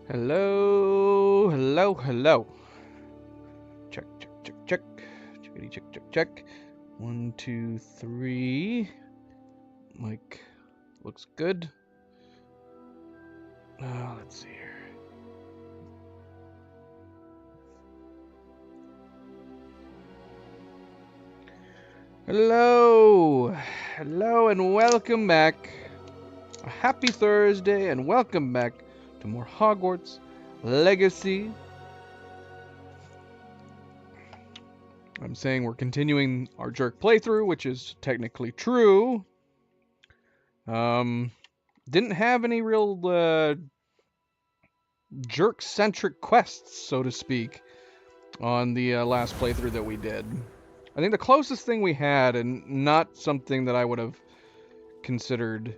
Hello, hello, hello. Check, check, check, check. Checkity, check, check, check. 1, 2, 3. Mic looks good. Let's see here. Hello, hello, and welcome back. A happy Thursday, and welcome back to more Hogwarts Legacy. I'm saying we're continuing our jerk playthrough, which is technically true. Didn't have any real jerk-centric quests, so to speak, on the last playthrough that we did. I think the closest thing we had, and not something that I would have considered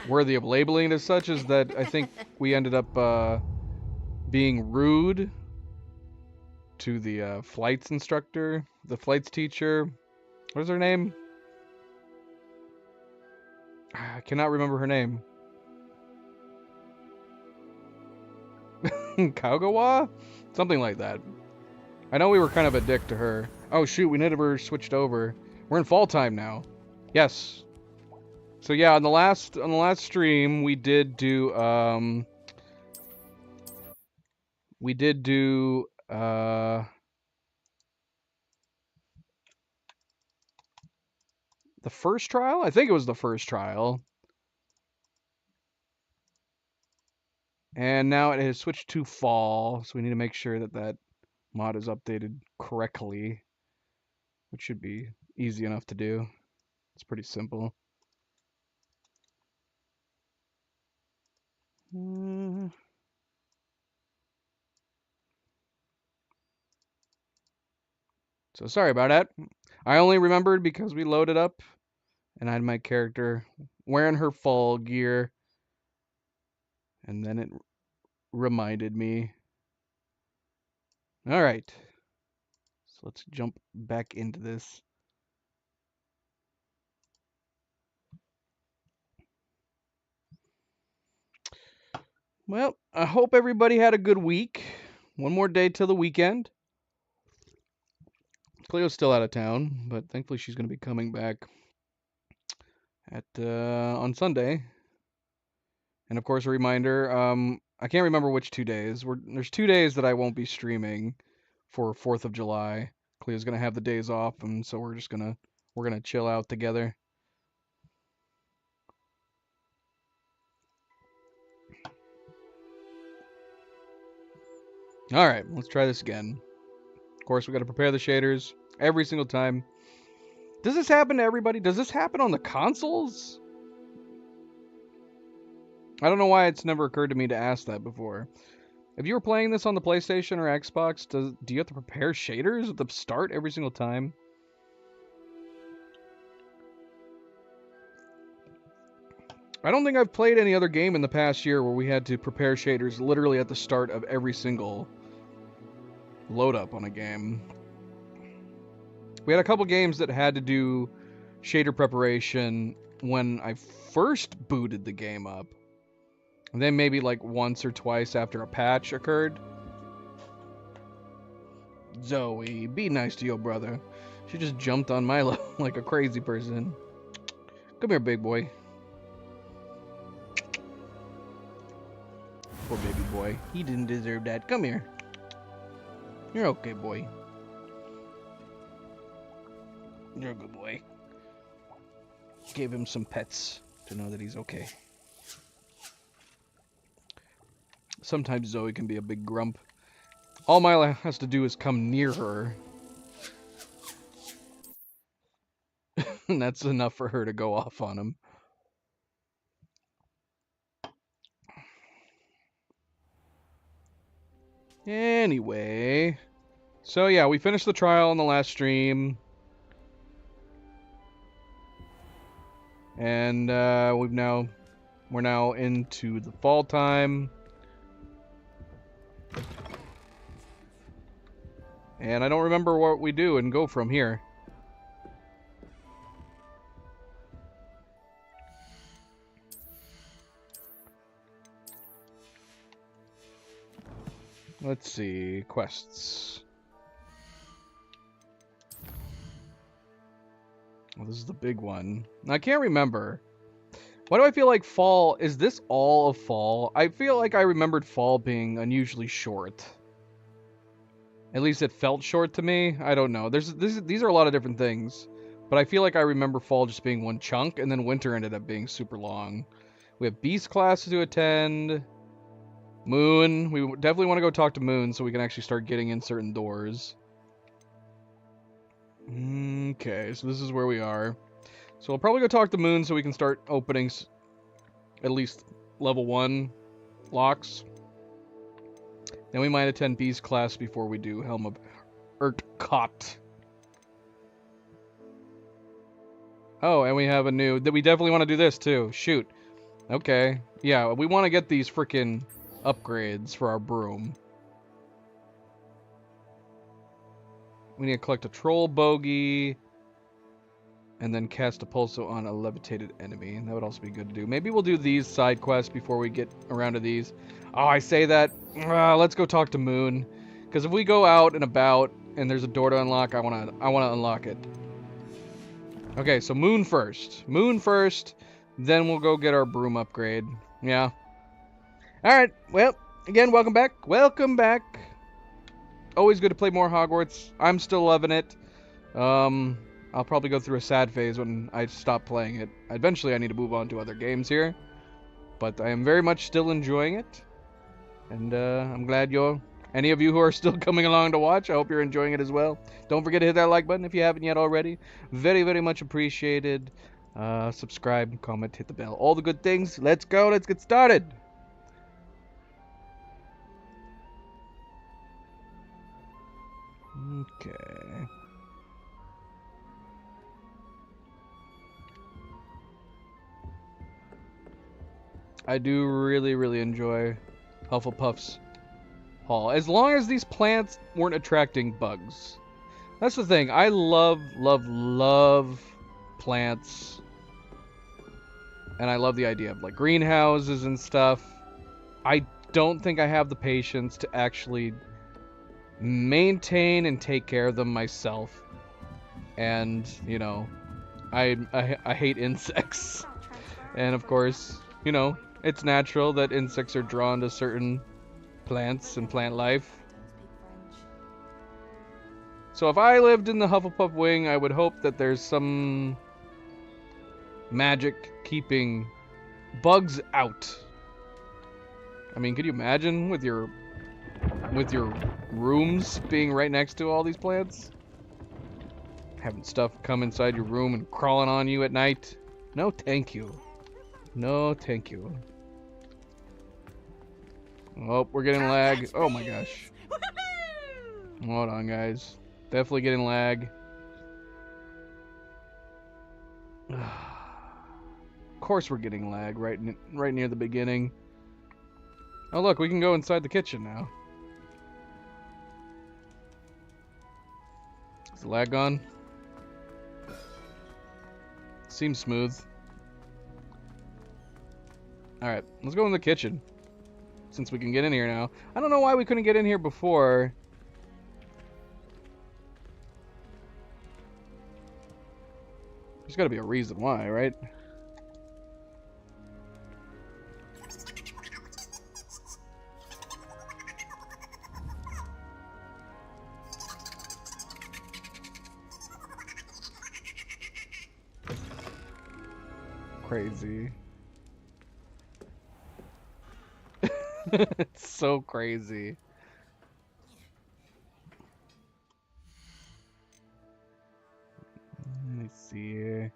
worthy of labeling as such, is that I think we ended up being rude to the flights instructor, the flights teacher. What is her name? I cannot remember her name. Kagawa? Something like that. I know we were kind of a dick to her. Oh shoot, we never switched over. We're in fall time now. Yes. So yeah, on the last stream we did do the first trial? I think it was the first trial. And now it has switched to fall, so we need to make sure that that mod is updated correctly, which should be easy enough to do. It's pretty simple. So sorry about that. I only remembered because we loaded up and I had my character wearing her fall gear, and then it reminded me. All right. So let's jump back into this. Well, I hope everybody had a good week. One more day till the weekend. Cleo's still out of town, but thankfully she's going to be coming back at on Sunday. And of course, a reminder, I can't remember which 2 days. There's 2 days that I won't be streaming for 4th of July. Cleo's gonna have the days off, and so we're gonna chill out together. All right, let's try this again. Of course, we got to prepare the shaders every single time. Does this happen to everybody? Does this happen on the consoles? I don't know why it's never occurred to me to ask that before. If you were playing this on the PlayStation or Xbox, do you have to prepare shaders at the start every single time? I don't think I've played any other game in the past year where we had to prepare shaders literally at the start of every single load up on a game. We had a couple games that had to do shader preparation when I first booted the game up. And then maybe like once or twice after a patch occurred. Zoe, be nice to your brother. She just jumped on Milo like a crazy person. Come here, big boy. Poor baby boy. He didn't deserve that. Come here. You're okay, boy. You're a good boy. Gave him some pets to know that he's okay. Sometimes Zoe can be a big grump. All Milo has to do is come near her. And that's enough for her to go off on him. Anyway. So yeah, we finished the trial on the last stream. And we're now into the fall time. And I don't remember what we do and go from here. Let's see. Quests. Well, this is the big one. I can't remember. Why do I feel like Fall... Is this all of Fall? I feel like I remembered Fall being unusually short. At least it felt short to me. I don't know. These are a lot of different things. But I feel like I remember Fall just being one chunk, and then Winter ended up being super long. We have Beast classes to attend. Moon. We definitely want to go talk to Moon so we can actually start getting in certain doors. Okay, so this is where we are. So we'll probably go talk to Moon so we can start opening at least level 1 locks. Then we might attend Beast class before we do Helm of Urtkot. Oh, and we have a new... We definitely want to do this too. Shoot. Okay. Yeah, we want to get these freaking upgrades for our broom. We need to collect a troll bogey. And then cast a pulso on a levitated enemy. That would also be good to do. Maybe we'll do these side quests before we get around to these. Oh, I say that. Let's go talk to Moon. Because if we go out and about and there's a door to unlock, I wanna unlock it. Okay, so Moon first. Moon first. Then we'll go get our broom upgrade. Yeah. Alright, well, again, welcome back. Welcome back. Always good to play more Hogwarts. I'm still loving it. I'll probably go through a sad phase when I stop playing it. Eventually I need to move on to other games here. But I am very much still enjoying it. And I'm glad any of you who are still coming along to watch, I hope you're enjoying it as well. Don't forget to hit that like button if you haven't yet already. Very, very much appreciated. Subscribe, comment, hit the bell. All the good things. Let's go. Let's get started. Okay. I do really, really enjoy Hufflepuff's Hall. As long as these plants weren't attracting bugs. That's the thing. I love, love, love plants. And I love the idea of like greenhouses and stuff. I don't think I have the patience to actually maintain and take care of them myself. And, you know, I hate insects. And of course, you know, it's natural that insects are drawn to certain plants and plant life. So if I lived in the Hufflepuff wing, I would hope that there's some magic keeping bugs out. I mean, could you imagine with your rooms being right next to all these plants? Having stuff come inside your room and crawling on you at night? No, thank you. No, thank you. Oh, we're getting lag. Oh my gosh. Hold on, guys. Definitely getting lag. Of course we're getting lag right near the beginning. Oh look, we can go inside the kitchen now. Is the lag gone? Seems smooth. Alright, let's go in the kitchen. Since we can get in here now. I don't know why we couldn't get in here before. There's gotta be a reason why, right? Crazy. It's so crazy. Let me see here.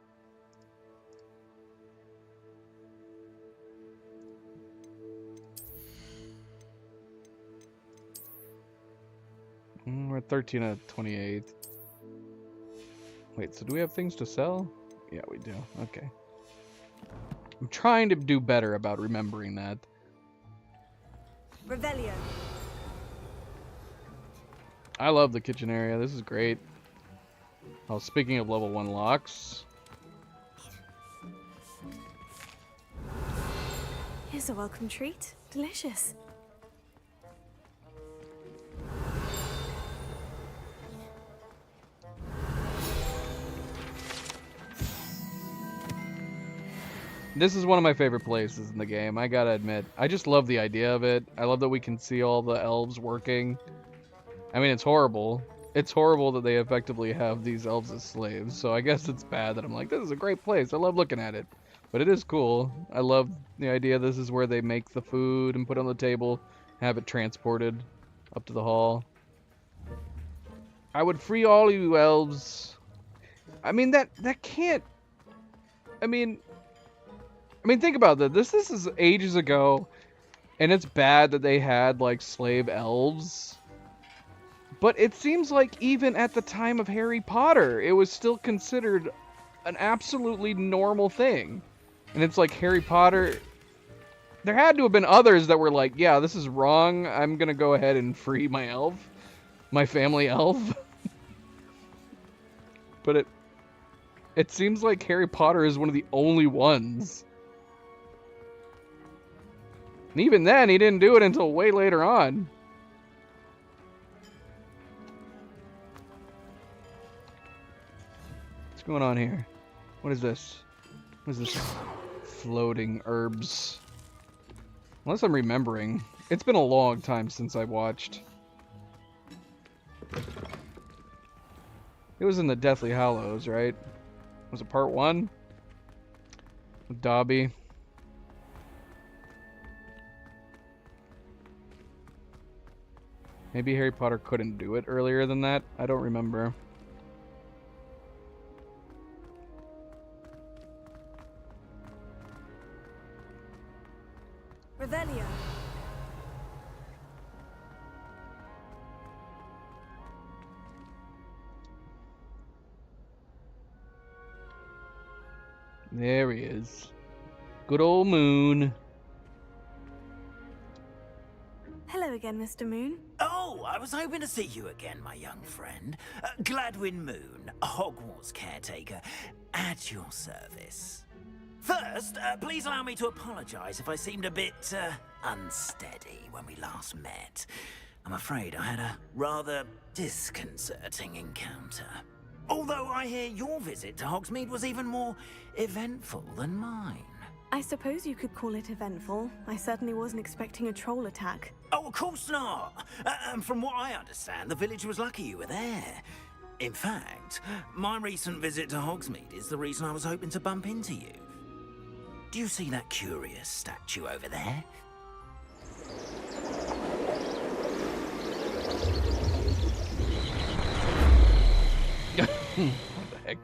We're at 13 out of 28. Wait, so do we have things to sell? Yeah, we do. Okay. I'm trying to do better about remembering that. Revelio. I love the kitchen area. This is great. Oh, speaking of level 1 locks. Here's a welcome treat. Delicious. This is one of my favorite places in the game, I gotta admit. I just love the idea of it. I love that we can see all the elves working. I mean, it's horrible. It's horrible that they effectively have these elves as slaves, so I guess it's bad that I'm like, this is a great place. I love looking at it. But it is cool. I love the idea this is where they make the food and put it on the table, have it transported up to the hall. I would free all you elves. I mean, that can't... I mean, think about that. This is ages ago, and it's bad that they had, like, slave elves. But it seems like even at the time of Harry Potter, it was still considered an absolutely normal thing. And it's like Harry Potter... There had to have been others that were like, yeah, this is wrong. I'm gonna go ahead and free my elf. My family elf. But it seems like Harry Potter is one of the only ones. And even then, he didn't do it until way later on. What's going on here? What is this? What is this? Floating herbs. Unless I'm remembering. It's been a long time since I watched. It was in the Deathly Hallows, right? Was it part 1? With Dobby. Maybe Harry Potter couldn't do it earlier than that? I don't remember. Revelio. There he is. Good old Moon. Hello again, Mr. Moon. Oh, I was hoping to see you again, my young friend. Gladwin Moon, Hogwarts caretaker, at your service. First, please allow me to apologize if I seemed a bit, unsteady when we last met. I'm afraid I had a rather disconcerting encounter. Although I hear your visit to Hogsmeade was even more eventful than mine. I suppose you could call it eventful. I certainly wasn't expecting a troll attack. Oh, of course not. And from what I understand, the village was lucky you were there. In fact, my recent visit to Hogsmeade is the reason I was hoping to bump into you. Do you see that curious statue over there? What the heck?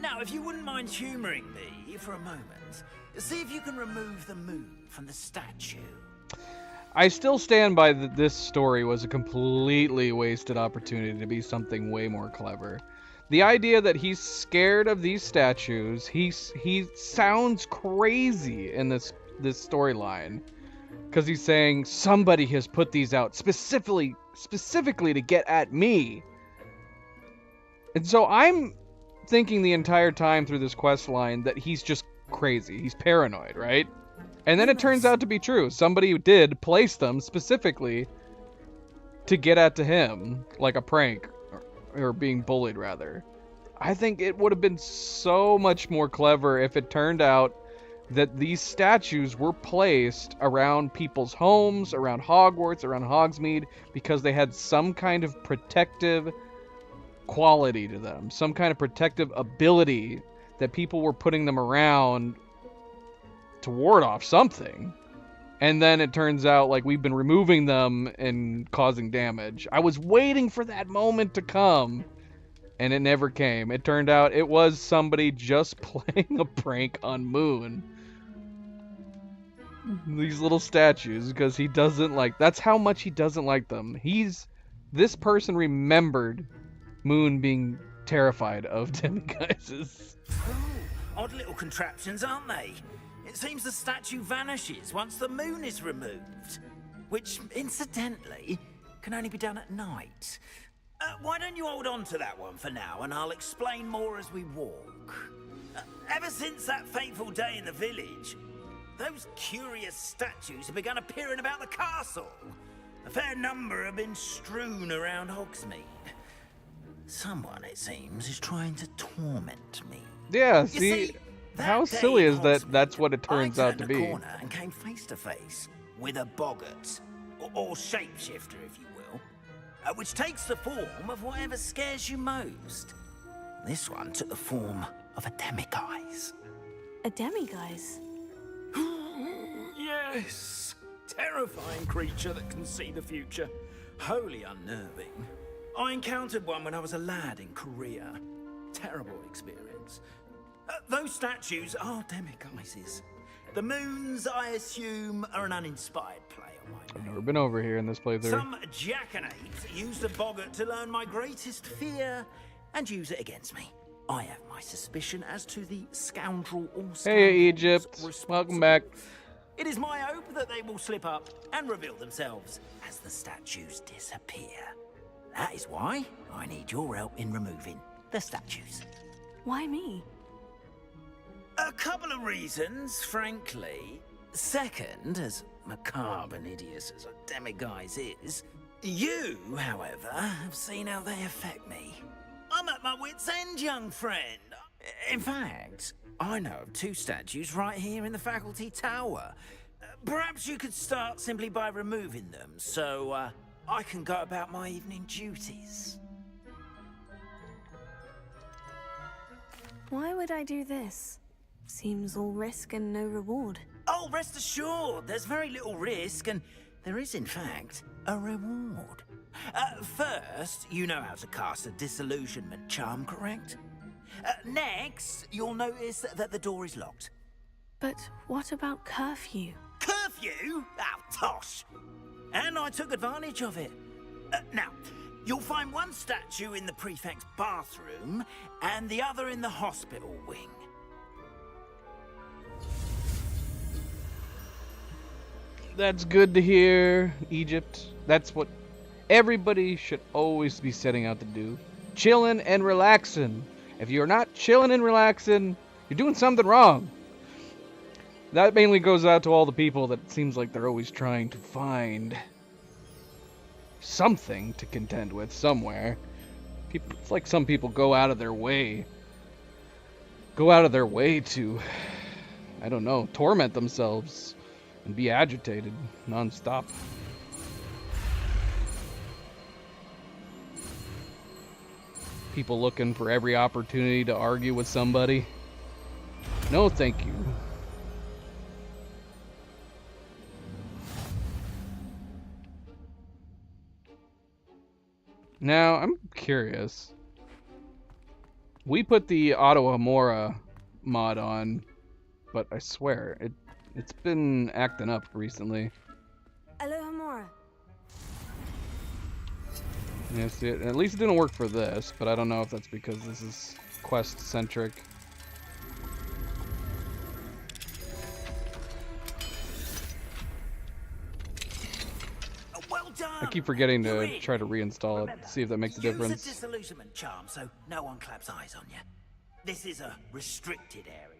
Now, if you wouldn't mind humoring me for a moment, see if you can remove the moon from the statue. I still stand by that this story was a completely wasted opportunity to be something way more clever. The idea that he's scared of these statues, he sounds crazy in this storyline. Because he's saying somebody has put these out specifically to get at me. And so I'm thinking the entire time through this quest line that he's just crazy. He's paranoid, right? And then it turns out to be true. Somebody did place them specifically to get at to him, like a prank, or being bullied, rather. I think it would have been so much more clever if it turned out that these statues were placed around people's homes, around Hogwarts, around Hogsmeade, because they had some kind of protective quality to them, some kind of protective ability that people were putting them around to ward off something. And then it turns out like we've been removing them and causing damage. I was waiting for that moment to come, and it never came. It turned out it was somebody just playing a prank on Moon. These little statues, because he doesn't like... That's how much he doesn't like them. This person remembered Moon being terrified of demiguises. Odd little contraptions, aren't they? It seems the statue vanishes once the moon is removed. Which, incidentally, can only be done at night. Why don't you hold on to that one for now, and I'll explain more as we walk. Ever since that fateful day in the village, those curious statues have begun appearing about the castle. A fair number have been strewn around Hogsmeade. Someone, it seems, is trying to torment me. Yeah, You see, that how day silly in is that? Hogsmeade, That's what it turns I out to turned a be. corner and came face to face with a boggart, or shapeshifter, if you will, which takes the form of whatever scares you most. This one took the form of a demiguise. A demiguise? Yes, terrifying creature that can see the future. Wholly unnerving. I encountered one when I was a lad in Korea. Terrible experience. Those statues are demiguises. The moons, I assume, are an uninspired play on my I've name. never been over here in this playthrough. Some jackanapes used the boggart to learn my greatest fear and use it against me. I have my suspicion as to the scoundrel or Hey, scoundrels Egypt. Welcome back. it is my hope that they will slip up and reveal themselves as the statues disappear. That is why I need your help in removing the statues. Why me? A couple of reasons, frankly. Second, as macabre and hideous as a demiguise is, you, however, have seen how they affect me. I'm at my wit's end, young friend. In fact, I know of 2 statues right here in the faculty tower. Perhaps you could start simply by removing them, so I can go about my evening duties. Why would I do this? Seems all risk and no reward. Oh, rest assured, there's very little risk, and there is, in fact, a reward. First, you know how to cast a disillusionment charm, correct? Next, you'll notice that the door is locked. But what about curfew? Curfew? Oh, tosh! And I took advantage of it. Now, you'll find one statue in the prefect's bathroom, and the other in the hospital wing. That's good to hear, Egypt. That's what everybody should always be setting out to do. Chilling and relaxing. If you're not chilling and relaxing, you're doing something wrong. That mainly goes out to all the people that it seems like they're always trying to find something to contend with somewhere. It's like some people go out of their way to, I don't know, torment themselves and be agitated non-stop. People looking for every opportunity to argue with somebody. No, thank you. Now, I'm curious. We put the Auto-Hamura mod on, but I swear, it's been acting up recently. Alohomora. Yeah, see, at least it didn't work for this, but I don't know if that's because this is quest-centric. Well done. I keep forgetting You're to in. try to reinstall it, Remember, see if that makes a use difference. a disillusionment charm so no one claps eyes on you. This is a restricted area.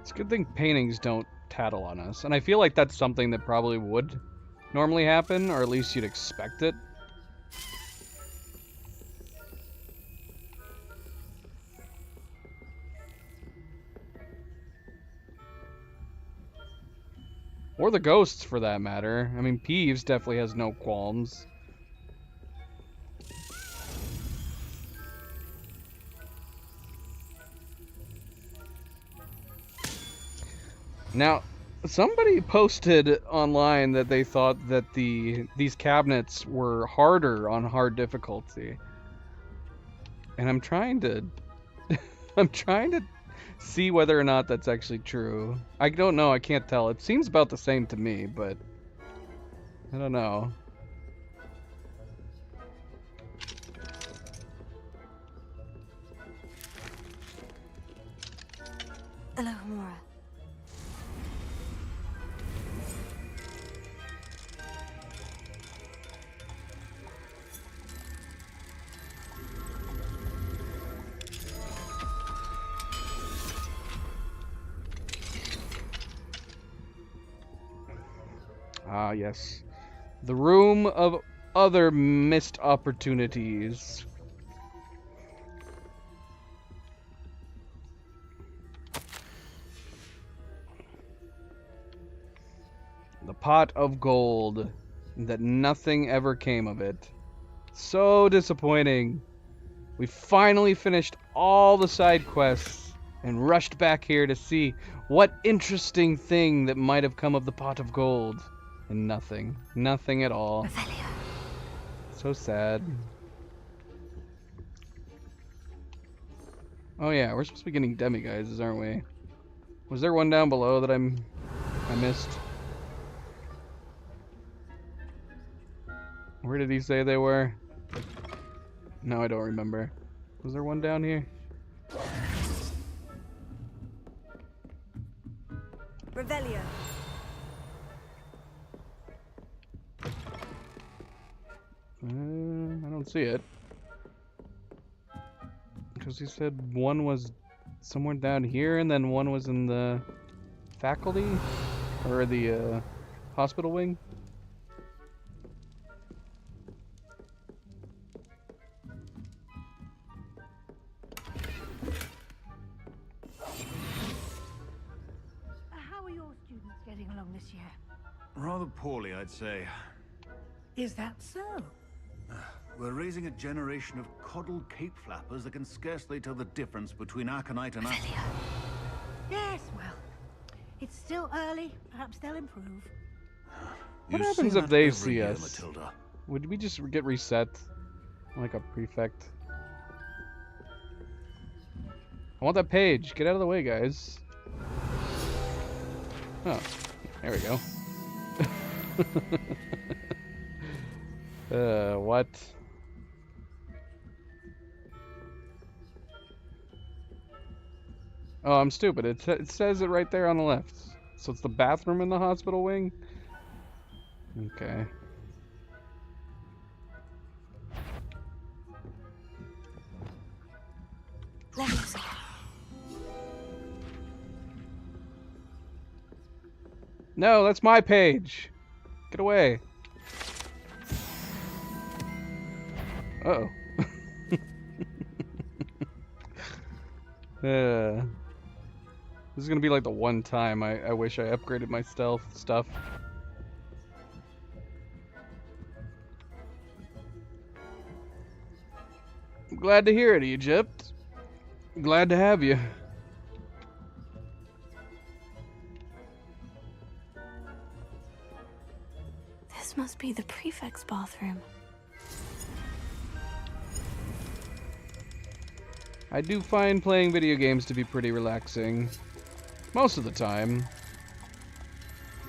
It's a good thing paintings don't tattle on us, and I feel like that's something that probably would normally happen, or at least you'd expect it. Or the ghosts, for that matter. I mean, Peeves definitely has no qualms. Now, somebody posted online that they thought that these cabinets were harder on hard difficulty. And I'm trying to I'm trying to see whether or not that's actually true. I don't know, I can't tell. It seems about the same to me, but I don't know. Alohomora. Ah, yes. The room of other missed opportunities. The pot of gold. That nothing ever came of it. So disappointing. We finally finished all the side quests and rushed back here to see what interesting thing that might have come of the pot of gold. And nothing. Nothing at all. Revelio. So sad. Oh yeah, we're supposed to be getting demiguises, aren't we? Was there one down below that I missed? Where did he say they were? No, I don't remember. Was there one down here? Revelio. I don't see it. Because he said one was somewhere down here and then one was in the faculty? Or the hospital wing? How are your students getting along this year? Rather poorly, I'd say. Is that so? We're raising a generation of coddled cape flappers that can scarcely tell the difference between aconite and Yes, well, it's still early. Perhaps they'll improve. What You happens say if that they every see year, us? Matilda. Would we just get reset? Like a prefect? I want that page. Get out of the way, guys. Oh, there we go. What? Oh, I'm stupid. It says it right there on the left. So it's the bathroom in the hospital wing? Okay. Leviosa. No, that's my page. Get away. Uh-oh. This is gonna be like the one time I wish I upgraded my stealth stuff. I'm glad to hear it, Egypt. Glad to have you. This must be the prefect's bathroom. I do find playing video games to be pretty relaxing. Most of the time.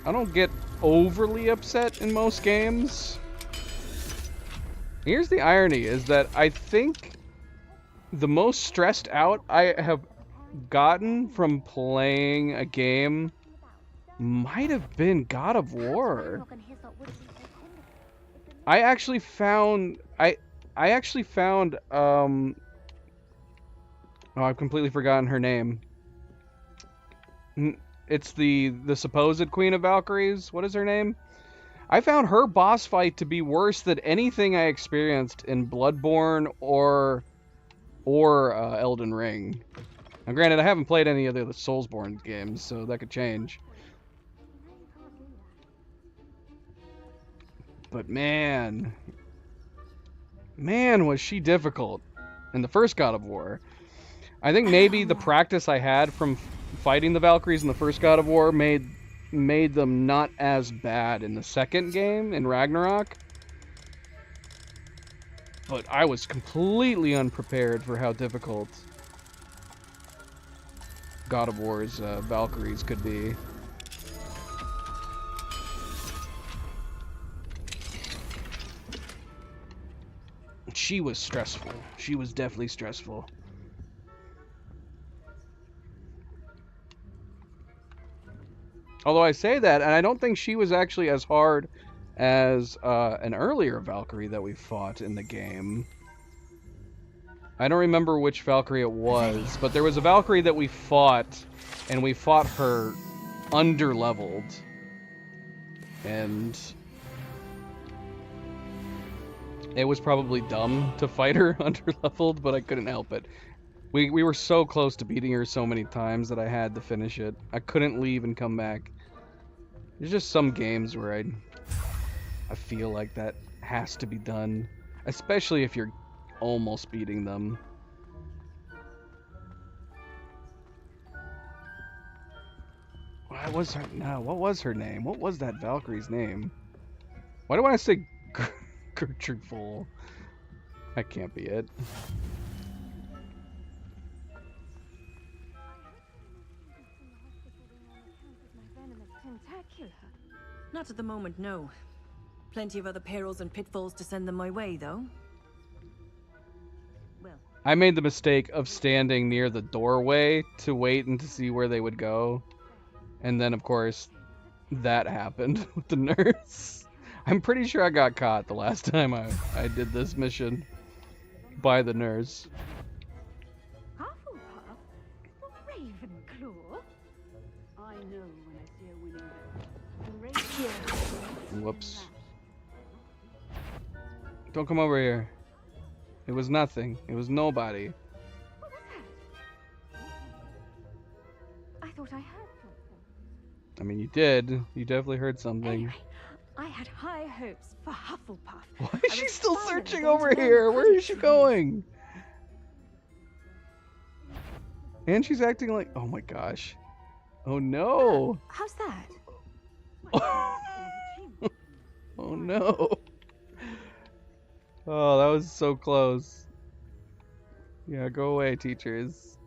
I don't get overly upset in most games. Here's the irony, is that I think the most stressed out I have gotten from playing a game might have been God of War. I actually found oh, I've completely forgotten her name. It's the supposed Queen of Valkyries. What is her name? I found her boss fight to be worse than anything I experienced in Bloodborne or Elden Ring. Now, granted, I haven't played any of the Soulsborne games, so that could change. But man, was she difficult in the first God of War. I think maybe the practice I had from fighting the Valkyries in the first God of War made them not as bad in the second game, in Ragnarok. But I was completely unprepared for how difficult God of War's Valkyries could be. She was stressful. She was definitely stressful. Although I say that, and I don't think she was actually as hard as an earlier Valkyrie that we fought in the game. I don't remember which Valkyrie it was, but there was a Valkyrie that we fought, and we fought her under-leveled. And it was probably dumb to fight her under-leveled, but I couldn't help it. We were so close to beating her so many times that I had to finish it. I couldn't leave and come back. There's just some games where I feel like that has to be done, especially if you're almost beating them. What was her? No, what was her name? What was that Valkyrie's name? Why do I want to say Gertrude Fool? That can't be it. Not at the moment, no. Plenty of other perils and pitfalls to send them my way, though. Well, I made the mistake of standing near the doorway to wait and to see where they would go. And then, of course, that happened with the nurse. I'm pretty sure I got caught the last time I did this mission by the nurse. Hufflepuff? Ravenclaw? I know when I see a winning bet. Whoops. Don't come over here. It was nothing. It was nobody. What was that? I thought I heard something. I mean, you did. You definitely heard something. Anyway, I had high hopes for Hufflepuff. Why I is she was still finally searching going over to learn here? the Where is she Quidditch going? And she's acting like... Oh my gosh. Oh no. How's that? Oh no. Oh, that was so close. Yeah, go away, teachers.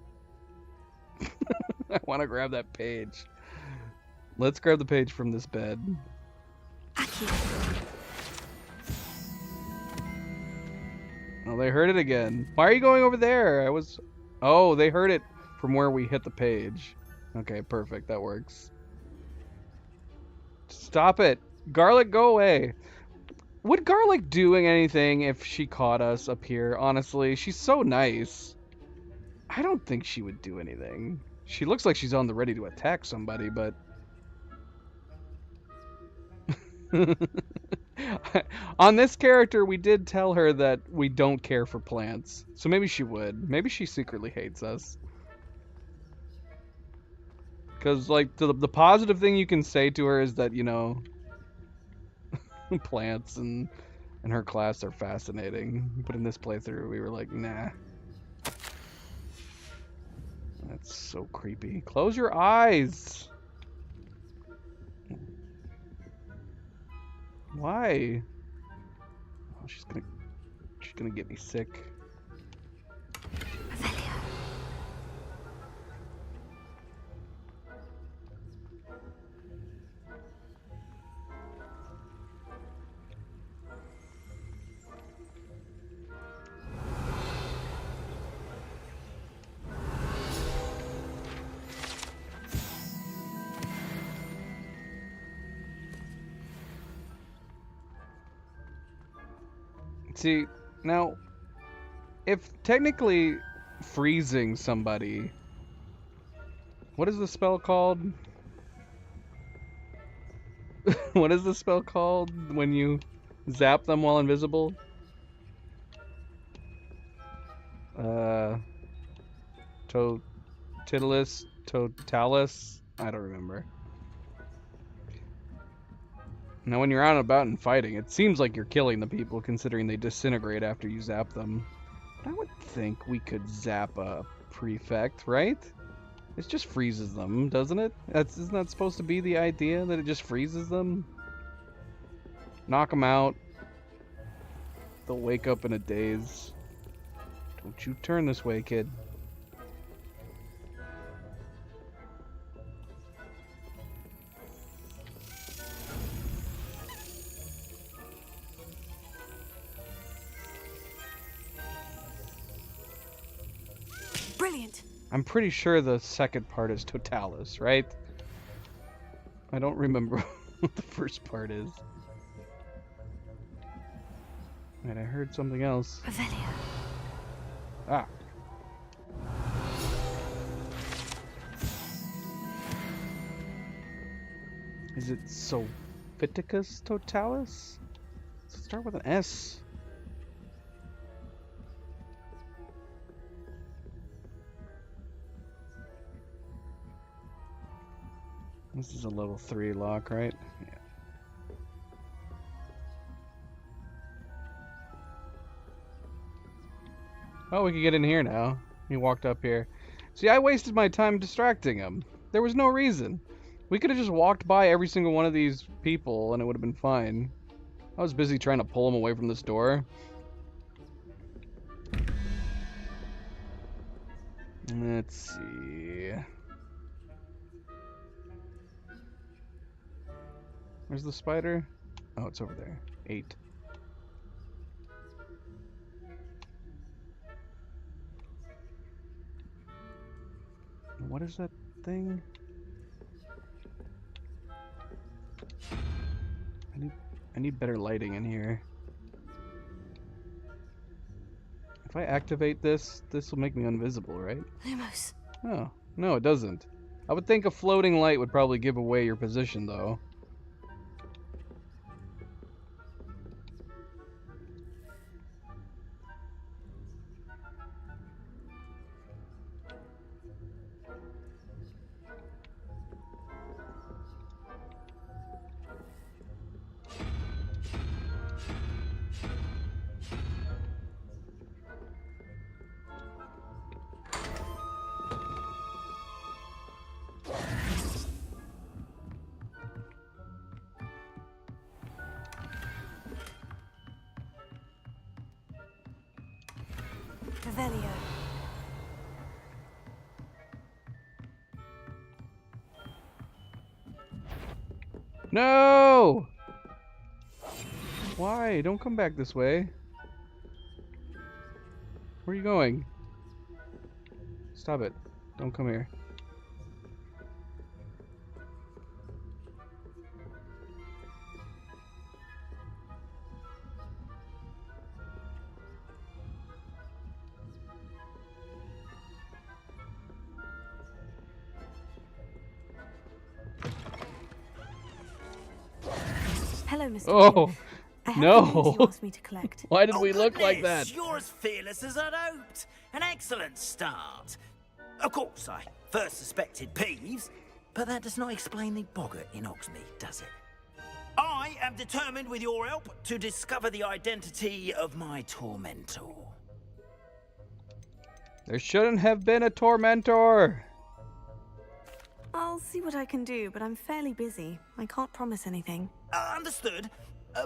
I want to grab that page. Let's grab the page from this bed. Oh, they heard it again. Why are you going over there? Oh, they heard it from where we hit the page. Okay, perfect. That works. Stop it. Garlic, go away. Would Garlic doing anything if she caught us up here? Honestly, she's so nice. I don't think she would do anything. She looks like she's on the ready to attack somebody, but... On this character, we did tell her that we don't care for plants. So maybe she would. Maybe she secretly hates us. Because, like, the positive thing you can say to her is that, you know... plants and her class are fascinating, but in this playthrough we were like, nah. That's so creepy. Close your eyes. Why? Oh, she's gonna get me sick. See, now, if technically freezing somebody, what is the spell called? What is the spell called when you zap them while invisible? Totalis? I don't remember. Now, when you're out and about and fighting, it seems like you're killing the people, considering they disintegrate after you zap them. But I would think we could zap a prefect, right? It just freezes them, doesn't it? Isn't that supposed to be the idea, that it just freezes them? Knock them out. They'll wake up in a daze. Don't you turn this way, kid. Brilliant. I'm pretty sure the second part is Totalis, right? I don't remember what the first part is. Wait, I heard something else. Revelio. Ah. Is it Sophiticus Totalis? Does it start with an S? This is a level 3 lock, right? Yeah. Oh, we can get in here now. He walked up here. See, I wasted my time distracting him. There was no reason. We could have just walked by every single one of these people and it would have been fine. I was busy trying to pull him away from this door. Let's see. Where's the spider? Oh, it's over there. 8. What is that thing? I need better lighting in here. If I activate this, this will make me invisible, right? Lumos. Oh, no, it doesn't. I would think a floating light would probably give away your position, though. Revelio. No! Why? Don't come back this way. Where are you going? Stop it. Don't come here. Hello, Mr. Oh, King. I have no. the news you asked me to collect. Why did Oh, we look like goodness, that? You're as fearless as I'd hoped. An excellent start. Of course, I first suspected Peeves, but that does not explain the boggart in Oxmead, does it? I am determined, with your help, to discover the identity of my tormentor. There shouldn't have been a tormentor. I'll see what I can do, but I'm fairly busy. I can't promise anything. Understood,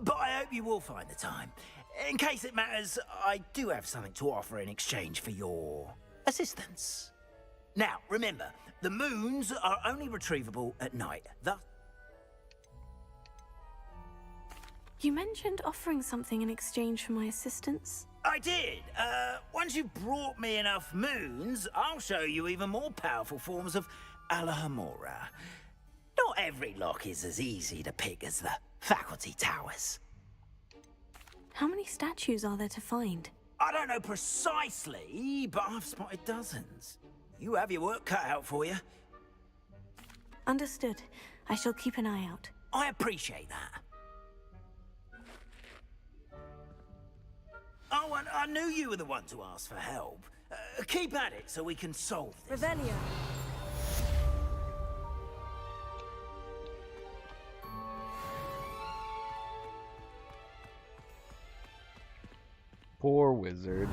but I hope you will find the time. In case it matters, I do have something to offer in exchange for your assistance. Now, remember, the moons are only retrievable at night. Thus, You mentioned offering something in exchange for my assistance. I did. Once you've brought me enough moons, I'll show you even more powerful forms of Alohomora. Not every lock is as easy to pick as the faculty towers. How many statues are there to find? I don't know precisely, but I've spotted dozens. You have your work cut out for you. Understood. I shall keep an eye out. I appreciate that. Oh, and I knew you were the one to ask for help. Keep at it so we can solve this. Revelio. Poor wizard.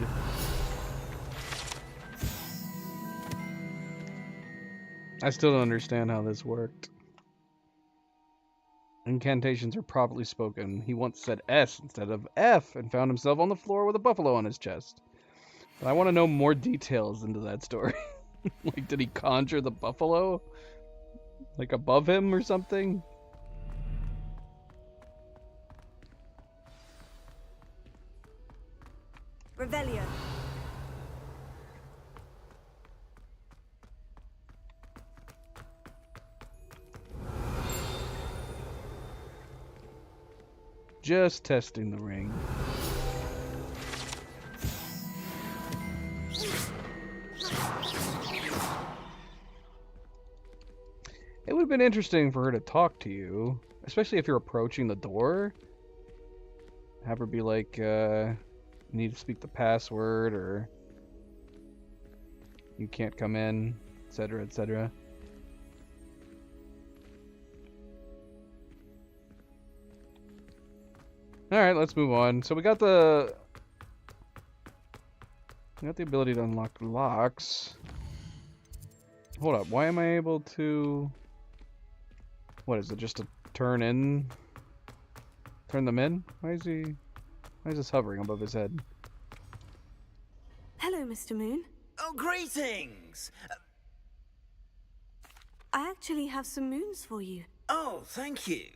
I still don't understand how this worked. Incantations are properly spoken. He once said S instead of F and found himself on the floor with a buffalo on his chest. But I want to know more details into that story. Like, did he conjure the buffalo? Like above him or something? Revelio. Just testing the ring. It would have been interesting for her to talk to you, especially if you're approaching the door. Have her be like, you need to speak the password, or you can't come in, etc., etc. Alright, let's move on. So we got the ability to unlock locks. Hold up, why am I able to... What is it, just to turn them in? Why is this hovering above his head? Hello, Mr. Moon. Oh, greetings! I actually have some moons for you. Oh, thank you.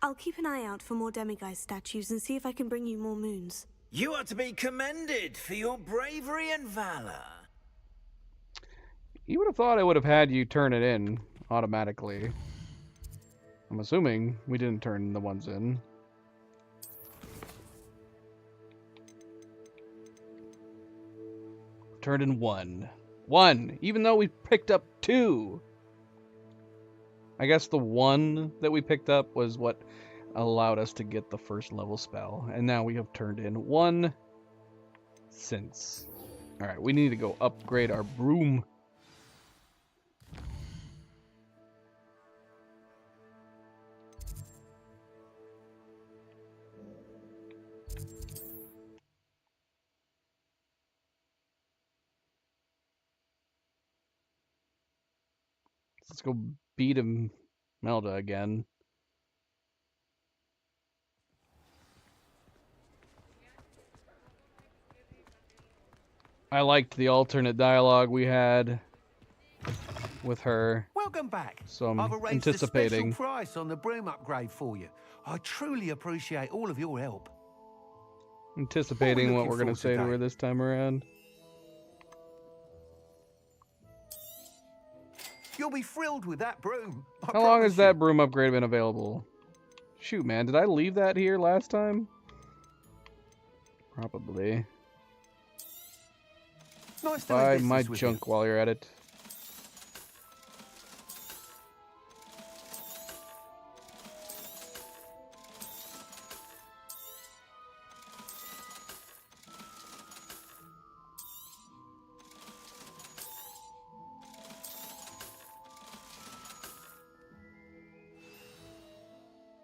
I'll keep an eye out for more demiguise statues and see if I can bring you more moons. You are to be commended for your bravery and valor. You would have thought I would have had you turn it in automatically. I'm assuming we didn't turn the ones in. Turned in one. One! Even though we picked up two! I guess the one that we picked up was what allowed us to get the first level spell. And now we have turned in one since. Alright, we need to go upgrade our broom. Let's go beat him, Melda, again. I liked the alternate dialogue we had with her, Welcome back. so I'm I've arranged anticipating. a special price on the broom upgrade for you. I truly appreciate all of your help. Anticipating what looking we're gonna for say to her today? this time around. You'll be thrilled with that broom. I How long promise has that you. broom upgrade been available? Shoot, man, did I leave that here last time? Probably. Nice doing Buy business my with junk while you're at it.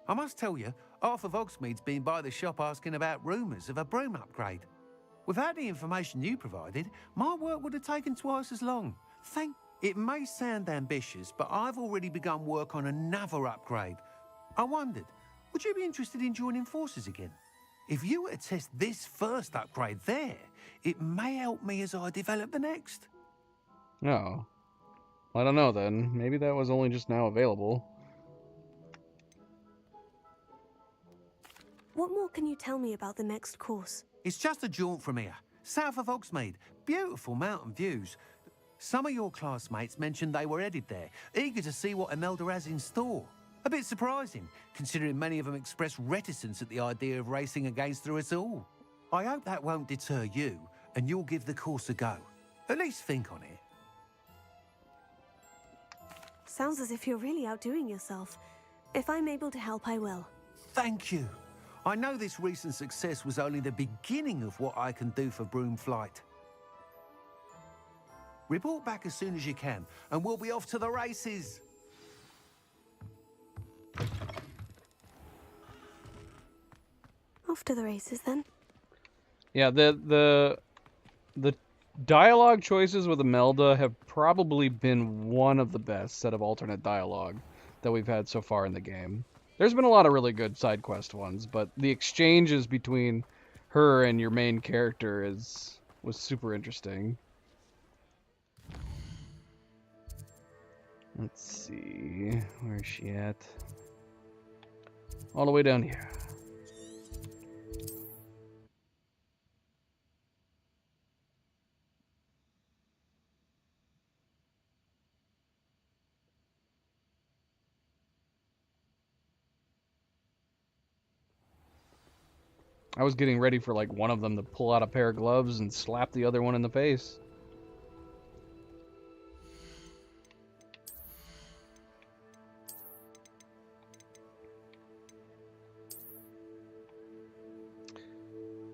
I must tell you, Arthur Vogsmeade's been by the shop asking about rumours of a broom upgrade. Without the information you provided, my work would have taken twice as long. It may sound ambitious, but I've already begun work on another upgrade. I wondered, would you be interested in joining forces again? If you were to test this first upgrade there, it may help me as I develop the next. Oh. I don't know then. Maybe that was only just now available. What more can you tell me about the next course? It's just a jaunt from here, south of Oxmead. Beautiful mountain views. Some of your classmates mentioned they were headed there, eager to see what Imelda has in store. A bit surprising, considering many of them expressed reticence at the idea of racing against her at all. I hope that won't deter you, and you'll give the course a go. At least think on it. Sounds as if you're really outdoing yourself. If I'm able to help, I will. Thank you. I know this recent success was only the beginning of what I can do for Broom Flight. Report back as soon as you can, and we'll be off to the races. Off to the races then. Yeah, the dialogue choices with Imelda have probably been one of the best set of alternate dialogue that we've had so far in the game. There's been a lot of really good side quest ones, but the exchanges between her and your main character was super interesting. Let's see, where is she at? All the way down here. I was getting ready for like one of them to pull out a pair of gloves and slap the other one in the face.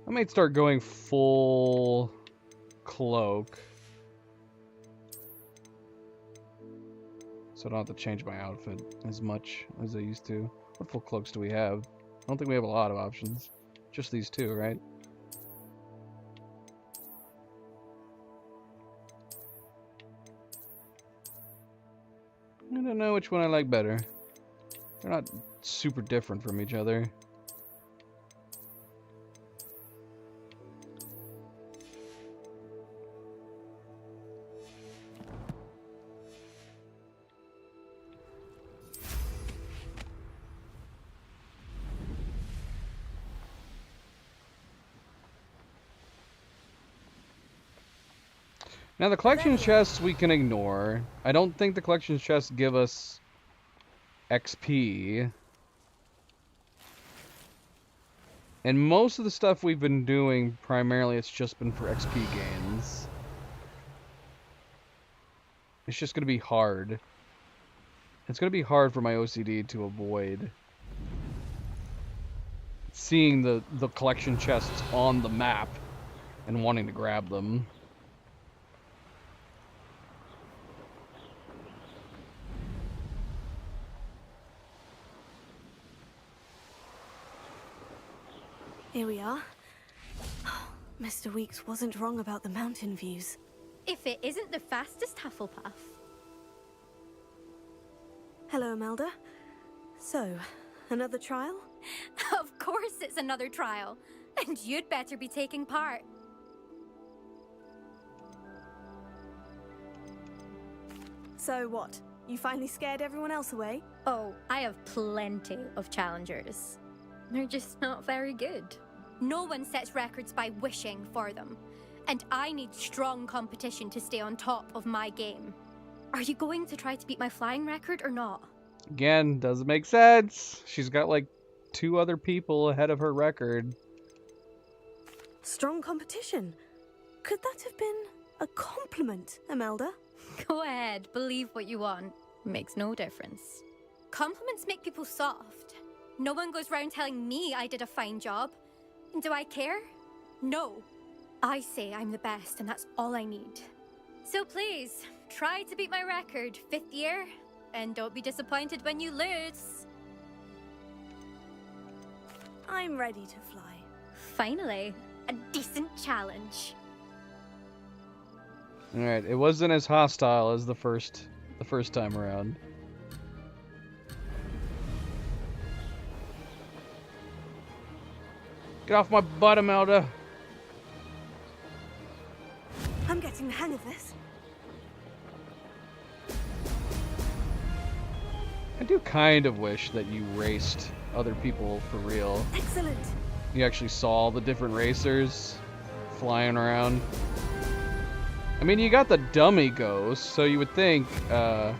I might start going full cloak. So I don't have to change my outfit as much as I used to. What full cloaks do we have? I don't think we have a lot of options. Just these two, right? I don't know which one I like better. They're not super different from each other. Now the collection chests we can ignore. I don't think the collection chests give us XP. And most of the stuff we've been doing, primarily it's just been for XP gains. It's just going to be hard. It's going to be hard for my OCD to avoid seeing the collection chests on the map and wanting to grab them. Here we are. Mr. Weeks wasn't wrong about the mountain views. If it isn't the fastest Hufflepuff. Hello, Imelda. So, another trial? Of course it's another trial. And you'd better be taking part. So what? You finally scared everyone else away? Oh, I have plenty of challengers. They're just not very good. No one sets records by wishing for them. And I need strong competition to stay on top of my game. Are you going to try to beat my flying record or not? Again, doesn't make sense. She's got like 2 other people ahead of her record. Strong competition? Could that have been a compliment, Imelda? Go ahead, believe what you want. Makes no difference. Compliments make people soft. No one goes round telling me I did a fine job. Do I care? No. I say I'm the best, and that's all I need. So please, try to beat my record, 5th year, and don't be disappointed when you lose. I'm ready to fly. Finally, a decent challenge. Alright, it wasn't as hostile as the first time around. Get off my butt, Imelda. I'm getting the hang of this. I do kind of wish that you raced other people for real. Excellent. You actually saw the different racers flying around. I mean, you got the dummy ghost, so you would think, it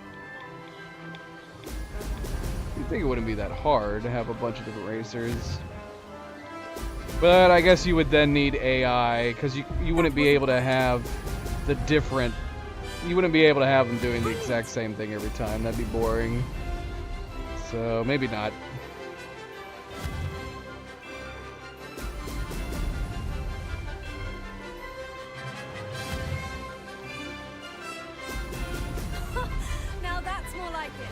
wouldn't be that hard to have a bunch of different racers. But I guess you would then need AI, because you wouldn't be able to have the different... You wouldn't be able to have them doing the exact same thing every time. That'd be boring. So, maybe not. Now that's more like it.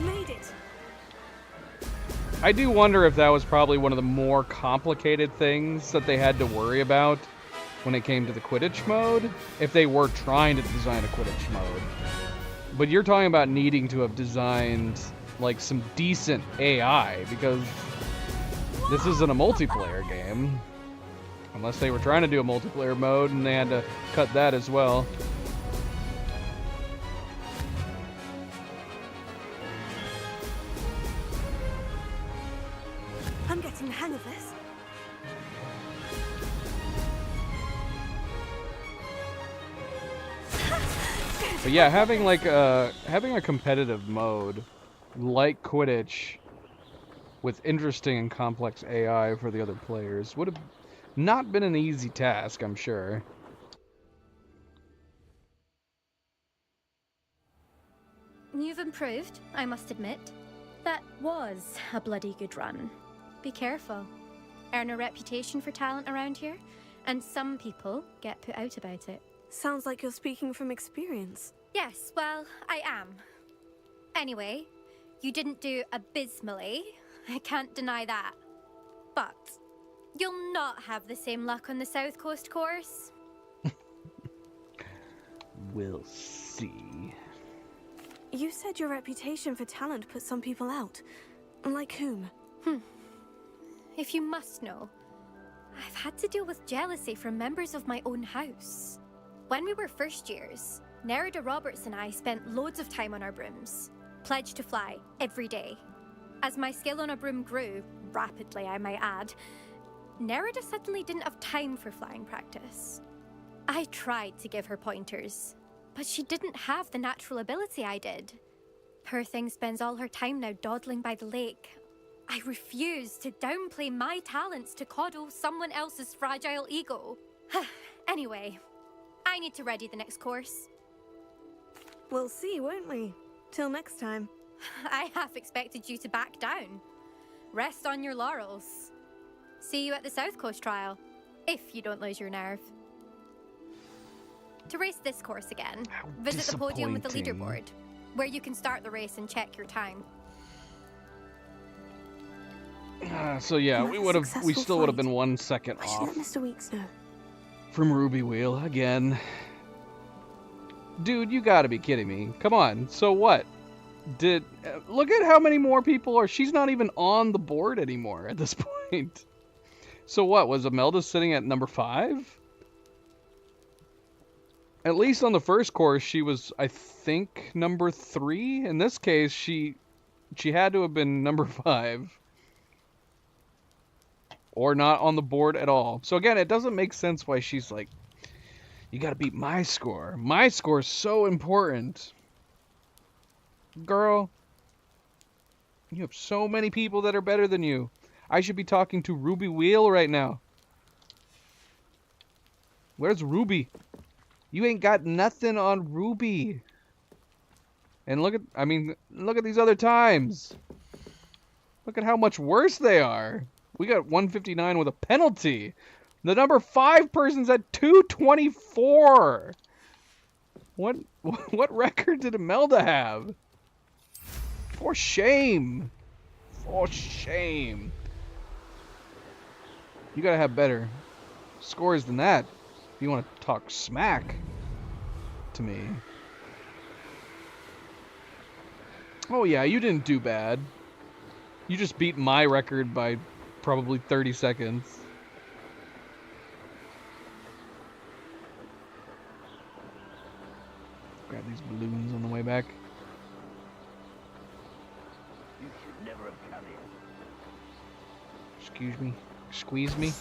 Made it. I do wonder if that was probably one of the more complicated things that they had to worry about when it came to the Quidditch mode, if they were trying to design a Quidditch mode. But you're talking about needing to have designed like some decent AI, because this isn't a multiplayer game. Unless they were trying to do a multiplayer mode and they had to cut that as well. I'm getting the hang of this. But yeah, having like having a competitive mode like Quidditch with interesting and complex AI for the other players would have not been an easy task, I'm sure. You've improved, I must admit. That was a bloody good run. Be careful. Earn a reputation for talent around here, and some people get put out about it. Sounds like you're speaking from experience. Yes, well, I am. Anyway, you didn't do abysmally. I can't deny that. But you'll not have the same luck on the South Coast course. We'll see. You said your reputation for talent put some people out. Like whom? If you must know, I've had to deal with jealousy from members of my own house. When we were first years, Nerida Roberts and I spent loads of time on our brooms, pledged to fly every day. As my skill on a broom grew, rapidly I might add, Nerida suddenly didn't have time for flying practice. I tried to give her pointers, but she didn't have the natural ability I did. Poor thing spends all her time now dawdling by the lake. I refuse to downplay my talents to coddle someone else's fragile ego. Anyway, I need to ready the next course. We'll see, won't we? Till next time. I half expected you to back down. Rest on your laurels. See you at the South Coast trial, if you don't lose your nerve. To race this course again, visit the podium with the leaderboard, where you can start the race and check your time. So yeah, we still would have been 1 second I should off let Mr. Weeks know. from Ruby Wheel again. Dude, you gotta be kidding me. Come on. So what? Look at how many more people are. She's not even on the board anymore at this point. So what? Was Imelda sitting at number 5? At least on the first course, she was, I think, number 3. In this case, she had to have been number 5. Or not on the board at all. So again, it doesn't make sense why she's like, you gotta beat my score. My score is so important. Girl, you have so many people that are better than you. I should be talking to Ruby Wheel right now. Where's Ruby? You ain't got nothing on Ruby. And look at these other times. Look at how much worse they are. We got 159 with a penalty. The number 5 person's at 224. What record did Imelda have? For shame. For shame. You gotta have better scores than that if you want to talk smack to me. Oh yeah, you didn't do bad. You just beat my record by probably 30 seconds. Grab these balloons on the way back. You should never have come here. Excuse me. Squeeze me.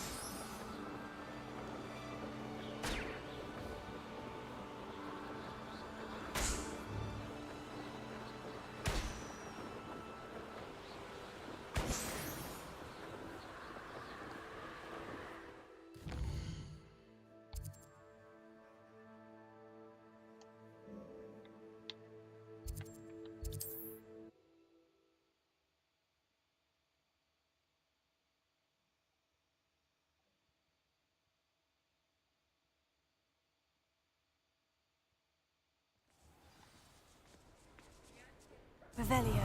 Revelio.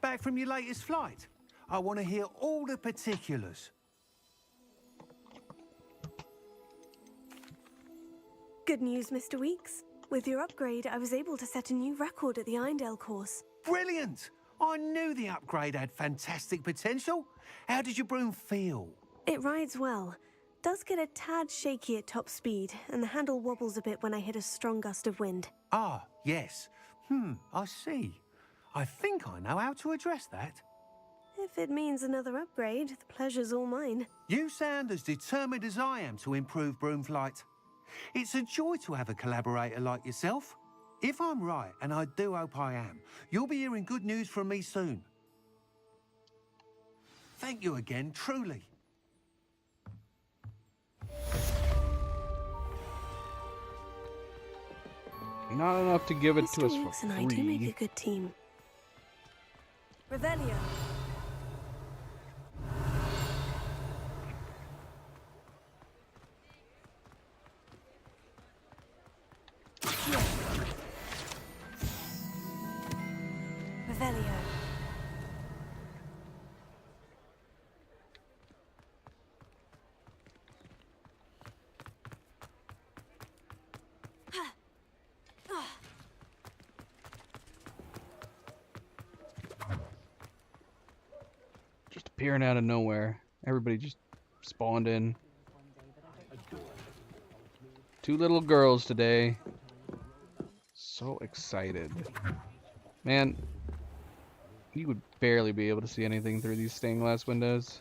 Back from your latest flight? I want to hear all the particulars. Good news, Mr. Weeks. With your upgrade, I was able to set a new record at the Irondale course. Brilliant! I knew the upgrade had fantastic potential. How did your broom feel? It rides well. does get a tad shaky at top speed, and the handle wobbles a bit when I hit a strong gust of wind. Ah, yes. I see. I think I know how to address that. If it means another upgrade, the pleasure's all mine. You sound as determined as I am to improve broom flight. It's a joy to have a collaborator like yourself. If I'm right, and I do hope I am, you'll be hearing good news from me soon. Thank you again, truly. Not enough to give it to Mr. us Winks for and I do make a free. good team. Revelio. Revelio. Just appearing out of nowhere. Everybody just spawned in. 2 little girls today. So excited. Man, you would barely be able to see anything through these stained glass windows.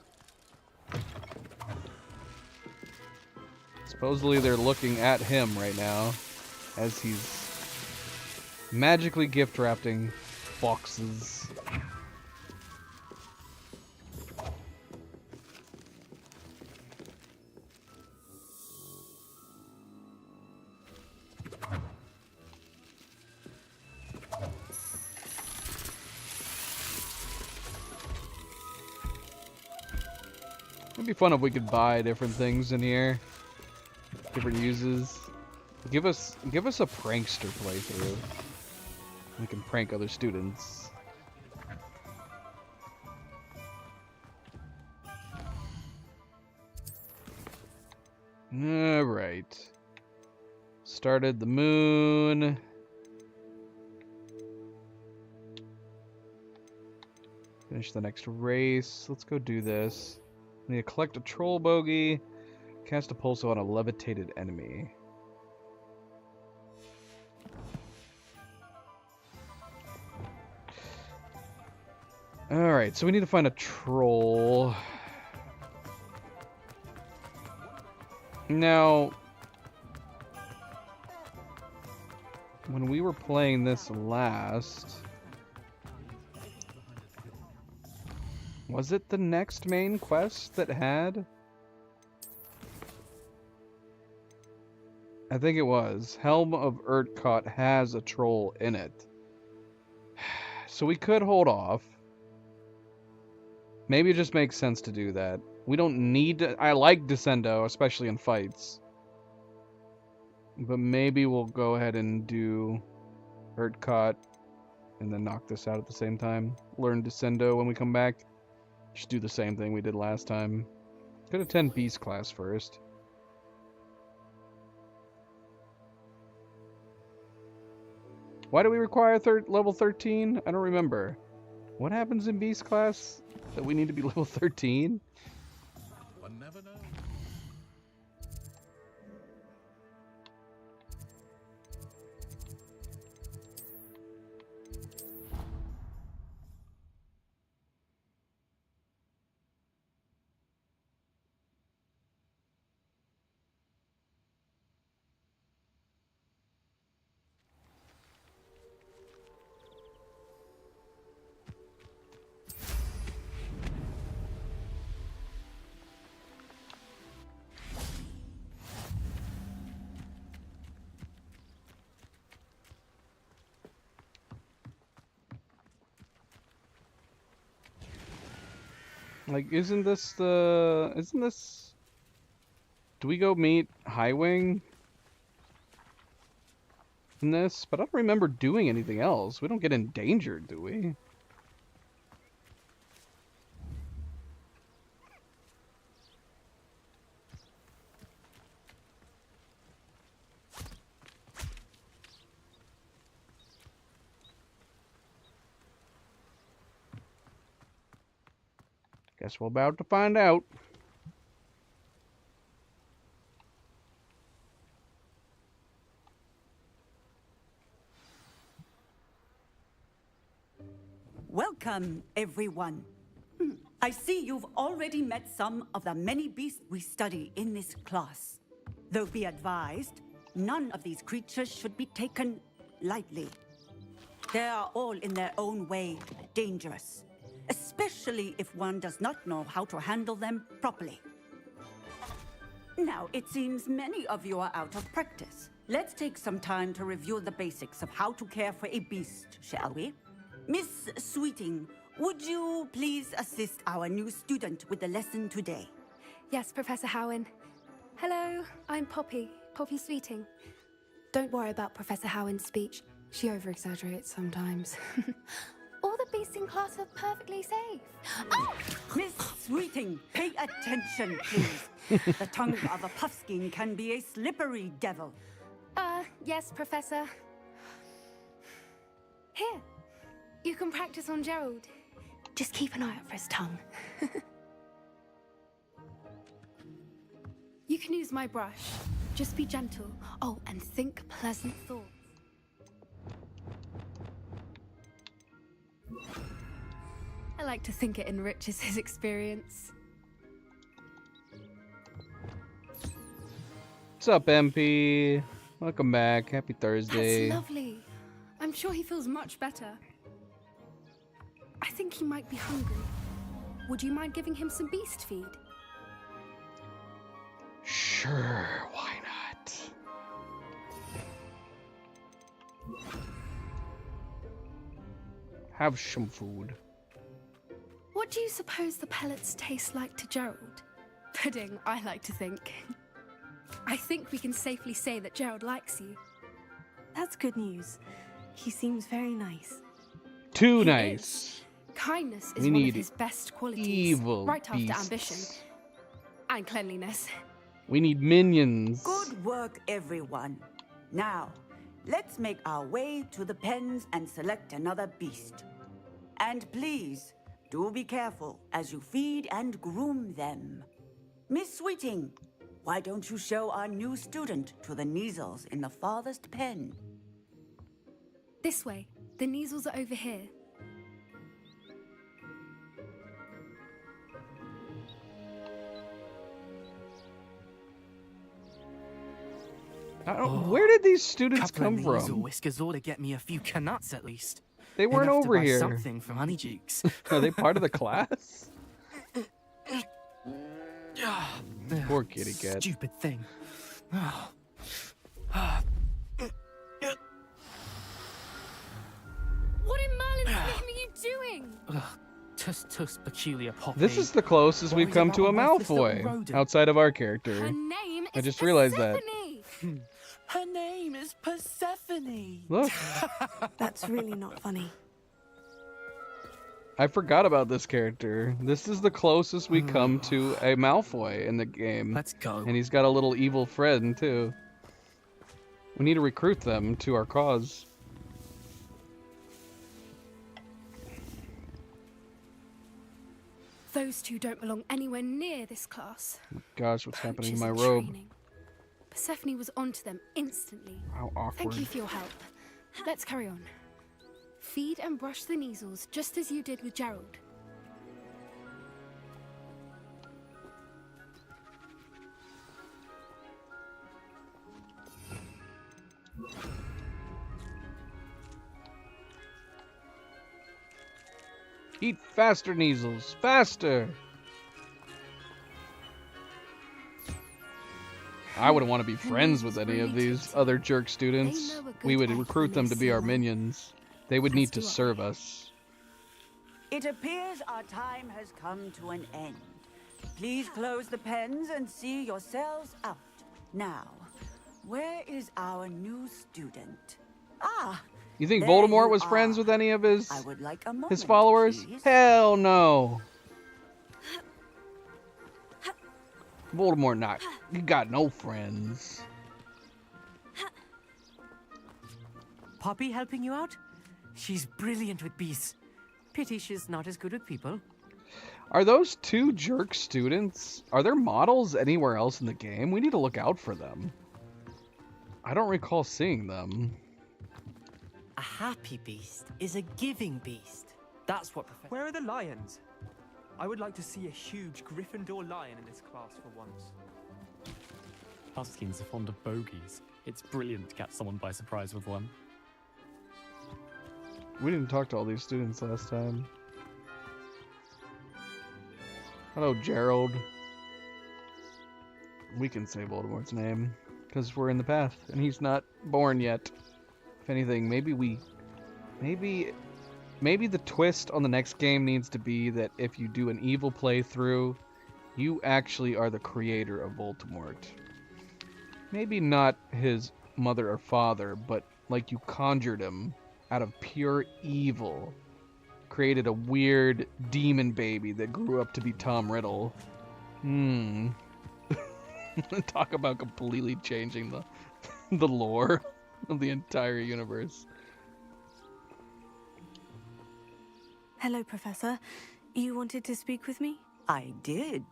Supposedly they're looking at him right now as he's magically gift wrapping boxes. It'd be fun if we could buy different things in here, different uses. Give us a prankster playthrough. We can prank other students. All right. Started the moon. Finish the next race. Let's go do this. We need to collect a troll bogey. Cast a pulse on a levitated enemy. Alright, so we need to find a troll. Now, when we were playing this last, was it the next main quest that had? I think it was. Helm of Urtkot has a troll in it. So we could hold off. Maybe it just makes sense to do that. We don't need to... I like Descendo, especially in fights. But maybe we'll go ahead and do Urtkot and then knock this out at the same time. Learn Descendo when we come back. Just do the same thing we did last time. Could attend Beast class first. Why do we require level 13? I don't remember. What happens in Beast class that we need to be level 13? One never knows. Like, isn't this... Do we go meet Highwing in this? But I don't remember doing anything else. We don't get endangered, do we? Guess we're about to find out. Welcome, everyone. I see you've already met some of the many beasts we study in this class. Though be advised, none of these creatures should be taken lightly. They are all in their own way dangerous, especially if one does not know how to handle them properly. Now, it seems many of you are out of practice. Let's take some time to review the basics of how to care for a beast, shall we? Miss Sweeting, would you please assist our new student with the lesson today? Yes, Professor Howen. Hello, I'm Poppy Sweeting. Don't worry about Professor Howen's speech. She over-exaggerates sometimes. All the beasts in class are perfectly safe. Oh! Miss Sweeting, pay attention, please. The tongue of a puffskein can be a slippery devil. Yes, Professor. Here, you can practice on Gerald. Just keep an eye out for his tongue. You can use my brush. Just be gentle. Oh, and think pleasant thoughts. I like to think it enriches his experience. What's up, MP? Welcome back. Happy Thursday. That's lovely. I'm sure he feels much better. I think he might be hungry. Would you mind giving him some beast feed? Sure, why not? Have some food. What do you suppose the pellets taste like to Gerald? Pudding, I like to think. I think we can safely say that Gerald likes you. That's good news. He seems very nice. Too He nice. is. Kindness is We one need of his best qualities. evil right after beasts. ambition. And cleanliness. We need minions. Good work, everyone. Now, let's make our way to the pens and select another beast. And please, do be careful as you feed and groom them. Miss Sweeting, why don't you show our new student to the Neasels in the farthest pen? This way. The Neasels are over here. Where did these students come Couple of from? Neasel whiskers ought to get me a few canuts at least. They weren't Enough to over buy here. Something from Honeydukes. Are they part of the class? Poor kitty cat. Stupid thing. What in Merlin's name are you doing? Tus peculiar Poppy. This is the closest we've Worries come about to a worthless little Malfoy rodent. outside of our Her character. name I is just realized that. Persephone. Her name is Persephone. Look, That's really not funny. I forgot about this character. This is the closest we come to a Malfoy in the game. Let's go. And he's got a little evil friend, too. We need to recruit them to our cause. Those two don't belong anywhere near this class. Gosh, what's happening to my Coaches in robe? training. Persephone was onto them instantly. How awkward. Thank you for your help. Let's carry on. Feed and brush the Neasels just as you did with Gerald. Eat faster, Neasels. Faster! I wouldn't want to be friends with any of these other jerk students. We would recruit them to be our minions. They would need to serve us. It appears our time has come to an end. Please close the pens and see yourselves out. Now, where is our new student? Ah, You think there Voldemort you was friends are. with any of his I would like a moment, his followers? please. Hell no. Voldemort not. He got no friends. Poppy helping you out? She's brilliant with beasts. Pity she's not as good with people. Are those two jerk students? Are there models anywhere else in the game? We need to look out for them. I don't recall seeing them. A happy beast is a giving beast. That's what Professor... Where are the lions? I would like to see a huge Gryffindor lion in this class for once. Pumpkins are fond of bogies. It's brilliant to catch someone by surprise with one. We didn't talk to all these students last time. Hello, Gerald. We can say Voldemort's name, because we're in the path, and he's not born yet. If anything, maybe the twist on the next game needs to be that if you do an evil playthrough, you actually are the creator of Voldemort. Maybe not his mother or father, but like you conjured him out of pure evil. Created a weird demon baby that grew up to be Tom Riddle. Talk about completely changing the lore of the entire universe. Hello, Professor. You wanted to speak with me? I did.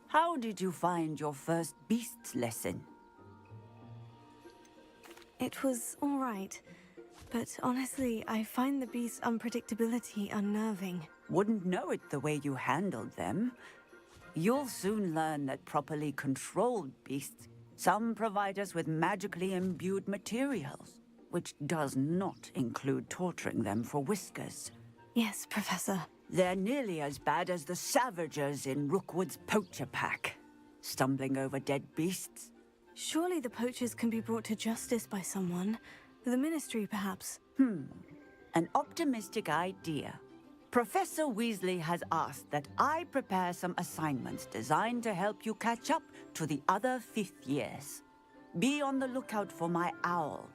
How did you find your first beasts lesson? It was all right. But honestly, I find the beast's unpredictability unnerving. Wouldn't know it the way you handled them. You'll soon learn that properly controlled beasts, some provide us with magically imbued materials, which does not include torturing them for whiskers. Yes, Professor. They're nearly as bad as the Savagers in Rookwood's poacher pack, stumbling over dead beasts. Surely the poachers can be brought to justice by someone. The Ministry, perhaps. An optimistic idea. Professor Weasley has asked that I prepare some assignments designed to help you catch up to the other 5th years. Be on the lookout for my owl.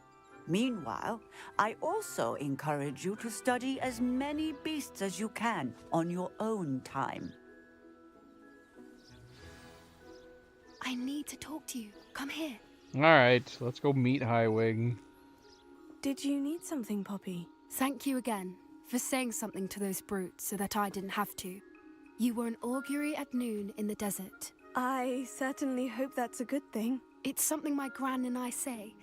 Meanwhile, I also encourage you to study as many beasts as you can on your own time. I need to talk to you. Come here. Alright, let's go meet Highwing. Did you need something, Poppy? Thank you again for saying something to those brutes so that I didn't have to. You were an augury at noon in the desert. I certainly hope that's a good thing. It's something my gran and I say.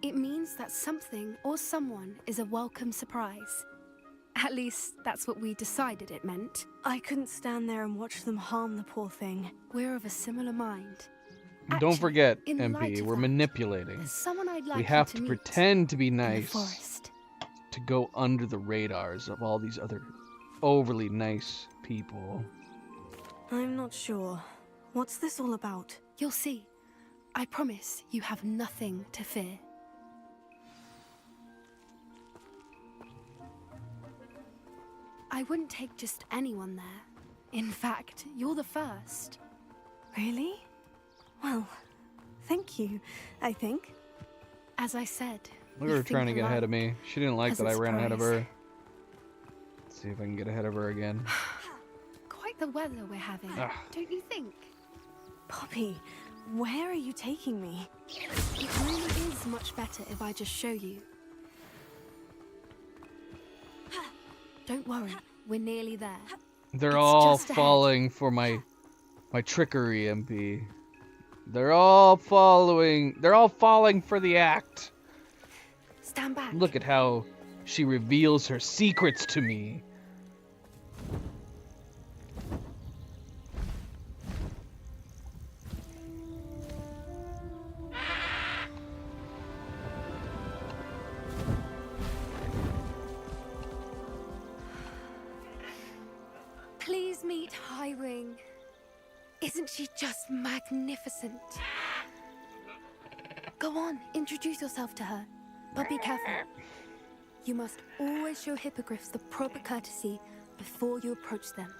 It means that something or someone is a welcome surprise. At least, that's what we decided it meant. I couldn't stand there and watch them harm the poor thing. We're of a similar mind. Don't forget, in light MP, of we're that, manipulating. There's someone I'd like We you have to to meet pretend to be in the nice forest. to go under the radars of all these other overly nice people. I'm not sure. What's this all about? You'll see. I promise you have nothing to fear. I wouldn't take just anyone there. In fact, you're the first. Really? Well, thank you, I think. As I said, Look at her trying to get ahead of me. She didn't like as that a I ran ahead of surprise. her. Let's see if I can get ahead of her again. Quite the weather we're having, don't you think? Poppy, where are you taking me? It really is much better if I just show you. Don't worry, we're nearly there. They're It's all just ahead. falling for my trickery, MP. They're all falling for the act. Stand back. Look at how she reveals her secrets to me. Please meet Highwing. Isn't she just magnificent? Go on, introduce yourself to her. But be careful. You must always show hippogriffs the proper courtesy before you approach them.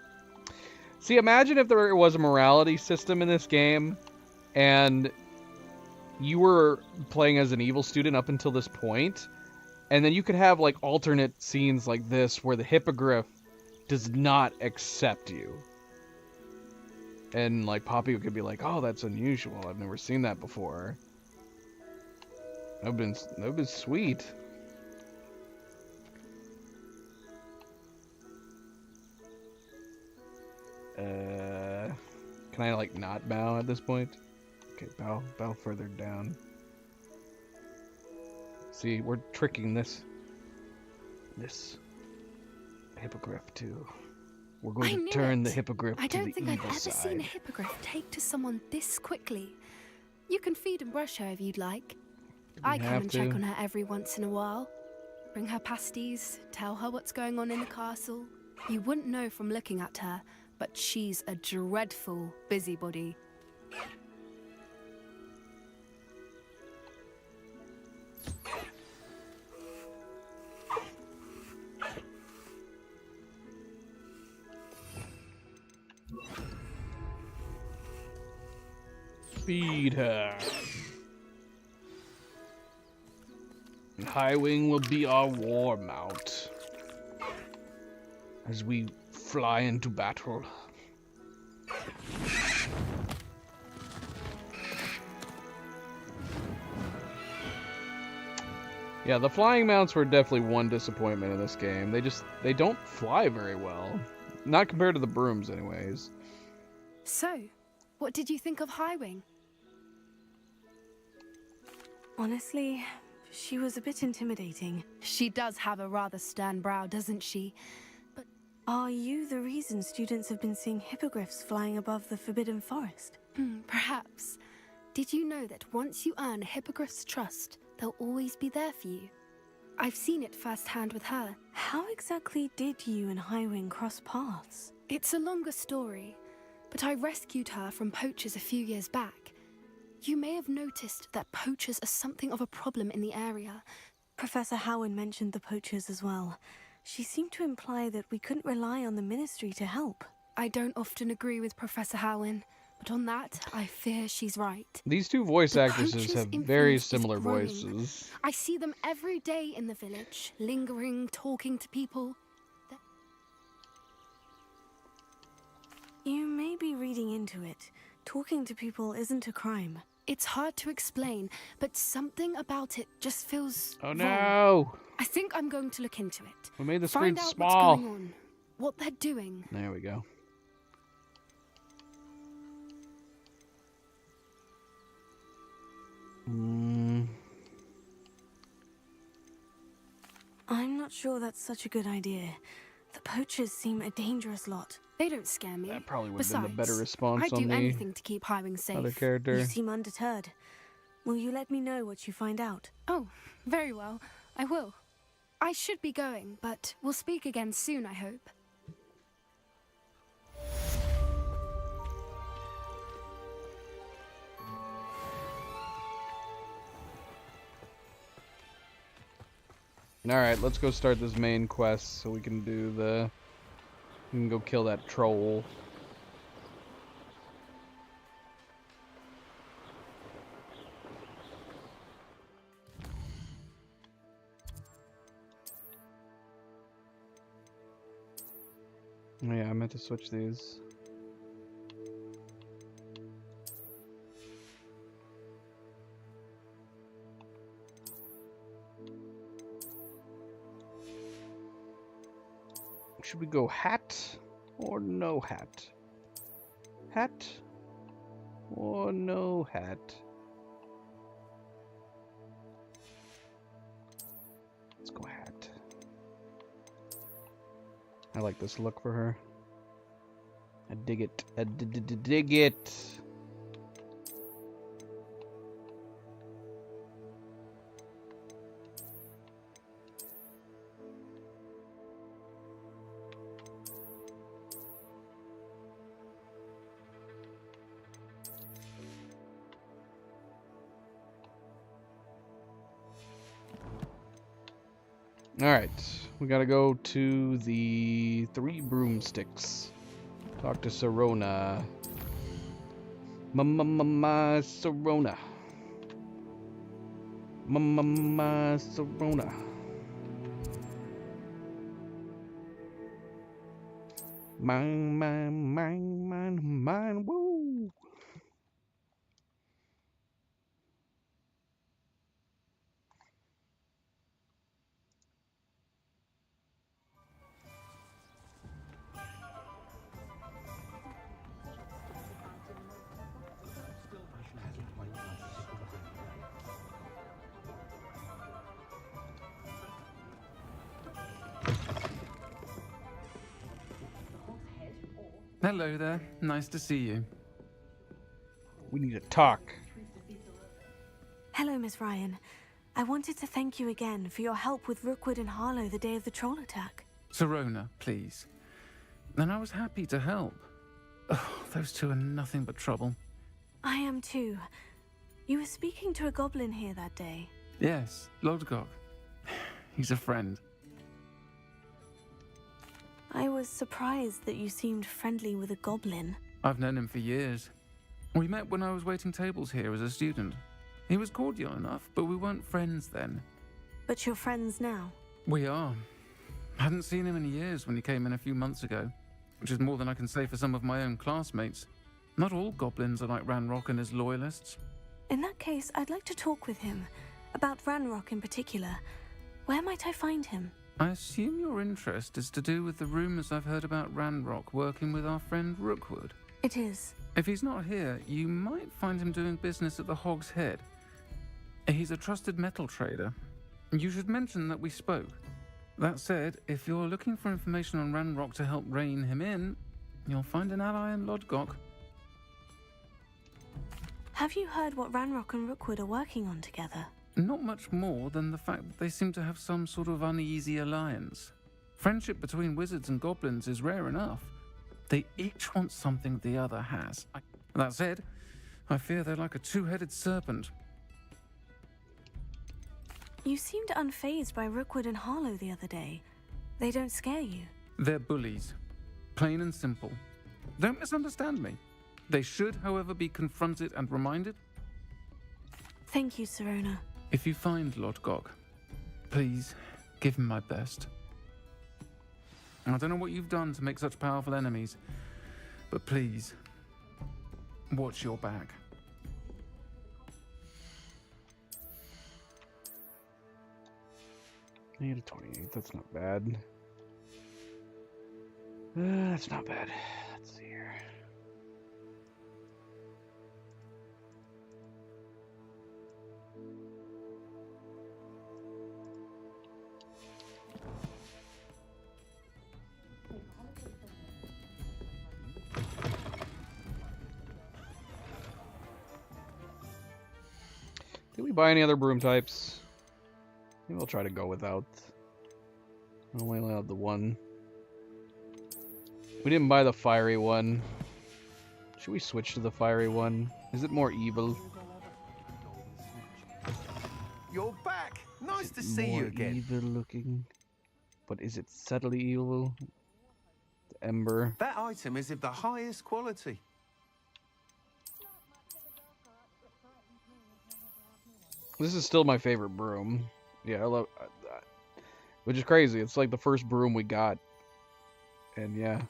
See, imagine if there was a morality system in this game, and you were playing as an evil student up until this point, and then you could have like alternate scenes like this where the hippogriff does not accept you. And like Poppy could be like, "Oh, that's unusual. I've never seen that before." That would been sweet. Can I like not bow at this point? Okay, bow further down. See, we're tricking this Hippogriff too. We're I going knew to turn it. the Hippogriff I to don't the think I've evil ever seen a side. hippogriff take to someone this quickly. You can feed and brush her if you'd like. I come have and check to. on her every once in a while. Bring her pasties, tell her what's going on in the castle. You wouldn't know from looking at her, but she's a dreadful busybody. Feed her. And Highwing will be our war mount as we fly into battle. Yeah, the flying mounts were definitely one disappointment in this game. They don't fly very well. Not compared to the brooms anyways. So, what did you think of Highwing? Honestly, she was a bit intimidating. She does have a rather stern brow, doesn't she? But are you the reason students have been seeing hippogriffs flying above the Forbidden Forest? Perhaps. Did you know that once you earn a hippogriff's trust, they'll always be there for you? I've seen it firsthand with her. How exactly did you and Highwing cross paths? It's a longer story, but I rescued her from poachers a few years back. You may have noticed that poachers are something of a problem in the area. Professor Howen mentioned the poachers as well. She seemed to imply that we couldn't rely on the Ministry to help. I don't often agree with Professor Howen, but on that, I fear she's right. These two voice The actresses poachers' have influence very is similar growing. voices. I see them every day in the village, lingering, talking to people. You may be reading into it. Talking to people isn't a crime. It's hard to explain, but something about it just feels Oh wrong. no! I think I'm going to look into it. We made the screen Find out small. what's going on, what they're doing. There we go. I'm not sure that's such a good idea. The poachers seem a dangerous lot. They don't scare me. That probably would have been the Besides, better response I'd on do the anything to keep Highwing safe. other character. You seem undeterred. Will you let me know what you find out? Oh, very well. I will. I should be going, but we'll speak again soon, I hope. Alright, let's go start this main quest so we can do the... We can go kill that troll. Oh yeah, I meant to switch these. Should we go hat or no hat? Hat or no hat? Let's go hat. I like this look for her. I dig it. I dig it. Alright, we gotta go to the Three Broomsticks. Talk to Serona. Mama Serona. Mama Serona. Mine, woo! Hello there. Nice to see you. We need to talk. Hello, Miss Ryan. I wanted to thank you again for your help with Rookwood and Harlow the day of the troll attack. Sirona, please. And I was happy to help. Oh, those two are nothing but trouble. I am too. You were speaking to a goblin here that day. Yes, Lodgok. He's a friend. I was surprised that you seemed friendly with a goblin. I've known him for years. We met when I was waiting tables here as a student. He was cordial enough, but we weren't friends then. But you're friends now? We are. Hadn't seen him in years when he came in a few months ago, which is more than I can say for some of my own classmates. Not all goblins are like Ranrock and his loyalists. In that case, I'd like to talk with him. About Ranrock in particular. Where might I find him? I assume your interest is to do with the rumors I've heard about Ranrock working with our friend Rookwood. It is. If he's not here, you might find him doing business at the Hog's Head. He's a trusted metal trader. You should mention that we spoke. That said, if you're looking for information on Ranrock to help rein him in, you'll find an ally in Lodgok. Have you heard what Ranrock and Rookwood are working on together? Not much more than the fact that they seem to have some sort of uneasy alliance. Friendship between wizards and goblins is rare enough. They each want something the other has. That said, I fear they're like a two-headed serpent. You seemed unfazed by Rookwood and Harlow the other day. They don't scare you. They're bullies. Plain and simple. Don't misunderstand me. They should, however, be confronted and reminded. Thank you, Sirona. If you find Lodgok, please give him my best. I don't know what you've done to make such powerful enemies, but please, watch your back. I need a 28. That's not bad. That's not bad. Let's see here. Did we buy any other broom types? Maybe we'll try to go without. I only allowed the one. We didn't buy the fiery one. Should we switch to the fiery one? Is it more evil? You're back! Nice to see you again. Evil looking. But is it subtly evil? The ember. That item is of the highest quality. This is still my favorite broom. Yeah, I love that. Which is crazy. It's like the first broom we got. And yeah,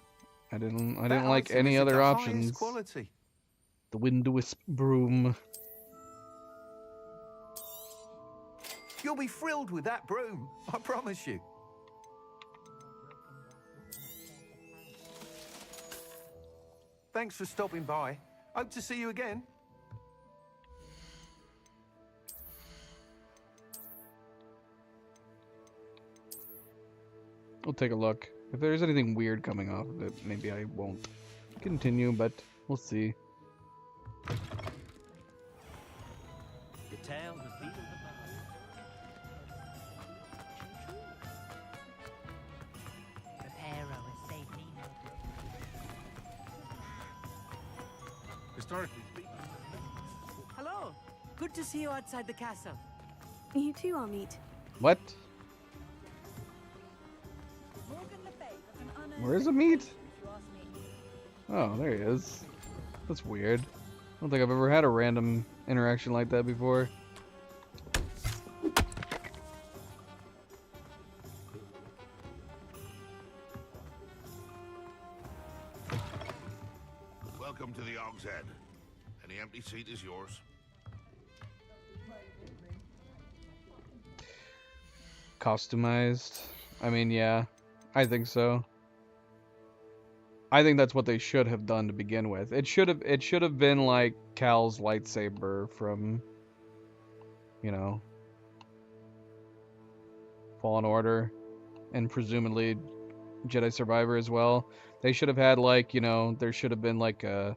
I didn't like any other options. Quality. The Wind Wisp broom. You'll be thrilled with that broom, I promise you. Thanks for stopping by. Hope to see you again. We'll take a look. If there's anything weird coming off of it, maybe I won't continue, but we'll see. The tale, the beat of the Historically. Hello. Good to see you outside the castle. You too, Amit. What? Where's the meat? Oh, there he is. That's weird. I don't think I've ever had a random interaction like that before. Welcome to the Hog's Head. Any empty seat is yours. Customized. I mean, yeah, I think so. I think that's what they should have done to begin with. It should have been like Cal's lightsaber from, you know, Fallen Order, and presumably Jedi Survivor as well. They should have had, like, you know, there should have been, like, a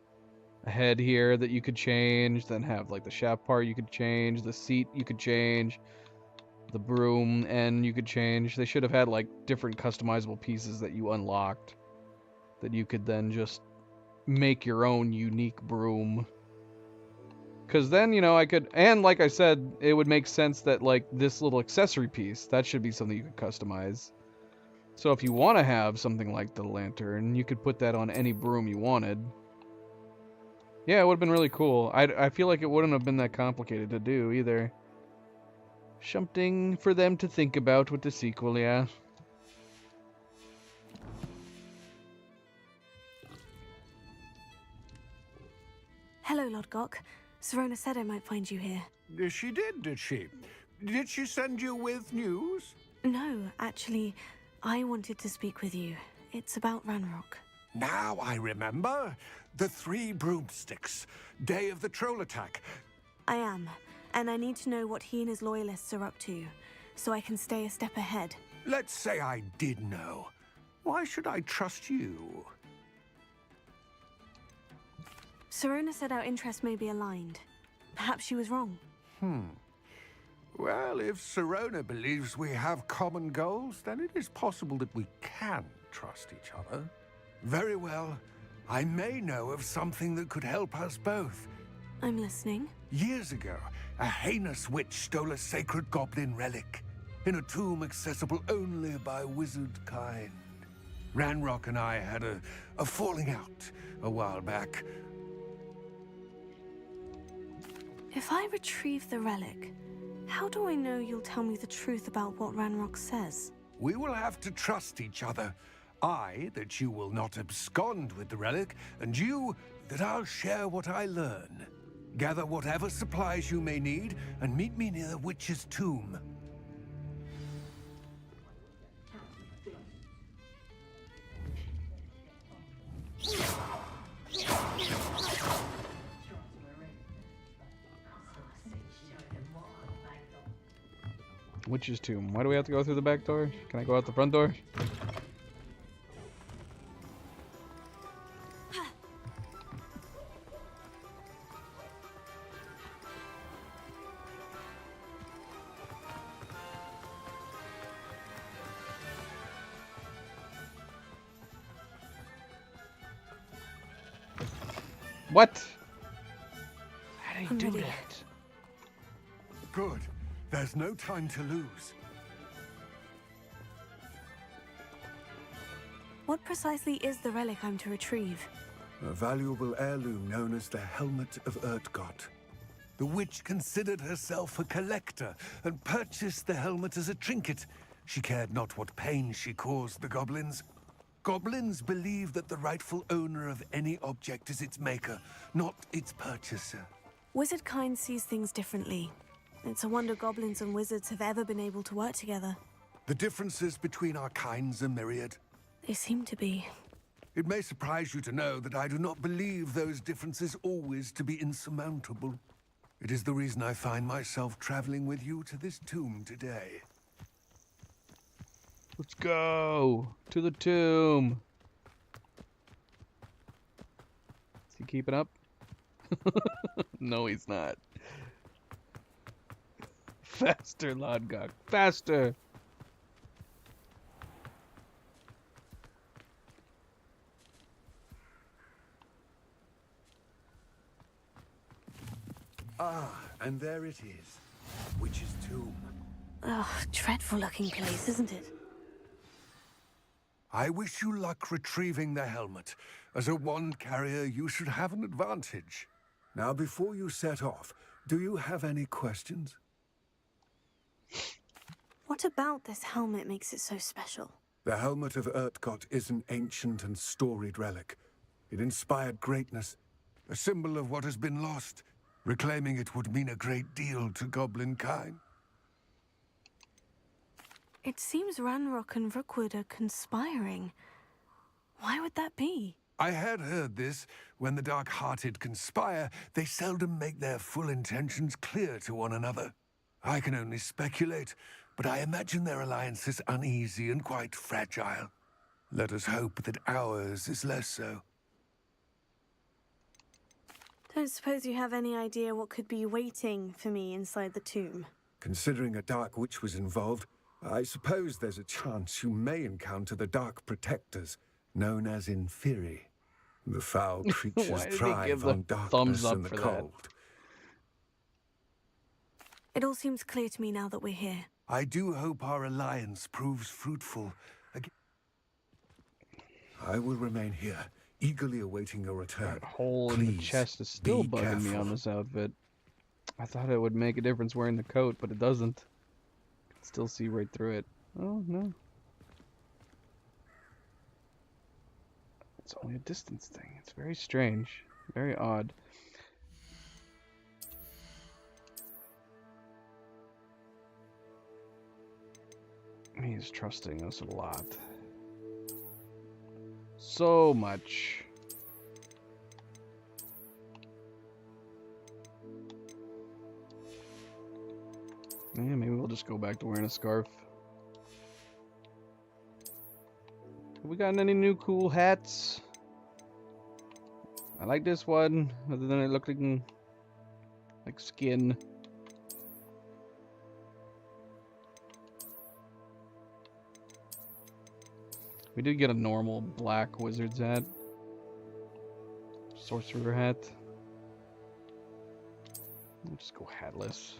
head here that you could change, then have, like, the shaft part you could change, the seat you could change, the broom end you could change. They should have had, like, different customizable pieces that you unlocked that you could then just make your own unique broom. Because then, you know, I could, and like I said, it would make sense that, like, this little accessory piece, that should be something you could customize. So if you want to have something like the lantern, you could put that on any broom you wanted. Yeah, it would have been really cool. I feel like it wouldn't have been that complicated to do either. Something for them to think about with the sequel, yeah. Hello, Lodgok. Sirona said I might find you here. She did she? Did she send you with news? No, actually, I wanted to speak with you. It's about Ranrock. Now I remember. The 3 broomsticks. Day of the troll attack. I am, and I need to know what he and his loyalists are up to, so I can stay a step ahead. Let's say I did know. Why should I trust you? Sirona said our interests may be aligned. Perhaps she was wrong. Well, if Sirona believes we have common goals, then it is possible that we can trust each other. Very well. I may know of something that could help us both. I'm listening. Years ago, a heinous witch stole a sacred goblin relic in a tomb accessible only by wizard kind. Ranrock and I had a falling out a while back. If I retrieve the relic, how do I know you'll tell me the truth about what Ranrock says? We will have to trust each other. I, that you will not abscond with the relic, and you, that I'll share what I learn. Gather whatever supplies you may need, and meet me near the witch's tomb. Witch's tomb. Why do we have to go through the back door? Can I go out the front door? What? How do you do that? Good. There's no time to lose. What precisely is the relic I'm to retrieve? A valuable heirloom known as the Helmet of Urtkot. The witch considered herself a collector and purchased the helmet as a trinket. She cared not what pain she caused the goblins. Goblins believe that the rightful owner of any object is its maker, not its purchaser. Wizard kind sees things differently. It's a wonder goblins and wizards have ever been able to work together. The differences between our kinds are myriad. They seem to be. It may surprise you to know that I do not believe those differences always to be insurmountable. It is the reason I find myself traveling with you to this tomb today. Let's go to the tomb. Is he keeping up? No, he's not. Faster, Lodgok. Faster. Ah, and there it is. Witch's tomb. Ugh, dreadful looking place, isn't it? I wish you luck retrieving the helmet. As a wand carrier, you should have an advantage. Now, before you set off, do you have any questions? What about this helmet makes it so special? The Helmet of Urtkot is an ancient and storied relic. It inspired greatness, a symbol of what has been lost. Reclaiming it would mean a great deal to goblin kind. It seems Ranrock and Rookwood are conspiring. Why would that be? I had heard this. When the dark-hearted conspire, they seldom make their full intentions clear to one another. I can only speculate, but I imagine their alliance is uneasy and quite fragile. Let us hope that ours is less so. Don't suppose you have any idea what could be waiting for me inside the tomb? Considering a Dark Witch was involved, I suppose there's a chance you may encounter the Dark Protectors, known as Inferi. The foul creatures Why did he thrive give on the darkness thumbs up and the for that? cold. It all seems clear to me now that we're here. I do hope our alliance proves fruitful. I will remain here, eagerly awaiting your return. That hole in the chest is still be bugging me careful. on this outfit. I thought it would make a difference wearing the coat, but it doesn't. I can still see right through it. Oh, no. It's only a distance thing. It's very strange. Very odd. He's trusting us a lot. So much. Yeah, maybe we'll just go back to wearing a scarf. Have we gotten any new cool hats? I like this one, other than it looking like skin. We did get a normal black wizard's hat. Sorcerer hat. We'll just go hatless.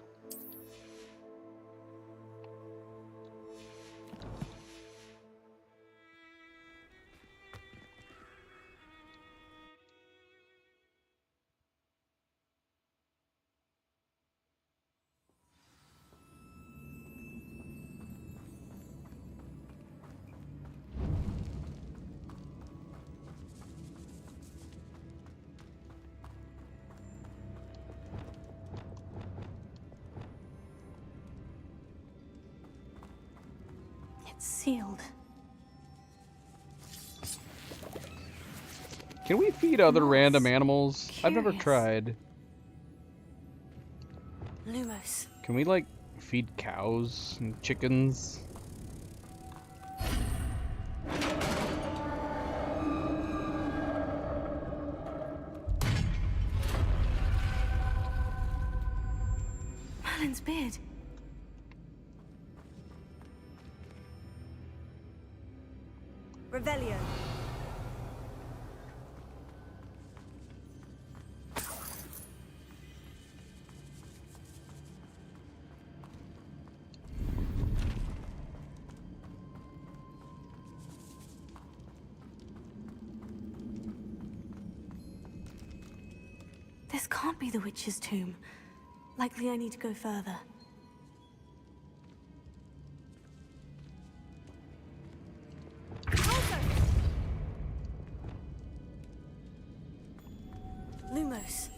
It's sealed. Can we feed other random animals? I've never Curious. tried. Lumos. Can we, like, feed cows and chickens? Merlin's beard. Revelio. This can't be the witch's tomb. Likely I need to go further. Lumos.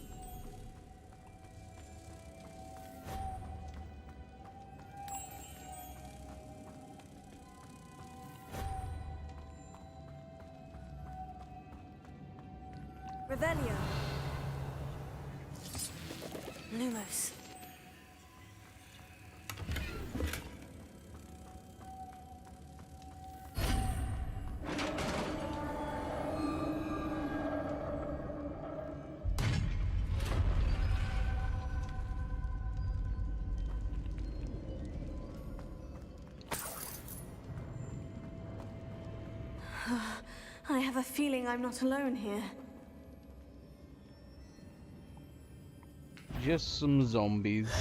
Revelio. Lumos. I have a feeling I'm not alone here. Just some zombies.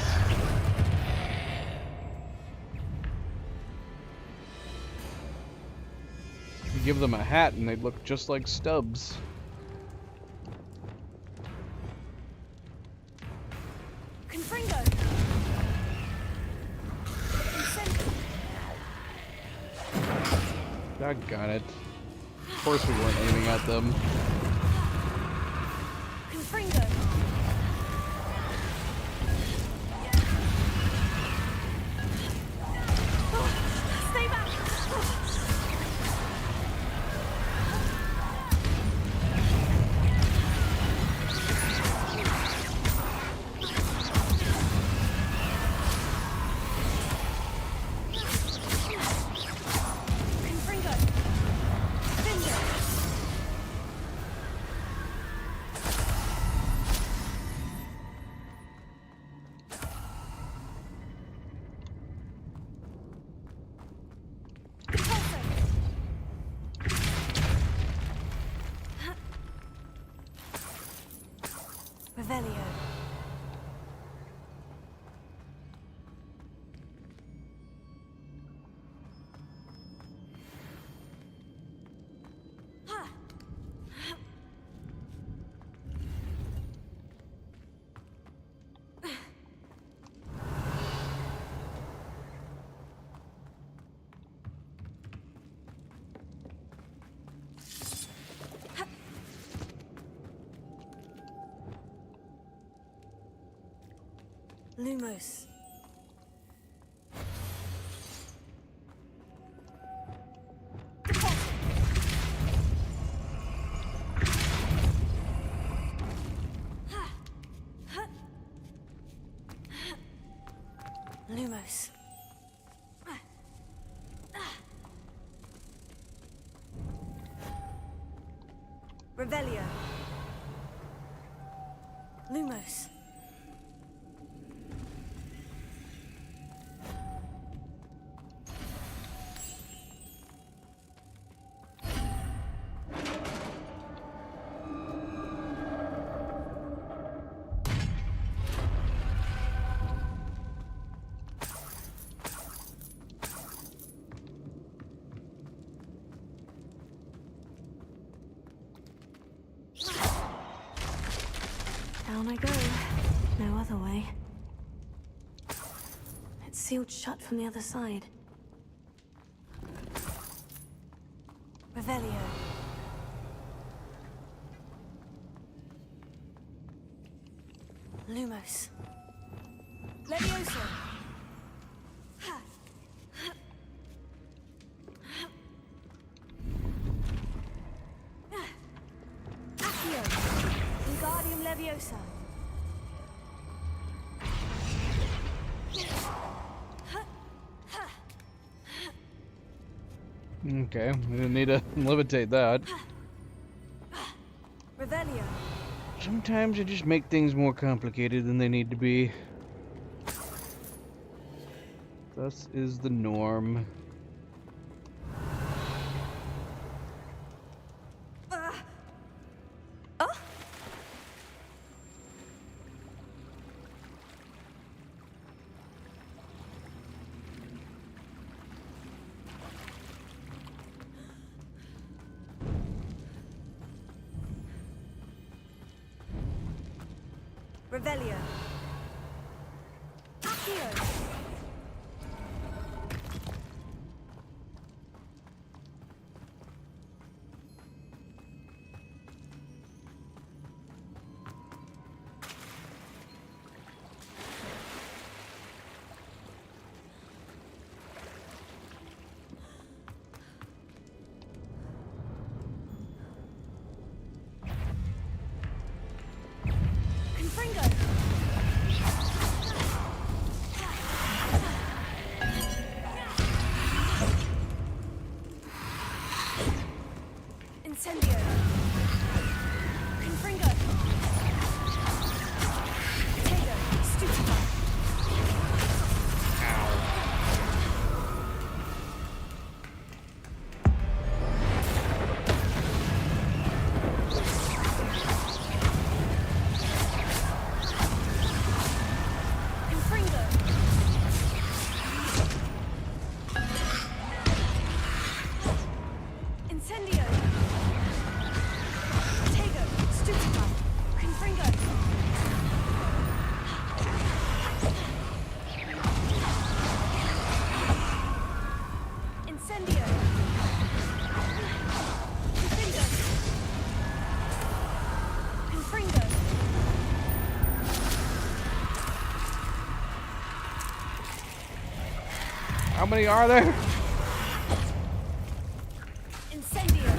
You give them a hat and they'd look just like Stubbs. Confringo. Doggone it. Of course we weren't aiming at them. Confringo. Stay back. Confringo. Lumos. Lumos. Revelio. Lumos. Down I go. No other way. It's sealed shut from the other side. Revelio. Lumos. Levioso. Accio. Wingardium Leviosa. Okay, we didn't need to levitate that. Revelio. Sometimes I just make things more complicated than they need to be. Thus is the norm. Revelio. Accio. Incendio. Confringo. Potato. Stupefy. Confringo. Incendio. How many are there? Incendio.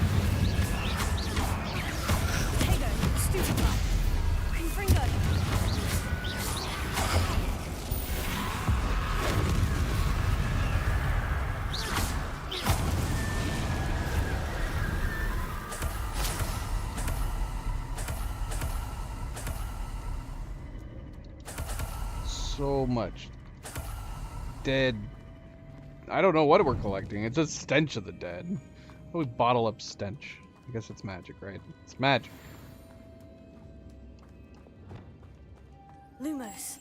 Potato. Stupefy. Confringo. So much dead. I don't know what we're collecting. It's a stench of the dead. We bottle up stench. I guess it's magic, right? It's magic. Lumos.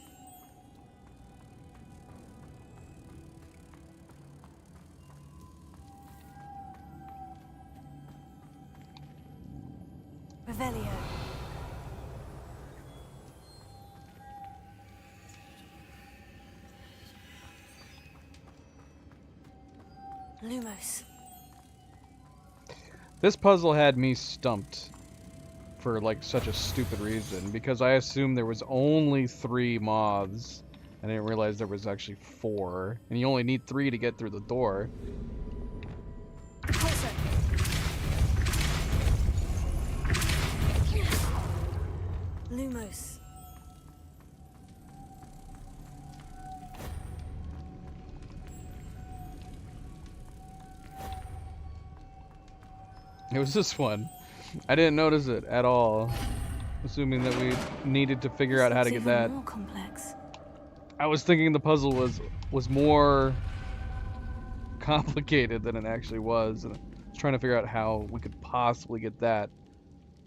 Revelio. Lumos. This puzzle had me stumped for like such a stupid reason, because I assumed there was only 3 moths I didn't realize there was actually 4. And you only need 3 to get through the door. Lumos. It was this one. I didn't notice it at all. Assuming that we needed to figure out how to get that. More complex. I was thinking the puzzle was more complicated than it actually was. And I was trying to figure out how we could possibly get that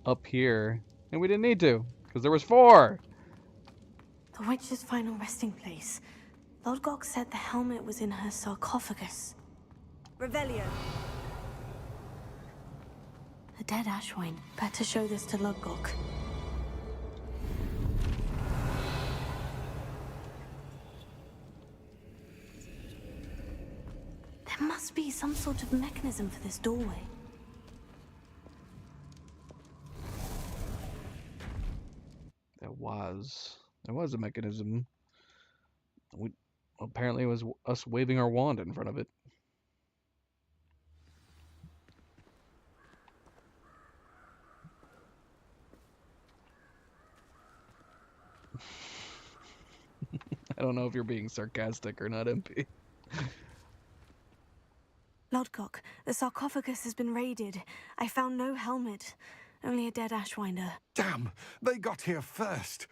up here. And we didn't need to, because there was 4. The witch's final resting place. Lodgok said the helmet was in her sarcophagus. Revelio. A dead Ashwine. Better show this to Lodgok. There must be some sort of mechanism for this doorway. There was a mechanism. Apparently it was us waving our wand in front of it. I don't know if you're being sarcastic or not, MP. Lodgok, the sarcophagus has been raided. I found no helmet, only a dead Ashwinder. Damn! They got here first.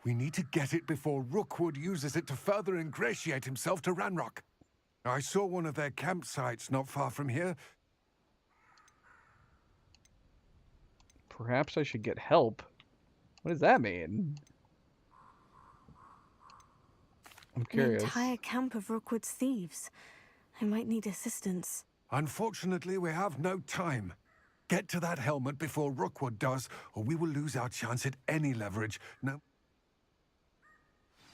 We need to get it before Rookwood uses it to further ingratiate himself to Ranrock. I saw one of their campsites not far from here. Perhaps I should get help. What does that mean? I'm curious. An entire camp of Rookwood's thieves. I might need assistance. Unfortunately, we have no time. Get to that helmet before Rookwood does, or we will lose our chance at any leverage. No.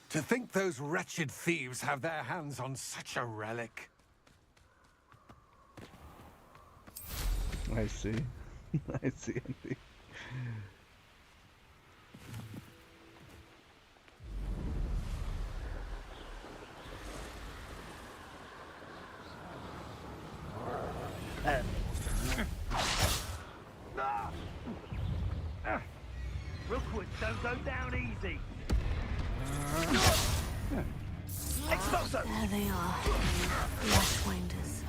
To think those wretched thieves have their hands on such a relic. I see. I see. Rookwood, don't go down easy. Expulso! There they are. The Ashwinders.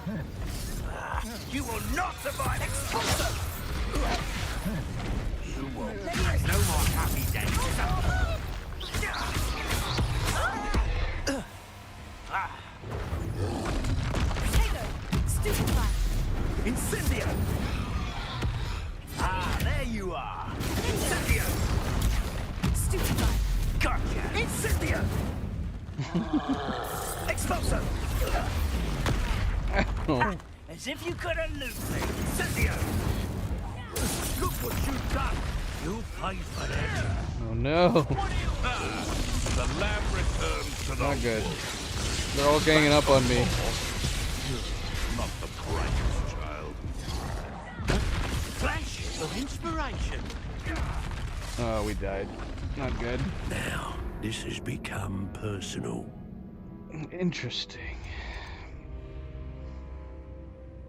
You will not survive! Expulso! You won't. No more happy days. Stupefy. Incendio! Ah, there you are! Incendio! Stupefy. Gotcha! Incendio! Expulso! As if you could elude me! Incendio! Look what you've done! You'll pay for that! Oh no! The lamb returns to the Not good. They're all ganging up on me. Not the brightest child. Flash of inspiration! Oh, we died. Not good. Now, this has become personal. Interesting.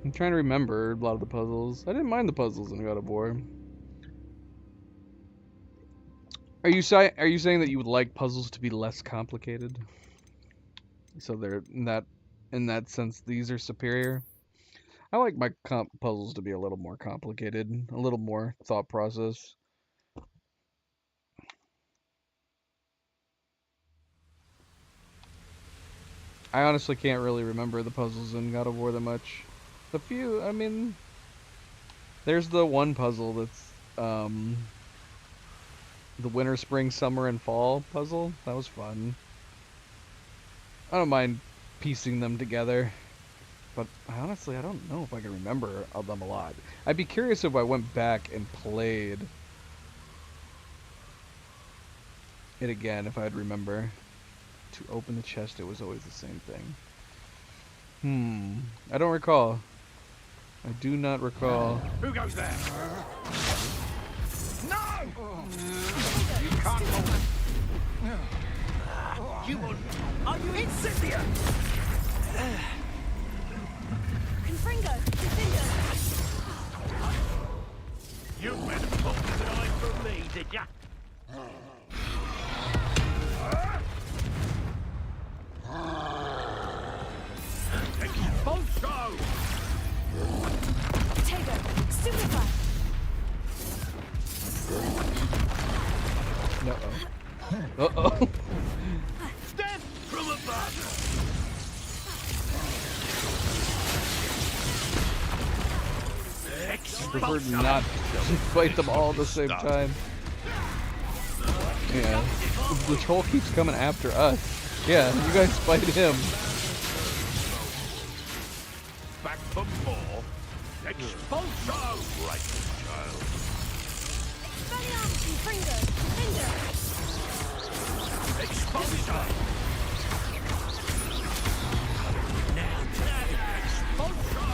I'm trying to remember a lot of the puzzles. I didn't mind the puzzles in God of War. Are you saying that you would like puzzles to be less complicated? So they're in that sense, these are superior. I like my puzzles to be a little more complicated, a little more thought process. I honestly can't really remember the puzzles in God of War that much. The few, I mean, there's the one puzzle that's the winter, spring, summer, and fall puzzle. That was fun. I don't mind piecing them together, but honestly, I don't know if I can remember them a lot. I'd be curious if I went back and played it again, if I'd remember. To open the chest, it was always the same thing. I don't recall. I do not recall. Who goes there? No! You can't hold it. You on? Are you Incendia? Confringo! Confringo! You went and pulled an eye from me, did ya? Expulso! Tego! Stupefy! Uh-oh. Death from above! I prefer to not fight them all at the same time. Yeah. The troll keeps coming after us. Yeah, you guys fight him. Back for more. Expulso! Right, child. Expelliarmus! Confringo! Confringo! Expulso! Now, expulso!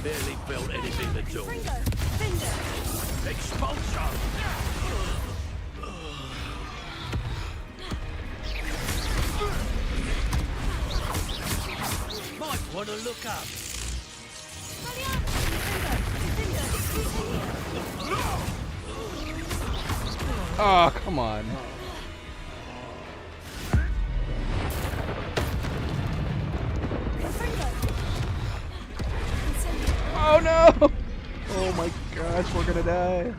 Barely felt anything at all. Confringo! Confringo! Expulso! Might want to look up. Oh, come on. Oh no! Oh my gosh, we're gonna die.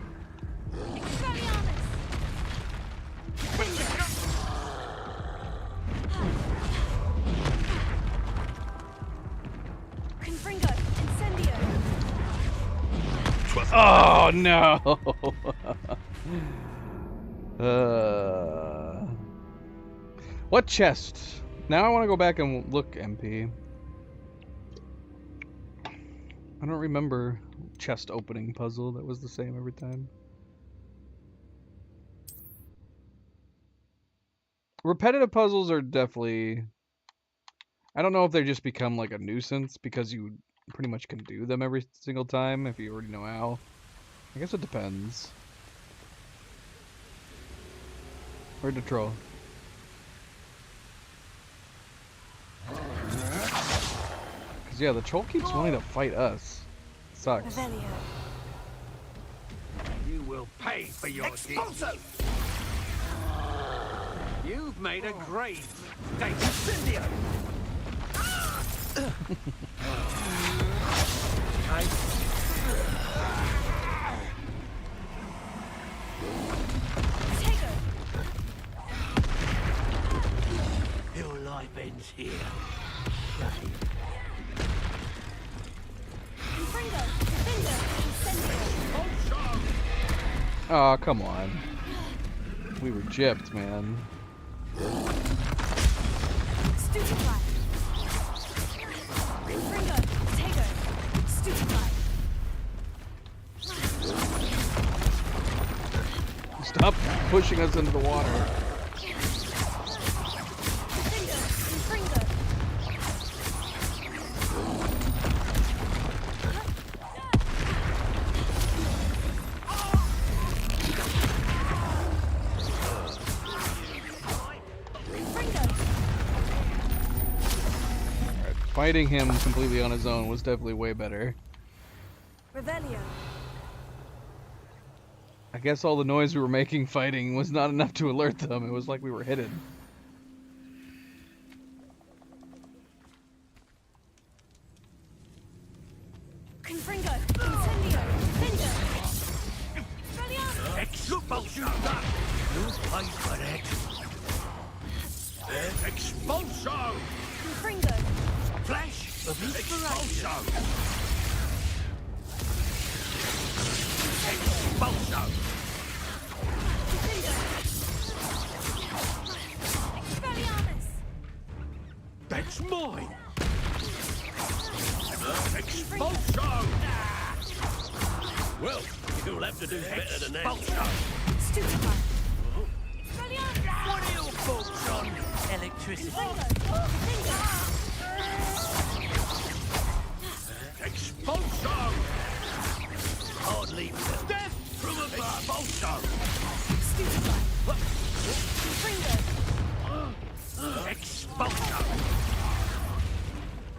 Confringo! Incendio! Oh no! What chest? Now I want to go back and look, MP. I don't remember chest opening puzzle that was the same every time. Repetitive puzzles are definitely... I don't know if they just become like a nuisance because you pretty much can do them every single time if you already know how. I guess it depends. Where'd the troll? Because yeah, the troll keeps wanting to fight us. Sucks. You will pay for your deeds. You've made a grave mistake, Incendio! Your life ends here. Oh, come on. We were gypped, man. Stupefy! Confringo! Tego! Stupefy! Stop pushing us into the water. Fighting him completely on his own was definitely way better. Revelio. I guess all the noise we were making fighting was not enough to alert them. It was like we were hidden. Confringo! Incendio! Confringo! Expulso! You pay for that. Expulso! Confringo! Flash of expulso! Expulso! Expelliarmus! That's mine! Expulso! Well, you'll have to do better than that. Stupefy! What are your thoughts on electricity? Expulso! Hardly death from above. Expulso! Stupefy! Expulsion!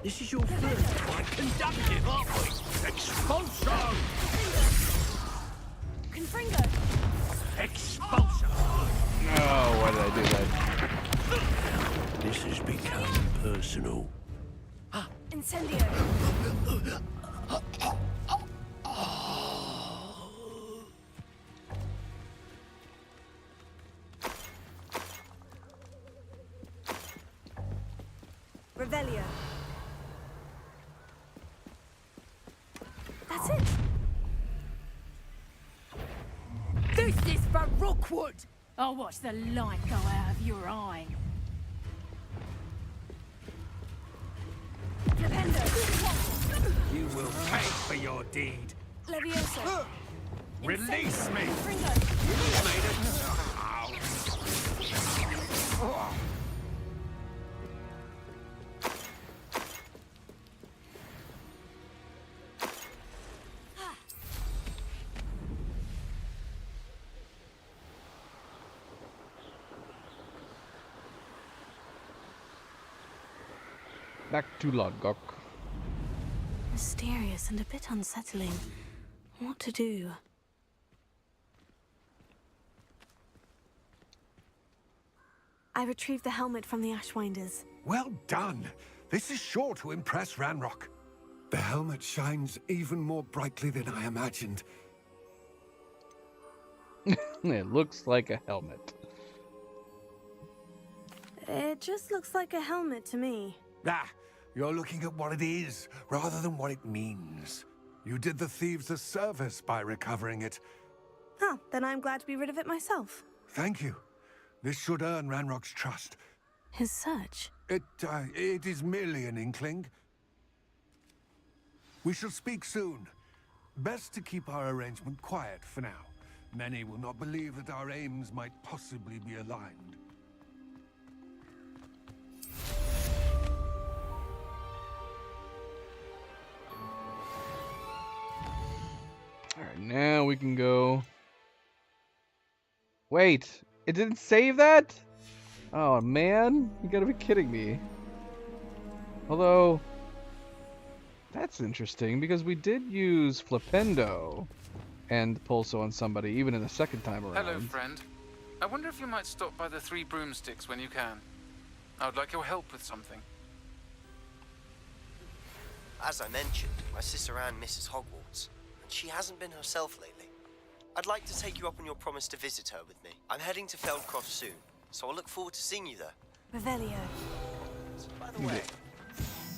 This is your first quite conductive, aren't we? Expulsion! Confringo! Expulsion! Oh, why did I do that? This has become personal. Incendio! Revelio. That's it. This is for Rookwood! I'll watch the light go out of your eye. Flipendo. You will pay for your deed. Levioso. Release me! Confringo. You made it. Back to Lodgok. Mysterious and a bit unsettling. What to do? I retrieved the helmet from the Ashwinders. Well done. This is sure to impress Ranrock. The helmet shines even more brightly than I imagined. It looks like a helmet. It just looks like a helmet to me. Ah, you're looking at what it is, rather than what it means. You did the thieves a service by recovering it. Oh, then I'm glad to be rid of it myself. Thank you. This should earn Ranrock's trust. His search? It is merely an inkling. We shall speak soon. Best to keep our arrangement quiet for now. Many will not believe that our aims might possibly be aligned. Alright, now we can go. Wait, it didn't save that? Oh man, you gotta be kidding me. Although, that's interesting because we did use Flipendo and Pulso on somebody even in the second time around. Hello, friend. I wonder if you might stop by the Three Broomsticks when you can. I would like your help with something. As I mentioned, my sister Anne misses Hogwarts, and she hasn't been herself lately. I'd like to take you up on your promise to visit her with me. I'm heading to Feldcroft soon, so I'll look forward to seeing you there. Revelio. By the way,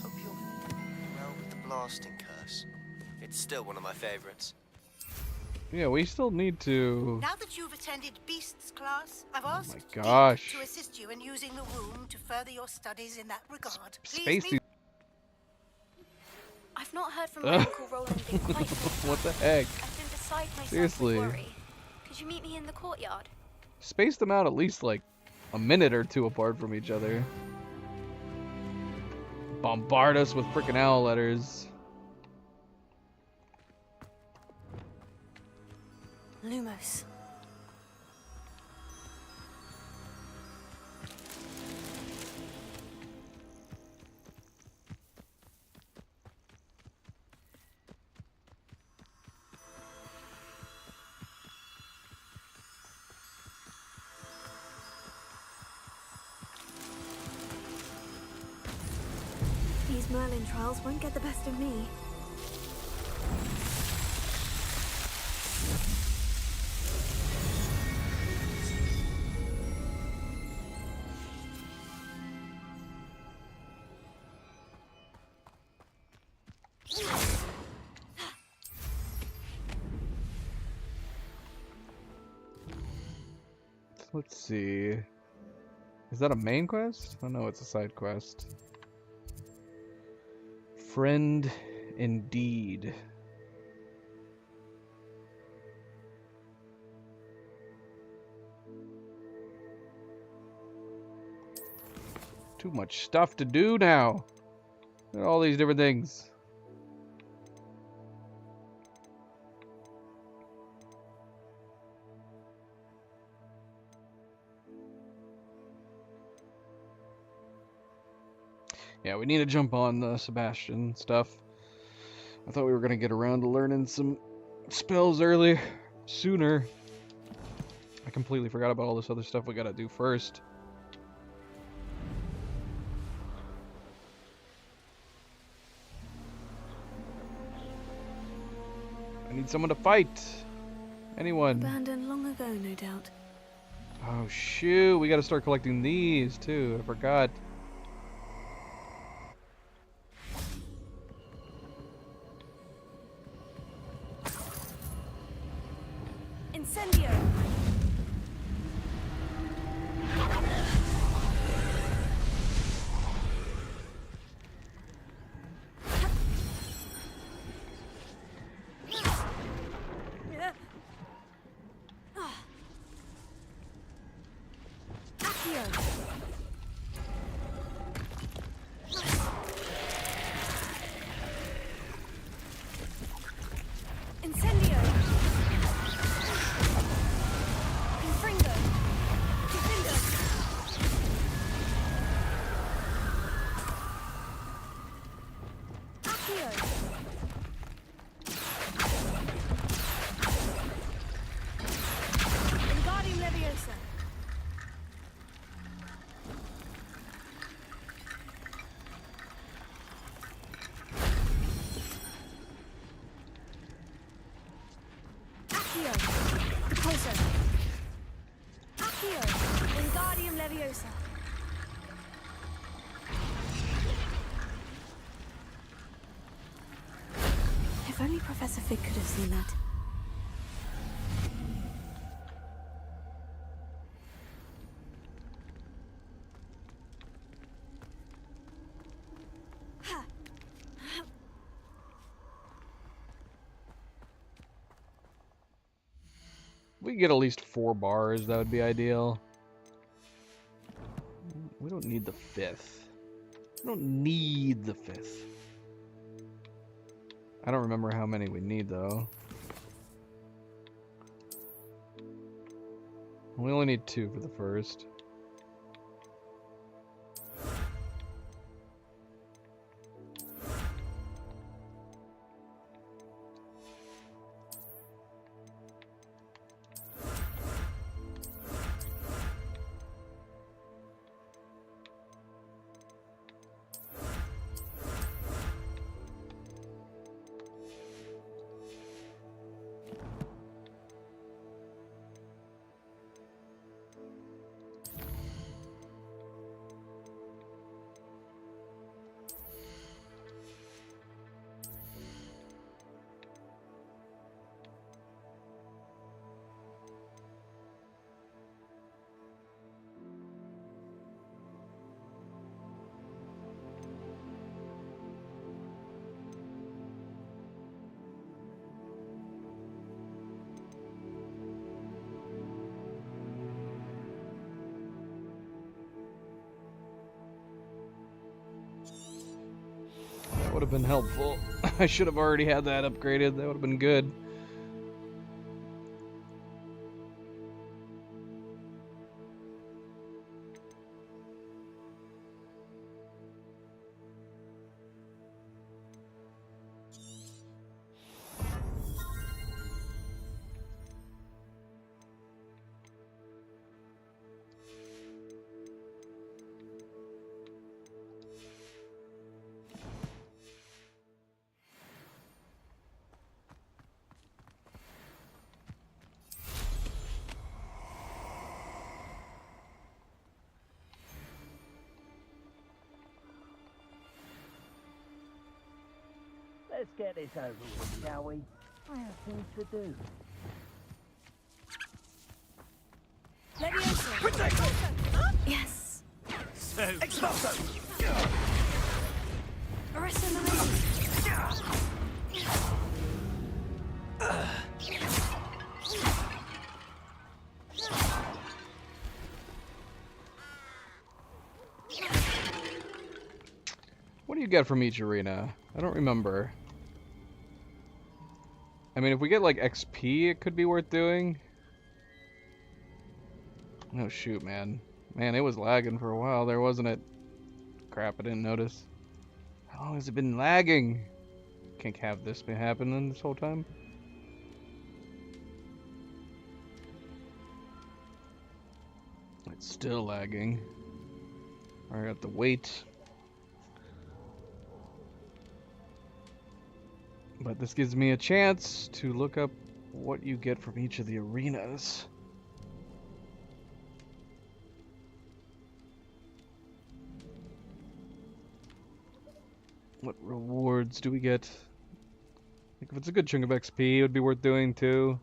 hope you're well with the blasting curse. It's still one of my favorites. Yeah, we still need to... Now that you've attended Beasts class, I've asked my gosh. Dean to assist you in using the room to further your studies in that regard. Space Please I've not heard from my Uncle Roland in quite some time. What the heck? I've been beside myself Seriously. with worry. Could you meet me in the courtyard? Space them out at least like a minute or two apart from each other. Bombard us with frickin' owl letters. Lumos. These Merlin trials won't get the best of me. Let's see. Is that a main quest? Oh no, it's a side quest. Friend indeed. Too much stuff to do now. Look at all these different things. Yeah, we need to jump on the Sebastian stuff. I thought we were gonna get around to learning some spells sooner. I completely forgot about all this other stuff we gotta do first. I need someone to fight. Anyone? Abandoned long ago, no doubt. Oh shoot, we gotta start collecting these too. I forgot. Incendio! Incendio! Confringo! Confringo! Accio! Wingardium Leviosa! Accio! Repulsor! Accio! Wingardium Leviosa! If only Professor Fig could have seen that. We could get at least 4 bars, that would be ideal. We don't need the 5th. We don't need the 5th. I don't remember how many we need though. We only need 2 for the first. That would have been helpful. I should have already had that upgraded. That would have been good. Let's get this over with, shall we? I have things to do. Leviosa! Yes! So Expulso! Arresto Leviosa! What do you get from each arena? I don't remember. I mean, if we get like XP, it could be worth doing. Oh shoot, man. Man, it was lagging for a while there, wasn't it? crap, I didn't notice. How long has it been lagging? Can't have this been happening this whole time. It's still lagging. I got to wait. But this gives me a chance to look up what you get from each of the arenas. What rewards do we get? Like if it's a good chunk of XP, it would be worth doing too.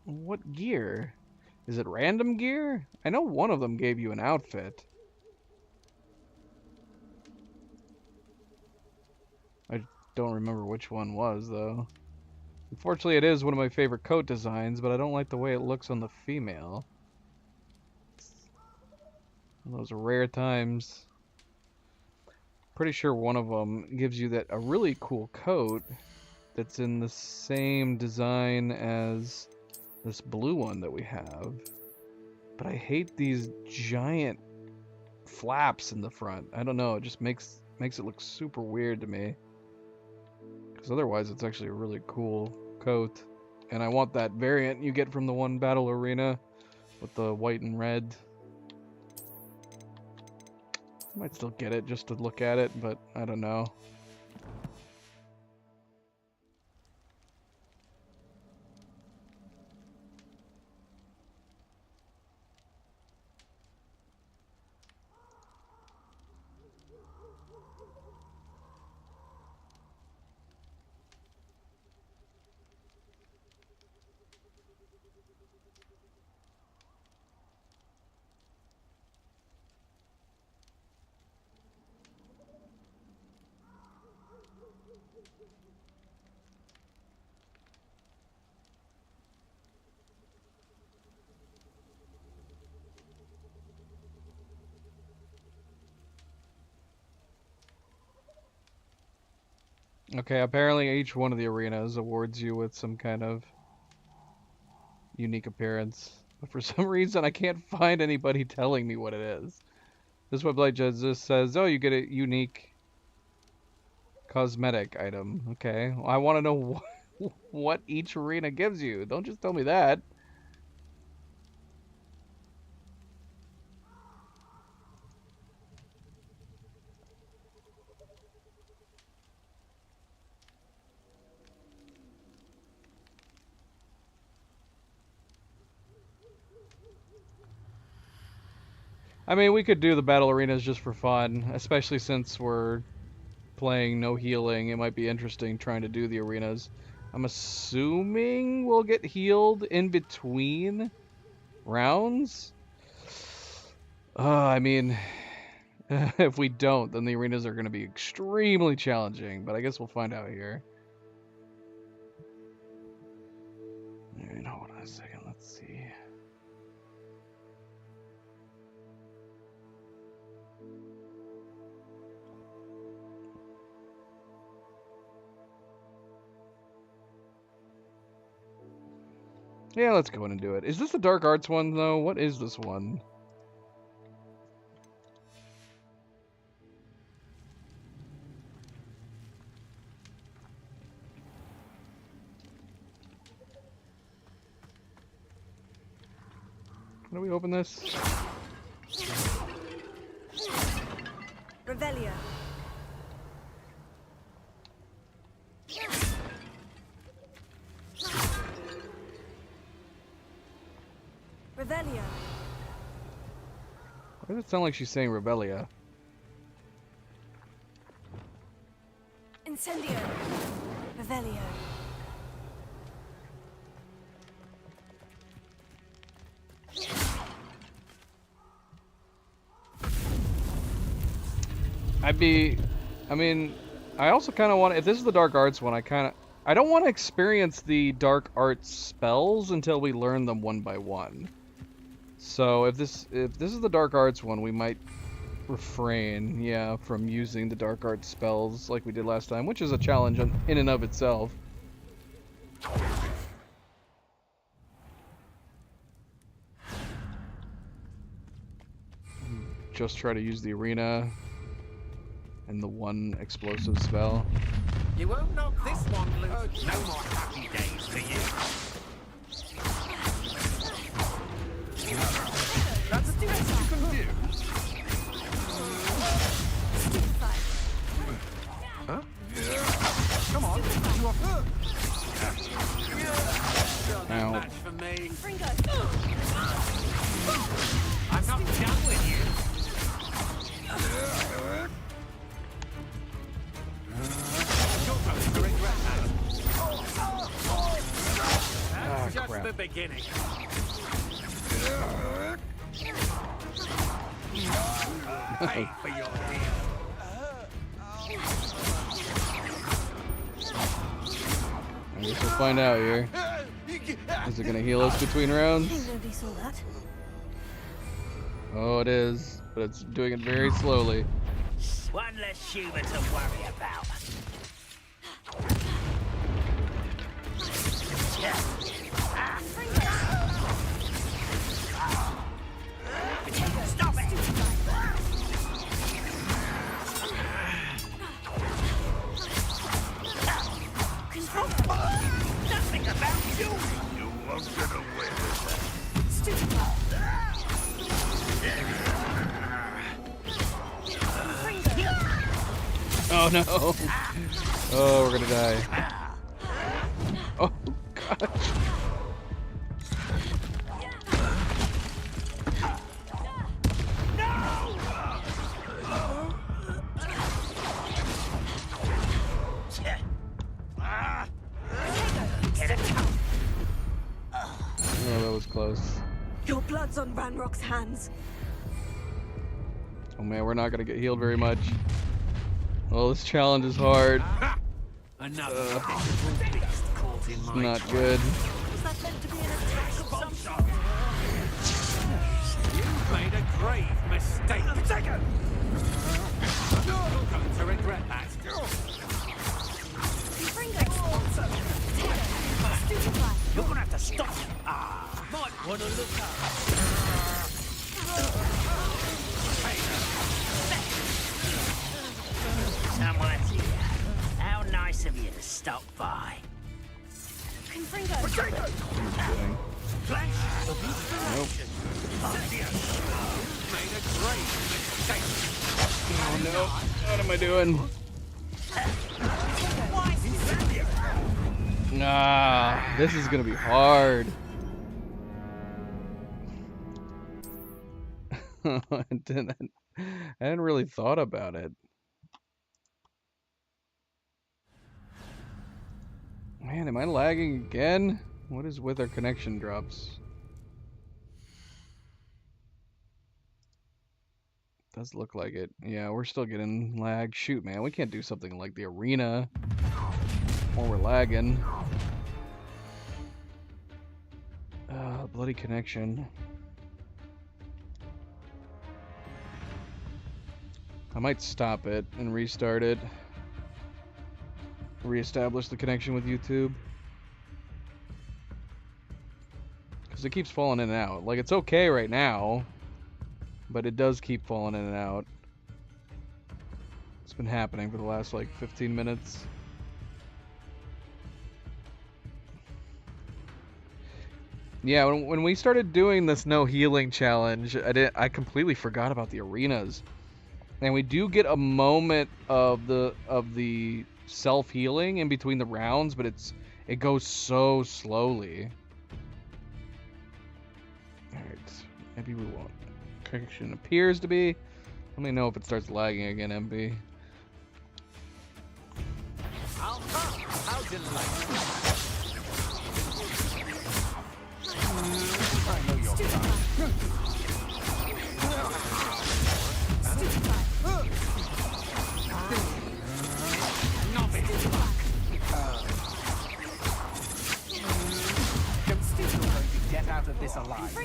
What gear? Is it random gear? I know one of them gave you an outfit. I don't remember which one was, though. Unfortunately, it is one of my favorite coat designs, but I don't like the way it looks on the female. Those are rare times. Pretty sure one of them gives you a really cool coat that's in the same design as this blue one that we have. But I hate these giant flaps in the front. I don't know, it just makes it look super weird to me. Because otherwise it's actually a really cool coat. And I want that variant you get from the one battle arena with the white and red. I might still get it just to look at it, but I don't know. Okay, apparently each one of the arenas awards you with some kind of unique appearance. But for some reason, I can't find anybody telling me what it is. This website just says, oh, you get a unique cosmetic item. Okay, well, I want to know what each arena gives you. Don't just tell me that. I mean, we could do the battle arenas just for fun, especially since we're playing no healing. It might be interesting trying to do the arenas. I'm assuming we'll get healed in between rounds. I mean, if we don't, then the arenas are going to be extremely challenging, but I guess we'll find out here. Alright, hold on a second, let's see. Yeah, let's go in and do it. Is this the Dark Arts one, though? What is this one? How do we open this? Revelio. Revelio. Why does it sound like she's saying Rebelia? Incendio. Revelio. I mean, I also kind of want, if this is the dark arts one, I don't want to experience the dark arts spells until we learn them one by one. So if this is the dark arts one, we might refrain, yeah, from using the dark arts spells like we did last time, which is a challenge in and of itself. Just try to use the arena and the one explosive spell. You won't knock this one loose. No more happy days for you. That's the best you can do. Huh? Come on, you are hurt. Ow. Match for me. I'm not done with you. That's just crap. the beginning. Pay for your deal. I guess we'll find out here. Is it gonna heal us between rounds? Nobody saw that. Oh, it is, but it's doing it very slowly. One less human to worry about. Stop it! Nothing about you! You won't get away with Stupid. Oh no! Oh, we're gonna die. Oh gosh! Oh, that was close. Your blood's on Ranrock's hands. Oh man, we're not gonna get healed very much. Oh, this challenge is hard. Another It's not good. Was that meant to be an attack of some sort? You made a grave mistake. Second! You're going to regret that. You're gonna have to stop. Might want to look up. Someone's here. How nice of you to stop by. Nope. Oh no! What am I doing? Nah, this is gonna be hard. I hadn't really thought about it. Man, am I lagging again? What is with our connection drops? Does look like it. Yeah, we're still getting lag. Shoot, man, we can't do something like the arena while we're lagging. Bloody connection. I might stop it and restart it. Reestablish the connection with YouTube. Because it keeps falling in and out. Like, it's okay right now, but it does keep falling in and out. It's been happening for the last, like, 15 minutes. Yeah, when we started doing this no healing challenge, I completely forgot about the arenas. And we do get a moment of the self-healing in between the rounds, but it goes so slowly. Alright, maybe we won't. connection appears to be. Let me know if it starts lagging again, MB. I'll come. How delightful. I know you're fine. Don't still going to get out of this alive.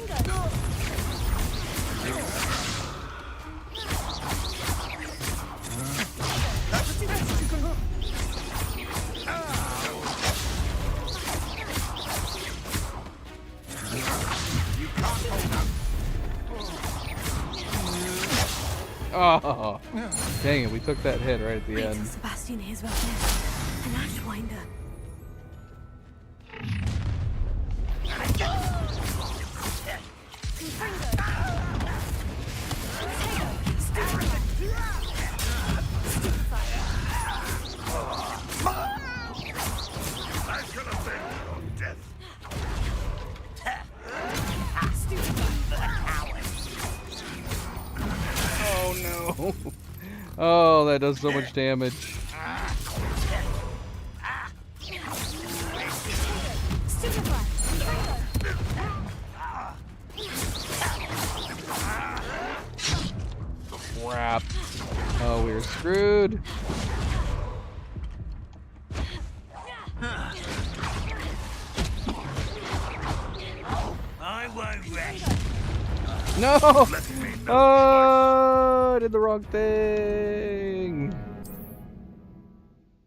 Oh, dang it, we took that hit right at the Wait end. till Sebastian hears about this. An Ashwinder. Oh no. Oh, that does so much damage. Crap. Oh, we're screwed. I won't rest. No! Oh, I did the wrong thing.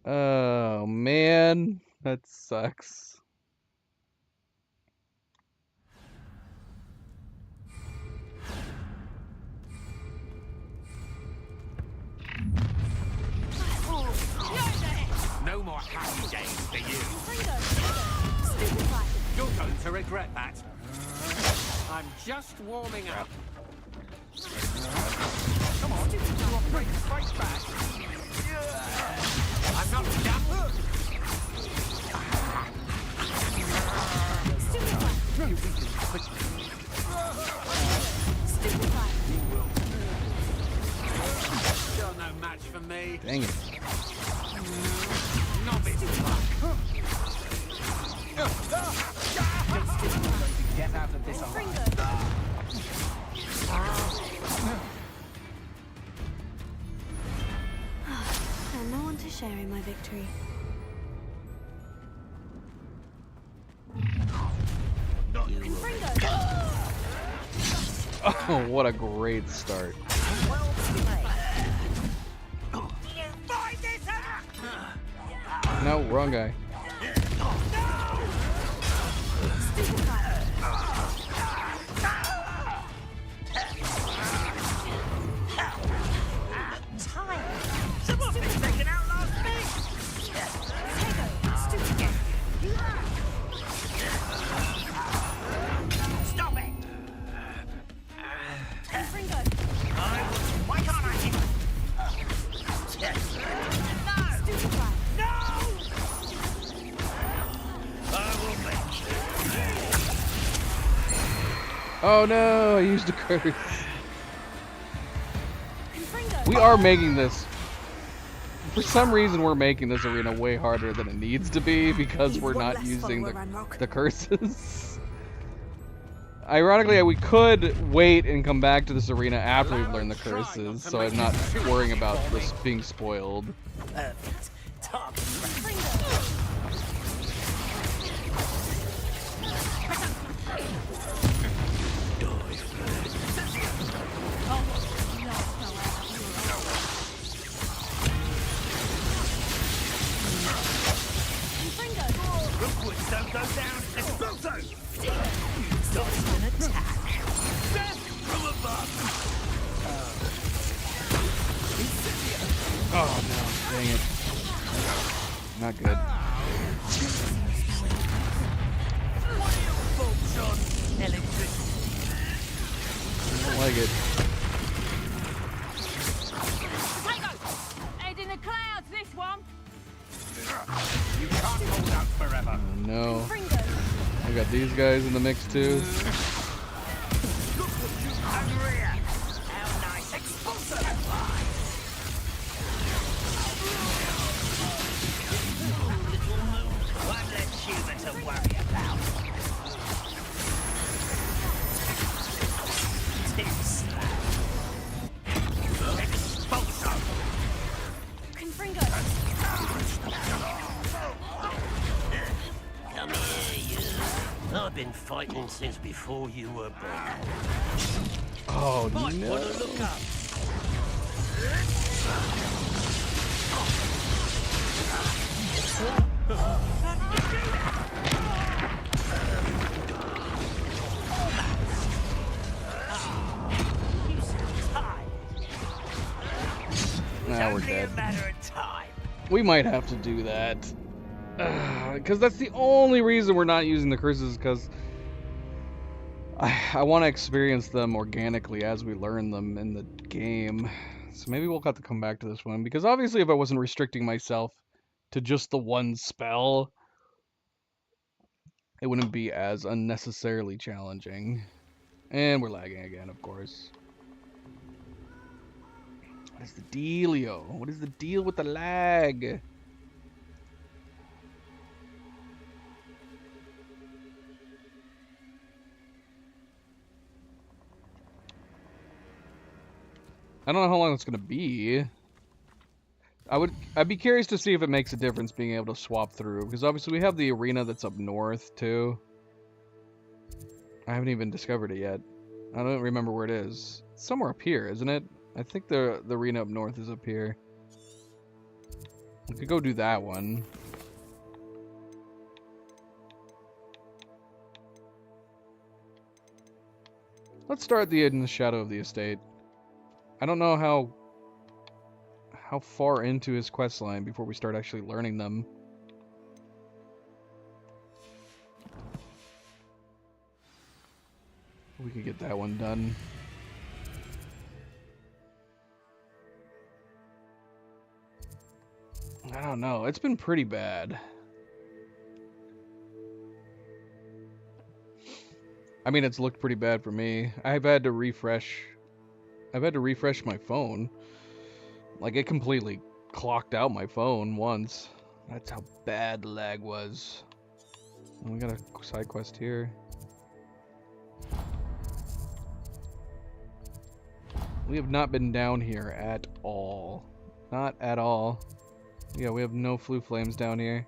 Oh, man. That sucks. No more happy days for you. You're going to regret that. I'm just warming up. Come on, you are free to fight back. I'm not done. You weaken quickly. You will. You're no match for me. Dang it. Novice. Get out of this alive. And no one to share in my victory. Oh, what a great start. No, wrong guy. Oh no, I used a curse. We are making this. For some reason, we're making this arena way harder than it needs to be because we're not using the curses. Ironically, we could wait and come back to this arena after we've learned the curses, so I'm not worrying about this being spoiled. Perfect. Top. Rookwoods don't go down. Exploso! Dodge an attack. Death from above. Oh no, dang it. Not good. Bolts on electricity. I don't like it. Potato! Head in the clouds, this one. You can't hold out forever. Oh no. I got these guys in the mix too. been fighting since before you were born. Oh, Might no. wanna look up. Now we're dead. A matter of time. We might have to do that. Because that's the only reason we're not using the curses, because I want to experience them organically as we learn them in the game. So maybe we'll have to come back to this one, because obviously if I wasn't restricting myself to just the one spell, it wouldn't be as unnecessarily challenging. And we're lagging again, of course. What is the dealio? What is the deal with the lag? I don't know how long it's gonna be. I'd be curious to see if it makes a difference being able to swap through, because obviously we have the arena that's up north too. I haven't even discovered it yet. I don't remember where it is. It's somewhere up here, isn't it? I think the arena up north is up here. We could go do that one. Let's start in the Shadow of the Estate. I don't know how far into his quest line before we start actually learning them. We could get that one done. I don't know. It's been pretty bad. I mean, it's looked pretty bad for me. I've had to refresh my phone. Like, it completely clocked out my phone once. That's how bad the lag was. And we got a side quest here. We have not been down here at all. Not at all. Yeah, we have no flue flames down here.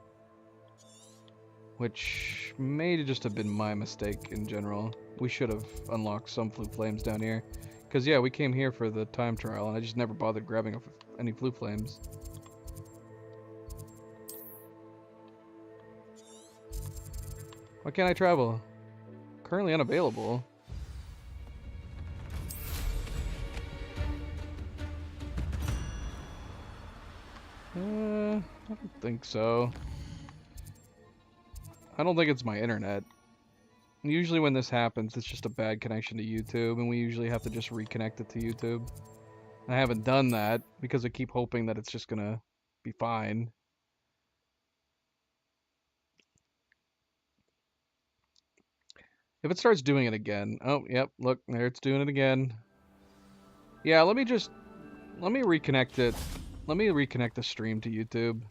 Which may just have been my mistake in general. We should have unlocked some flue flames down here. Because, yeah, we came here for the time trial, and I just never bothered grabbing any flue flames. Why can't I travel? Currently unavailable. I don't think so. I don't think it's my internet. Usually when this happens, it's just a bad connection to YouTube, and we usually have to just reconnect it to YouTube. I haven't done that because I keep hoping that it's just gonna be fine. If it starts doing it again... Oh, yep, look, there it's doing it again. Yeah, let me reconnect it. Let me reconnect the stream to YouTube.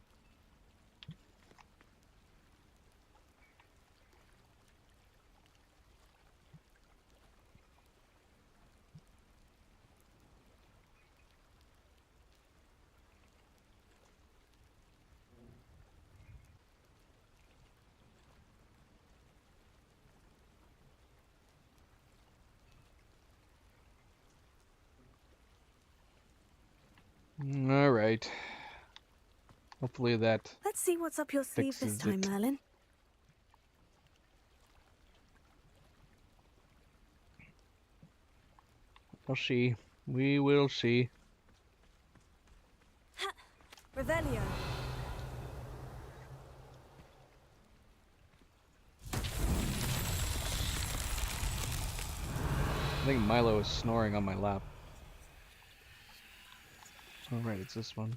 Alright. Hopefully that Let's see what's up your sleeve this time, Merlin. We'll see. We will see. Revelio. I think Milo is snoring on my lap. Oh right, it's this one.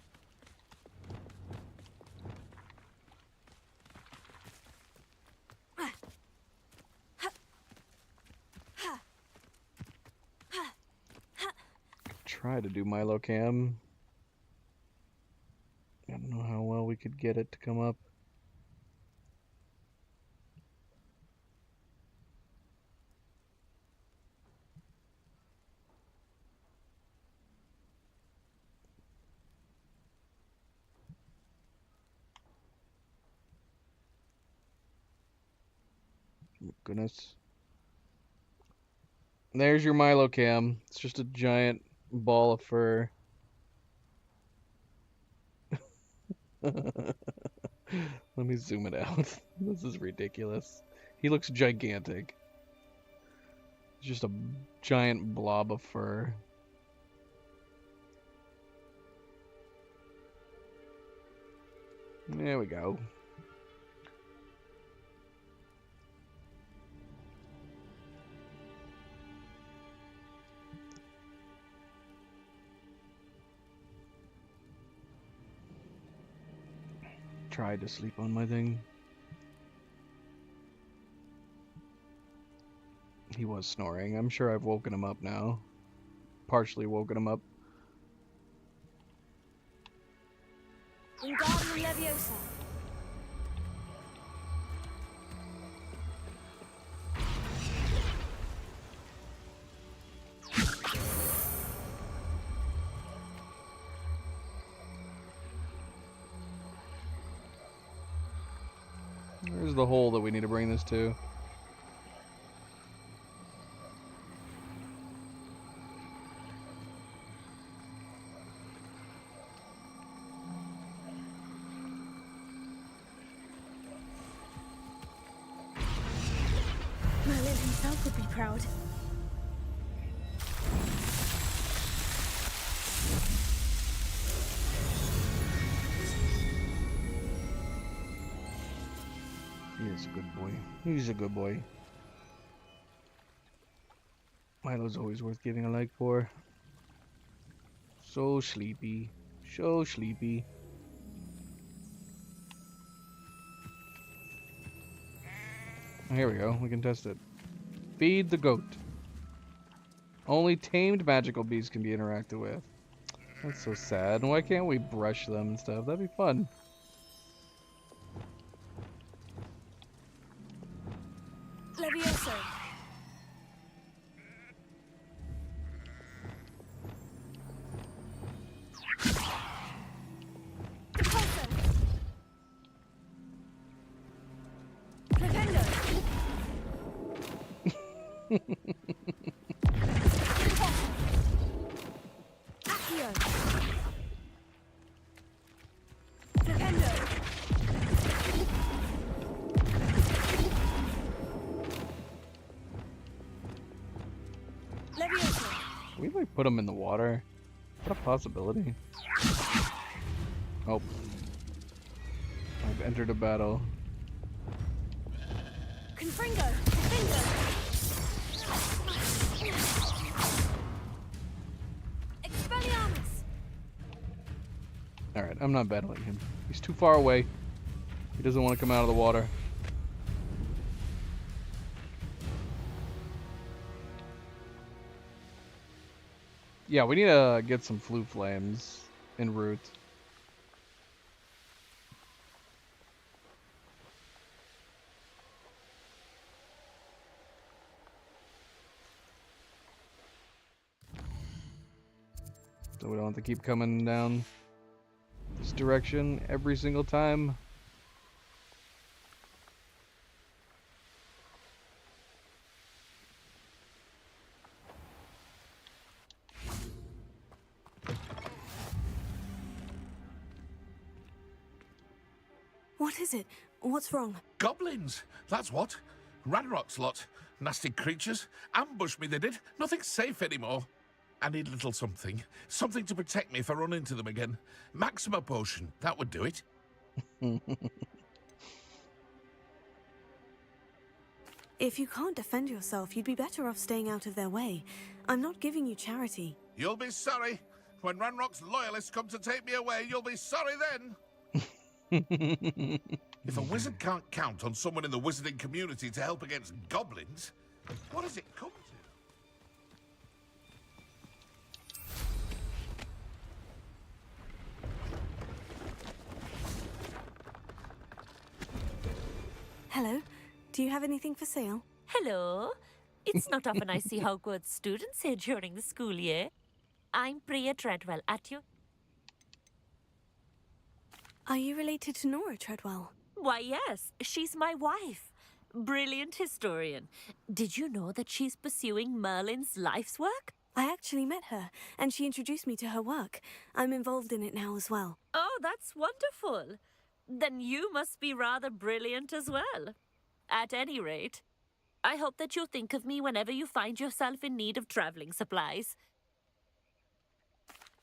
Try to do Milo Cam. I don't know how well we could get it to come up. goodness. There's your Milo cam. It's just a giant ball of fur. Let me zoom it out. This is ridiculous. He looks gigantic. It's just a giant blob of fur. There we go. Tried to sleep on my thing. He was snoring. I'm sure I've woken him up now. Partially woken him up. Wingardium Leviosa. Where's the hole that we need to bring this to? Merlin himself would be proud. He's a good boy. He's a good boy. Milo's always worth giving a like for. So sleepy. So sleepy. Here we go. We can test it. Feed the goat. Only tamed magical beasts can be interacted with. That's so sad. Why can't we brush them and stuff? That'd be fun. Levioso. We might put them in the water. What a possibility. Oh. I've entered a battle. Confringo! Confringo! Expelliarmus! Alright, I'm not battling him. He's too far away. He doesn't want to come out of the water. Yeah, we need to get some flue flames en route. So we don't have to keep coming down this direction every single time. What is it? What's wrong? Goblins! That's what. Ranrock's lot. Nasty creatures. Ambushed me, they did. Nothing safe anymore. I need a little something. Something to protect me if I run into them again. Maxima potion. That would do it. If you can't defend yourself, you'd be better off staying out of their way. I'm not giving you charity. You'll be sorry. When Ranrock's loyalists come to take me away, you'll be sorry then. If a wizard can't count on someone in the wizarding community to help against goblins, what does it come to? Hello? Do you have anything for sale? Hello. It's not often I see Hogwarts students here during the school year. I'm Priya Treadwell, at you. Are you related to Nora Treadwell? Why, yes. She's my wife. Brilliant historian. Did you know that she's pursuing Merlin's life's work? I actually met her, and she introduced me to her work. I'm involved in it now as well. Oh, that's wonderful. Then you must be rather brilliant as well. At any rate, I hope that you'll think of me whenever you find yourself in need of traveling supplies.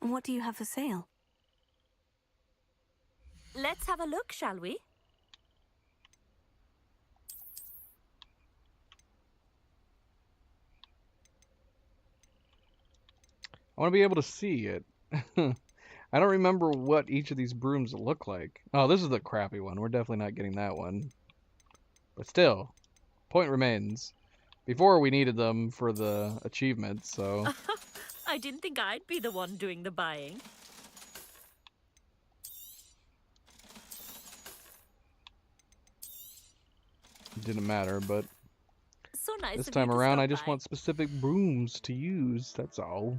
And what do you have for sale? Let's have a look, shall we? I want to be able to see it. I don't remember what each of these brooms look like. Oh, this is the crappy one. We're definitely not getting that one. But still, point remains. Before we needed them for the achievements, so... I didn't think I'd be the one doing the buying. It didn't matter, but... So nice this of you time to around, stop I just by. want specific brooms to use, that's all.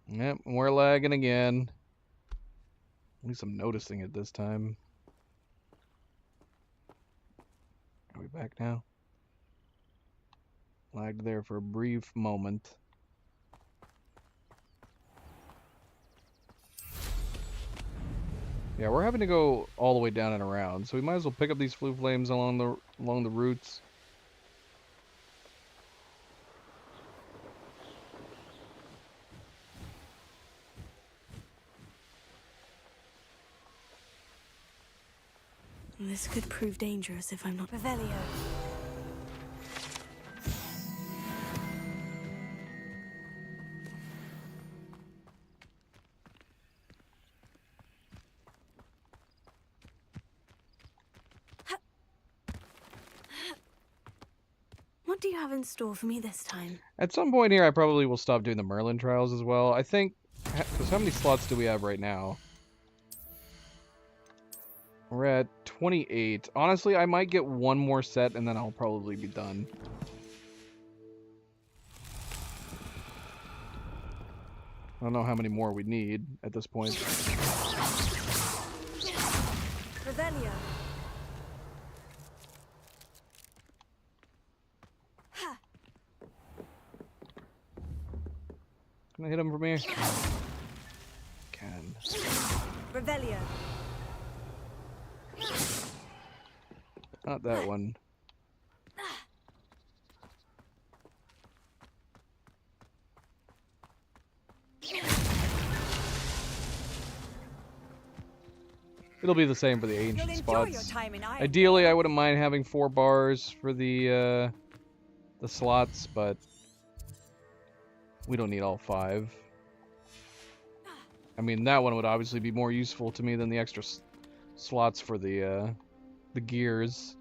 Yep, we're lagging again. At least I'm noticing it this time. Are we back now? Lagged there for a brief moment. Yeah, we're having to go all the way down and around, so we might as well pick up these flue flames along the routes. This could prove dangerous if I'm not Revelio. What do you have in store for me this time? At some point here, I probably will stop doing the Merlin trials as well. I think, because how many slots do we have right now? We're at 28. Honestly, I might get one more set and then I'll probably be done. I don't know how many more we need at this point. Revelio. Can I hit him from here? Can. Revelio. Not that one. It'll be the same for the ancient spots. Ideally, I wouldn't mind having 4 bars for the slots, but we don't need all 5. I mean, that one would obviously be more useful to me than the extra slots for the gears.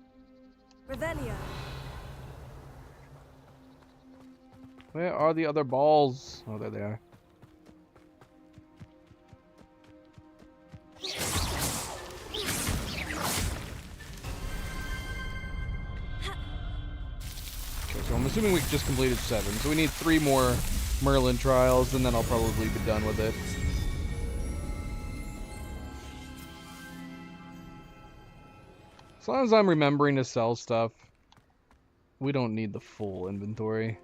Revelio. Where are the other balls? Oh, there they are. Okay, so I'm assuming we just completed 7, so we need 3 more Merlin trials, and then I'll probably be done with it. As long as I'm remembering to sell stuff, we don't need the full inventory.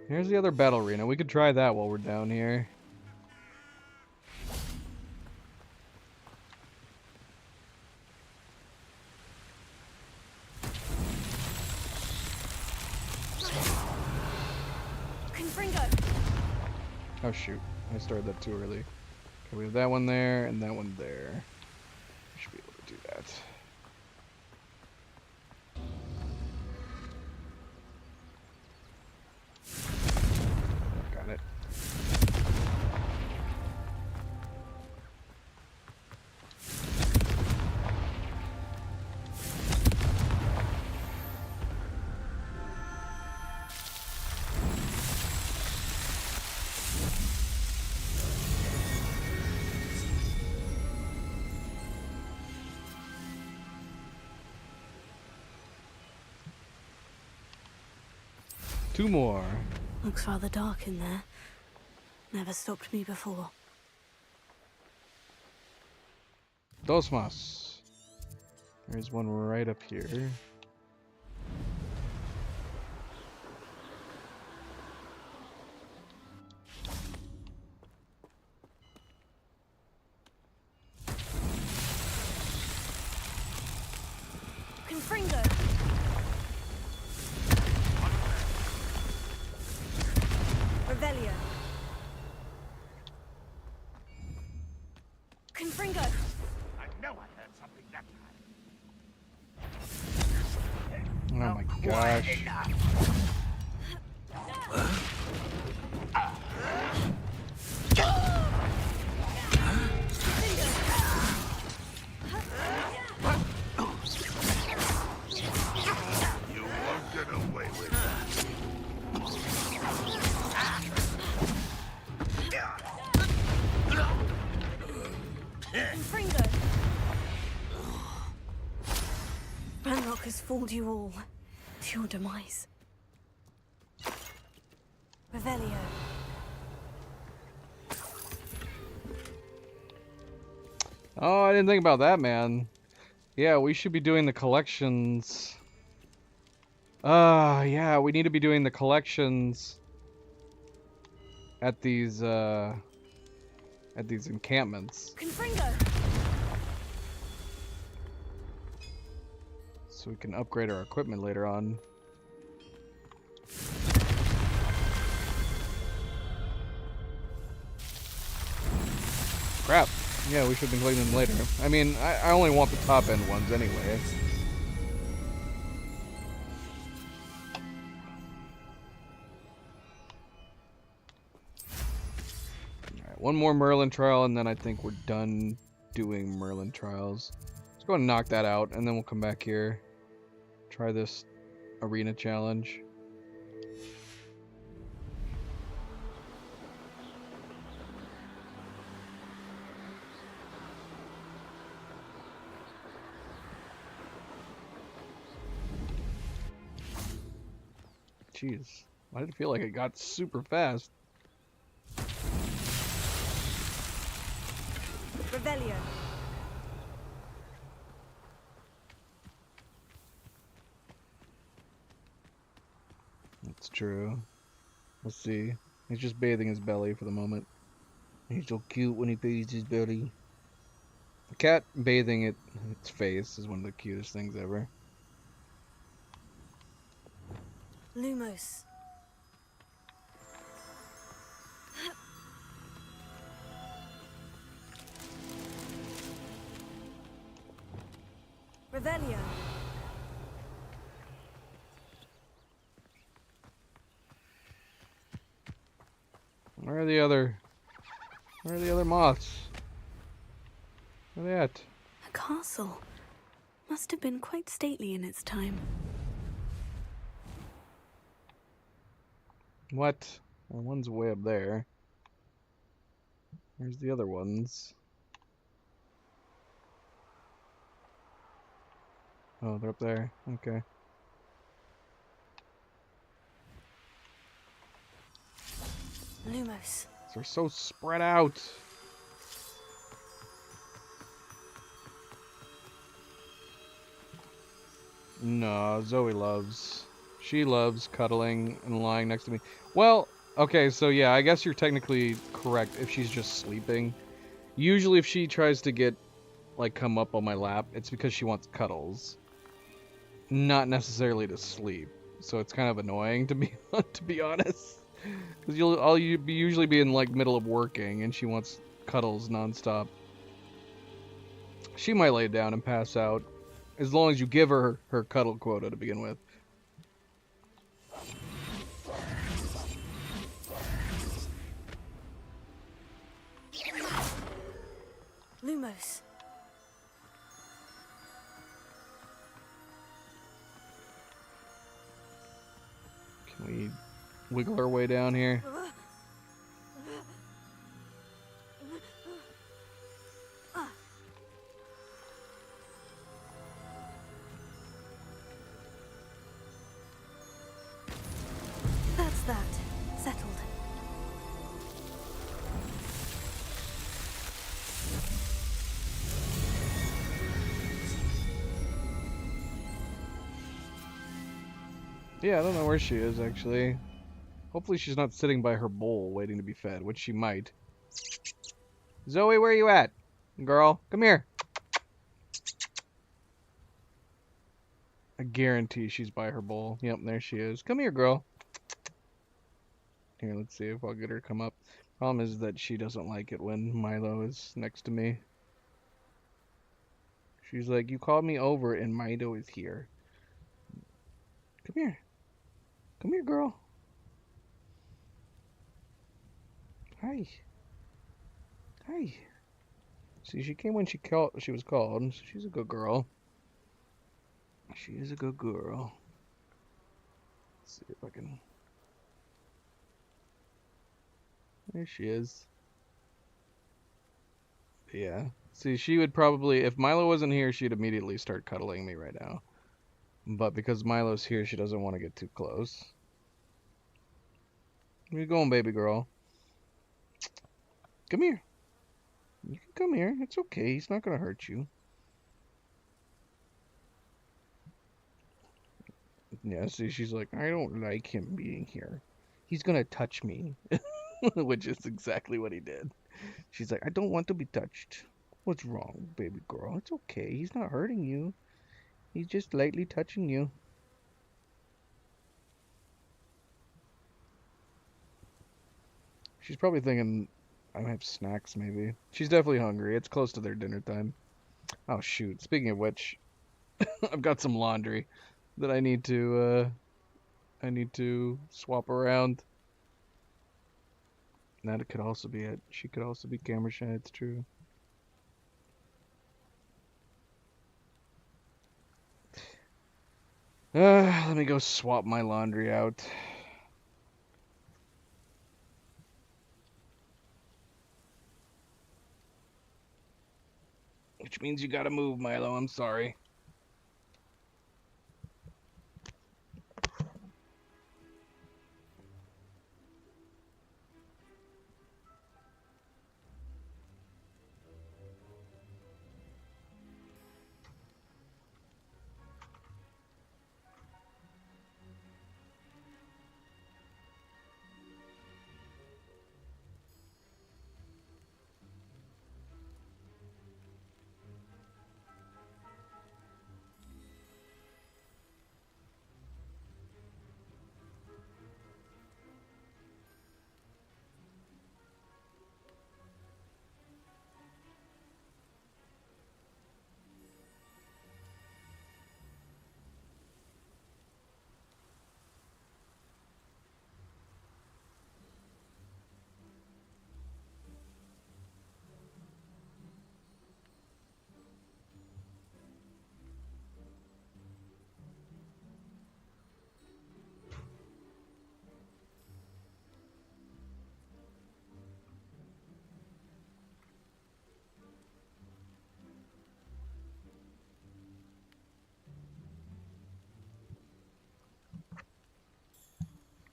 Here's the other battle arena. We could try that while we're down here. Oh shoot, I started that too early. Okay, we have that one there and that one there. We should be able to do that. 2 more. Looks rather dark in there. Never stopped me before. Dos más. There's one right up here. Confringo! Revelio! Confringo! I know I heard something that time. Oh my gosh. You won't get away with that. Confringo! Ranrock has fooled you all to your demise. Revelio. Oh, I didn't think about that, man. Yeah, we should be doing the collections. Yeah, we need to be doing the collections at these encampments. Confringo! So we can upgrade our equipment later on. Crap. Yeah, we should have been collecting them later. I mean, I only want the top end ones anyway. Alright, one more Merlin trial and then I think we're done doing Merlin trials. Let's go and knock that out and then we'll come back here. Try this arena challenge. Jeez, why did it feel like it got super fast? Revelio. That's true. Let's see. He's just bathing his belly for the moment. He's so cute when he bathes his belly. A cat bathing its face is one of the cutest things ever. Lumos. Revelio. Where are the other moths? Where are they at? A castle. Must have been quite stately in its time. What? Well, one's way up there. Where's the other ones? Oh, they're up there. Okay. Lumos. They're so spread out. No, Zoe loves. She loves cuddling and lying next to me. Well, okay, so yeah, I guess you're technically correct if she's just sleeping. Usually if she tries to get, like, come up on my lap, it's because she wants cuddles. Not necessarily to sleep. So it's kind of annoying to be honest. Because you'll usually be in, like, middle of working and she wants cuddles nonstop. She might lay down and pass out. As long as you give her her cuddle quota to begin with. Lumos. Can we wiggle our way down here? Yeah, I don't know where she is, actually. Hopefully she's not sitting by her bowl waiting to be fed, which she might. Zoe, where are you at? Girl, come here. I guarantee she's by her bowl. Yep, there she is. Come here, girl. Here, let's see if I'll get her to come up. Problem is that she doesn't like it when Milo is next to me. She's like, you called me over and Milo is here. Come here. Come here, girl. Hi. Hi. See, she came when she was called. So she's a good girl. She is a good girl. Let's see if I can... There she is. Yeah. See, she would probably... If Milo wasn't here, she'd immediately start cuddling me right now. But because Milo's here, she doesn't want to get too close. Where you going, baby girl? Come here. You can come here. It's okay. He's not going to hurt you. Yeah, see, she's like, I don't like him being here. He's going to touch me. Which is exactly what he did. She's like, I don't want to be touched. What's wrong, baby girl? It's okay. He's not hurting you. He's just lightly touching you. She's probably thinking I might have snacks, maybe. She's definitely hungry. It's close to their dinner time. Oh, shoot. Speaking of which, I've got some laundry that I need to swap around. That could also be it. She could also be camera shy, it's true. Let me go swap my laundry out. Which means you gotta move, Milo. I'm sorry.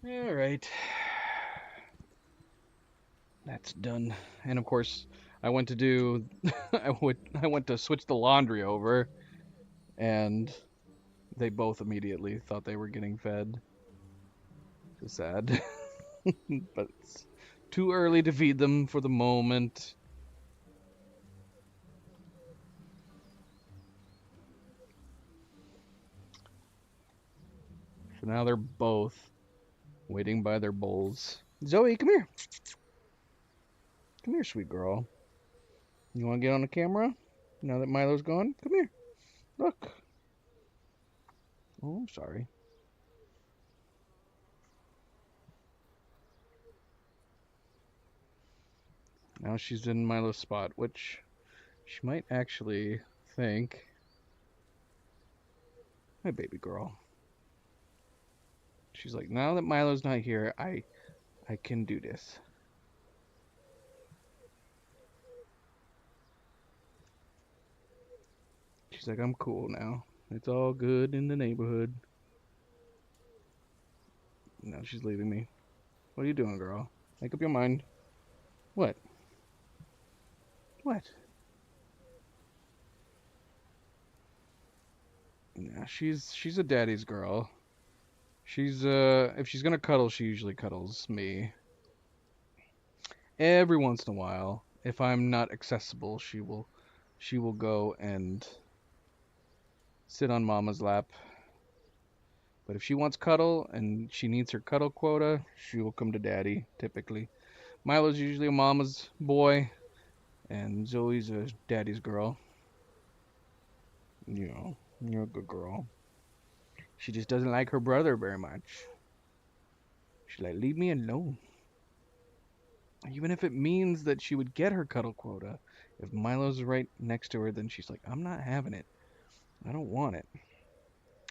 All right. That's done. And of course, I went to do I went to switch the laundry over and they both immediately thought they were getting fed. So sad. But it's too early to feed them for the moment. So now they're both waiting by their bowls. Zoe, come here. Come here, sweet girl. You want to get on the camera? Now that Milo's gone? Come here. Look. Oh, I'm sorry. Now she's in Milo's spot, which she might actually think. My baby girl. She's like, now that Milo's not here, I can do this. She's like, I'm cool now. It's all good in the neighborhood. Now she's leaving me. What are you doing, girl? Make up your mind. What? What? Nah, she's a daddy's girl. She's if she's gonna cuddle, she usually cuddles me. Every once in a while, if I'm not accessible, she will go and sit on Mama's lap. But if she wants cuddle and she needs her cuddle quota, she will come to Daddy, typically. Milo's usually a Mama's boy, and Zoe's a Daddy's girl. You know, you're a good girl. She just doesn't like her brother very much. She's like, leave me alone. Even if it means that she would get her cuddle quota, if Milo's right next to her, then she's like, I'm not having it. I don't want it.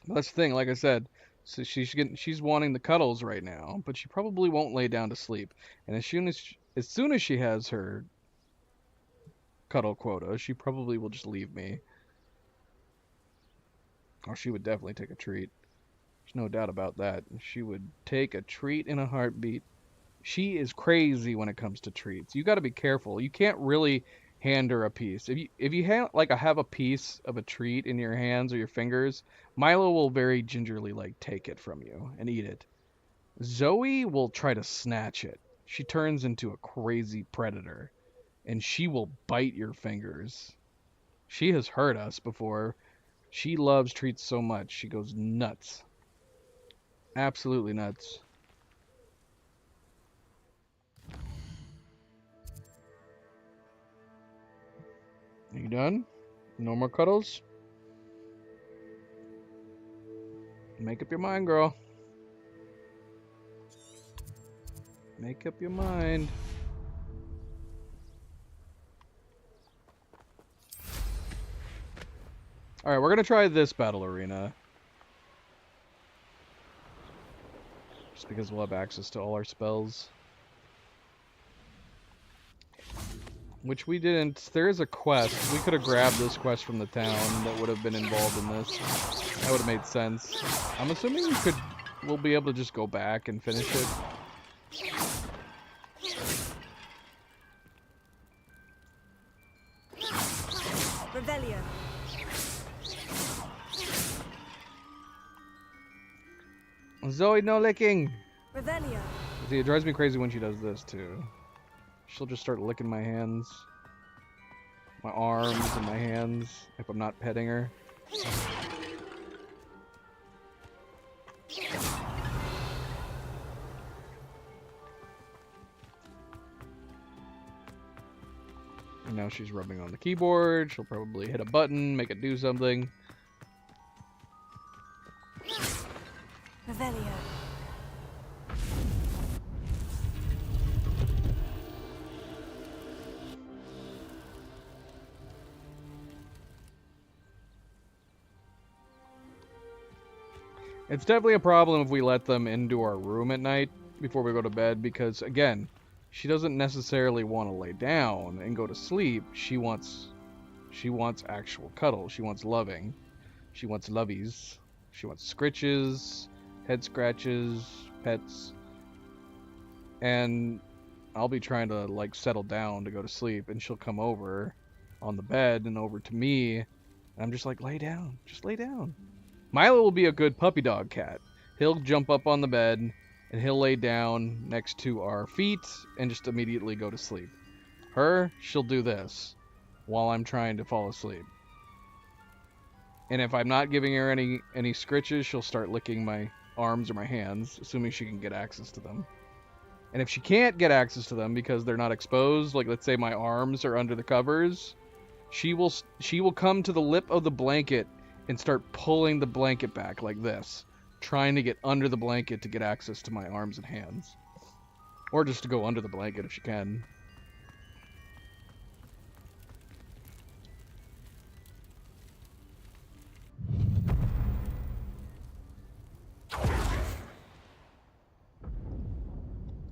But that's the thing, like I said, so she's wanting the cuddles right now, but she probably won't lay down to sleep. And as soon as she has her cuddle quota, she probably will just leave me. Or she would definitely take a treat. There's no doubt about that. She would take a treat in a heartbeat. She is crazy when it comes to treats. You got to be careful. You can't really hand her a piece. If you have a piece of a treat in your hands or your fingers, Milo will very gingerly take it from you and eat it. Zoe will try to snatch it. She turns into a crazy predator, and she will bite your fingers. She has hurt us before. She loves treats so much. She goes nuts. Absolutely nuts. Are you done? No more cuddles? Make up your mind, girl. Make up your mind. Alright, we're gonna try this battle arena. Just because we'll have access to all our spells. Which we didn't. There is a quest. We could have grabbed this quest from the town that would have been involved in this. That would have made sense. I'm assuming we'll be able to just go back and finish it. Revelio. Zoe, no licking! Revelio. See, it drives me crazy when she does this, too. She'll just start licking my hands. My arms and my hands, if I'm not petting her. And now she's rubbing on the keyboard. She'll probably hit a button, make it do something. Revelio. It's definitely a problem if we let them into our room at night before we go to bed, because again, she doesn't necessarily want to lay down and go to sleep. She wants actual cuddle. She wants loving. She wants lovies. She wants scritches, head scratches, pets. And I'll be trying to settle down to go to sleep, and she'll come over on the bed and over to me, and I'm just like, lay down. Just lay down. Milo will be a good puppy dog cat. He'll jump up on the bed and he'll lay down next to our feet and just immediately go to sleep. Her, she'll do this while I'm trying to fall asleep. And if I'm not giving her any scritches, she'll start licking my arms or my hands, assuming she can get access to them. And if she can't get access to them because they're not exposed, like let's say my arms are under the covers, she will come to the lip of the blanket and start pulling the blanket back like this, trying to get under the blanket to get access to my arms and hands. Or just to go under the blanket if she can.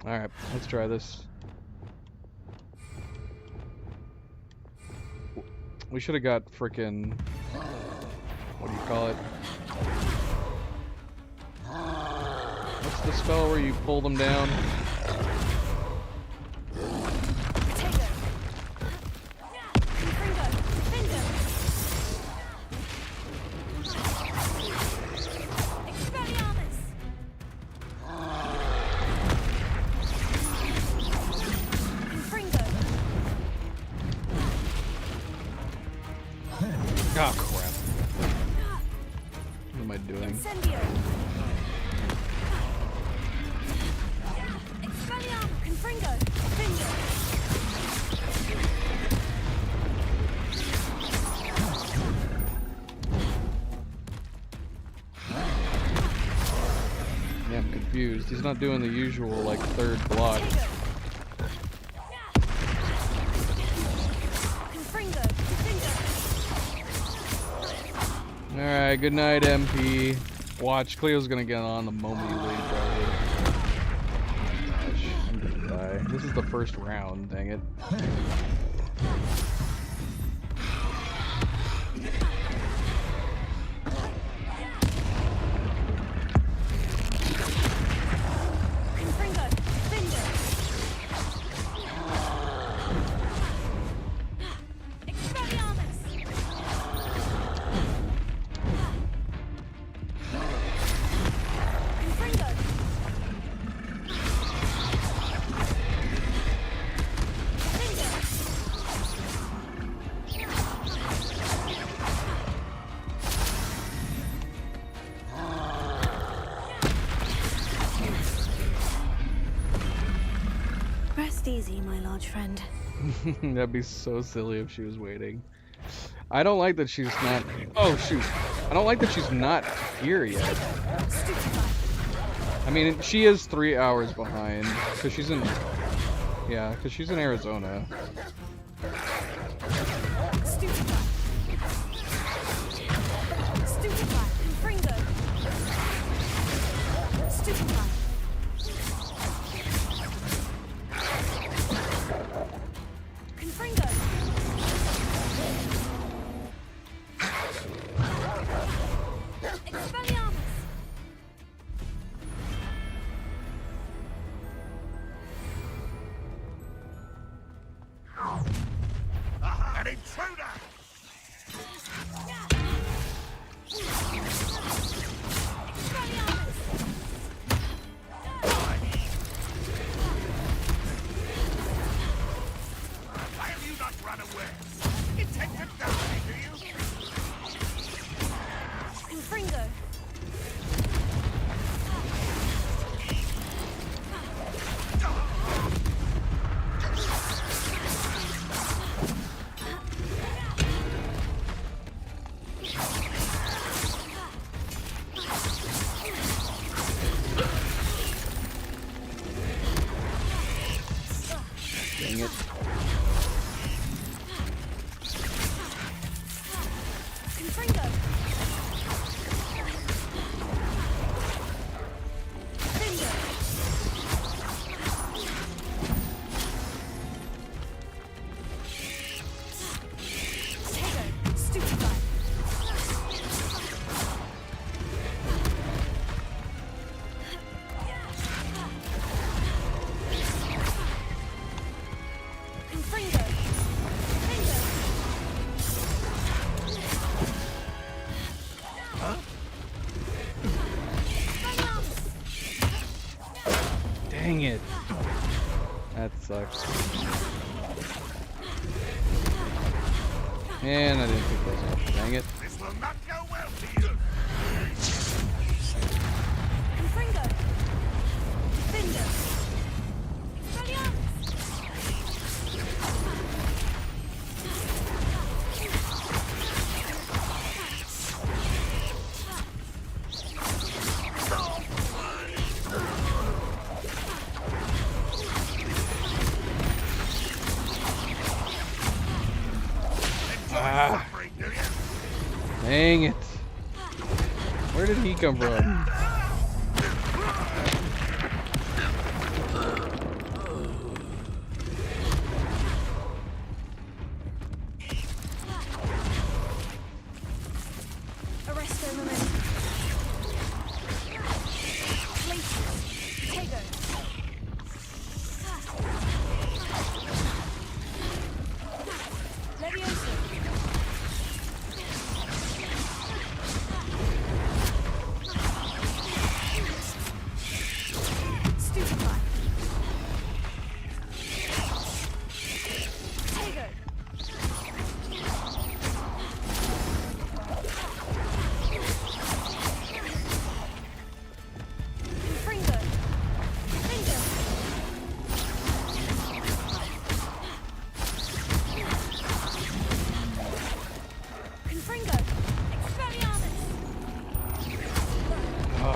Alright, let's try this. We should have got frickin'... what do you call it? What's the spell where you pull them down? Ah, crap. What am I doing? Incendio. Expelliarmus. Confringo. Finger. Yeah, I'm confused. He's not doing the usual, like, third block. Alright, good night, MP. Watch, Cleo's gonna get on the moment you leave, probably. Oh my gosh, I'm gonna die. This is the first round, dang it. Rest easy, my large friend. That'd be so silly if she was waiting. I don't like that she's not... Oh, shoot. I don't like that she's not here yet. I mean, she is 3 hours behind, because she's in... Yeah, because she's in Arizona. An intruder! Why have you not run away? Intend to die, do you? Confringo. Dang it. Confringo. Dang it. That sucks. And I didn't pick those up. Dang it. This will not go well for you. Confringo. Defender. Ah. Dang it. Where did he come from? Arresto momentum. Places. Tego. Levioso. Stupefy. Tego.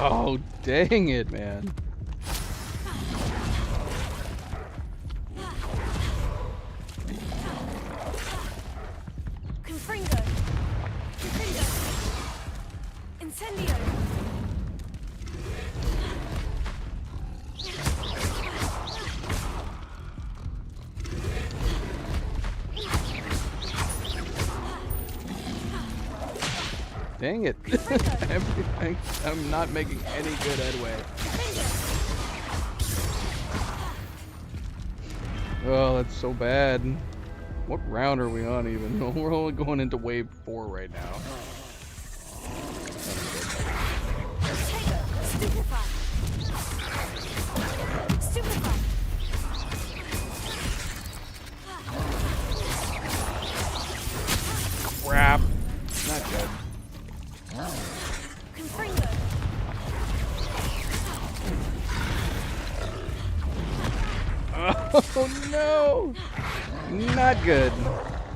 Oh, dang it, man. Confringo. Confringo. Incendio. Dang it. Everything. I'm not making any good headway. Oh, that's so bad. What round are we on even? We're only going into wave 4 right now. Crap. Not good. Oh no! Not good.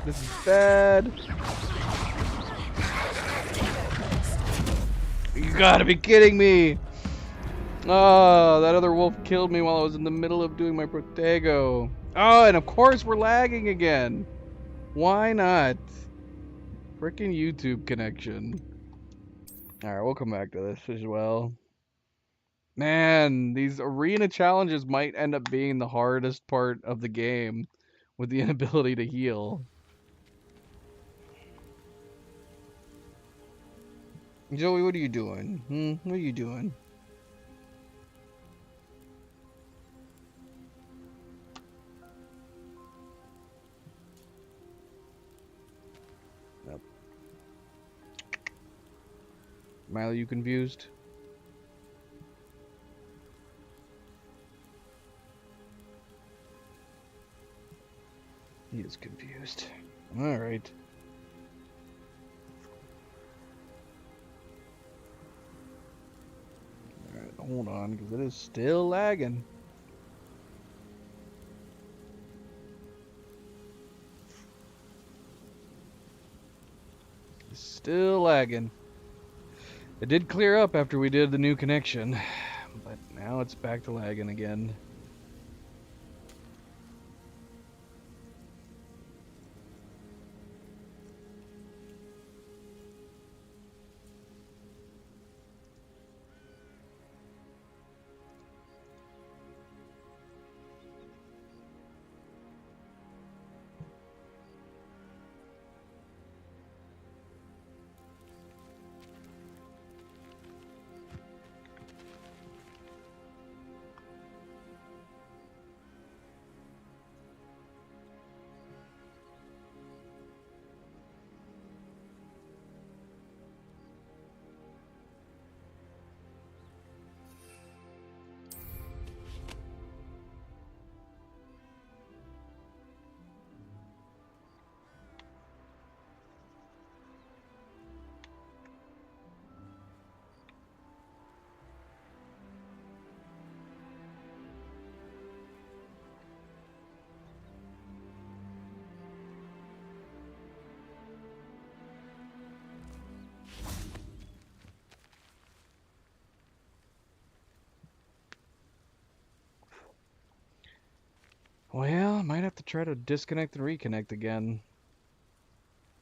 This is bad. You gotta be kidding me! Oh, that other wolf killed me while I was in the middle of doing my Protego. Oh, and of course we're lagging again. Why not? Frickin' YouTube connection. Alright, we'll come back to this as well. Man, these arena challenges might end up being the hardest part of the game with the inability to heal. Joey, what are you doing? What are you doing? Nope. Miley, you confused? He is confused. Alright. Alright, hold on, because it is still lagging. It's still lagging. It did clear up after we did the new connection, but now it's back to lagging again. Well, I might have to try to disconnect and reconnect again.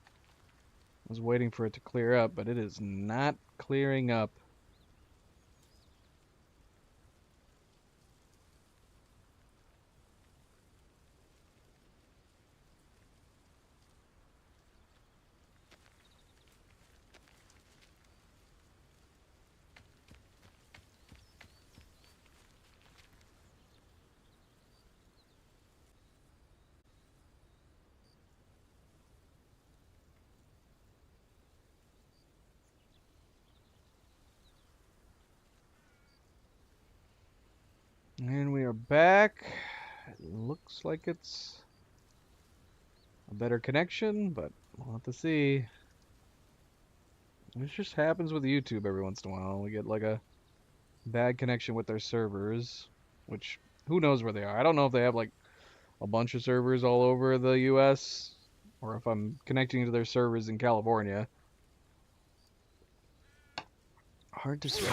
I was waiting for it to clear up, but it is not clearing up. And we are back. It looks like it's a better connection, but we'll have to see. This just happens with YouTube every once in a while. We get like a bad connection with their servers, which who knows where they are. I don't know if they have like a bunch of servers all over the US or if I'm connecting to their servers in California. Hard to say.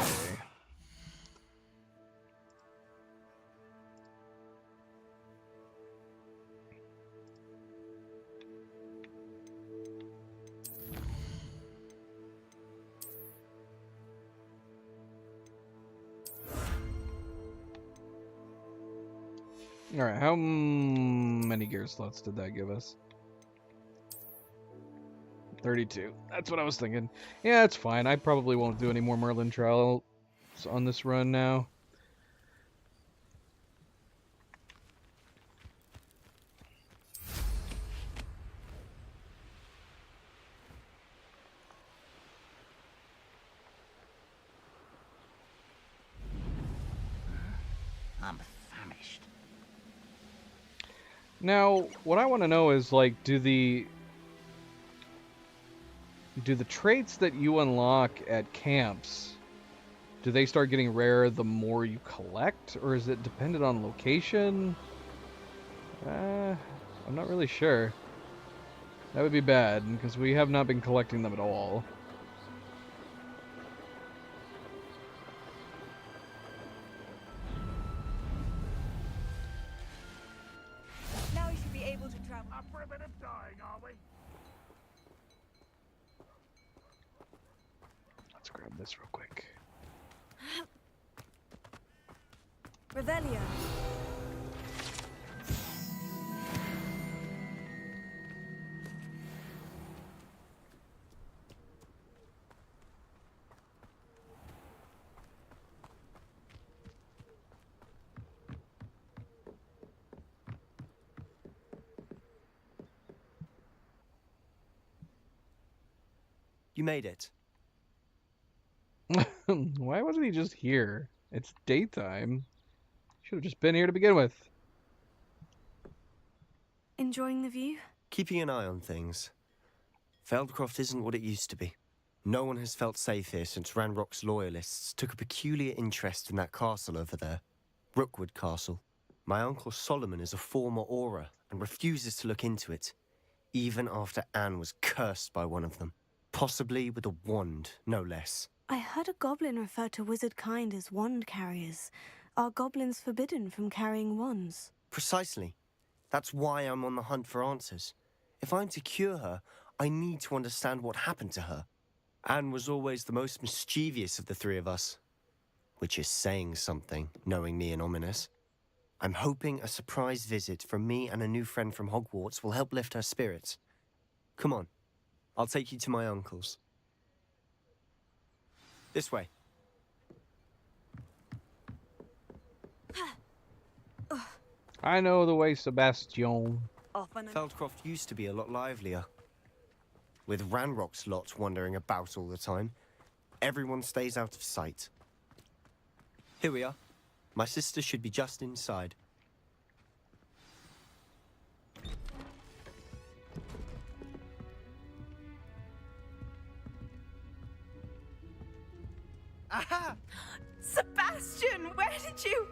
Alright, how many gear slots did that give us? 32. That's what I was thinking. Yeah, it's fine. I probably won't do any more Merlin trials on this run now. I'm famished. Now, what I want to know is, like, do the traits that you unlock at camps, do they start getting rarer the more you collect, or is it dependent on location? I'm not really sure. That would be bad, because we have not been collecting them at all. Now we should be able to travel. Up for a bit of dying, are we? Let's grab this real quick. Revelio. You made it. Why wasn't he just here? It's daytime. Should have just been here to begin with. Enjoying the view? Keeping an eye on things. Feldcroft isn't what it used to be. No one has felt safe here since Ranrock's loyalists took a peculiar interest in that castle over there. Rookwood Castle. My uncle Solomon is a former Auror and refuses to look into it, even after Anne was cursed by one of them. Possibly with a wand, no less. I heard a goblin refer to wizard kind as wand carriers. Are goblins forbidden from carrying wands? Precisely. That's why I'm on the hunt for answers. If I'm to cure her, I need to understand what happened to her. Anne was always the most mischievous of the three of us. Which is saying something, knowing me and Ominous. I'm hoping a surprise visit from me and a new friend from Hogwarts will help lift her spirits. Come on. I'll take you to my uncle's. This way. I know the way, Sebastian. Feldcroft used to be a lot livelier. With Ranrock's lot wandering about all the time, everyone stays out of sight. Here we are. My sister should be just inside. Aha! Sebastian, where did you...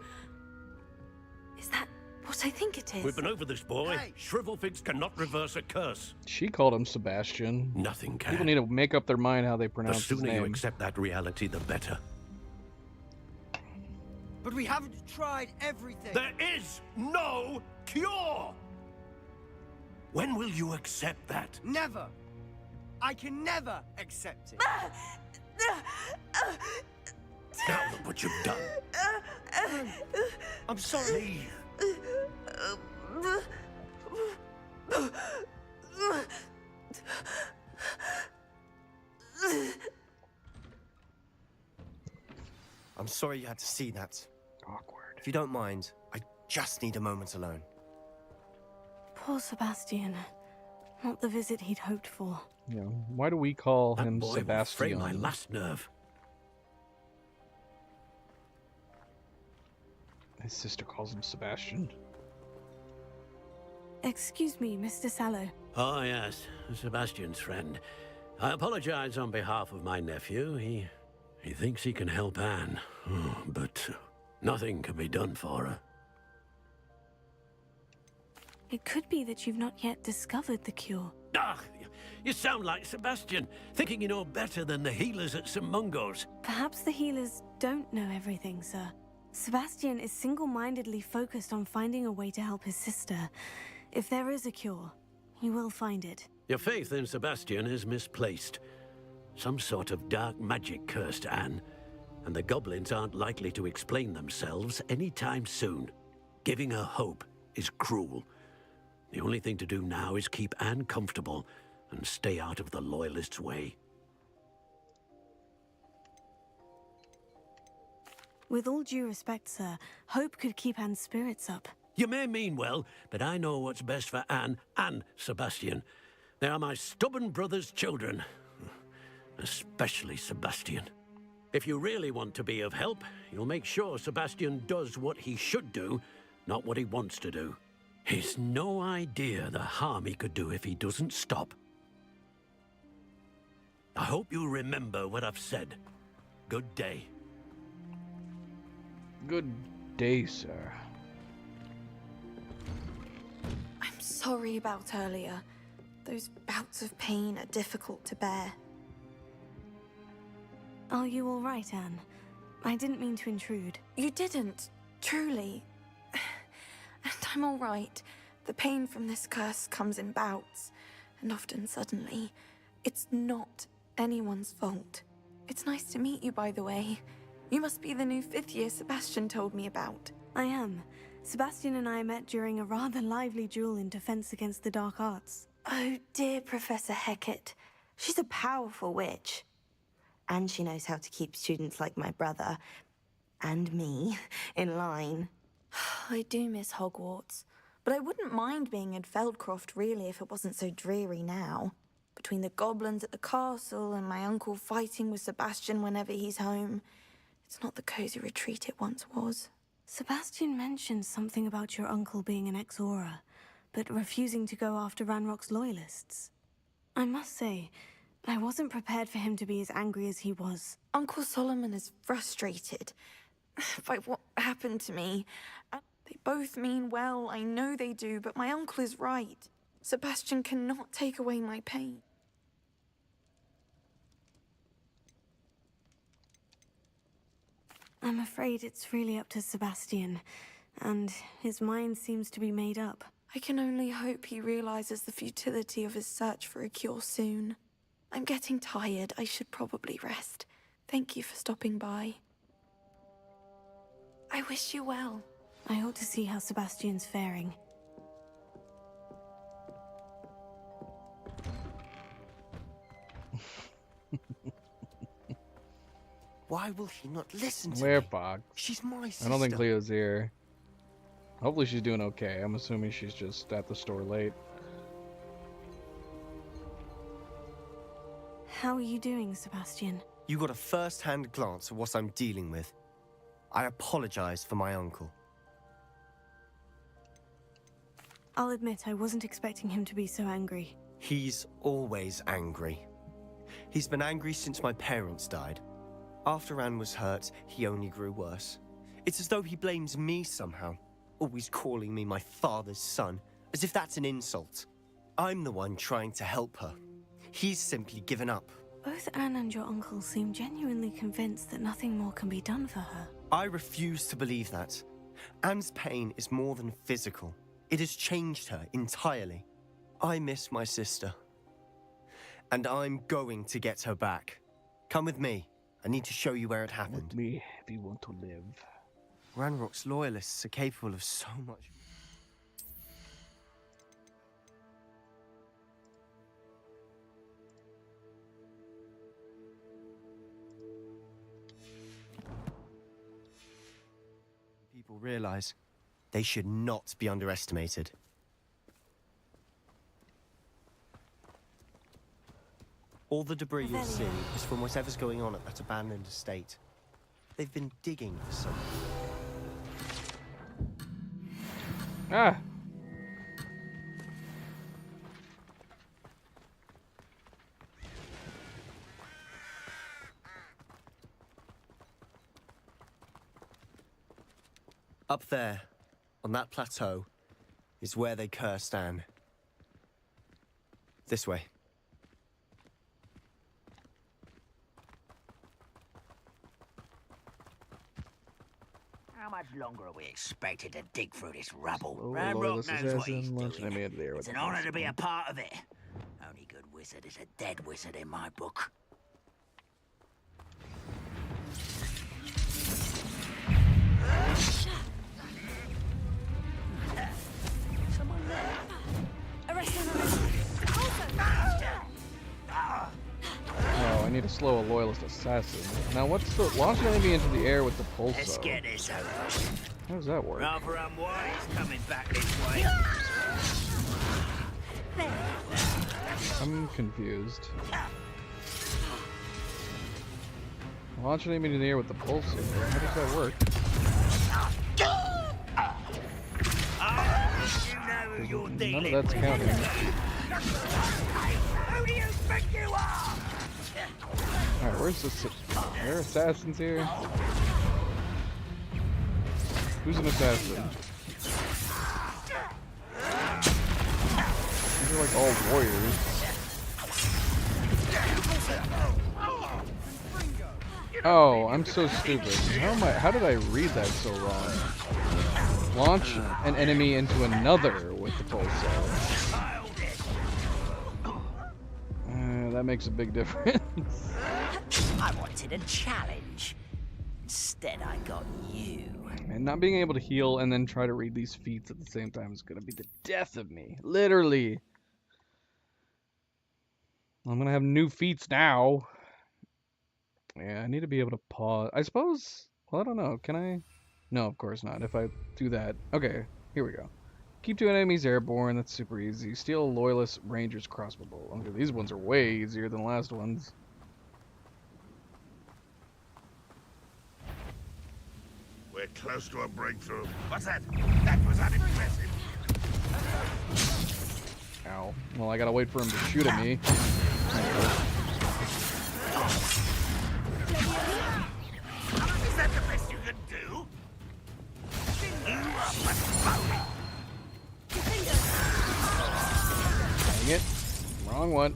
Is that what I think it is? We've been over this, boy. Hey. Shrivelfigs cannot reverse a curse. She called him Sebastian. Nothing can. People need to make up their mind how they The pronounce his sooner you name. accept that reality, the better. But we haven't tried everything. There is no cure! When will you accept that? Never. I can never accept it. Now look what you've done. I'm sorry. I'm sorry you had to see that. Awkward. If you don't mind, I just need a moment alone. Poor Sebastian. Not the visit he'd hoped for. Yeah. Why do we call That him boy will fray Sebastian? my last nerve. His sister calls him Sebastian. Excuse me, Mr. Sallow. Oh, yes, Sebastian's friend. I apologize on behalf of my nephew. He thinks he can help Anne, but nothing can be done for her. It could be that you've not yet discovered the cure. Ah, you sound like Sebastian, thinking you know better than the healers at St. Mungo's. Perhaps the healers don't know everything, sir. Sebastian is single-mindedly focused on finding a way to help his sister. If there is a cure, he will find it. Your faith in Sebastian is misplaced. Some sort of dark magic cursed Anne, and the goblins aren't likely to explain themselves anytime soon. Giving her hope is cruel. The only thing to do now is keep Anne comfortable and stay out of the Loyalists' way. With all due respect, sir, Hope could keep Anne's spirits up. You may mean well, but I know what's best for Anne and Sebastian. They are my stubborn brother's children. Especially Sebastian. If you really want to be of help, you'll make sure Sebastian does what he should do, not what he wants to do. He's no idea the harm he could do if he doesn't stop. I hope you remember what I've said. Good day. Good day, sir. I'm sorry about earlier. Those bouts of pain are difficult to bear. Are you all right, Anne? I didn't mean to intrude. You didn't, truly. And I'm all right. The pain from this curse comes in bouts, and often suddenly. It's not anyone's fault. It's nice to meet you, by the way. You must be the new 5th year Sebastian told me about. I am. Sebastian and I met during a rather lively duel in defense against the dark arts. Oh, dear Professor Hecat. She's a powerful witch. And she knows how to keep students like my brother, and me, in line. I do miss Hogwarts, but I wouldn't mind being in Feldcroft, really, if it wasn't so dreary now. Between the goblins at the castle and my uncle fighting with Sebastian whenever he's home, it's not the cozy retreat it once was. Sebastian mentioned something about your uncle being an ex-Auror, but refusing to go after Ranrock's Loyalists. I must say, I wasn't prepared for him to be as angry as he was. Uncle Solomon is frustrated by what happened to me. They both mean well, I know they do, but my uncle is right. Sebastian cannot take away my pain. I'm afraid it's really up to Sebastian, and his mind seems to be made up. I can only hope he realizes the futility of his search for a cure soon. I'm getting tired. I should probably rest. Thank you for stopping by. I wish you well. I ought to see how Sebastian's faring. Why will he not listen to Where me? Fox? She's my sister. I don't think Cleo's here. Hopefully she's doing okay. I'm assuming she's just at the store late. How are you doing, Sebastian? You got a first-hand glance at what I'm dealing with. I apologize for my uncle. I'll admit I wasn't expecting him to be so angry. He's always angry. He's been angry since my parents died. After Anne was hurt, he only grew worse. It's as though he blames me somehow, always calling me my father's son, as if that's an insult. I'm the one trying to help her. He's simply given up. Both Anne and your uncle seem genuinely convinced that nothing more can be done for her. I refuse to believe that. Anne's pain is more than physical. It has changed her entirely. I miss my sister. And I'm going to get her back. Come with me. I need to show you where it happened. With me, if you want to live. Ranrock's Loyalists are capable of so much. People realize they should not be underestimated. All the debris you'll see is from whatever's going on at that abandoned estate. They've been digging for something. Ah! Up there, on that plateau, is where they cursed Anne. This way. How much longer are we expected to dig through this rubble? Oh, Ranrock this knows what he's lunch doing. and there It's with an the honor to be a husband. part of it. Only good wizard is a dead wizard in my book. need to slow a loyalist assassin. Now, what's the launch an enemy into the air with the pulsar? Let's get this over. How does that work? Rather unwise coming back this way. I'm confused. Launch an enemy into the air with the pulsar. How does that work? None of that's counting. Who do you think you are? Alright, where's the... Are there assassins here? Who's an assassin? These are like all warriors. Oh, I'm so stupid. How did I read that so wrong? Launch an enemy into another with the pulsar. That makes a big difference. I wanted a challenge. Instead, I got you. And not being able to heal and then try to read these feats at the same time is going to be the death of me. Literally. I'm going to have new feats now. Yeah, I need to be able to pause. I suppose... Well, I don't know. Can I... No, of course not. If I do that... Okay, here we go. Keep 2 enemies airborne. That's super easy. Steal a Loyalist Ranger's crossbow bolt. Okay, these ones are way easier than the last ones. We're close to a breakthrough. What's that? That was unimpressive. Ow. Well, I gotta wait for him to shoot at me. Is that the best you can do? Dang it. Wrong one.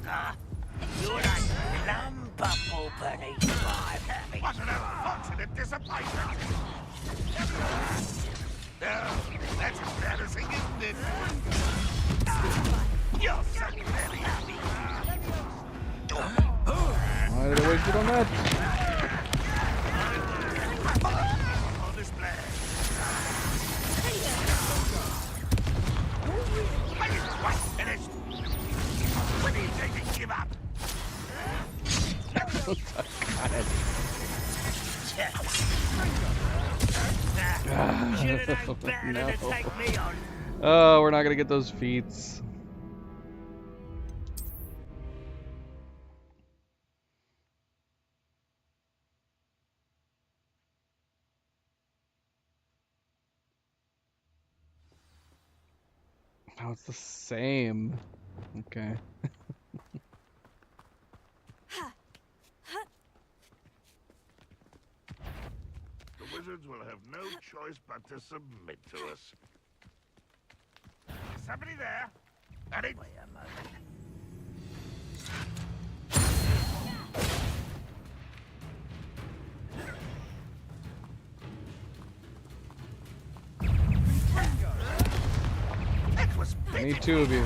You're like Lumberpool beneath my What an unfortunate disappointment. That's embarrassing, isn't it? You're so very happy. Why did I waste it on that? When are you going to give up? Got it. No. Oh, we're not gonna get those feats. Oh, it's the same. Okay. The wizards will have no choice but to submit to us. Is somebody there? Wait a moment. I need 2 of you.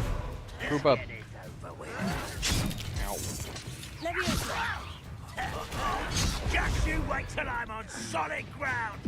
Group up. Just you wait till I'm on solid ground.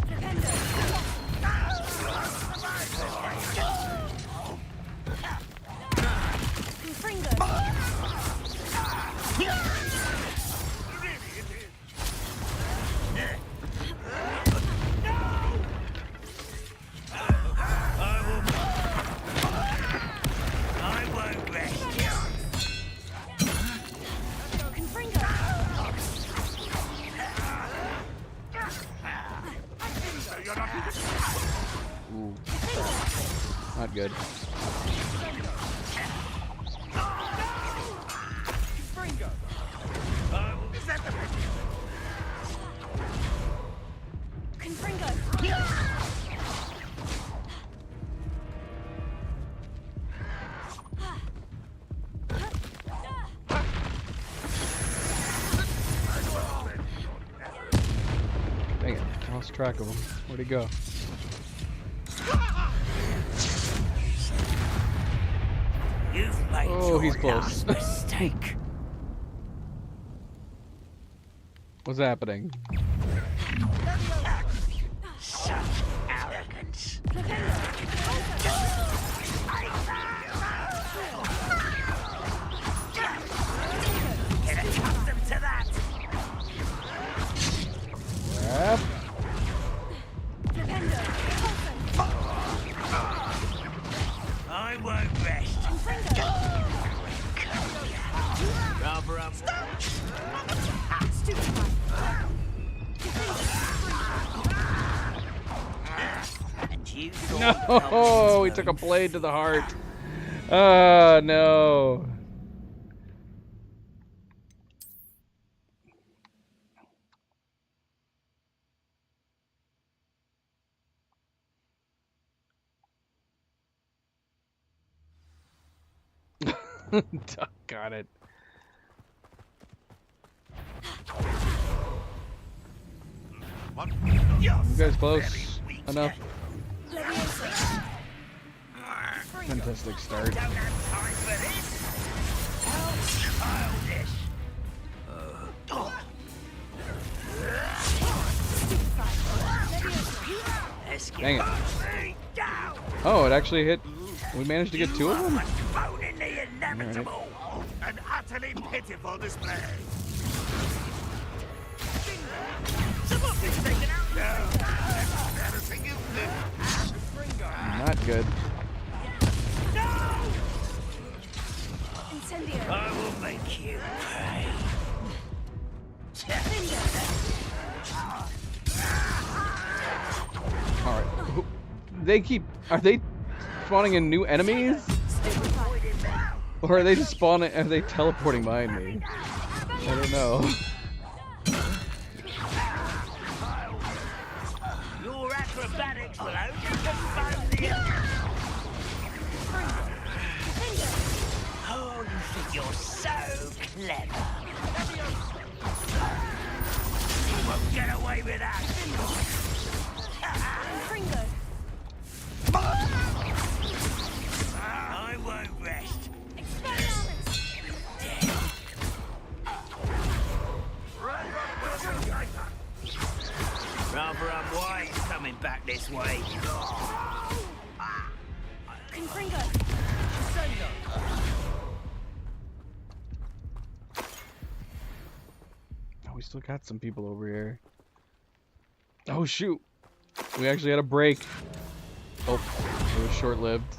Ooh. Not good. Dang it, I lost track of him. Where'd he go? You've made Oh, he's your close. last mistake. What's happening? Such arrogance. Get accustomed to that. you thought the No, he took a blade to the heart. Oh, no. Got it. You guys close enough? Fantastic start. Dang it. Oh, it actually hit. We managed to get two of them? An utterly pitiful display. Not good. I will make you pay. Alright. They keep. Are they spawning in new enemies? Or are they just spawning. Are they teleporting behind me? I don't know. Your acrobatics will only confound the Oh, you think you're so clever. You won't get away with that. I won't rest. Rather unwise coming back this way. Oh, we still got some people over here. Oh shoot! We actually had a break. Oh, it was short-lived.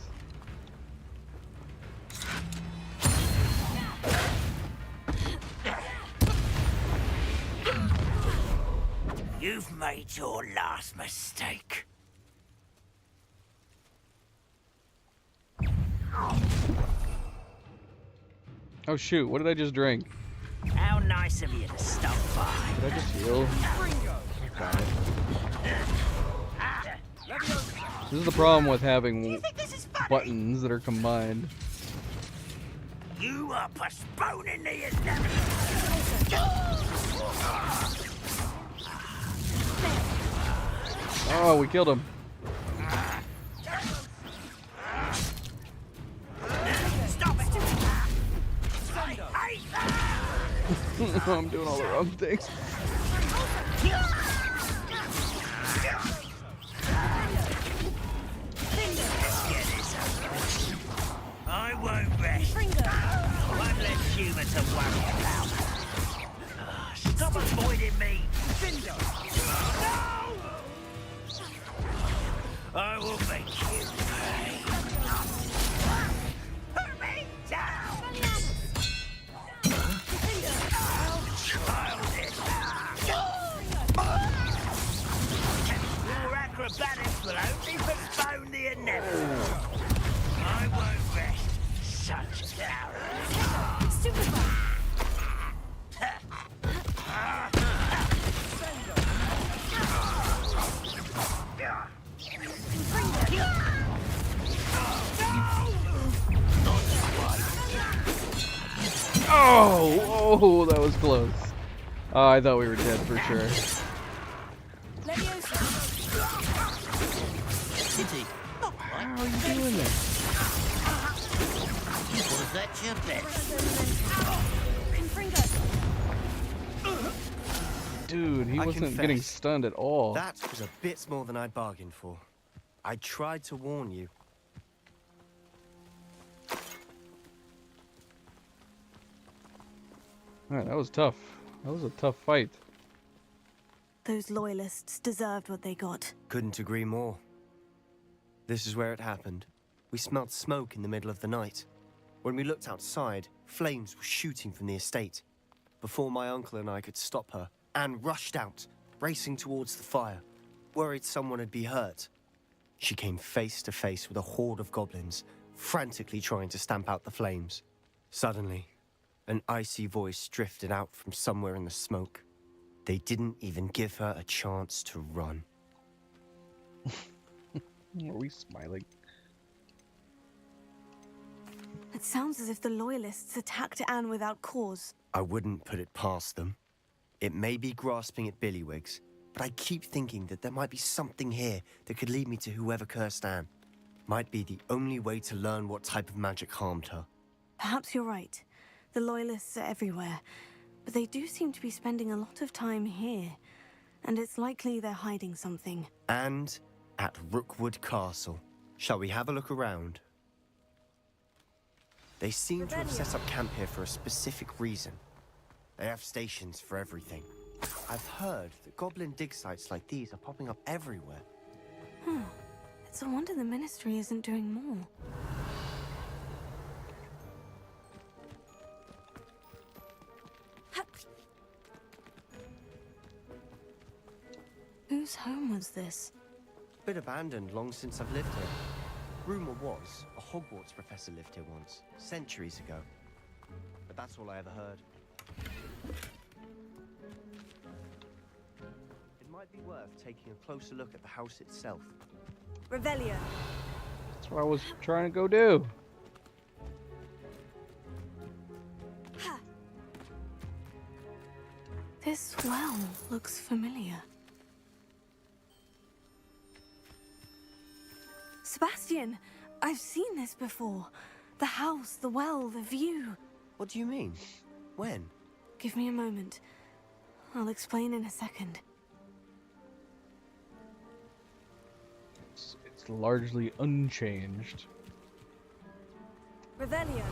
You've made your last mistake. Oh shoot! What did I just drink? How nice of you to stop by. Did I just heal? Got it. This is the problem with having buttons that are combined. You are postponing the inevitable. Oh, we killed him. Stop it! I'm doing all the wrong things. I won't rest. One less human to worry about. Stop avoiding me. No! I will make you pay. Put me down! Childish. Your acrobatics will only postpone the inevitable. I won't rest. Such cowardice. Super. Oh, that was close. Oh, I thought we were dead for sure. How are you doing this? Was that your best? Dude, he I wasn't confess, getting stunned at all. That was a bit more than I'd bargained for. I tried to warn you. Alright, that was tough. That was a tough fight. Those loyalists deserved what they got. Couldn't agree more. This is where it happened. We smelled smoke in the middle of the night. When we looked outside, flames were shooting from the estate. Before my uncle and I could stop her, Anne rushed out, racing towards the fire, worried someone had been hurt. she came face to face with a horde of goblins, frantically trying to stamp out the flames. Suddenly, an icy voice drifted out from somewhere in the smoke. They didn't even give her a chance to run. Are we smiling? It sounds as if the Loyalists attacked Anne without cause. I wouldn't put it past them. It may be grasping at Billywigs, but I keep thinking that there might be something here that could lead me to whoever cursed Anne. Might be the only way to learn what type of magic harmed her. Perhaps you're right. The Loyalists are everywhere, but they do seem to be spending a lot of time here, and it's likely they're hiding something. And at Rookwood Castle. Shall we have a look around? They seem to have set up camp here for a specific reason. They have stations for everything. I've heard that goblin dig sites like these are popping up everywhere. It's a wonder the Ministry isn't doing more. Whose home was this? Been abandoned long since I've lived here. Rumor was a Hogwarts professor lived here once, centuries ago. But that's all I ever heard. It might be worth taking a closer look at the house itself. Revelio. That's what I was trying to go do. This well looks familiar. Sebastian, I've seen this before. The house, the well, the view. What do you mean? When? Give me a moment. I'll explain in a second. It's largely unchanged. Revelio.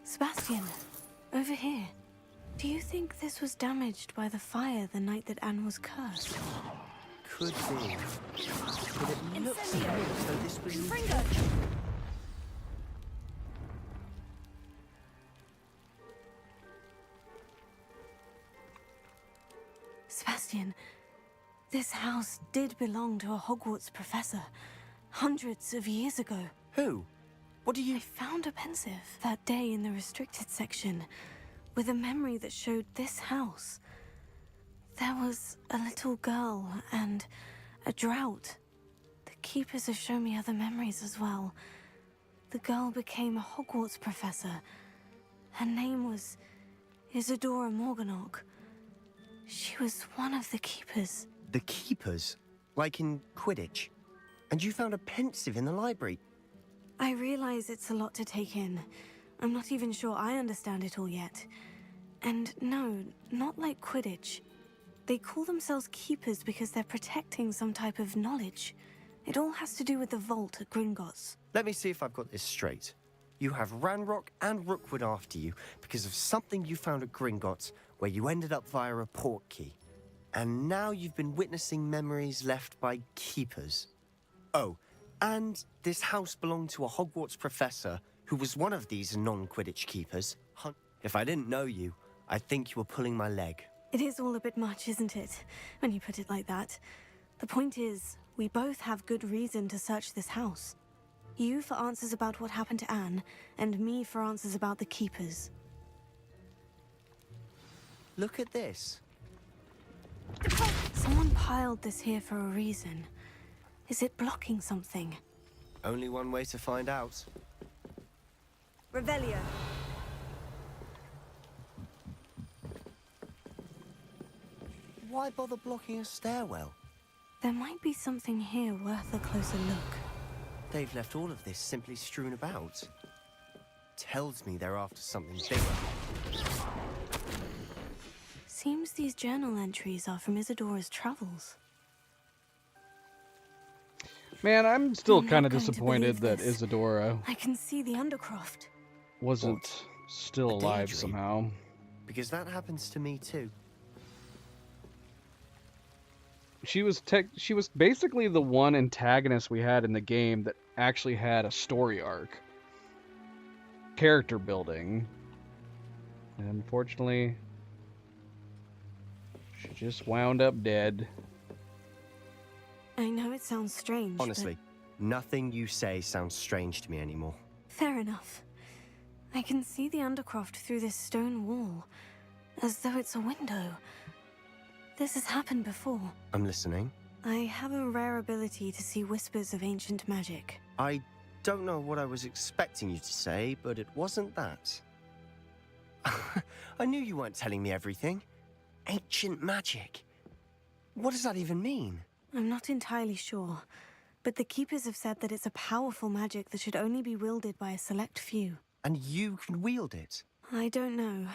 Sebastian, over here. Do you think this was damaged by the fire the night that Anne was cursed? Could be. But it looks to me as though this was... Sebastian, this house did belong to a Hogwarts professor, hundreds of years ago. Who? What do you... I found a pensive that day in the restricted section, with a memory that showed this house. There was a little girl and a drought. The keepers have shown me other memories as well. The girl became a Hogwarts professor. Her name was Isadora Morganach. She was one of the keepers. The keepers? Like in Quidditch? And you found a pensive in the library? I realize it's a lot to take in. I'm not even sure I understand it all yet. And no, not like Quidditch. They call themselves keepers because they're protecting some type of knowledge. It all has to do with the vault at Gringotts. Let me see if I've got this straight. You have Ranrock and Rookwood after you because of something you found at Gringotts where you ended up via a portkey. And now you've been witnessing memories left by keepers. Oh, and this house belonged to a Hogwarts professor who was one of these non-Quidditch keepers. If I didn't know you, I'd think you were pulling my leg. It is all a bit much, isn't it, when you put it like that? The point is, we both have good reason to search this house. You for answers about what happened to Anne, and me for answers about the keepers. Look at this. Someone piled this here for a reason. Is it blocking something? Only one way to find out. Revelio. Why bother blocking a stairwell? There might be something here worth a closer look. They've left all of this simply strewn about. Tells me they're after something bigger. Seems these journal entries are from Isadora's travels. Man, I'm still I'm kind not of going to disappointed believe that this. Isadora I can see the Undercroft. wasn't still alive somehow. Because that happens to me too. She was basically the one antagonist we had in the game that actually had a story arc. Character building. And unfortunately, She just wound up dead. I know it sounds strange. Honestly, nothing you say sounds strange to me anymore. Fair enough. I can see the Undercroft through this stone wall, as though it's a window. This has happened before. I'm listening. I have a rare ability to see whispers of ancient magic. I don't know what I was expecting you to say, but it wasn't that. I knew you weren't telling me everything. Ancient magic. What does that even mean? I'm not entirely sure, but the Keepers have said that it's a powerful magic that should only be wielded by a select few. And you can wield it? I don't know,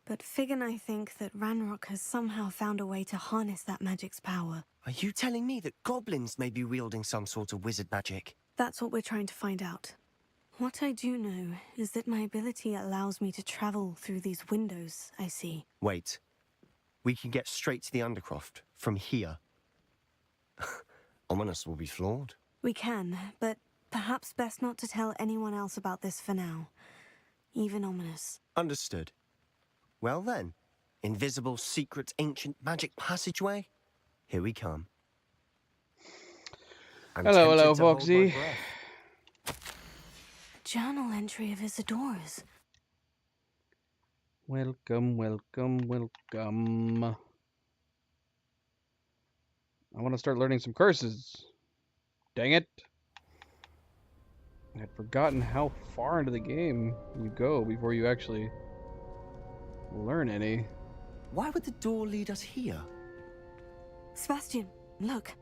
but Fig and I think that Ranrock has somehow found a way to harness that magic's power. Are you telling me that goblins may be wielding some sort of wizard magic? That's what we're trying to find out. What I do know is that my ability allows me to travel through these windows I see. Wait. We can get straight to the Undercroft from here. Ominous will be floored. We can, but perhaps best not to tell anyone else about this for now. Even Ominous. Understood. Well then, invisible, secret, ancient magic passageway? Here we come. Hello, Foxy. Journal entry of Isidora's. Welcome, welcome, welcome. I want to start learning some curses. Dang it. I'd forgotten how far into the game you go before you actually learn any. Why would the door lead us here? Sebastian, look.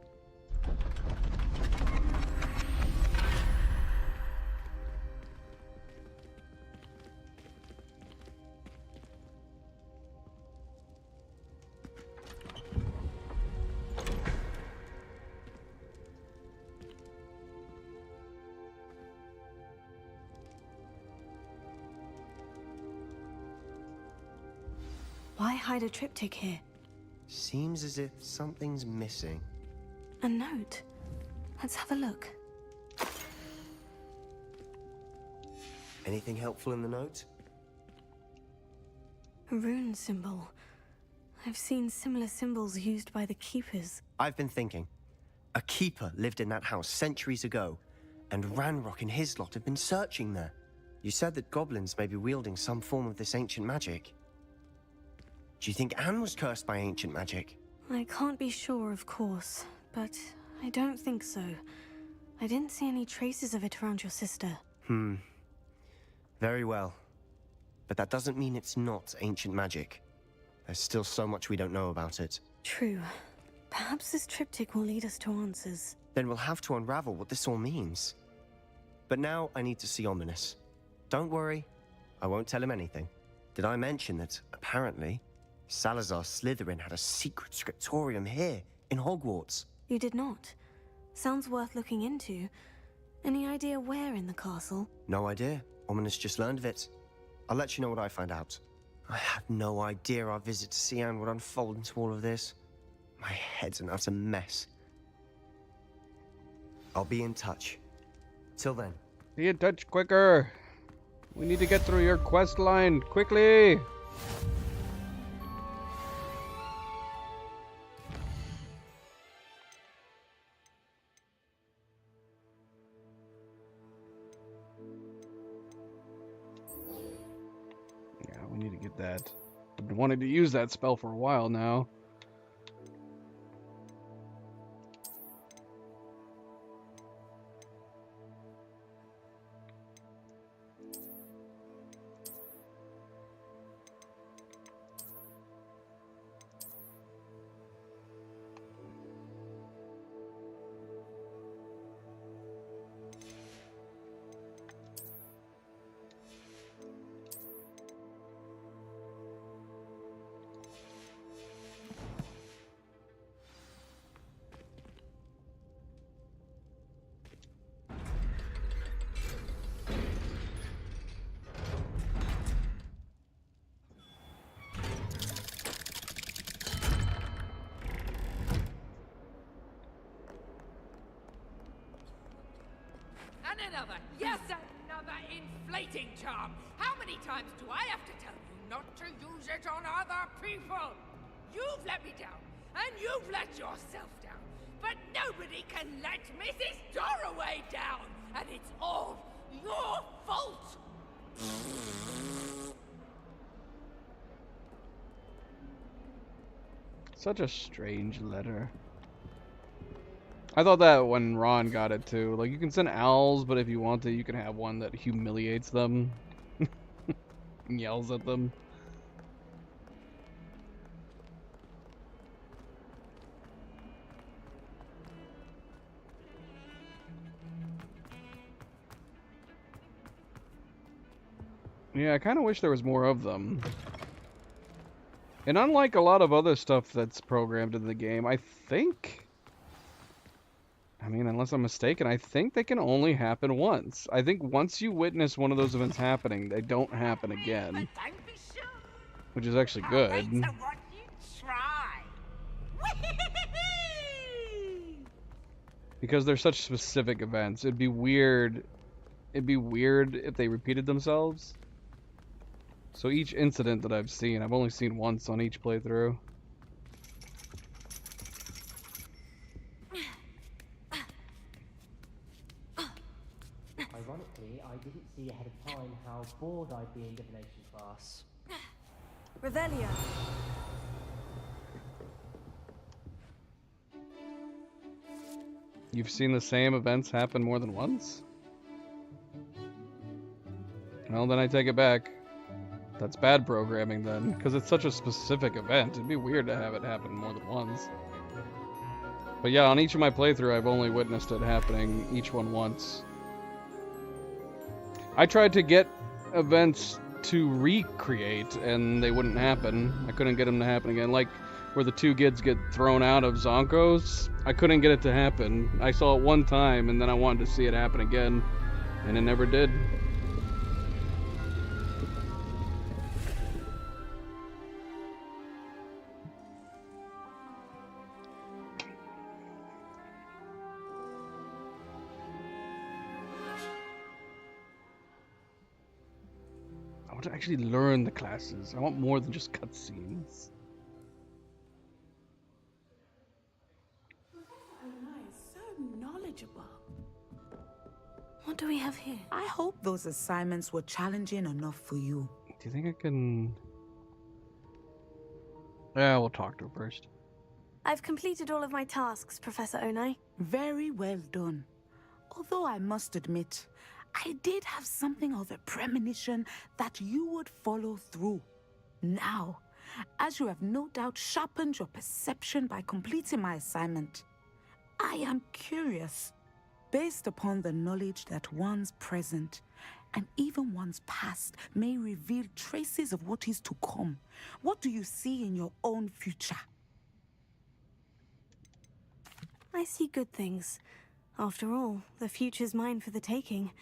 Why hide a triptych here? Seems as if something's missing. A note. Let's have a look. Anything helpful in the note? A rune symbol. I've seen similar symbols used by the Keepers. I've been thinking. A keeper lived in that house centuries ago, and Ranrock and his lot have been searching there. You said that goblins may be wielding some form of this ancient magic. Do you think Anne was cursed by ancient magic? I can't be sure, of course, but I don't think so. I didn't see any traces of it around your sister. Very well. But that doesn't mean it's not ancient magic. There's still so much we don't know about it. True. Perhaps this triptych will lead us to answers. Then we'll have to unravel what this all means. But now I need to see Ominous. Don't worry, I won't tell him anything. Did I mention that, apparently, Salazar Slytherin had a secret scriptorium here, in Hogwarts? You did not. Sounds worth looking into. Any idea where in the castle? No idea. Ominous just learned of it. I'll let you know what I find out. I had no idea our visit to Cian would unfold into all of this. My head's an utter mess. I'll be in touch. Till then. Be in touch quicker. We need to get through your quest line quickly. Yeah, we need to get that. I've been wanting to use that spell for a while now. Another, yes, another inflating charm. How many times do I have to tell you not to use it on other people? you've let me down, and you've let yourself down. But nobody can let Mrs. Dorraway down, and it's all your fault. Such a strange letter. I thought that when Ron got it too. Like, you can send owls, but if you want to, you can have one that humiliates them. And yells at them. Yeah, I kind of wish there was more of them. And unlike a lot of other stuff that's programmed in the game, I think... I mean, unless I'm mistaken, I think they can only happen once. I think once you witness one of those events happening, they don't happen again. Which is actually good. Because they're such specific events. It'd be weird if they repeated themselves. So each incident that I've seen, I've only seen once on each playthrough. Ironically, I didn't see ahead of time how bored I'd be in divination class. Revelio. You've seen the same events happen more than once? Well, then I take it back. That's bad programming then, because it's such a specific event. It'd be weird to have it happen more than once. But yeah, on each of my playthrough, I've only witnessed it happening each one once. I tried to get events to recreate, and they wouldn't happen. I couldn't get them to happen again. Like, where the two kids get thrown out of Zonkos, I couldn't get it to happen. I saw it one time, and then I wanted to see it happen again, and it never did. I want to actually learn the classes. I want more than just cutscenes. So knowledgeable. What do we have here? I hope those assignments were challenging enough for you. Do you think I can... Yeah, we'll talk to her first. I've completed all of my tasks, Professor Onai. Very well done. Although I must admit, I did have something of a premonition that you would follow through. Now, as you have no doubt sharpened your perception by completing my assignment, I am curious, based upon the knowledge that one's present and even one's past may reveal traces of what is to come. What do you see in your own future? I see good things. After all, the future's mine for the taking,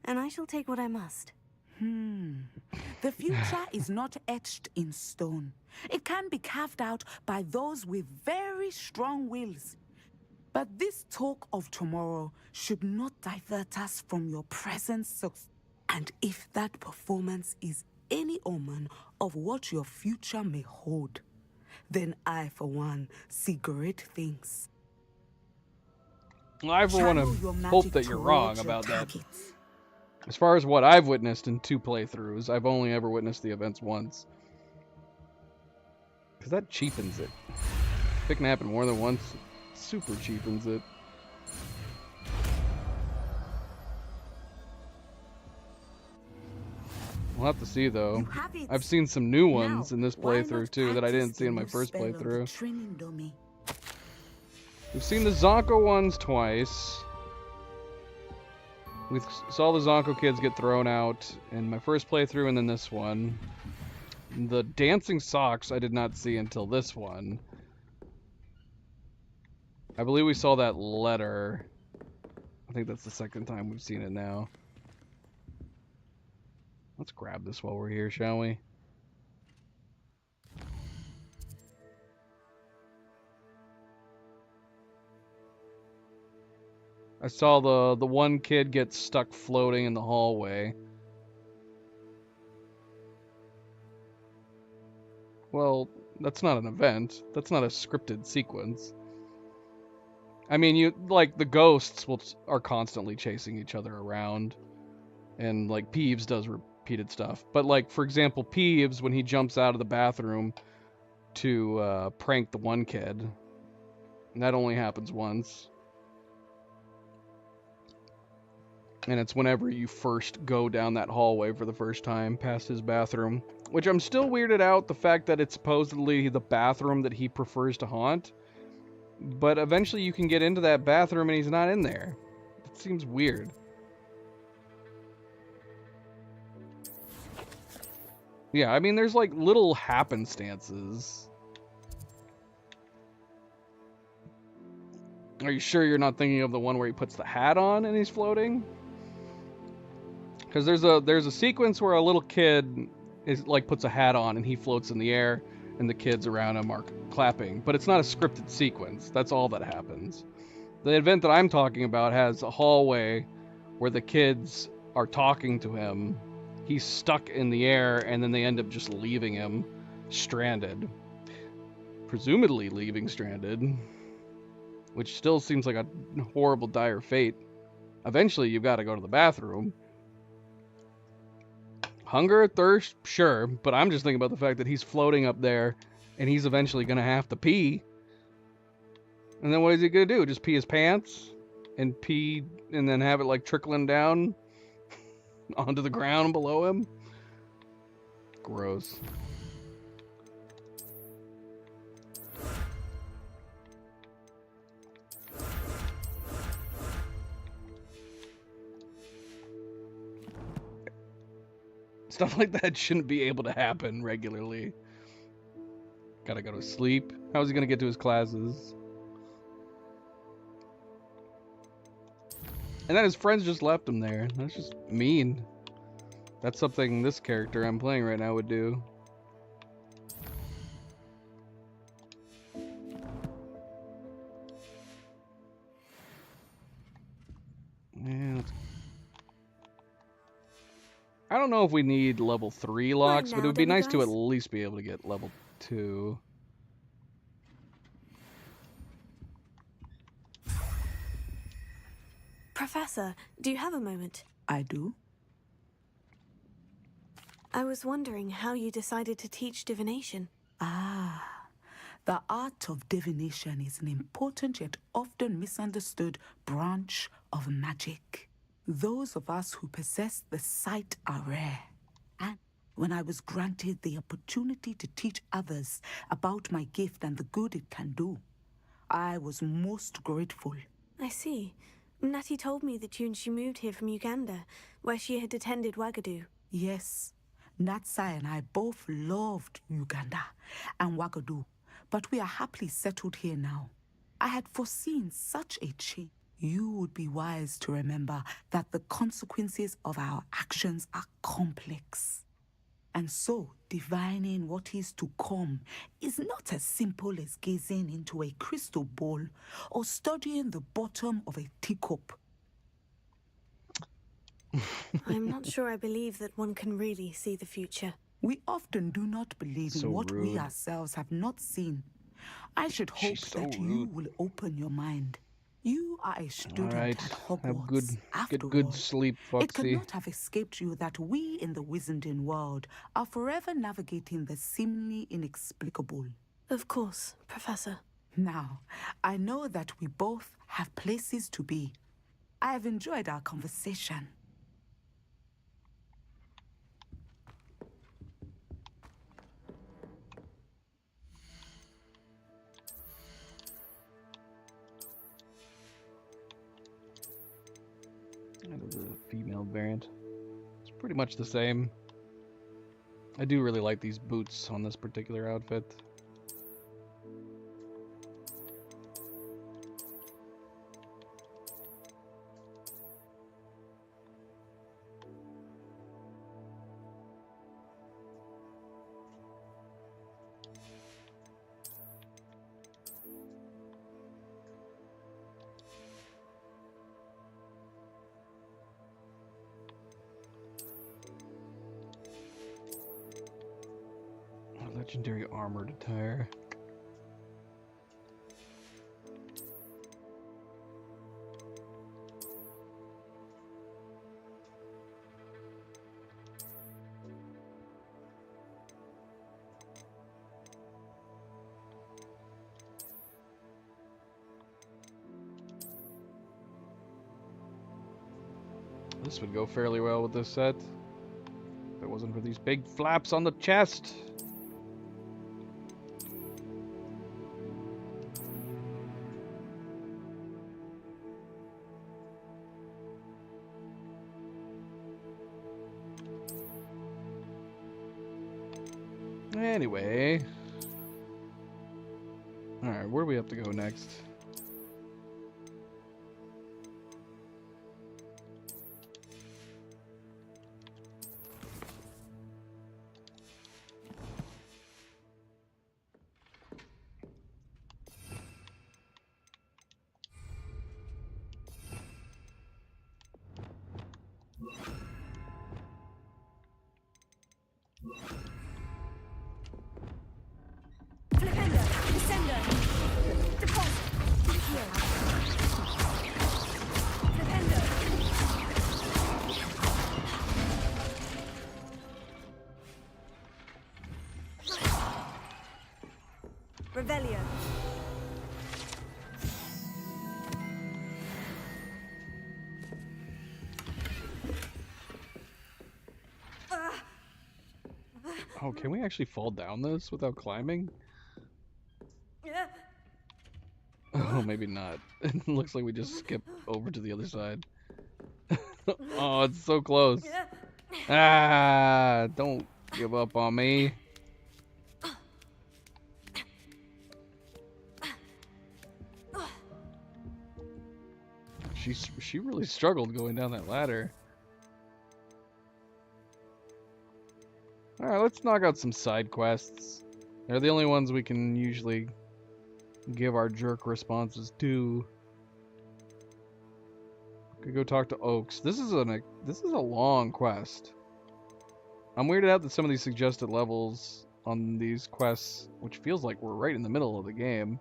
and I shall take what I must. The future is not etched in stone. It can be carved out by those with very strong wills. But this talk of tomorrow should not divert us from your present success. And if that performance is any omen of what your future may hold, then I, for one, see great things. Well, I for one hope that you're wrong about that. As far as what I've witnessed in 2 playthroughs, I've only ever witnessed the events once. Because that cheapens it. If it can happen more than once, it super cheapens it. We'll have to see, though. I've seen some new ones in this playthrough, too, that I didn't see in my first playthrough. We've seen the Zonko ones twice. We saw the Zonko kids get thrown out in my first playthrough and then this one. The dancing socks I did not see until this one. I believe we saw that letter. I think that's the second time we've seen it now. Let's grab this while we're here, shall we? I saw the one kid get stuck floating in the hallway. Well, that's not an event. That's not a scripted sequence. I mean, you like the ghosts are constantly chasing each other around, and like Peeves does repeated stuff. But like for example, Peeves when he jumps out of the bathroom to prank the one kid, that only happens once. And it's whenever you first go down that hallway for the first time past his bathroom. Which I'm still weirded out the fact that it's supposedly the bathroom that he prefers to haunt. But eventually you can get into that bathroom and he's not in there. It seems weird. Yeah, I mean there's like little happenstances. Are you sure you're not thinking of the one where he puts the hat on and he's floating? Because there's a sequence where a little kid is like puts a hat on and he floats in the air and the kids around him are clapping. But it's not a scripted sequence. That's all that happens. The event that I'm talking about has a hallway where the kids are talking to him. He's stuck in the air and then they end up just leaving him stranded. Presumably leaving stranded. Which still seems like a horrible, dire fate. Eventually you've got to go to the bathroom. Hunger, thirst, sure, but I'm just thinking about the fact that he's floating up there and he's eventually going to have to pee. And then what is he going to do? Just pee his pants and pee and then have it like trickling down onto the ground below him? Gross. Stuff like that shouldn't be able to happen regularly. Gotta go to sleep. How's he gonna get to his classes? And then his friends just left him there. That's just mean. That's something this character I'm playing right now would do. Yeah, I don't know if we need level 3 locks, but it would be nice to at least be able to get level 2. Professor, do you have a moment? I do. I was wondering how you decided to teach divination. Ah, the art of divination is an important yet often misunderstood branch of magic. Those of us who possess the sight are rare. And when I was granted the opportunity to teach others about my gift and the good it can do, I was most grateful. I see. Natty told me that you and she moved here from Uganda, where she had attended Wagadu. Yes, Natsai and I both loved Uganda and Wagadu, but we are happily settled here now. I had foreseen such a change. You would be wise to remember that the consequences of our actions are complex. And so, divining what is to come is not as simple as gazing into a crystal ball or studying the bottom of a teacup. I'm not sure I believe that one can really see the future. We often do not believe in what we rude. ourselves have not seen. I should hope She's so that you rude. will open your mind. You are a student Alright, at Hogwarts. have good, After get good all. sleep, It Foxy. cannot have escaped you that we in the Wizarding world are forever navigating the seemingly inexplicable. Of course, Professor. Now, I know that we both have places to be. I have enjoyed our conversation. That is a female variant. It's pretty much the same. I do really like these boots on this particular outfit. Legendary armored attire. This would go fairly well with this set. If it wasn't for these big flaps on the chest. Anyway. Alright, where do we have to go next? Revelio. Oh, can we actually fall down this without climbing? Oh, maybe not. It looks like we just skip over to the other side. Oh, it's so close. Ah, don't give up on me. She really struggled going down that ladder. Alright, let's knock out some side quests. They're the only ones we can usually give our jerk responses to. Could go talk to Oaks. This is a long quest. I'm weirded out that some of these suggested levels on these quests, which feels like we're right in the middle of the game.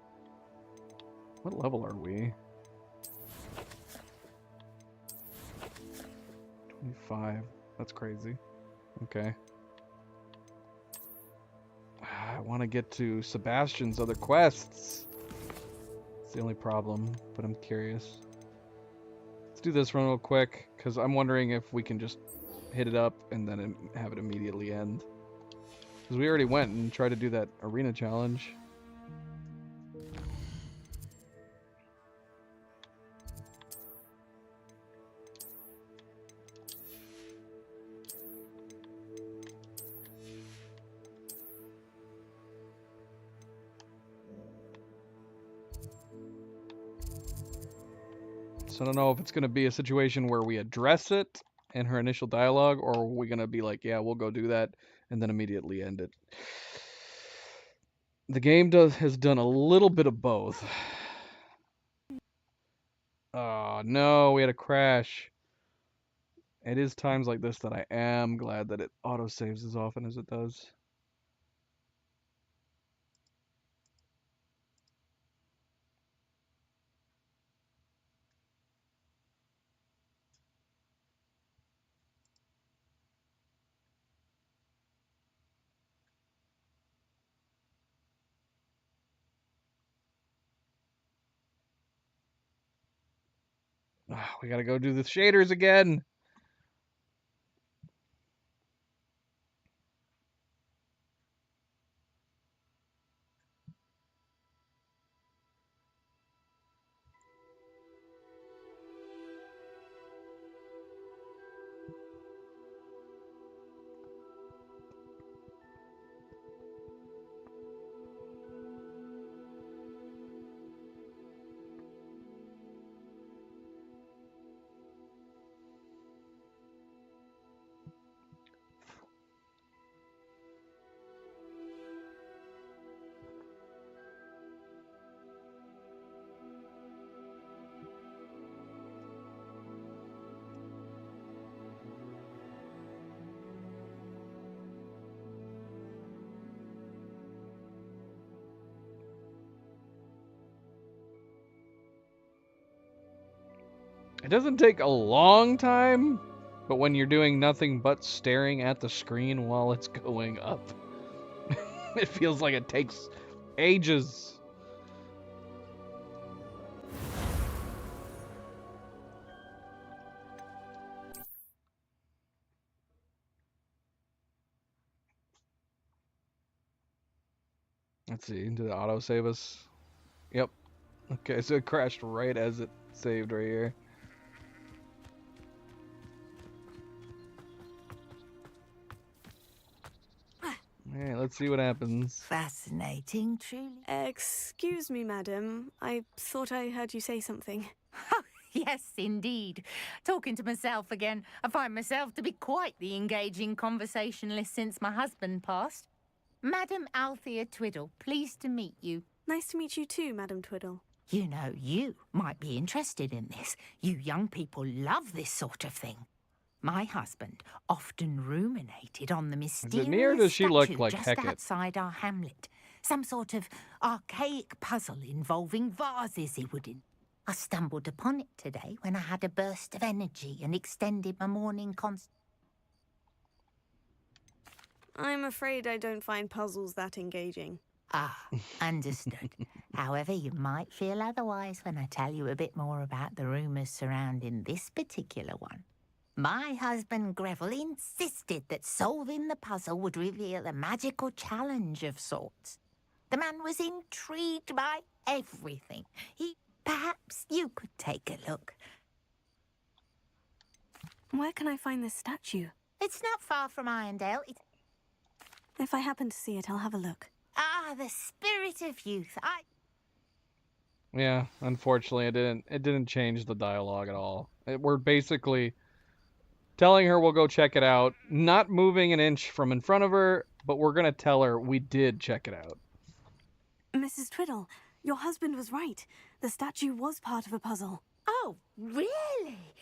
What level are we? 25. That's crazy. Okay. I want to get to Sebastian's other quests. It's the only problem, but I'm curious. Let's do this one real quick, because I'm wondering if we can just hit it up and then have it immediately end. Because we already went and tried to do that arena challenge. So I don't know if it's going to be a situation where we address it in her initial dialogue, or are we going to be like, yeah, we'll go do that, and then immediately end it. The game has done a little bit of both. Oh, no, we had a crash. It is times like this that I am glad that it autosaves as often as it does. We gotta go do the shaders again. doesn't take a long time, but when you're doing nothing but staring at the screen while it's going up, it feels like it takes ages. Let's see, did it auto-save us? Yep. Okay, so it crashed right as it saved right here. Alright, let's see what happens. Fascinating, truly. Excuse me, madam. I thought I heard you say something. Yes, indeed. Talking to myself again. I find myself to be quite the engaging conversationalist since my husband passed. Madam Althea Twiddle, pleased to meet you. Nice to meet you too, Madam Twiddle. You know, you might be interested in this. You young people love this sort of thing. My husband often ruminated on the mysterious me or does she look statue like just Hecate? outside our hamlet. Some sort of archaic puzzle involving vases he would in. I stumbled upon it today when I had a burst of energy and extended my morning I'm afraid I don't find puzzles that engaging. Ah, understood. However, you might feel otherwise when I tell you a bit more about the rumours surrounding this particular one. My husband Greville insisted that solving the puzzle would reveal a magical challenge of sorts. The man was intrigued by everything. Perhaps you could take a look. Where can I find this statue? It's not far from Irondale. If I happen to see it, I'll have a look. Ah, the spirit of youth. Yeah, unfortunately, it didn't change the dialogue at all. We're basically telling her we'll go check it out, not moving an inch from in front of her, but we're gonna tell her we did check it out. Mrs. Twiddle, your husband was right. The statue was part of a puzzle. Oh, really?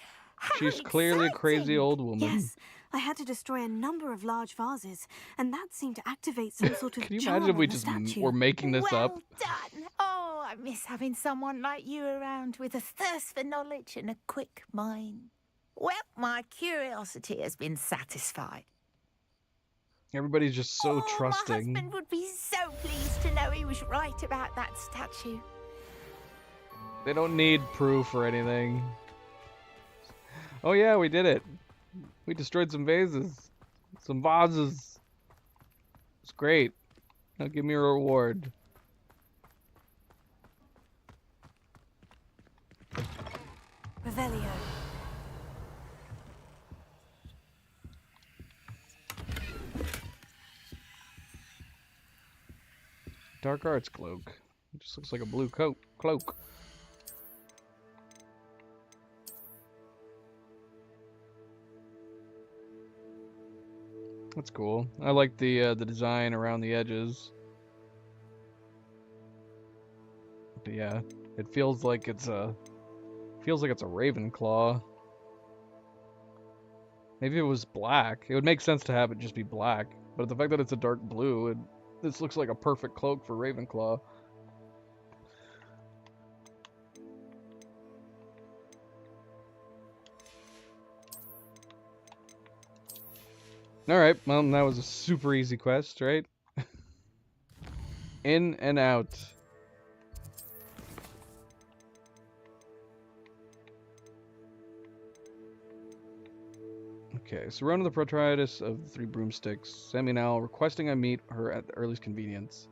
She's clearly a crazy old woman. Yes, I had to destroy a number of large vases, and that seemed to activate some sort of Can you charm imagine if we on the just statue. were making this up? Well done. Oh, I miss having someone like you around with a thirst for knowledge and a quick mind. Well, my curiosity has been satisfied. Everybody's just so trusting. My husband would be so pleased to know he was right about that statue. They don't need proof or anything. Oh yeah, we did it. We destroyed some vases. Some vases. It's great. Now give me a reward. Revelio. Dark Arts Cloak. It just looks like a blue cloak. That's cool. I like the design around the edges. But yeah, it feels like it's a Ravenclaw. Maybe it was black. It would make sense to have it just be black, but the fact that it's a dark blue, this looks like a perfect cloak for Ravenclaw. Alright, well, that was a super easy quest, right? In and out. Okay, Serona the Proprietress of the Three Broomsticks sent me now requesting I meet her at the earliest convenience.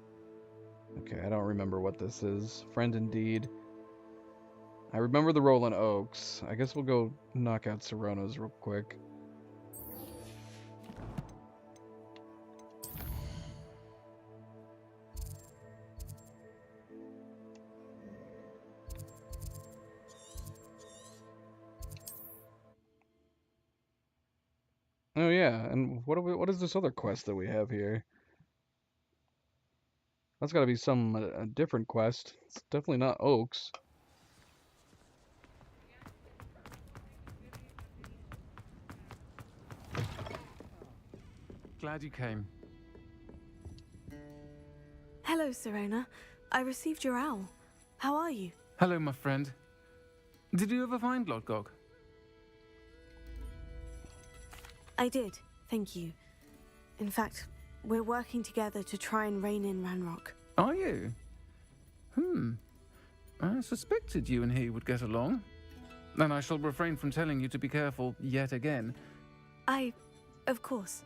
Okay, I don't remember what this is. Friend indeed. I remember the Roland Oaks. I guess we'll go knock out Serona's real quick. Oh yeah, and what is this other quest that we have here? That's got to be a different quest. It's definitely not Oaks. Glad you came. Hello, Serona. I received your owl. How are you? Hello, my friend. Did you ever find Lodgok? I did, thank you. In fact, we're working together to try and rein in Ranrock. Are you? I suspected you and he would get along. And I shall refrain from telling you to be careful yet again. Of course.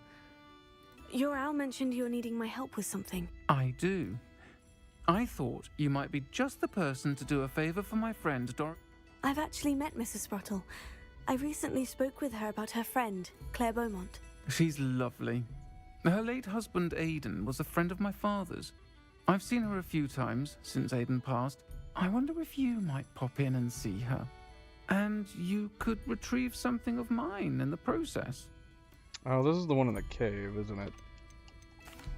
Your owl mentioned you're needing my help with something. I do. I thought you might be just the person to do a favor for my friend, I've actually met Mrs. Sprottle. I recently spoke with her about her friend, Claire Beaumont. She's lovely. Her late husband, Aidan, was a friend of my father's. I've seen her a few times since Aidan passed. I wonder if you might pop in and see her. And you could retrieve something of mine in the process. Oh, this is the one in the cave, isn't it?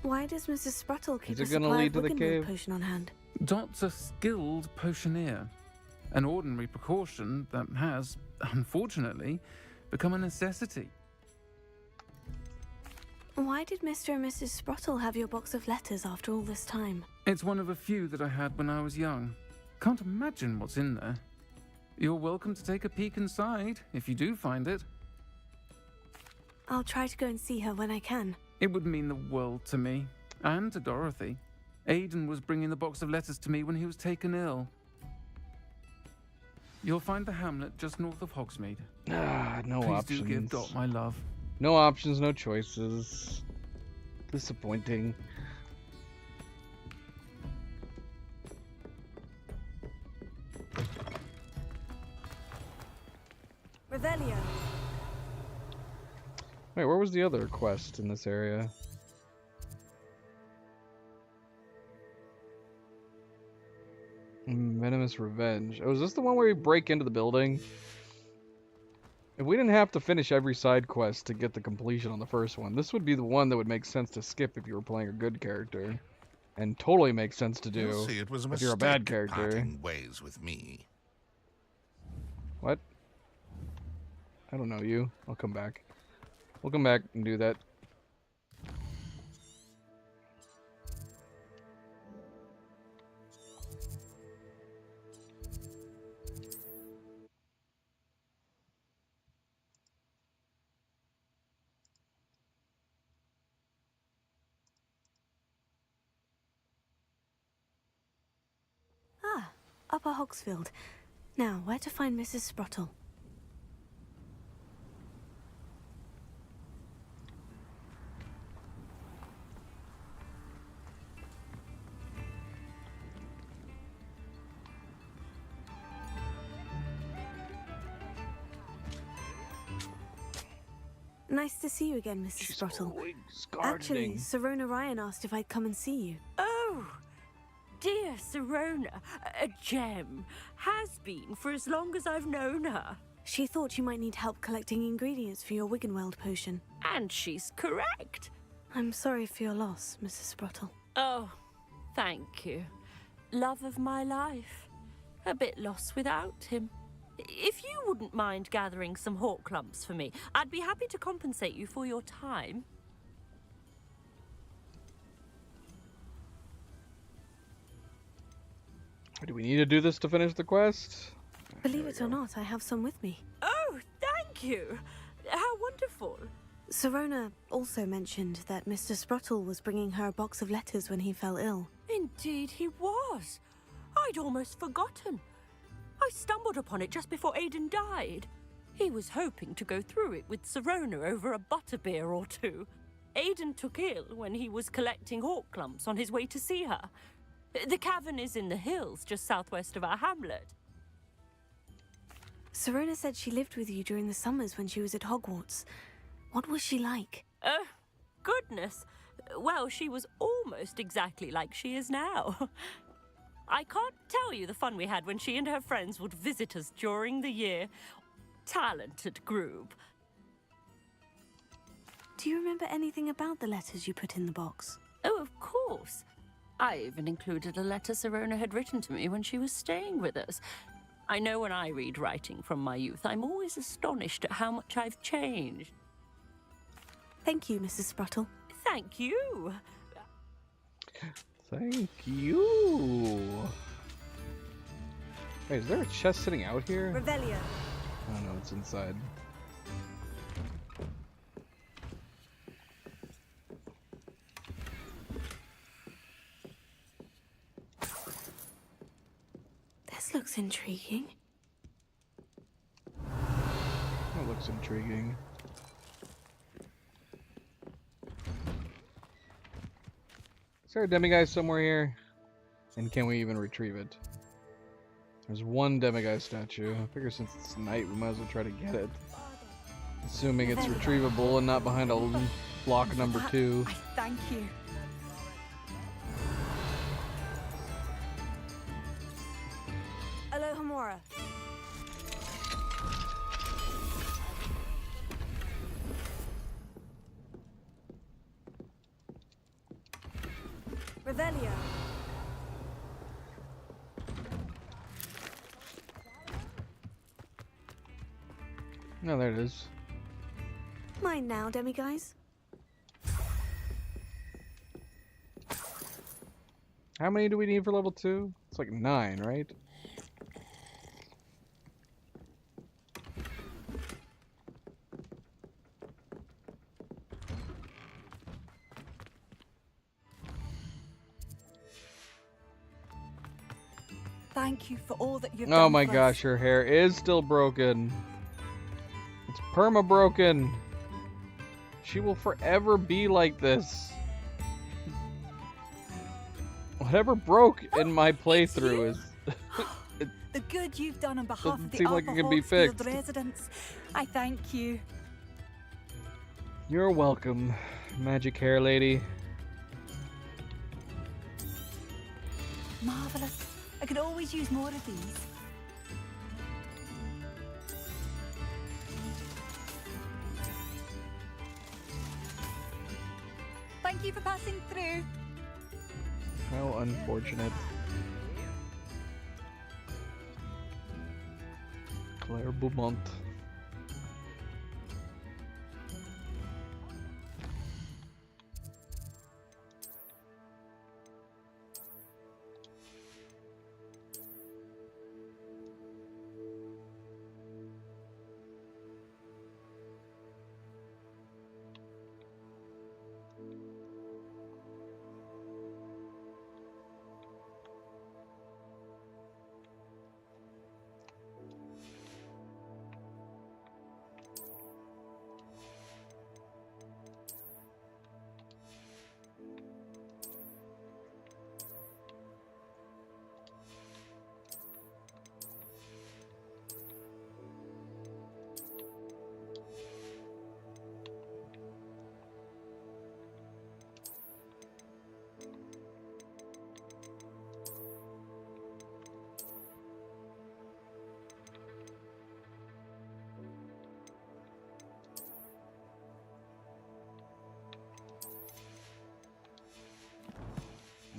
Why does Mrs. Sprottle keep a Is it gonna supply lead of to the Wiggenweld cave? potion on hand? Dot's a skilled potioneer. An ordinary precaution that has, unfortunately, become a necessity. Why did Mr. and Mrs. Sprottle have your box of letters after all this time? It's one of a few that I had when I was young. Can't imagine what's in there. You're welcome to take a peek inside, if you do find it. I'll try to go and see her when I can. It would mean the world to me, and to Dorothy. Aidan was bringing the box of letters to me when he was taken ill. You'll find the hamlet just north of Hogsmeade. No Please options. do give Dot my love. No options, no choices. Disappointing. Revelio. Wait, where was the other quest in this area? Venomous Revenge. Oh, is this the one where we break into the building? If we didn't have to finish every side quest to get the completion on the first one, this would be the one that would make sense to skip if you were playing a good character. And totally makes sense to do You'll see, it was a if you're a bad mistake character. parting ways with me. What? I don't know you. I'll come back. We'll come back and do that. Upper Hogsfield. Now, where to find Mrs. Sprottle? Nice to see you again, Mrs. Sprottle. Actually, Sirona Ryan asked if I'd come and see you. Oh, dear Sirona, a gem. Has been for as long as I've known her. She thought you might need help collecting ingredients for your Wiggenweld potion. And she's correct. I'm sorry for your loss, Mrs. Sprottle. Oh, thank you. Love of my life. A bit lost without him. If you wouldn't mind gathering some hawk clumps for me, I'd be happy to compensate you for your time. Do we need to do this to finish the quest? Believe it or not, I have some with me. Oh, thank you. How wonderful. Sirona also mentioned that Mr. Sprottle was bringing her a box of letters when he fell ill. Indeed he was. I'd almost forgotten. I stumbled upon it just before Aidan died. He was hoping to go through it with Sirona over a butterbeer or two. Aidan took ill when he was collecting hawk clumps on his way to see her. The cavern is in the hills just southwest of our hamlet. Sirona said she lived with you during the summers when she was at Hogwarts. What was she like? Goodness. Well, she was almost exactly like she is now. I can't tell you the fun we had when she and her friends would visit us during the year. Talented group. Do you remember anything about the letters you put in the box? Oh, of course. I even included a letter Sirona had written to me when she was staying with us. I know when I read writing from my youth, I'm always astonished at how much I've changed. Thank you, Mrs. Sprottle. Thank you. Thank you. Wait, is there a chest sitting out here? Revelio. Oh no, it's inside. This looks intriguing. That looks intriguing. Is there a demiguise somewhere here? And can we even retrieve it? There's one demiguise statue. I figure since it's night, we might as well try to get it. Assuming it's retrievable and not behind a block number 2. Thank you. Alohomora. Revelio. No, there it is. Mine now, demiguise. How many do we need for level 2? It's like 9, right? Thank you for all that you've Oh done my for us. gosh, her hair is still broken. It's perma broken. She will forever be like this. Whatever broke in my playthrough is The good you've done on behalf of doesn't the seem like it can be Upper Hawksfield fixed. residents. I thank you. You're welcome, magic hair lady. Marvelous. I could always use more of these. Thank you for passing through. How unfortunate. Claire Beaumont.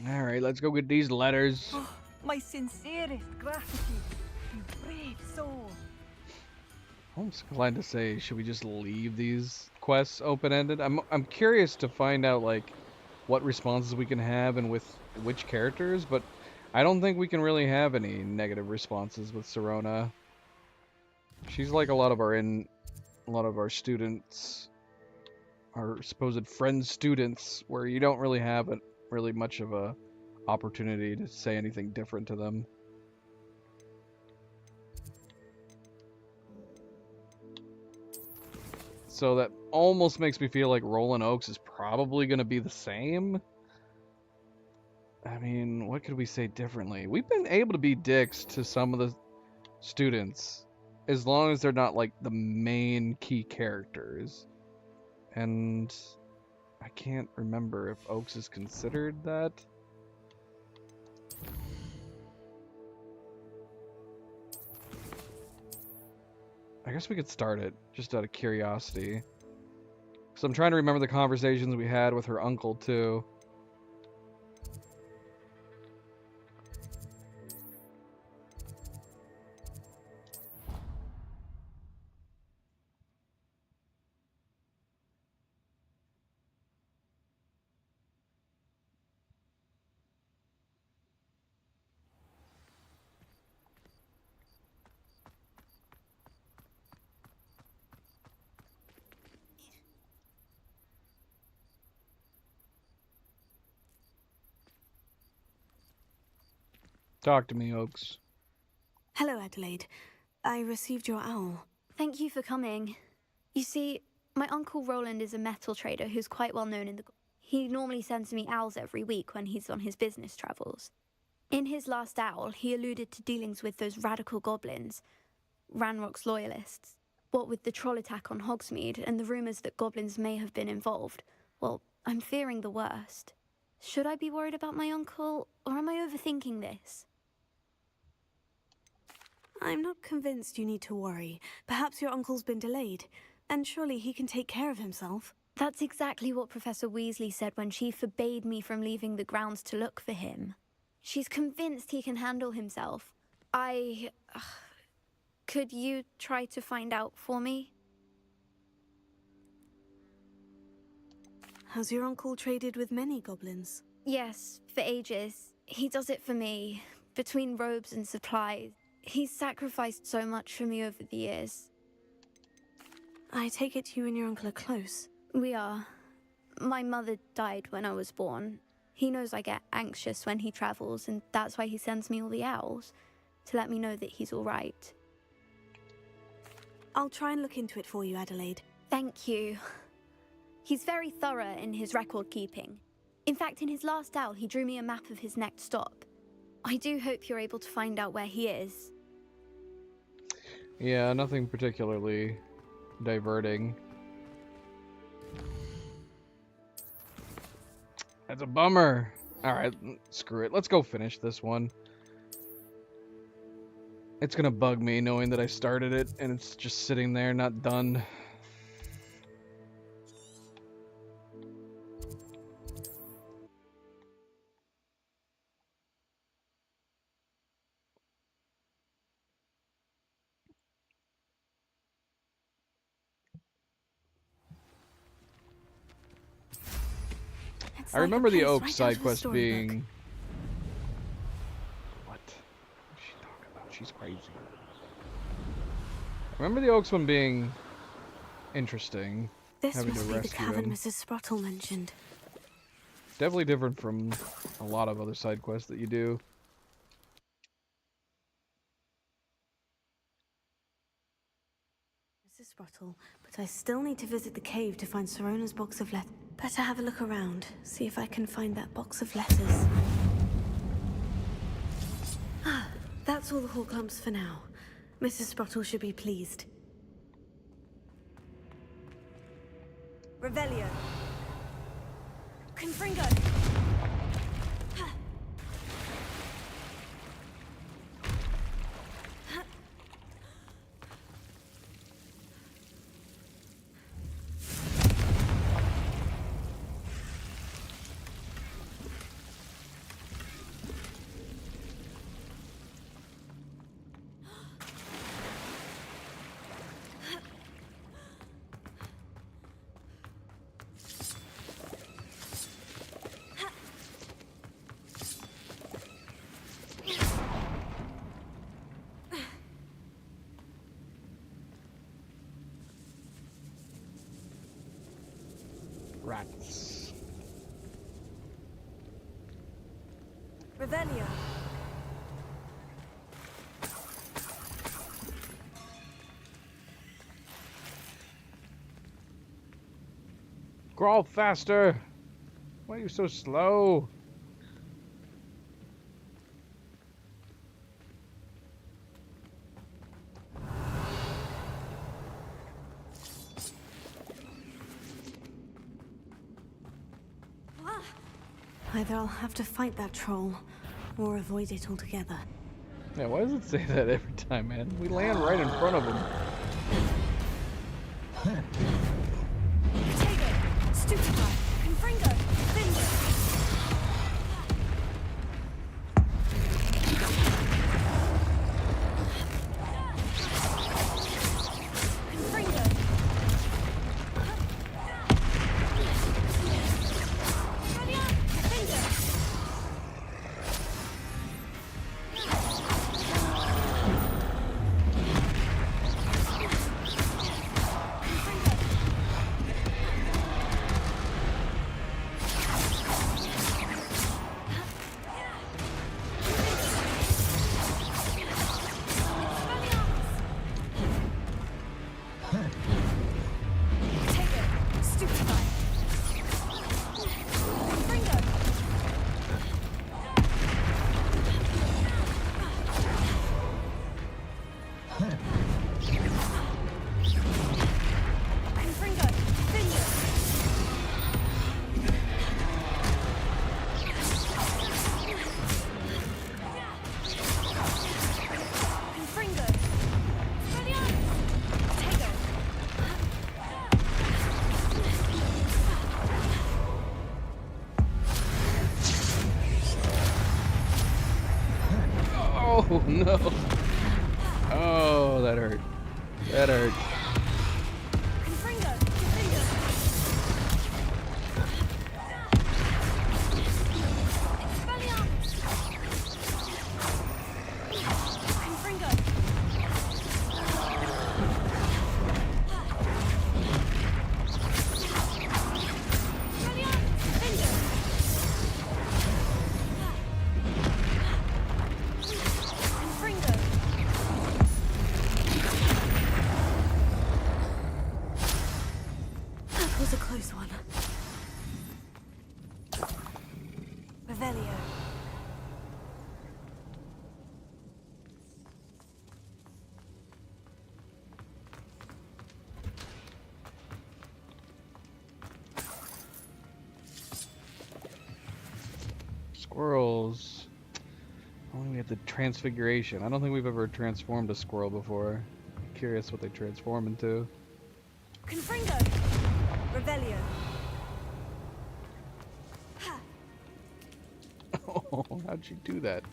Alright, let's go get these letters. My sincerest gratitude, you brave soul. I'm almost inclined to say, should we just leave these quests open-ended? I'm curious to find out, like, what responses we can have and with which characters, but I don't think we can really have any negative responses with Sirona. She's like a lot of our students, our supposed friend students, where you don't really have really much of a opportunity to say anything different to them. So that almost makes me feel like Roland Oaks is probably going to be the same. I mean, what could we say differently? We've been able to be dicks to some of the students, as long as they're not like the main key characters. And I can't remember if Oaks is considered that. I guess we could start it, just out of curiosity. Because I'm trying to remember the conversations we had with her uncle, too. Talk to me, Oaks. Hello, Adelaide. I received your owl. Thank you for coming. You see, my uncle Roland is a metal trader who's quite well known in the... He normally sends me owls every week when he's on his business travels. In his last owl, he alluded to dealings with those radical goblins, Ranrock's loyalists. What with the troll attack on Hogsmeade and the rumours that goblins may have been involved, well, I'm fearing the worst. Should I be worried about my uncle, or am I overthinking this? I'm not convinced you need to worry. Perhaps your uncle's been delayed, and surely he can take care of himself. That's exactly what Professor Weasley said when she forbade me from leaving the grounds to look for him. She's convinced he can handle himself. Could you try to find out for me? Has your uncle traded with many goblins? Yes, for ages. He does it for me, between robes and supplies. He's sacrificed so much for me over the years. I take it you and your uncle are close. We are. My mother died when I was born. He knows I get anxious when he travels, and that's why he sends me all the owls, to let me know that he's all right. I'll try and look into it for you, Adelaide. Thank you. He's very thorough in his record keeping. In fact, in his last owl, he drew me a map of his next stop. I do hope you're able to find out where he is. Yeah, nothing particularly diverting. That's a bummer. Alright, screw it. Let's go finish this one. It's gonna bug me knowing that I started it and it's just sitting there, not done. I remember the Oak side quest being... What? What's she talking about? She's crazy. I remember the Oaks one being interesting. This having must to be the rescue cavern him. Mrs. Sprottle mentioned. Definitely different from a lot of other side quests that you do. Mrs. Sprottle, but I still need to visit the cave to find Sirona's box of letters. Better have a look around, see if I can find that box of letters. Ah, that's all the Horcrux for now. Mrs. Sprottle should be pleased. Revelio. Confringo. Rats. Revelio. Crawl faster! Why are you so slow? Either I'll have to fight that troll, or avoid it altogether. Yeah, why does it say that every time, man? We land right in front of him. Potato. Stupefy. Confringo. Finger. Oh, no. Oh, that hurt. That hurt. That was a close one. Revelio. Squirrels. Oh, we have the transfiguration. I don't think we've ever transformed a squirrel before. Curious what they transform into. Confringo. Revelio. Oh, how'd you do that?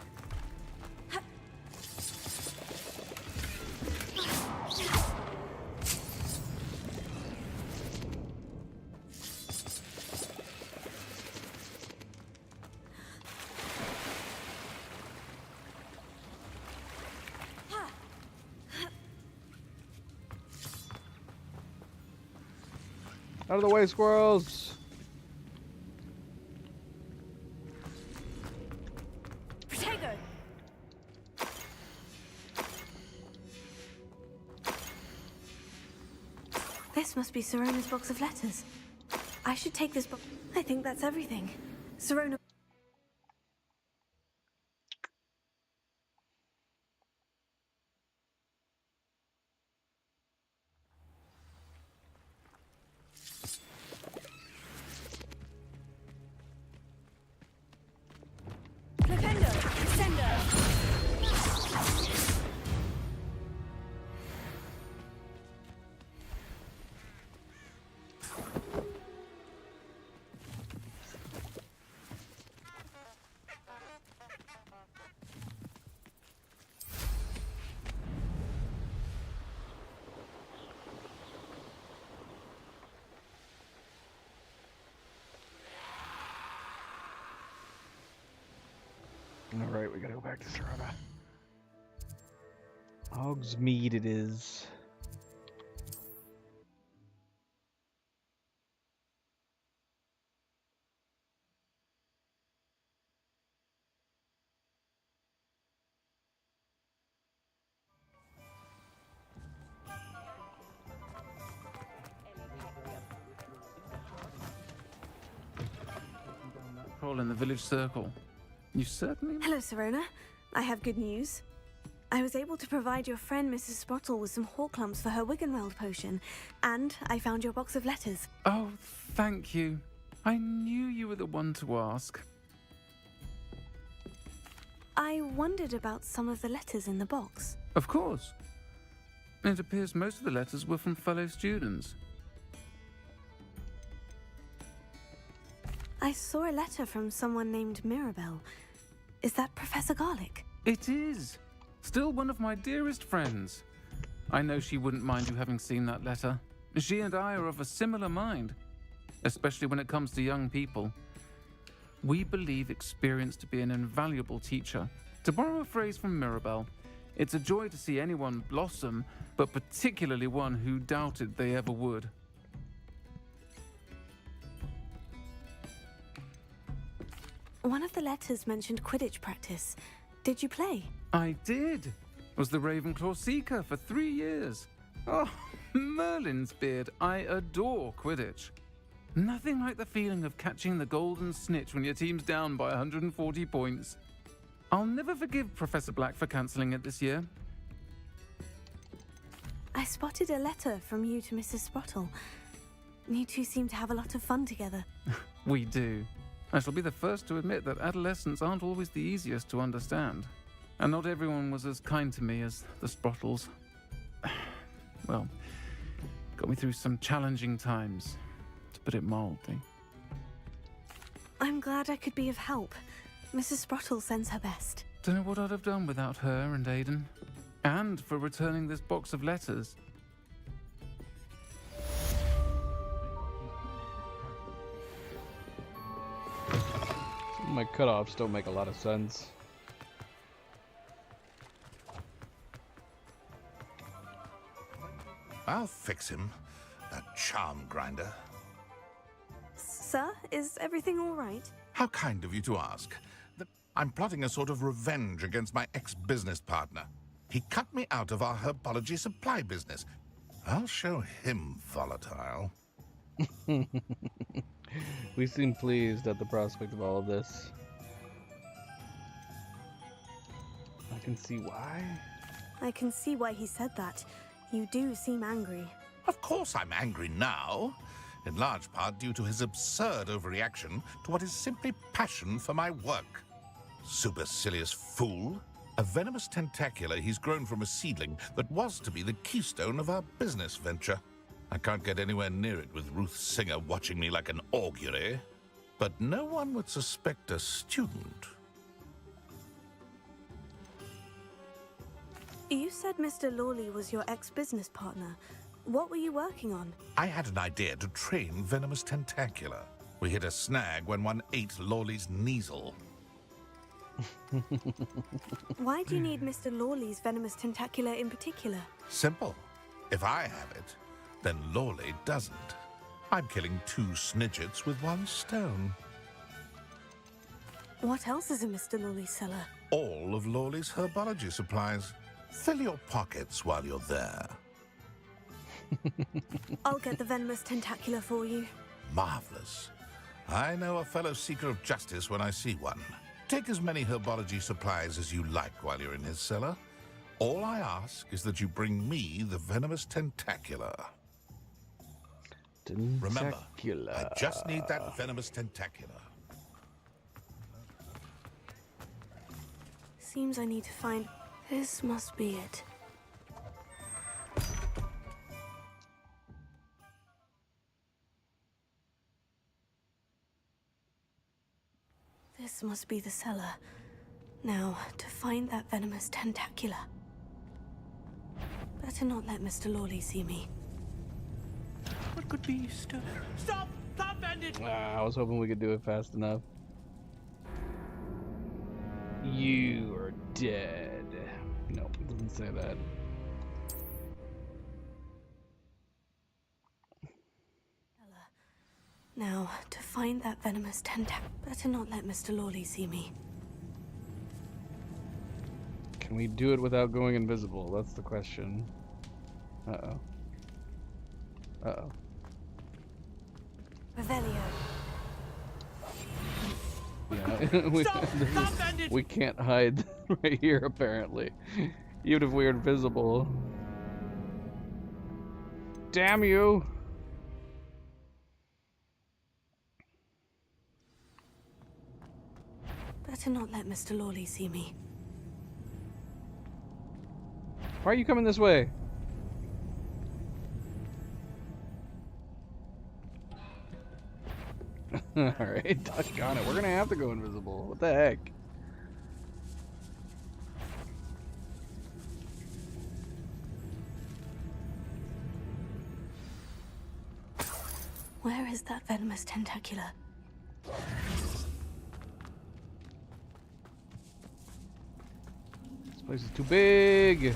Out of the way, squirrels! Protego. This must be Sirona's box of letters. I should take this box. I think that's everything. Sirona. Flipendo. Extendo. Alright, we gotta go back to Sirona. Hogsmeade it is. Patrol in the village circle. You certainly... Hello, Sirona. I have good news. I was able to provide your friend Mrs. Sprottle with some Horklumps for her Wiggenweld potion, and I found your box of letters. Oh, thank you. I knew you were the one to ask. I wondered about some of the letters in the box. Of course. It appears most of the letters were from fellow students. I saw a letter from someone named Mirabelle. Is that Professor Garlick? It is. Still one of my dearest friends. I know she wouldn't mind you having seen that letter. She and I are of a similar mind, especially when it comes to young people. We believe experience to be an invaluable teacher. To borrow a phrase from Mirabelle, it's a joy to see anyone blossom, but particularly one who doubted they ever would. One of the letters mentioned Quidditch practice. Did you play? I did. Was the Ravenclaw Seeker for 3 years. Oh, Merlin's beard. I adore Quidditch. Nothing like the feeling of catching the golden snitch when your team's down by 140 points. I'll never forgive Professor Black for cancelling it this year. I spotted a letter from you to Mrs. Sprottle. You two seem to have a lot of fun together. We do. I shall be the first to admit that adolescents aren't always the easiest to understand. And not everyone was as kind to me as the Sprottles. Well, got me through some challenging times, to put it mildly. I'm glad I could be of help. Mrs. Sprottle sends her best. Don't know what I'd have done without her and Aiden. And for returning this box of letters. My cutoffs don't make a lot of sense. I'll fix him, that charm grinder. Sir, is everything all right? How kind of you to ask. I'm plotting a sort of revenge against my ex-business partner. He cut me out of our herbology supply business. I'll show him volatile. We seem pleased at the prospect of all of this. I can see why. I can see why he said that. You do seem angry. Of course I'm angry now. In large part due to his absurd overreaction to what is simply passion for my work. Supercilious fool. A venomous tentacula he's grown from a seedling that was to be the keystone of our business venture. I can't get anywhere near it with Ruth Singer watching me like an augury. But no one would suspect a student. You said Mr. Lawley was your ex-business partner. What were you working on? I had an idea to train venomous tentacula. We hit a snag when one ate Lawley's Kneasel. Why do you need Mr. Lawley's venomous tentacula in particular? Simple. If I have it, then Lawley doesn't. I'm killing 2 snidgets with 1 stone. What else is in Mr. Lawley's cellar? All of Lawley's herbology supplies. Fill your pockets while you're there. I'll get the venomous tentacula for you. Marvelous. I know a fellow seeker of justice when I see one. Take as many herbology supplies as you like while you're in his cellar. All I ask is that you bring me the venomous tentacula. Remember, I just need that venomous tentacula. Seems I need to find... This must be it. This must be the cellar. Now, to find that venomous tentacula. Better not let Mr. Lawley see me. What could be stood? Stop! Stop, bandit! I was hoping we could do it fast enough. You are dead. No, it doesn't say that. Now, to find that venomous tentacle. Better not let Mr. Lawley see me. Can we do it without going invisible? That's the question. Uh-oh. Uh-oh. Revelio. Yeah, we can't hide right here, apparently. Even if we're invisible. Damn you! Better not let Mr. Lawley see me. Why are you coming this way? Alright, doggone it. We're gonna have to go invisible. What the heck? Where is that venomous tentacula? This place is too big.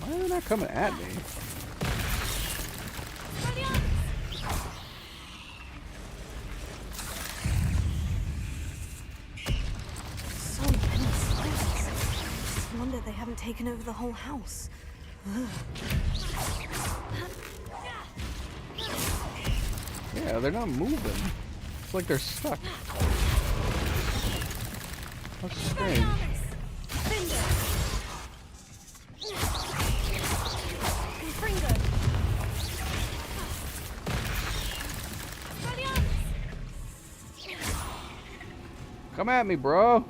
Why are they not coming at me? So many spiders. I wonder they haven't taken over the whole house. Yeah, they're not moving. It's like they're stuck. How strange. Come at me, bro.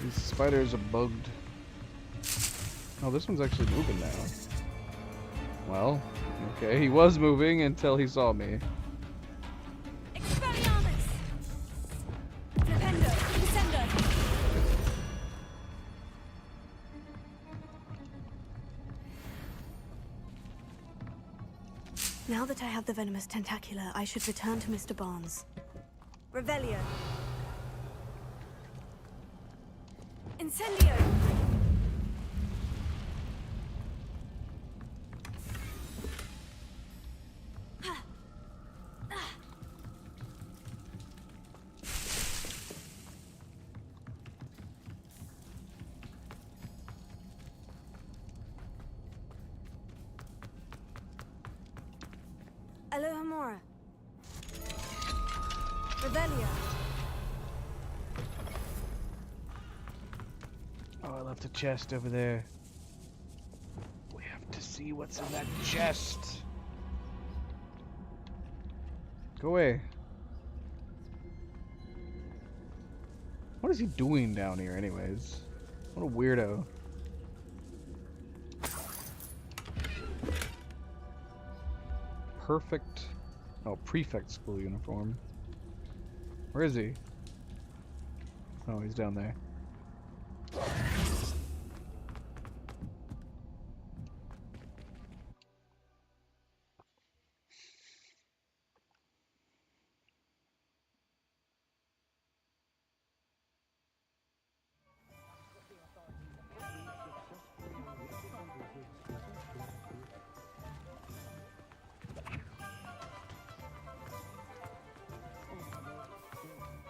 These spiders are bugged. Oh, this one's actually moving now. Well, okay, he was moving until he saw me. Now that I have the venomous tentacula, I should return to Mr. Barnes. Revelio. Incendio. Alohomora. Revelio. Oh, I left a chest over there. We have to see what's in that chest. Go away. What is he doing down here anyways? What a weirdo. Perfect. Oh, prefect school uniform. Where is he? Oh, he's down there.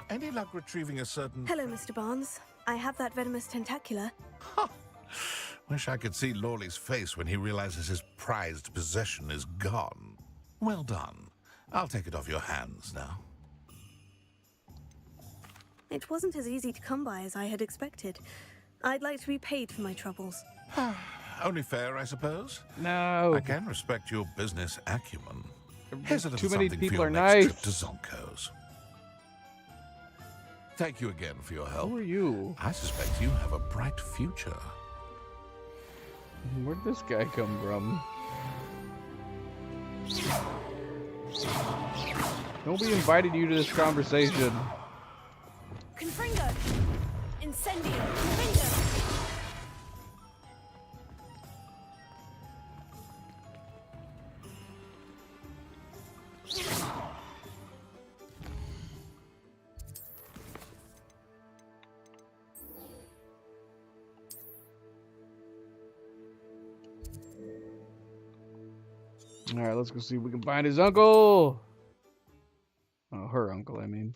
Any luck retrieving a certain... Hello, Mr. Barnes. I have that venomous tentacula. Wish I could see Lawley's face when he realizes his prized possession is gone. Well done. I'll take it off your hands now. It wasn't as easy to come by as I had expected. I'd like to be paid for my troubles. Only fair, I suppose. No. I can respect your business acumen. Here's a little Too many something people for are your next trip nice. to Zonko's. Thank you again for your help. Who are you? I suspect you have a bright future. Where'd this guy come from? Nobody invited you to this conversation. Confringo! Incendio! Confringo! Alright, let's go see if we can find his uncle. Oh, her uncle, I mean.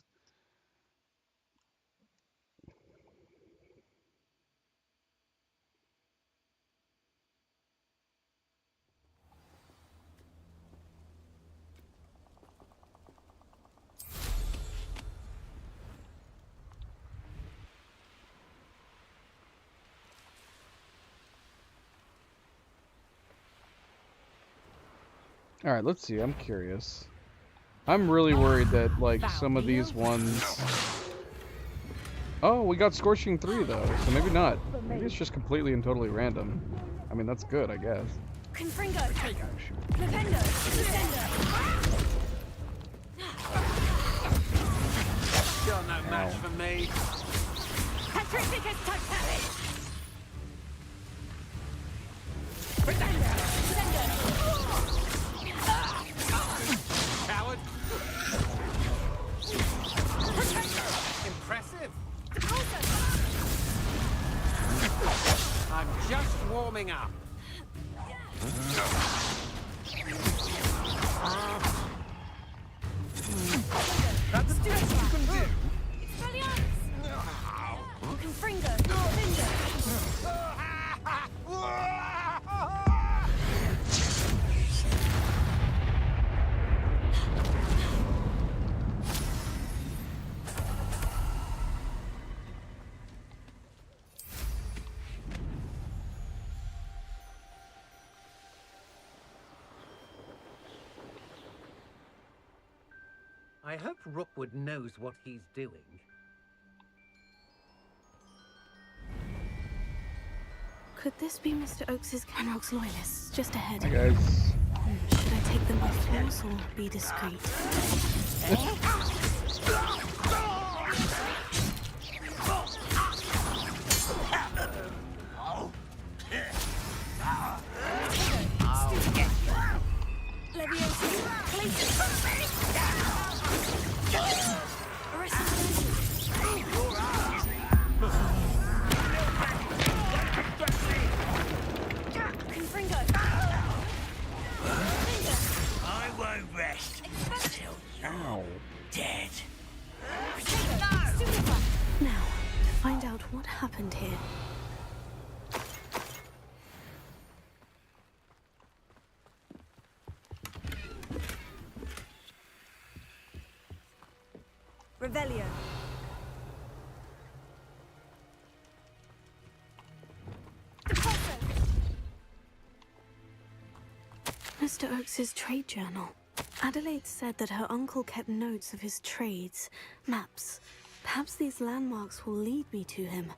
Alright, let's see. I'm curious. I'm really worried that, like, some of these ones... Oh, we got Scorching 3, though, so maybe not. Maybe it's just completely and totally random. I mean, that's good, I guess. Confringo! Flipendo! Descendo! You're no match for me. Patricitus Totalis! Coward. Impressive. I'm just warming up. That's the best you can do. Confringo! Findo! I hope Rookwood knows what he's doing. Could this be Mr. Oakes's Ranrock's loyalists just ahead? Hi guys. Should I take them by force or be discreet? I won't rest until you're dead. Now, to find out what happened here. Revelio. Mr. Oakes's trade journal. Adelaide said that her uncle kept notes of his trades, maps. Perhaps these landmarks will lead me to him.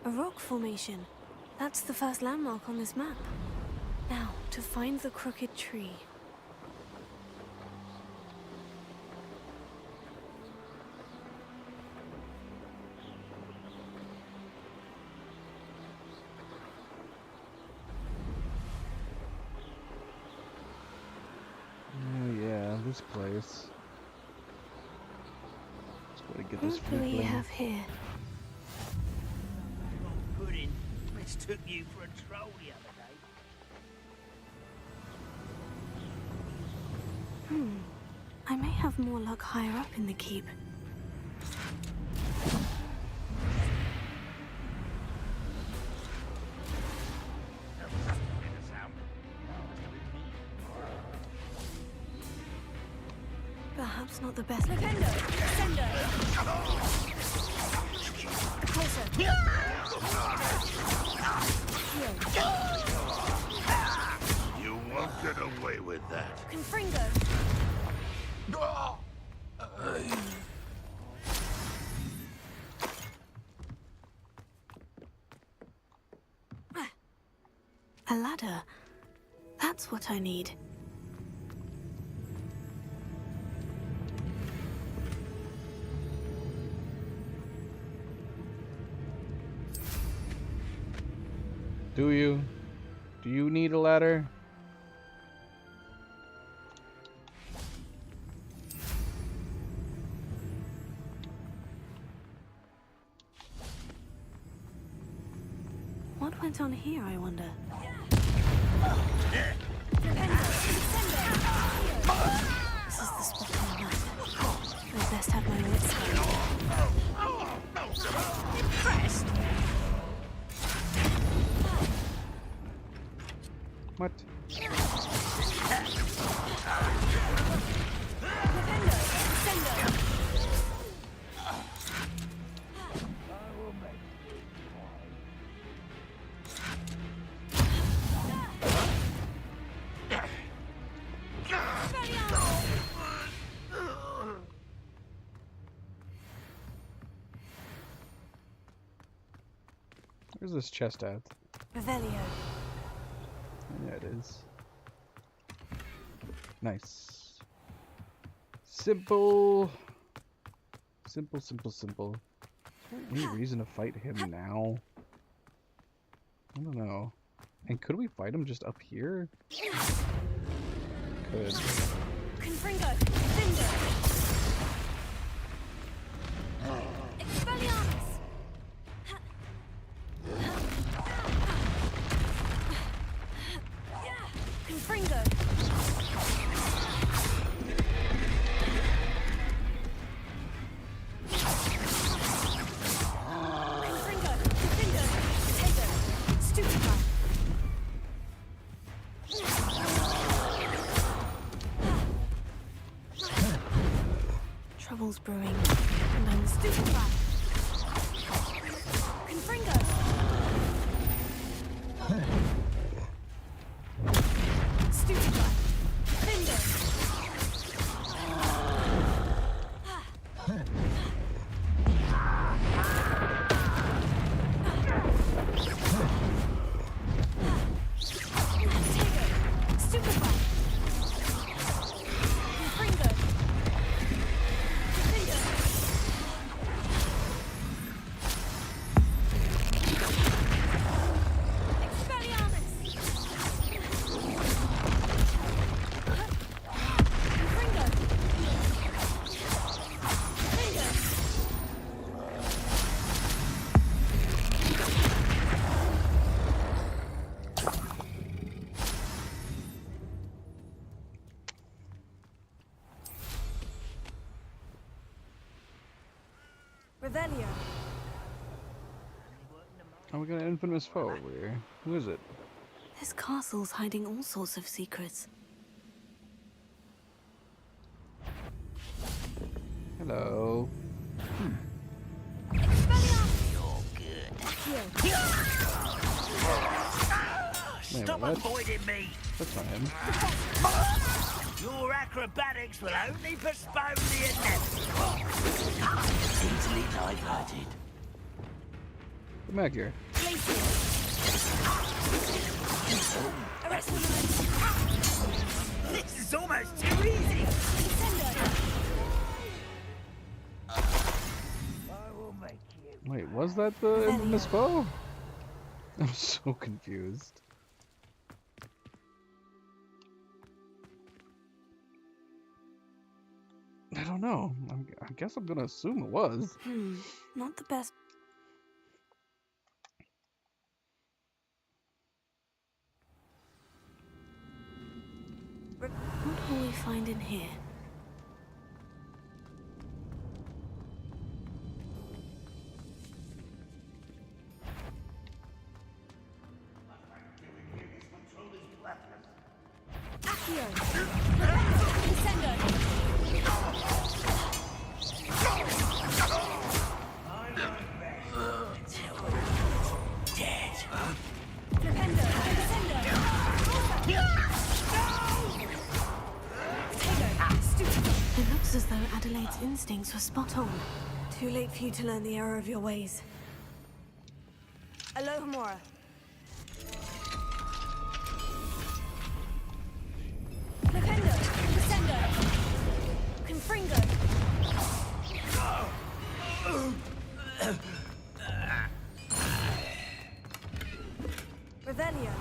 A rock formation. That's the first landmark on this map. Now, to find the crooked tree. Oh yeah, this place. Just gotta get this What do we replay. have here? Pudding mistook you for a troll the other day. I may have more luck higher up in the keep. Perhaps not the best. Defendo! Defendo! You won't get away with that. Confringo! A ladder. That's what I need. Do you? Do you need a ladder? What went on here, I wonder? This is the spot on the map. I'd best have my wits Impressed? What? Where's this chest at? Revelio. Yeah, it is. Nice. Simple. Simple, simple, simple. Is there any reason to fight him now? I don't know. And could we fight him just up here? Could. Confringo! Cinder! Expelliarmus! Confringo! Confringo! Cinder! Potato! Stupefy! Trouble's brewing. And I'm Stupefy! Revelio. Oh, we got an infamous foe over here. Who is it? This castle's hiding all sorts of secrets. Hello. Stop what? avoiding me! That's not him. Your acrobatics will only postpone the inevitable. Easily diverted. Come back here. This is almost too easy. I will make you. Wait, was that the infamous foe? I'm so confused. I don't know. I guess I'm gonna assume it was. Not the best. What will we find in here? It looks as though Adelaide's instincts were spot on. Too late for you to learn the error of your ways. Alohomora. Defendo! Descendo! Confringo! Revelio.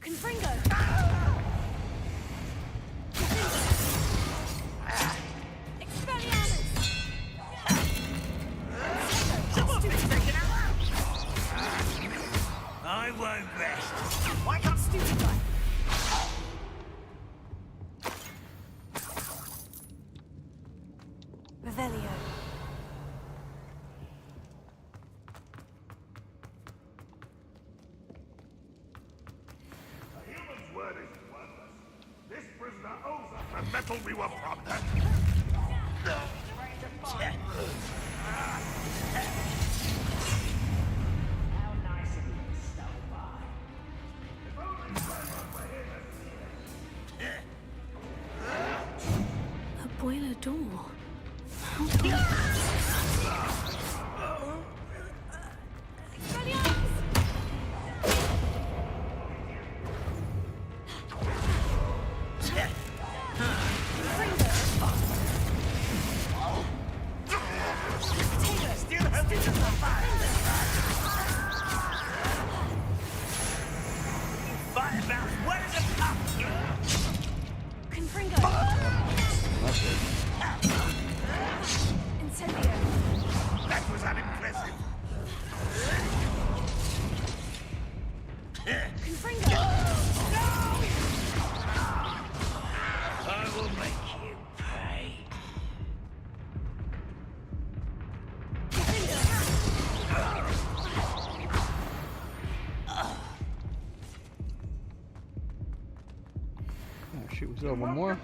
Confringo! I won't rest. Why can't stupid guy? Revelio. Word is worthless. This prisoner owes us the metal we were promised. A boiler door. Take Oh, shoot, we still have one more.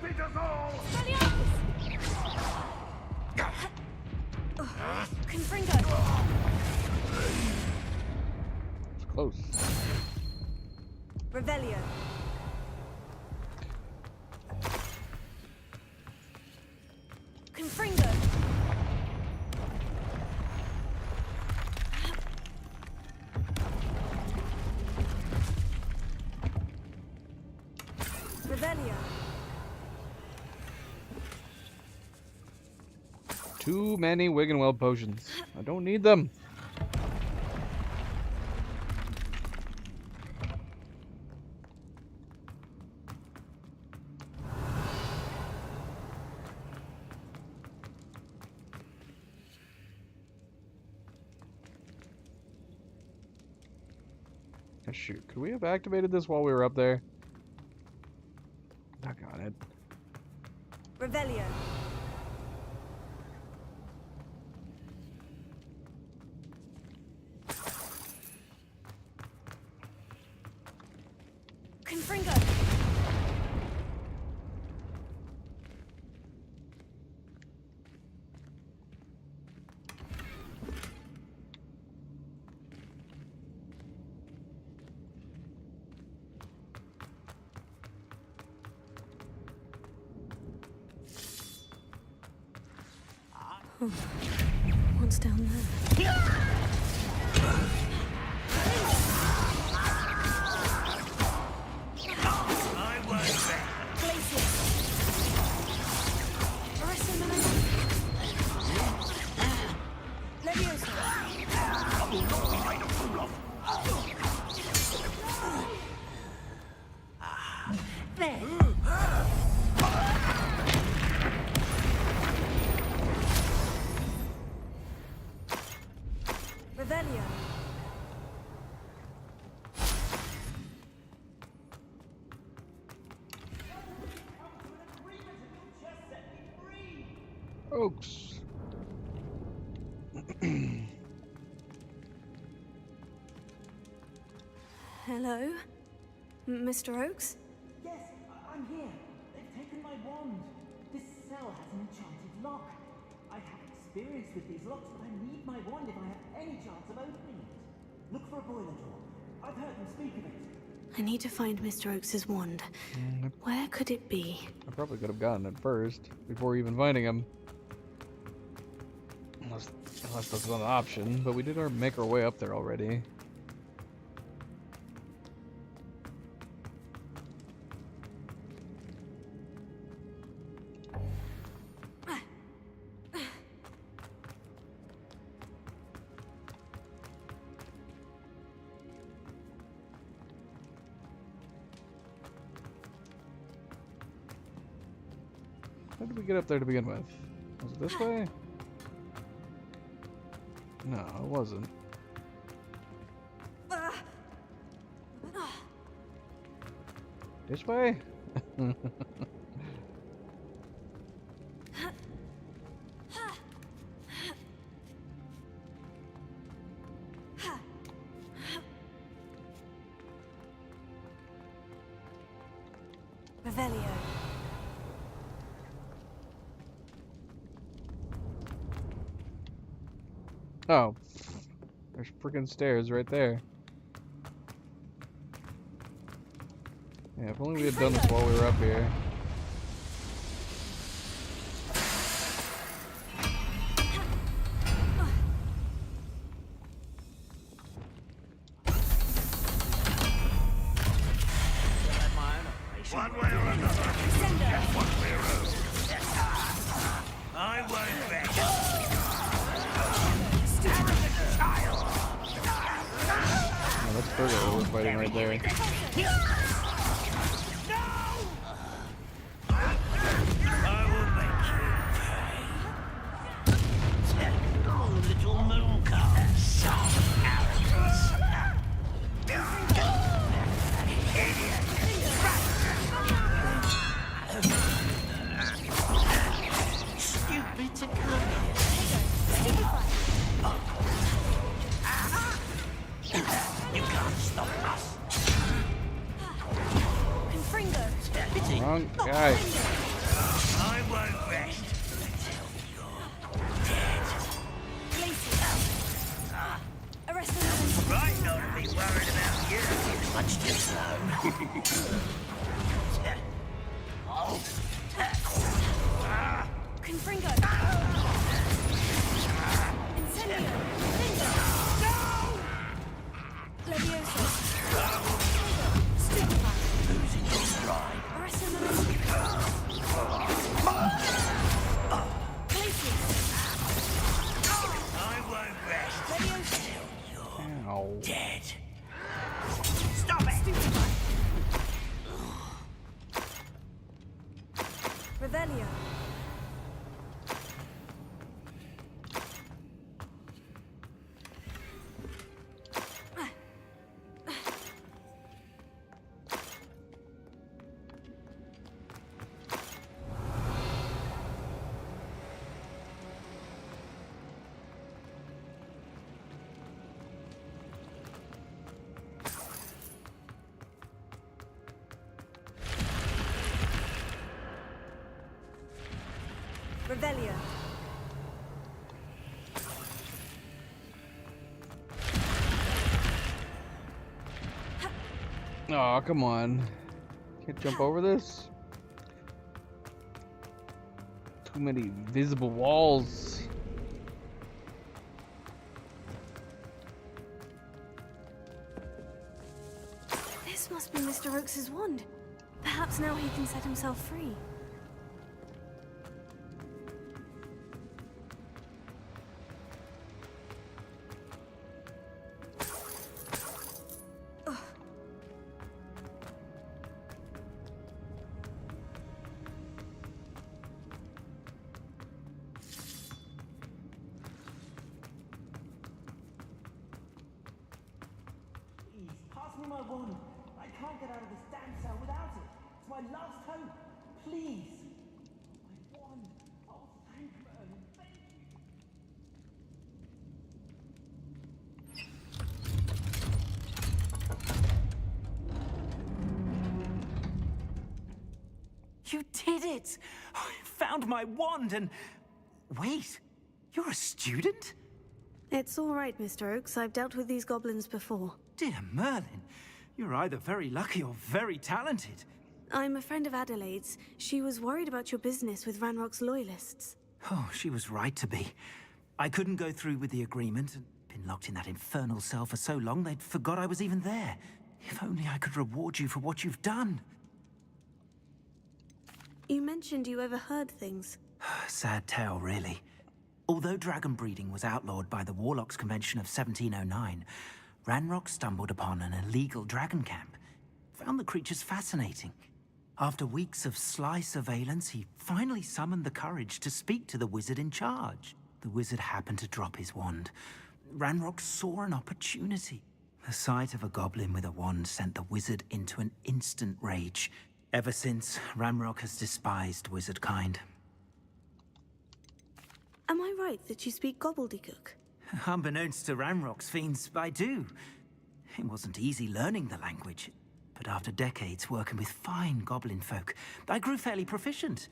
Confringo! It's close. Revelio. Confringo. Revelio. Too many Wiggenweld potions. I don't need them. Oh, shoot, could we have activated this while we were up there? Doggone it. Revelio. Confringo. What's down there? Revelio. Oaks. Hello? Mr. Oaks? Yes, I'm here. They've taken my wand. This cell has an enchanted lock. I have experience with these locks, but I need my wand if I have any chance of opening it. Look for a boiler door. I've heard them speak of it. I need to find Mr. Oaks's wand. Where could it be? I probably could have gotten it first, before even finding him. Unless that's not an option, but we did make our way up there already. How did we get up there to begin with? Was it this way? No, it wasn't. This way? Revelio. Oh. There's freaking stairs right there. Yeah, if only we had done this while we were up here. One way or another. Get what we're owed. I won't bet. Oh, that's Virgo we're fighting right there. You can't stop us. Wrong guy. I won't rest until you're dead. Arrest him. Right, not to be worried about you. Much too slow. Confringo. Incendio. Levioso. Stupefy. Losing your stride. Arrest him. I won't rest until you're Ow. dead. Stop it! Revelio. Revelio. Oh, come on. Can't jump over this? Too many visible walls. This must be Mr. Oakes's wand. Perhaps now he can set himself free. Please, pass me my wand. I can't get out of this damn cell without it. It's my last hope. Please. My wand. Oh, thank Merlin. Thank you. You did it! I found my wand and... Wait, you're a student? It's all right, Mr. Oakes. I've dealt with these goblins before. Dear Merlin, you're either very lucky or very talented. I'm a friend of Adelaide's. She was worried about your business with Ranrock's loyalists. Oh, she was right to be. I couldn't go through with the agreement and been locked in that infernal cell for so long they'd forgot I was even there. If only I could reward you for what you've done. You mentioned you overheard things. Sad tale, really. Although dragon breeding was outlawed by the Warlocks Convention of 1709, Ranrock stumbled upon an illegal dragon camp. Found the creatures fascinating. After weeks of sly surveillance, he finally summoned the courage to speak to the wizard in charge. The wizard happened to drop his wand. Ranrock saw an opportunity. The sight of a goblin with a wand sent the wizard into an instant rage. Ever since, Ranrock has despised wizard kind. Am I right that you speak gobbledygook? Unbeknownst to Ranrock's fiends, I do. It wasn't easy learning the language, but after decades working with fine goblin folk, I grew fairly proficient.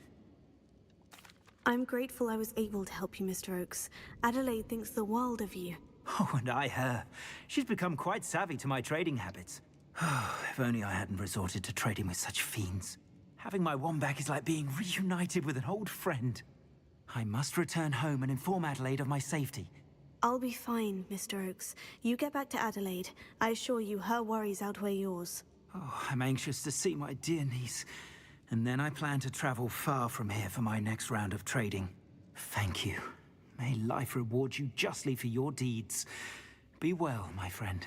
I'm grateful I was able to help you, Mr. Oakes. Adelaide thinks the world of you. Oh, and I her. She's become quite savvy to my trading habits. If only I hadn't resorted to trading with such fiends. Having my wand back is like being reunited with an old friend. I must return home and inform Adelaide of my safety. I'll be fine, Mr. Oakes. You get back to Adelaide. I assure you her worries outweigh yours. Oh, I'm anxious to see my dear niece. And then I plan to travel far from here for my next round of trading. Thank you. May life reward you justly for your deeds. Be well, my friend.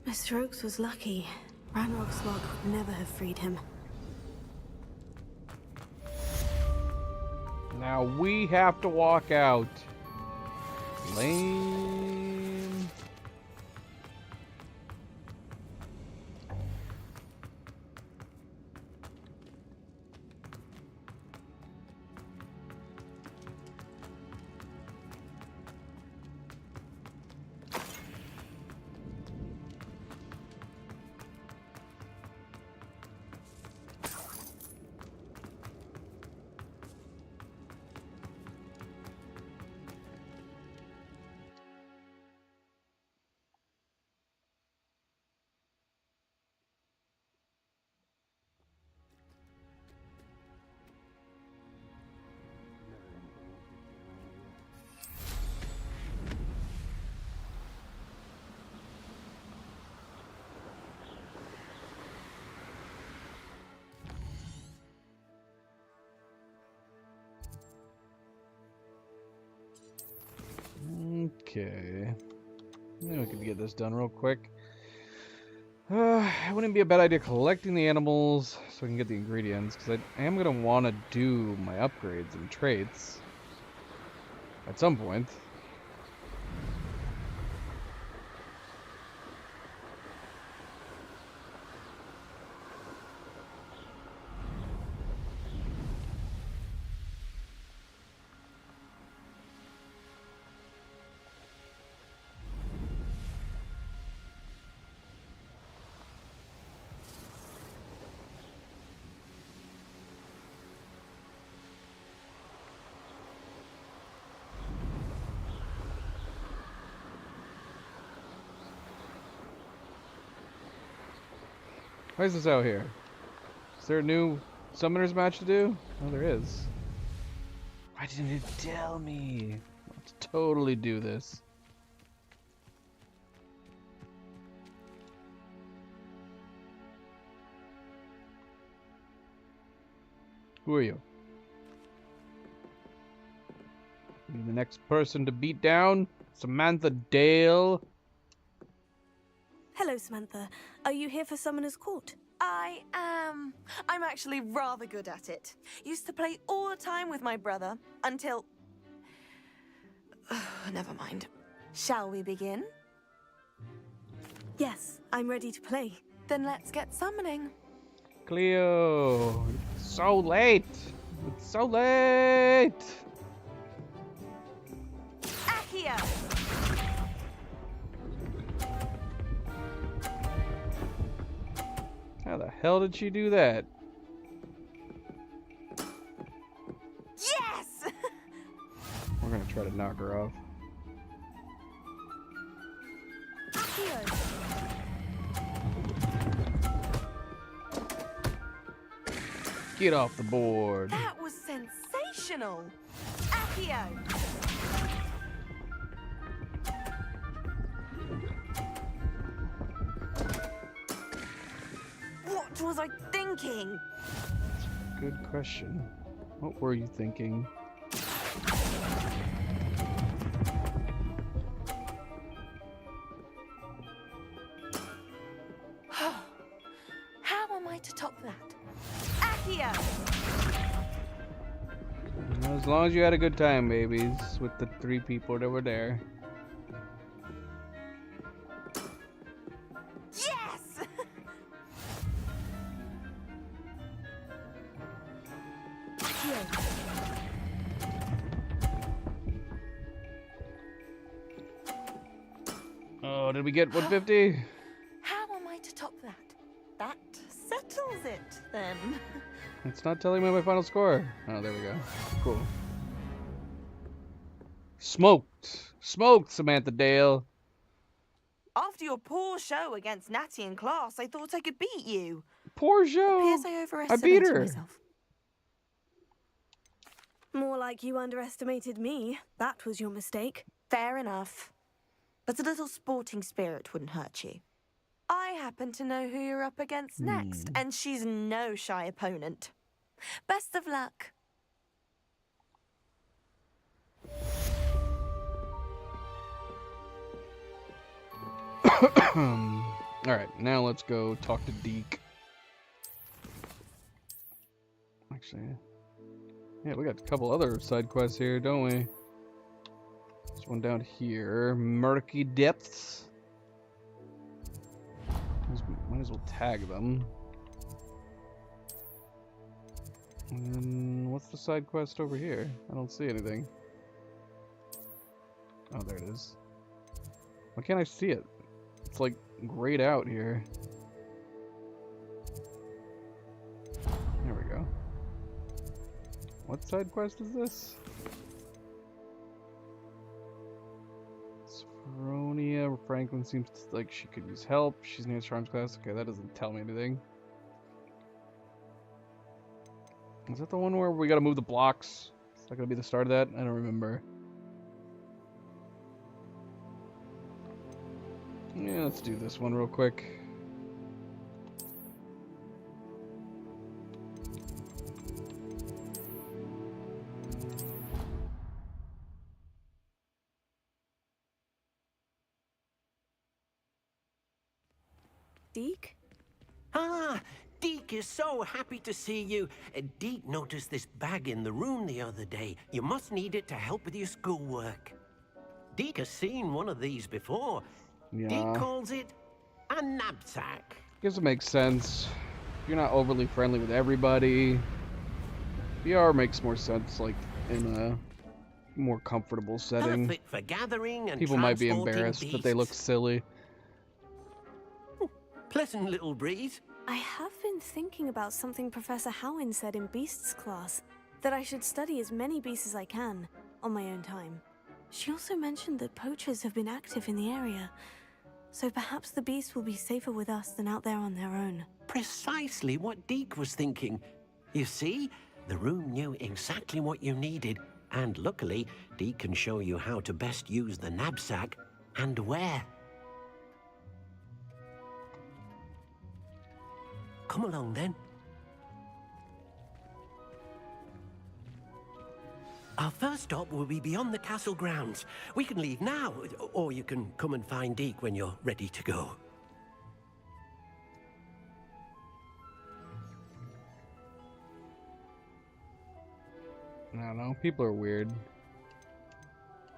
Mr. Oakes was lucky. Ranrock's lock would never have freed him. Now we have to walk out. Lame. Okay. Maybe we could get this done real quick. It wouldn't be a bad idea collecting the animals so we can get the ingredients, because I am going to want to do my upgrades and traits at some point. Why is this out here? Is there a new summoners match to do? Oh, there is. Why didn't you tell me? Let's totally do this. Who are you? You the next person to beat down? Samantha Dale? Hello, Samantha. Are you here for Summoner's Court? I am. I'm actually rather good at it. Used to play all the time with my brother until... Never mind. Shall we begin? Yes, I'm ready to play. Then let's get summoning. Cleo, it's so late. It's so late. Accio! How the hell did she do that? Yes! We're gonna try to knock her off. Get off the board. That was sensational. Accio! What was I thinking? Good question. What were you thinking? How am I to top that? Accio! As long as you had a good time, babies, with the 3 people that were there. Yes! Oh, did we get 150? How am I to top that? That settles it, then. It's not telling me my final score. Oh, there we go. Cool. Smoked! Smoked, Samantha Dale! After your poor show against Natty in class, I thought I could beat you. Poor show! Appears I I overestimated beat her! myself. More like you underestimated me. That was your mistake. Fair enough. But a little sporting spirit wouldn't hurt you. I happen to know who you're up against next, and she's no shy opponent. Best of luck. Alright, now let's go talk to Deke. Actually, yeah, we got a couple other side quests here, don't we? There's one down here. Murky Depths. Might as well tag them. And then, what's the side quest over here? I don't see anything. Oh, there it is. Why can't I see it? It's like grayed out here. There we go. What side quest is this? Sophronia. Franklin seems like she could use help. She's near Charms class. Okay, that doesn't tell me anything. Is that the one where we gotta move the blocks? Is that gonna be the start of that? I don't remember. Yeah, let's do this one real quick. Deke? Ah, Deke is so happy to see you. Deke noticed this bag in the room the other day. You must need it to help with your schoolwork. Deke has seen one of these before. Yeah. Deke calls it a knapsack. Guess it makes sense. You're not overly friendly with everybody. VR makes more sense, like, in a more comfortable setting. Perfect for gathering and People might be transporting embarrassed, but they look beasts. silly. Pleasant little breeze. I have been thinking about something Professor Howin said in Beasts class, that I should study as many beasts as I can, on my own time. She also mentioned that poachers have been active in the area, so perhaps the beasts will be safer with us than out there on their own. Precisely what Deke was thinking. You see, the room knew exactly what you needed, and luckily, Deke can show you how to best use the knapsack and where. Come along then. Our first stop will be beyond the castle grounds. We can leave now, or you can come and find Deke when you're ready to go. I don't know. People are weird.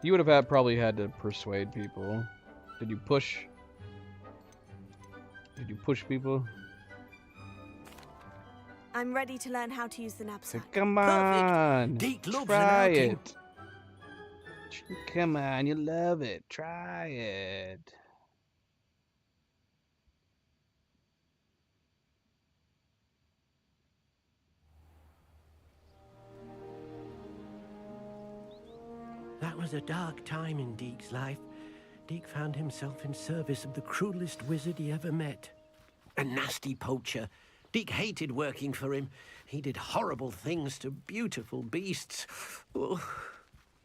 You would have probably had to persuade people. Did you push? Did you push people? I'm ready to learn how to use the knapsack. Come on, Deke loves try an outing. it. Come on, you love it. Try it. That was a dark time in Deke's life. Deke found himself in service of the cruelest wizard he ever met. A nasty poacher. Deke hated working for him. He did horrible things to beautiful beasts. Oh,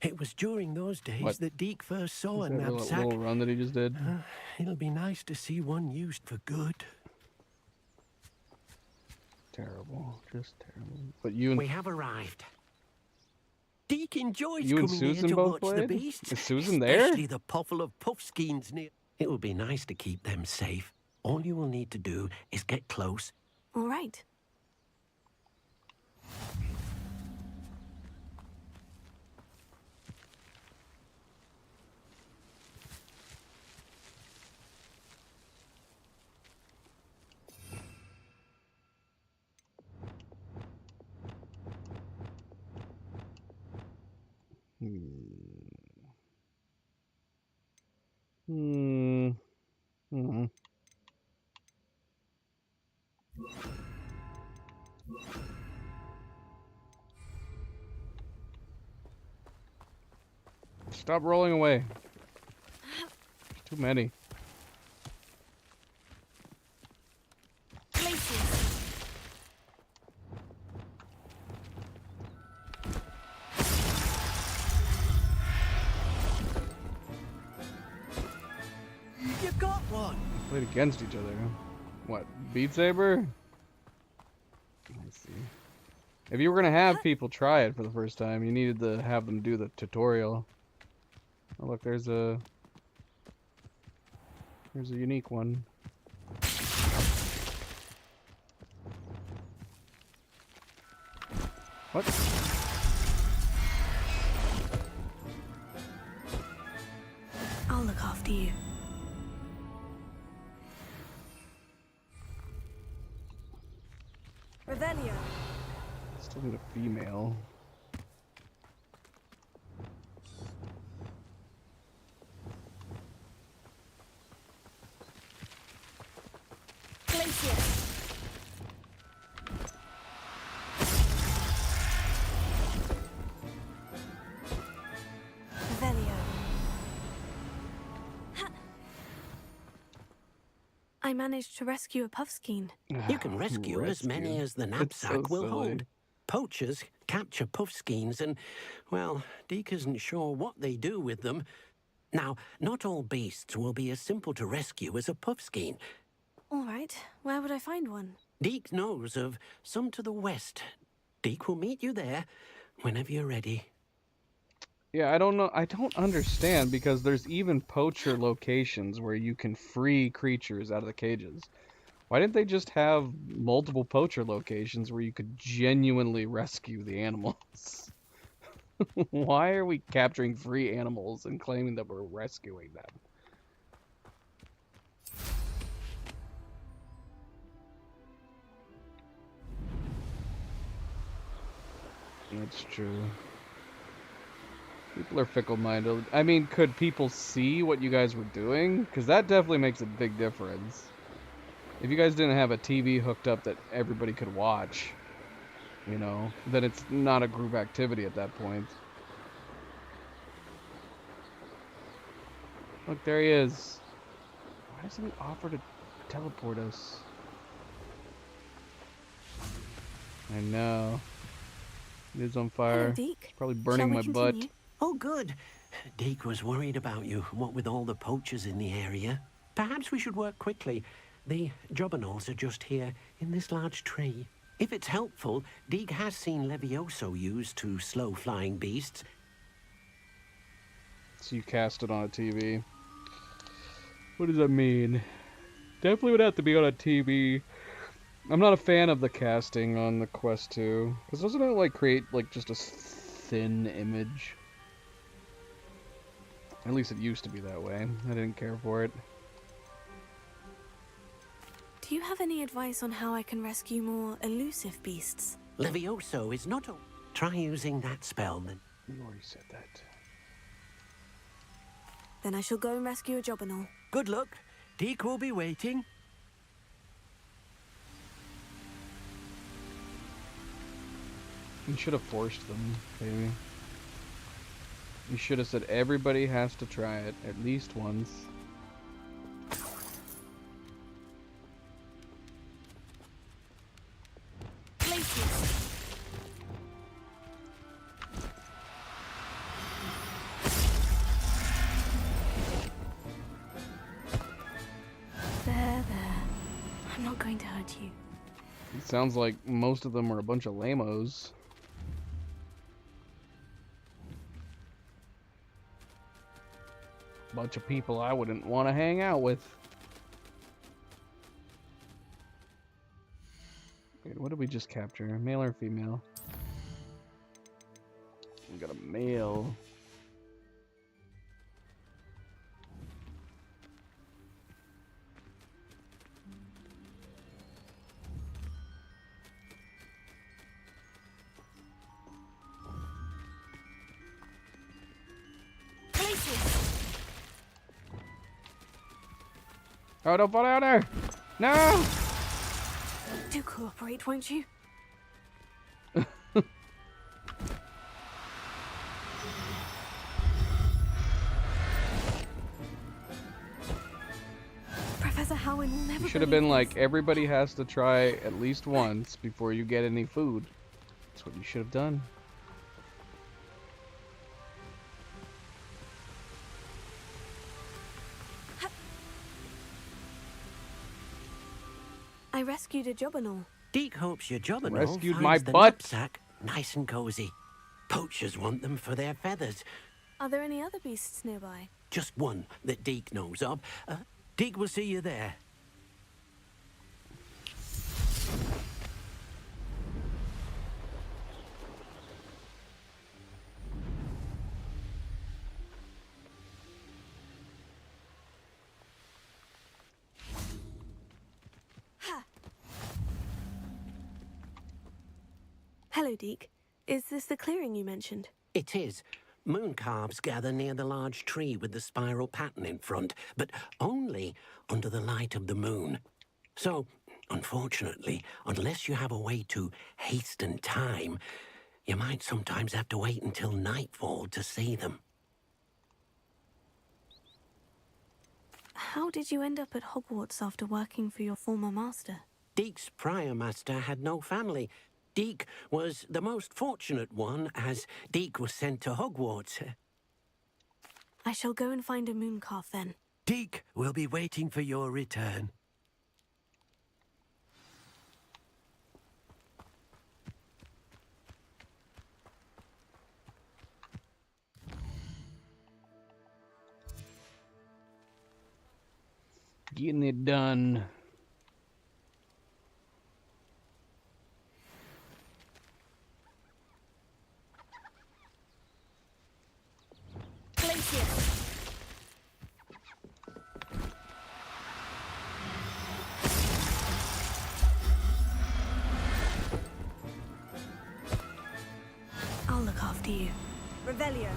it was during those days What? that Deke first saw a That knapsack. little run that he just did. It'll be nice to see one used for good. Terrible, just terrible. But you and We have arrived. Deke enjoys You and coming here Susan to both watch the played? beasts. Is Susan there? Especially the puffle of puffskeins near. It will be nice to keep them safe. All you will need to do is get close. All right. Stop rolling away. Too many. You got one. Played against each other. What? Beat Saber? I see. If you were gonna have people try it for the first time, you needed to have them do the tutorial. Oh look, there's a unique one. What? I'll look after you. Revelio. Still need a female. I managed to rescue a puffskein. You can rescue as many as the knapsack will hold. Poachers capture puffskeins and, well, Deke isn't sure what they do with them. Now, not all beasts will be as simple to rescue as a puffskein. All right, where would I find one? Deke knows of some to the west. Deke will meet you there whenever you're ready. Yeah, I don't know. I don't understand because there's even poacher locations where you can free creatures out of the cages. Why didn't they just have multiple poacher locations where you could genuinely rescue the animals? Why are we capturing free animals and claiming that we're rescuing them? That's true. People are fickle-minded. I mean, could people see what you guys were doing? Because that definitely makes a big difference. If you guys didn't have a TV hooked up that everybody could watch, you know, then it's not a group activity at that point. Look, there he is. Why doesn't he offer to teleport us? I know. It is on fire. Hello, Deke. It's probably burning my butt. Oh, good. Deke was worried about you, what with all the poachers in the area. Perhaps we should work quickly. The Jobberknolls are just here, in this large tree. If it's helpful, Deke has seen Levioso used to slow flying beasts. So you cast it on a TV. What does that mean? Definitely would have to be on a TV. I'm not a fan of the casting on the Quest 2. Because doesn't it, like, create, like, just a thin image? At least it used to be that way. I didn't care for it. Do you have any advice on how I can rescue more elusive beasts? Levioso is not a... Try using that spell, then. You already said that. Then I shall go and rescue a Jobberknoll. Good luck. Deke will be waiting. You should have forced them, maybe. You should have said everybody has to try it at least once. There. I'm not going to hurt you. It sounds like most of them are a bunch of lamos. Bunch of people I wouldn't want to hang out with. Wait, what did we just capture? Male or female? We got a male. Oh, don't fall down there! No! Do cooperate, won't you? Professor Howin will never. You should have been like, everybody has to try at least once before you get any food. That's what you should have done. I rescued a Jobberknoll. Deke hopes your Jobberknoll Rescued finds my the butt. knapsack nice and cozy. Poachers want them for their feathers. Are there any other beasts nearby? Just one that Deke knows of. Deke will see you there. Hello, Deke. Is this the clearing you mentioned? It is. Moon calves gather near the large tree with the spiral pattern in front, but only under the light of the moon. So, unfortunately, unless you have a way to hasten time, you might sometimes have to wait until nightfall to see them. How did you end up at Hogwarts after working for your former master? Deke's prior master had no family. Deke was the most fortunate one, as Deke was sent to Hogwarts. I shall go and find a mooncalf then. Deke will be waiting for your return. Getting it done. after you. Revelio.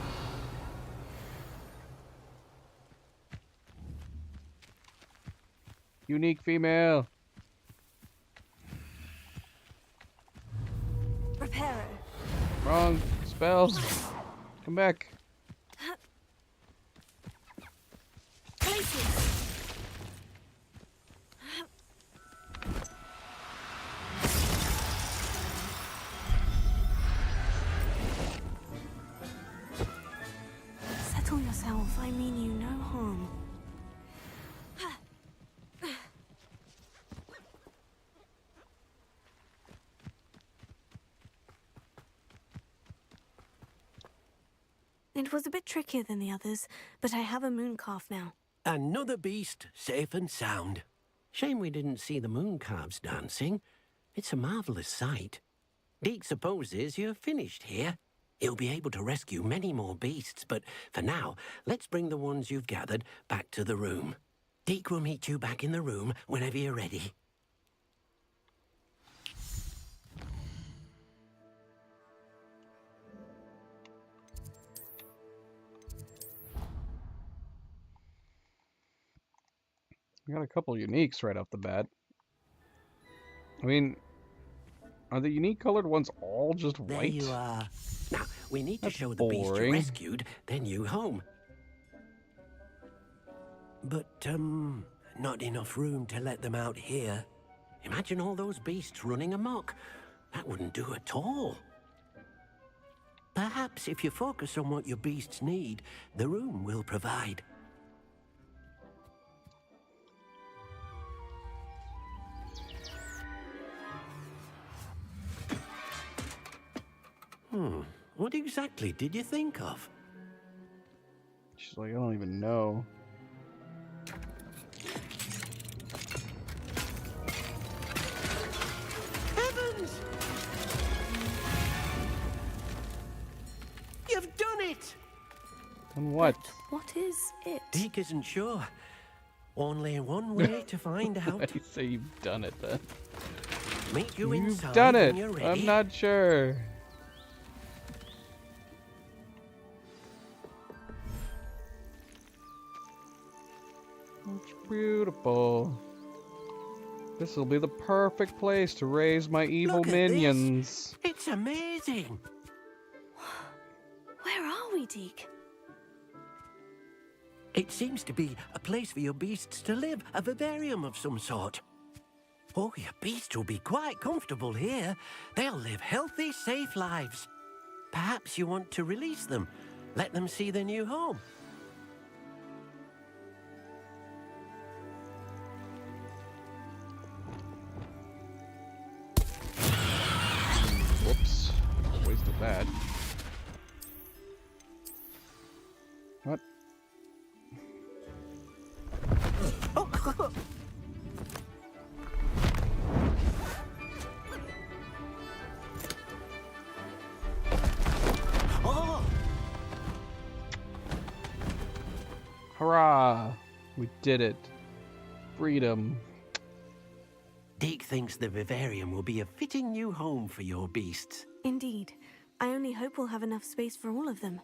Unique female. Reparo. Wrong spell. Come back. Places. Settle yourself. I mean you no harm. It was a bit trickier than the others, but I have a moon calf now. Another beast, safe and sound. Shame we didn't see the moon calves dancing. It's a marvellous sight. Deke supposes you're finished here. He'll be able to rescue many more beasts, but for now, let's bring the ones you've gathered back to the room. Deke will meet you back in the room whenever you're ready. I got a couple uniques right off the bat. I mean, are the unique colored ones all just white? There you are. Now, we need to show the boring. beast you rescued their new home. But, not enough room to let them out here. Imagine all those beasts running amok. That wouldn't do at all. Perhaps if you focus on what your beasts need, the room will provide. What exactly did you think of? She's like, I don't even know. Heavens! You've done it! And what? What is it? Deke isn't sure. Only one way to find out. Why do you say you've done it then? Meet you You've inside done when it. you're ready. I'm not sure. It's beautiful. This will be the perfect place to raise my evil Look at minions. this. It's amazing. Where are we, Deke? It seems to be a place for your beasts to live, a vivarium of some sort. Oh, your beasts will be quite comfortable here. They'll live healthy, safe lives. Perhaps you want to release them, let them see their new home. Whoops. Wasted that. What? Hurrah! We did it. Freedom. Deke thinks the vivarium will be a fitting new home for your beasts. Indeed. I only hope we'll have enough space for all of them.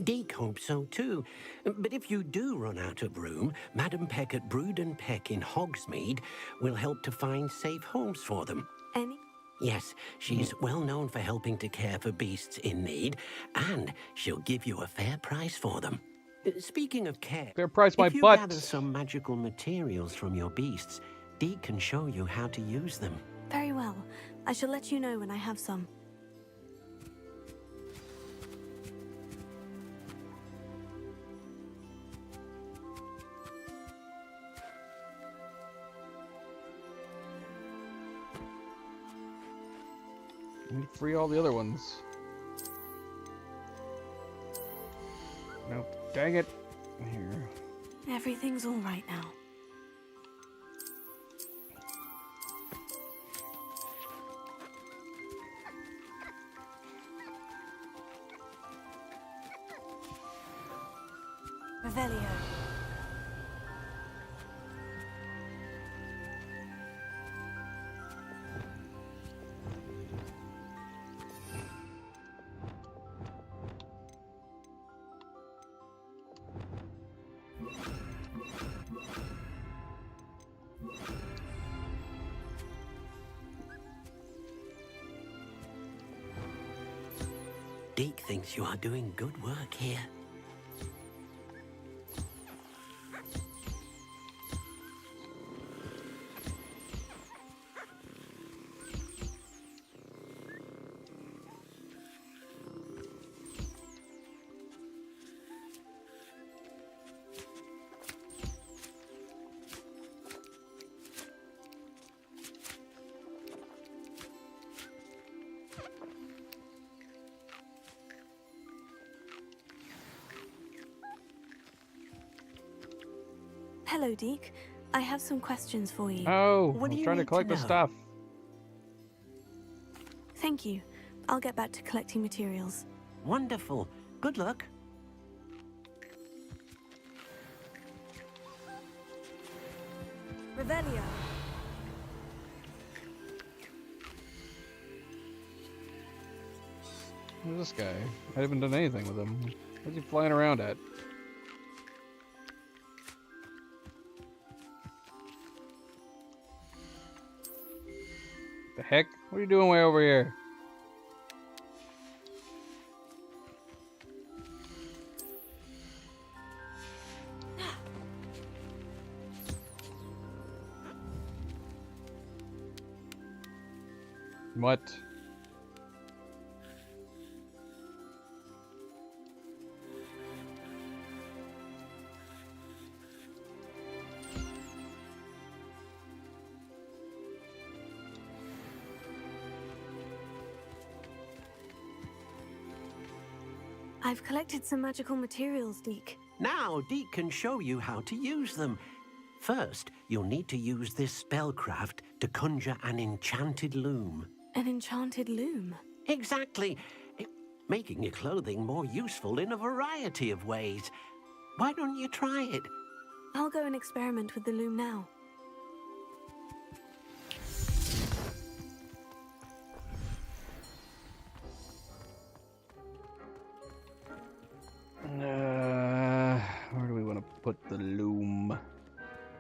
Deke hopes so too. But if you do run out of room, Madam Peck at Brood and Peck in Hogsmeade will help to find safe homes for them. Any? Yes, she's well known for helping to care for beasts in need, and she'll give you a fair price for them. Speaking of care, fair price my if you butt. gather some magical materials from your beasts, Deke can show you how to use them. Very well. I shall let you know when I have some. I need to free all the other ones. Nope. Dang it. Here. Everything's all right now. Revelio. Deke thinks you are doing good work here. Hello, Deke. I have some questions for you. Oh, What I do was you trying to need to collect the know? stuff. Thank you. I'll get back to collecting materials. Wonderful. Good luck. Revelio. Who's this guy? I haven't done anything with him. Where's he flying around at? The heck? What are you doing way over here? What? I've collected some magical materials, Deke. Now, Deke can show you how to use them. First, you'll need to use this spellcraft to conjure an enchanted loom. An enchanted loom? Exactly. Making your clothing more useful in a variety of ways. Why don't you try it? I'll go and experiment with the loom now. Where do we want to put the loom?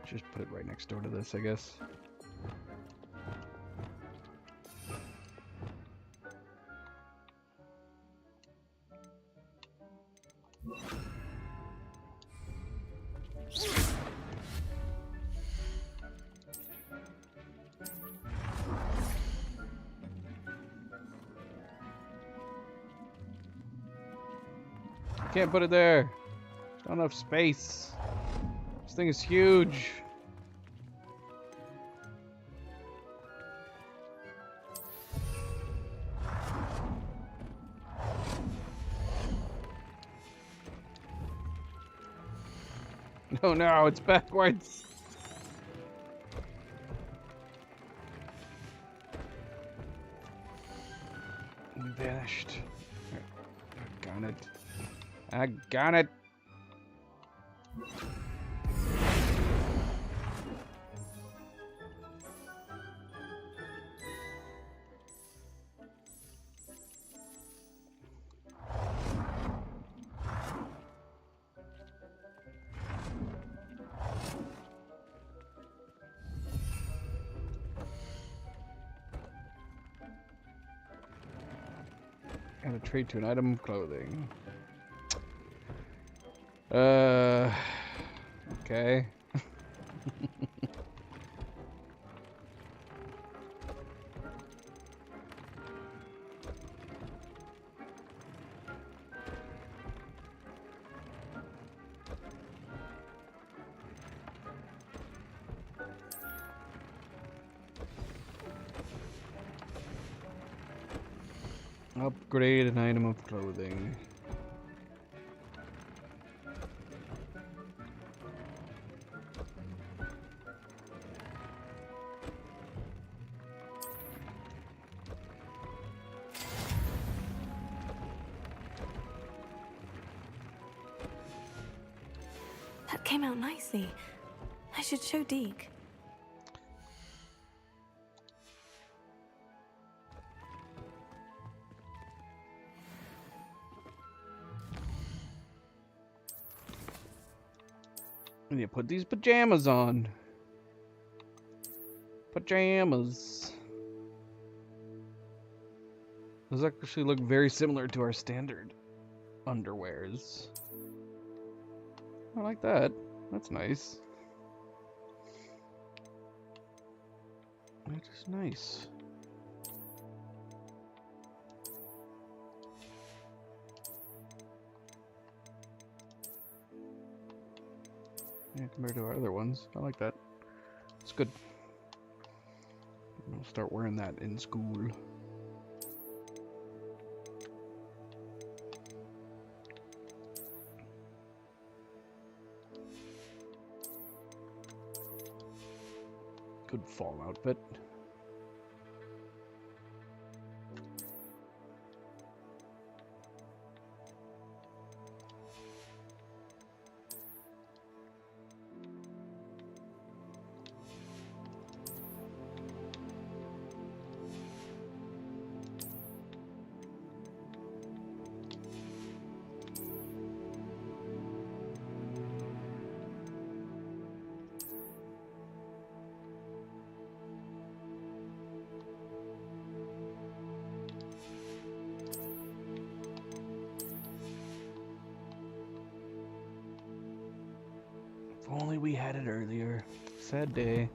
Just put it right next door to this, I guess. Can't put it there. There's not enough space. This thing is huge. Oh no, it's backwards. We vanished. I got it. I got it. Add a trade to an item of clothing. Okay. Upgrade an item of clothing. That came out nicely. I should show Deke. And you put these pajamas on. Pajamas. Those actually look very similar to our standard underwears. I like that. That's nice. That is nice. Yeah, compared to our other ones, I like that. It's good. I'll start wearing that in school. Good fall outfit. If only we had it earlier. Sad day.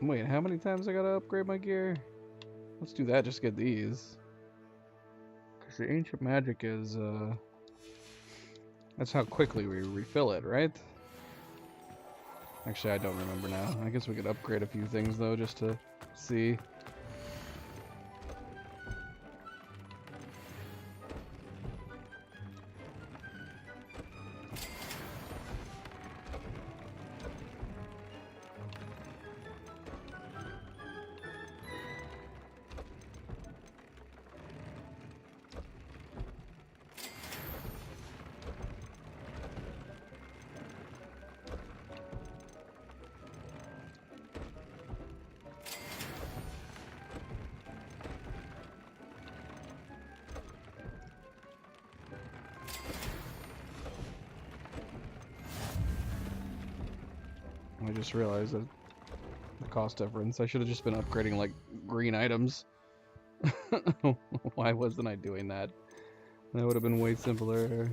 Wait, how many times I gotta upgrade my gear? Let's do that, just get these. Because the ancient magic is, that's how quickly we refill it, right? Actually, I don't remember now. I guess we could upgrade a few things, though, just to see. I just realized that the cost difference. I should have just been upgrading like green items. Why wasn't I doing that? That would have been way simpler.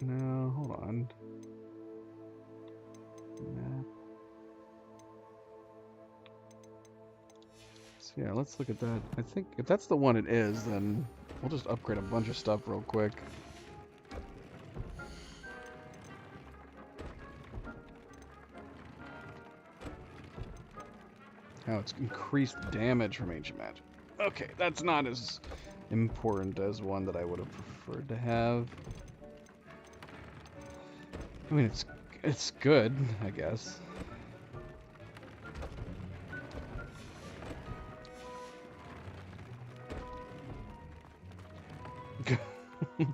No, hold on. Map. So yeah, let's look at that. I think if that's the one it is, then we'll just upgrade a bunch of stuff real quick. Oh, it's increased damage from ancient magic. Okay, that's not as important as one that I would have preferred to have. I mean, it's good, I guess.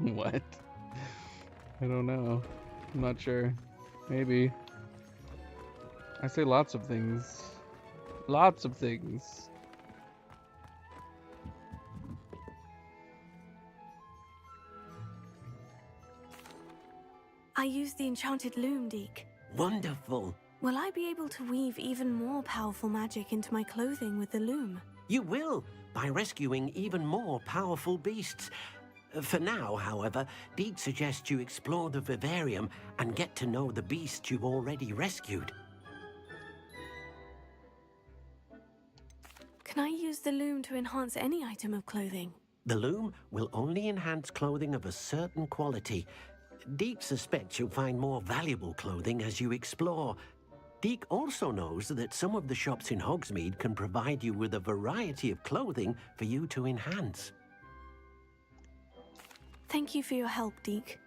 What? I don't know. I'm not sure. Maybe. I say lots of things. Lots of things. I used the enchanted loom, Deke. Wonderful. Will I be able to weave even more powerful magic into my clothing with the loom? You will, by rescuing even more powerful beasts. For now, however, Deke suggests you explore the vivarium and get to know the beasts you've already rescued. Can I use the loom to enhance any item of clothing? The loom will only enhance clothing of a certain quality. Deke suspects you'll find more valuable clothing as you explore. Deke also knows that some of the shops in Hogsmeade can provide you with a variety of clothing for you to enhance. Thank you for your help, Deke.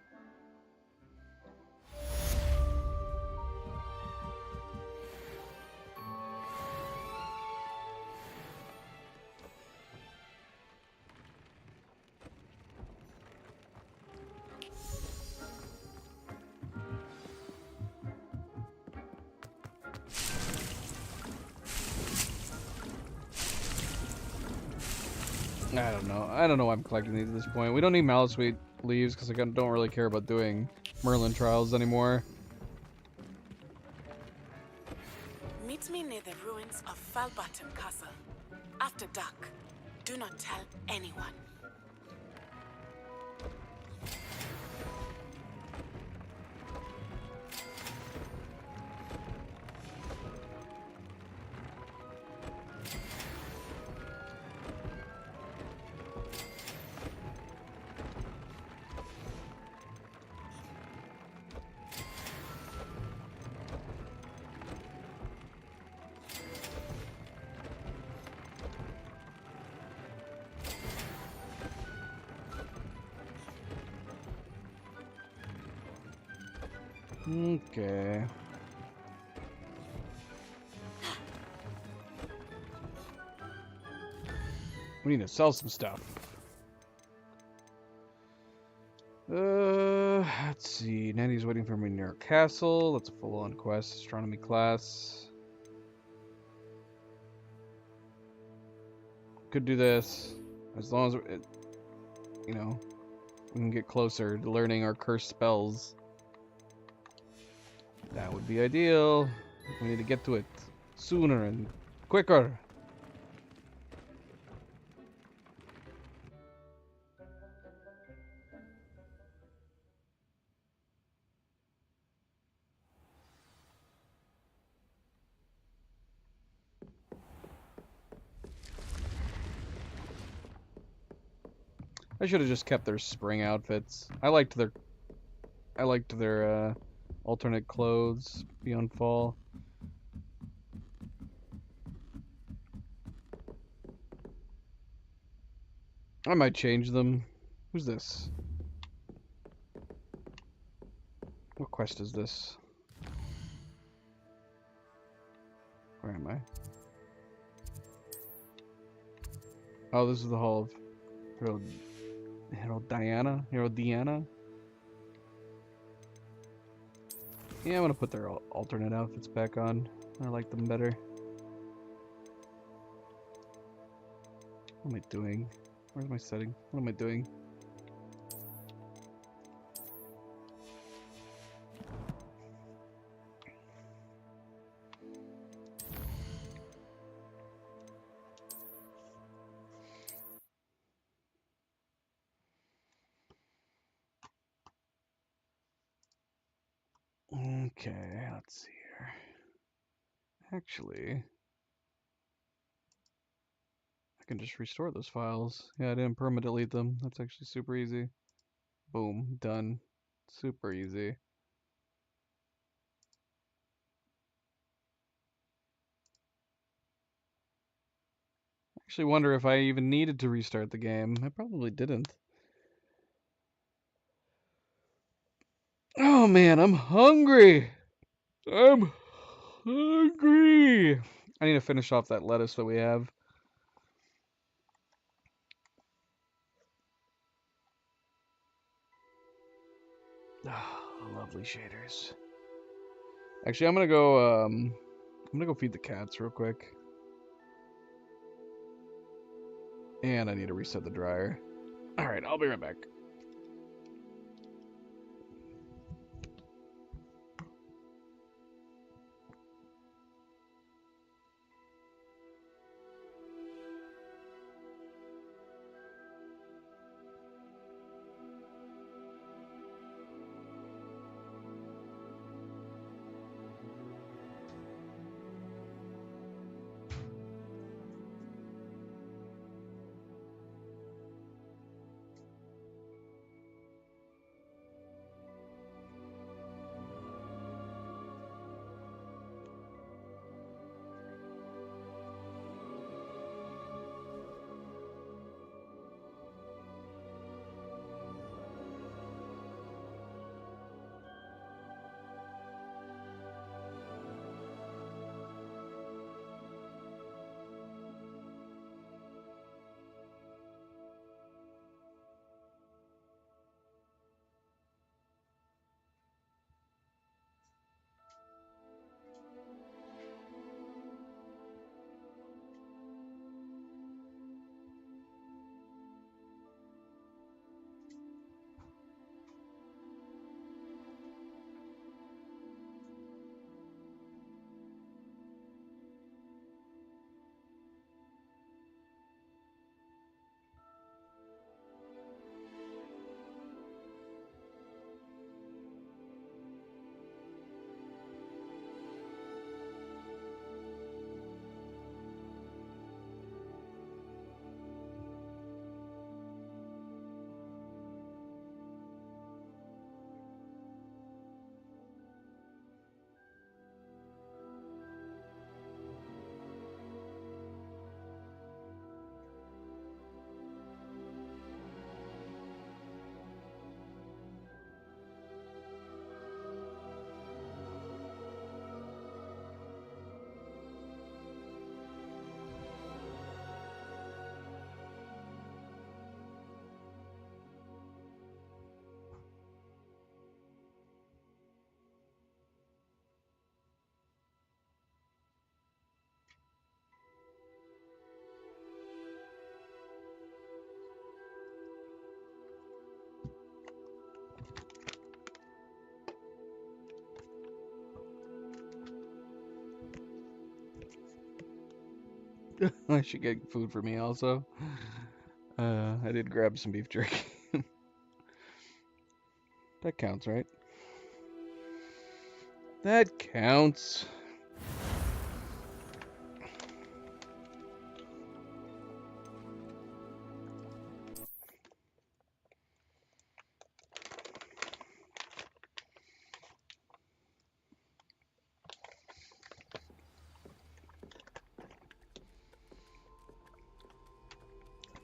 I don't know. I don't know why I'm collecting these at this point. We don't need Malasuite leaves because I don't really care about doing Merlin trials anymore. Meet me near the ruins of Falbottom Castle. After dark. Do not tell anyone. Okay. We need to sell some stuff. Let's see. Nanny's waiting for me near a castle. That's a full-on quest. Astronomy class. Could do this as long as it, you know, we can get closer to learning our cursed spells. That would be ideal. We need to get to it sooner and quicker. I should have just kept their spring outfits. I liked their alternate clothes beyond fall. I might change them. Who's this? What quest is this? Where am I? Oh, this is the Hall of Herodiana? Yeah, I'm gonna put their alternate outfits back on. I like them better. What am I doing? Where's my setting? What am I doing? Okay, let's see here. Actually, I can just restore those files. Yeah, I didn't perma delete them. That's actually super easy. Boom, done. Super easy. Actually wonder if I even needed to restart the game. I probably didn't. Oh man, I'm hungry. I'm hungry. I need to finish off that lettuce that we have. Oh, lovely shaders. Actually, I'm gonna go feed the cats real quick. And I need to reset the dryer. Alright, I'll be right back. I should get food for me also. I did grab some beef jerky. That counts, right? That counts.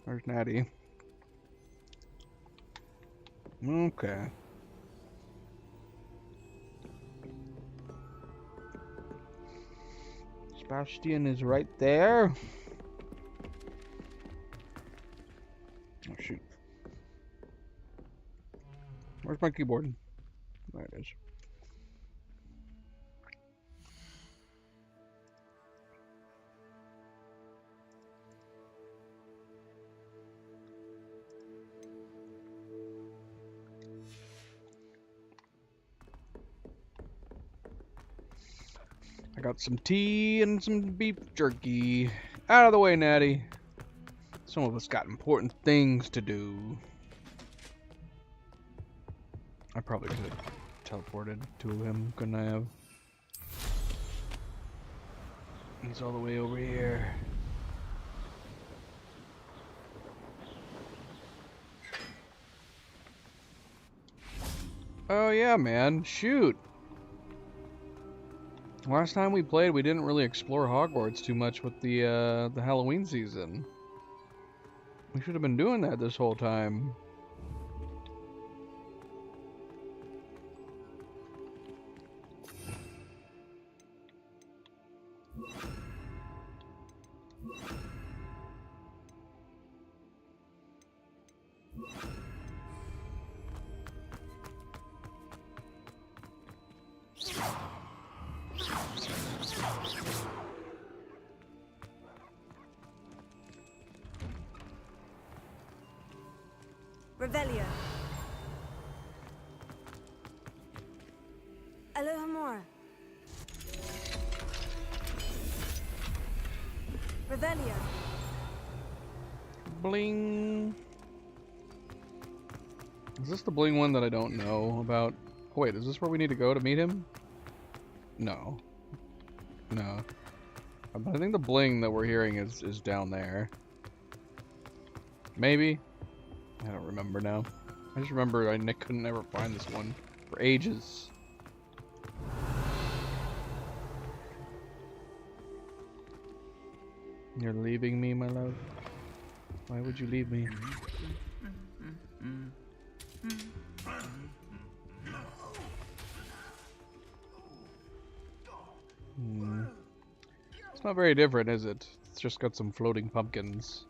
Where's Natty? Okay. Sebastian is right there. Oh shoot. Where's my keyboard? There it is. I got some tea and some beef jerky. Out of the way, Natty. Some of us got important things to do. I probably could have teleported to him, couldn't I have? He's all the way over here. Oh yeah, man. Shoot. Last time we played, we didn't really explore Hogwarts too much with the Halloween season. We should have been doing that this whole time. Revelio. Alohomora. Revelio. Bling. Is this the bling one that I don't know about? Oh, wait, is this where we need to go to meet him? No. No. But I think the bling that we're hearing is down there. Maybe? I don't remember now. I just remember I couldn't ever find this one for ages. You're leaving me, my love? Why would you leave me? It's not very different, is it? It's just got some floating pumpkins.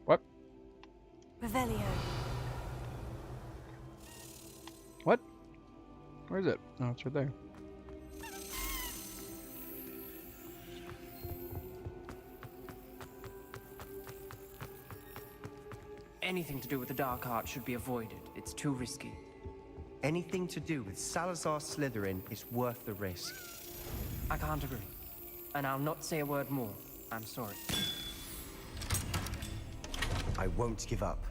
What? Revelio. What? Where is it? Oh, it's right there. Anything to do with the dark art should be avoided. It's too risky. Anything to do with Salazar Slytherin is worth the risk. I can't agree. And I'll not say a word more. I'm sorry. I won't give up.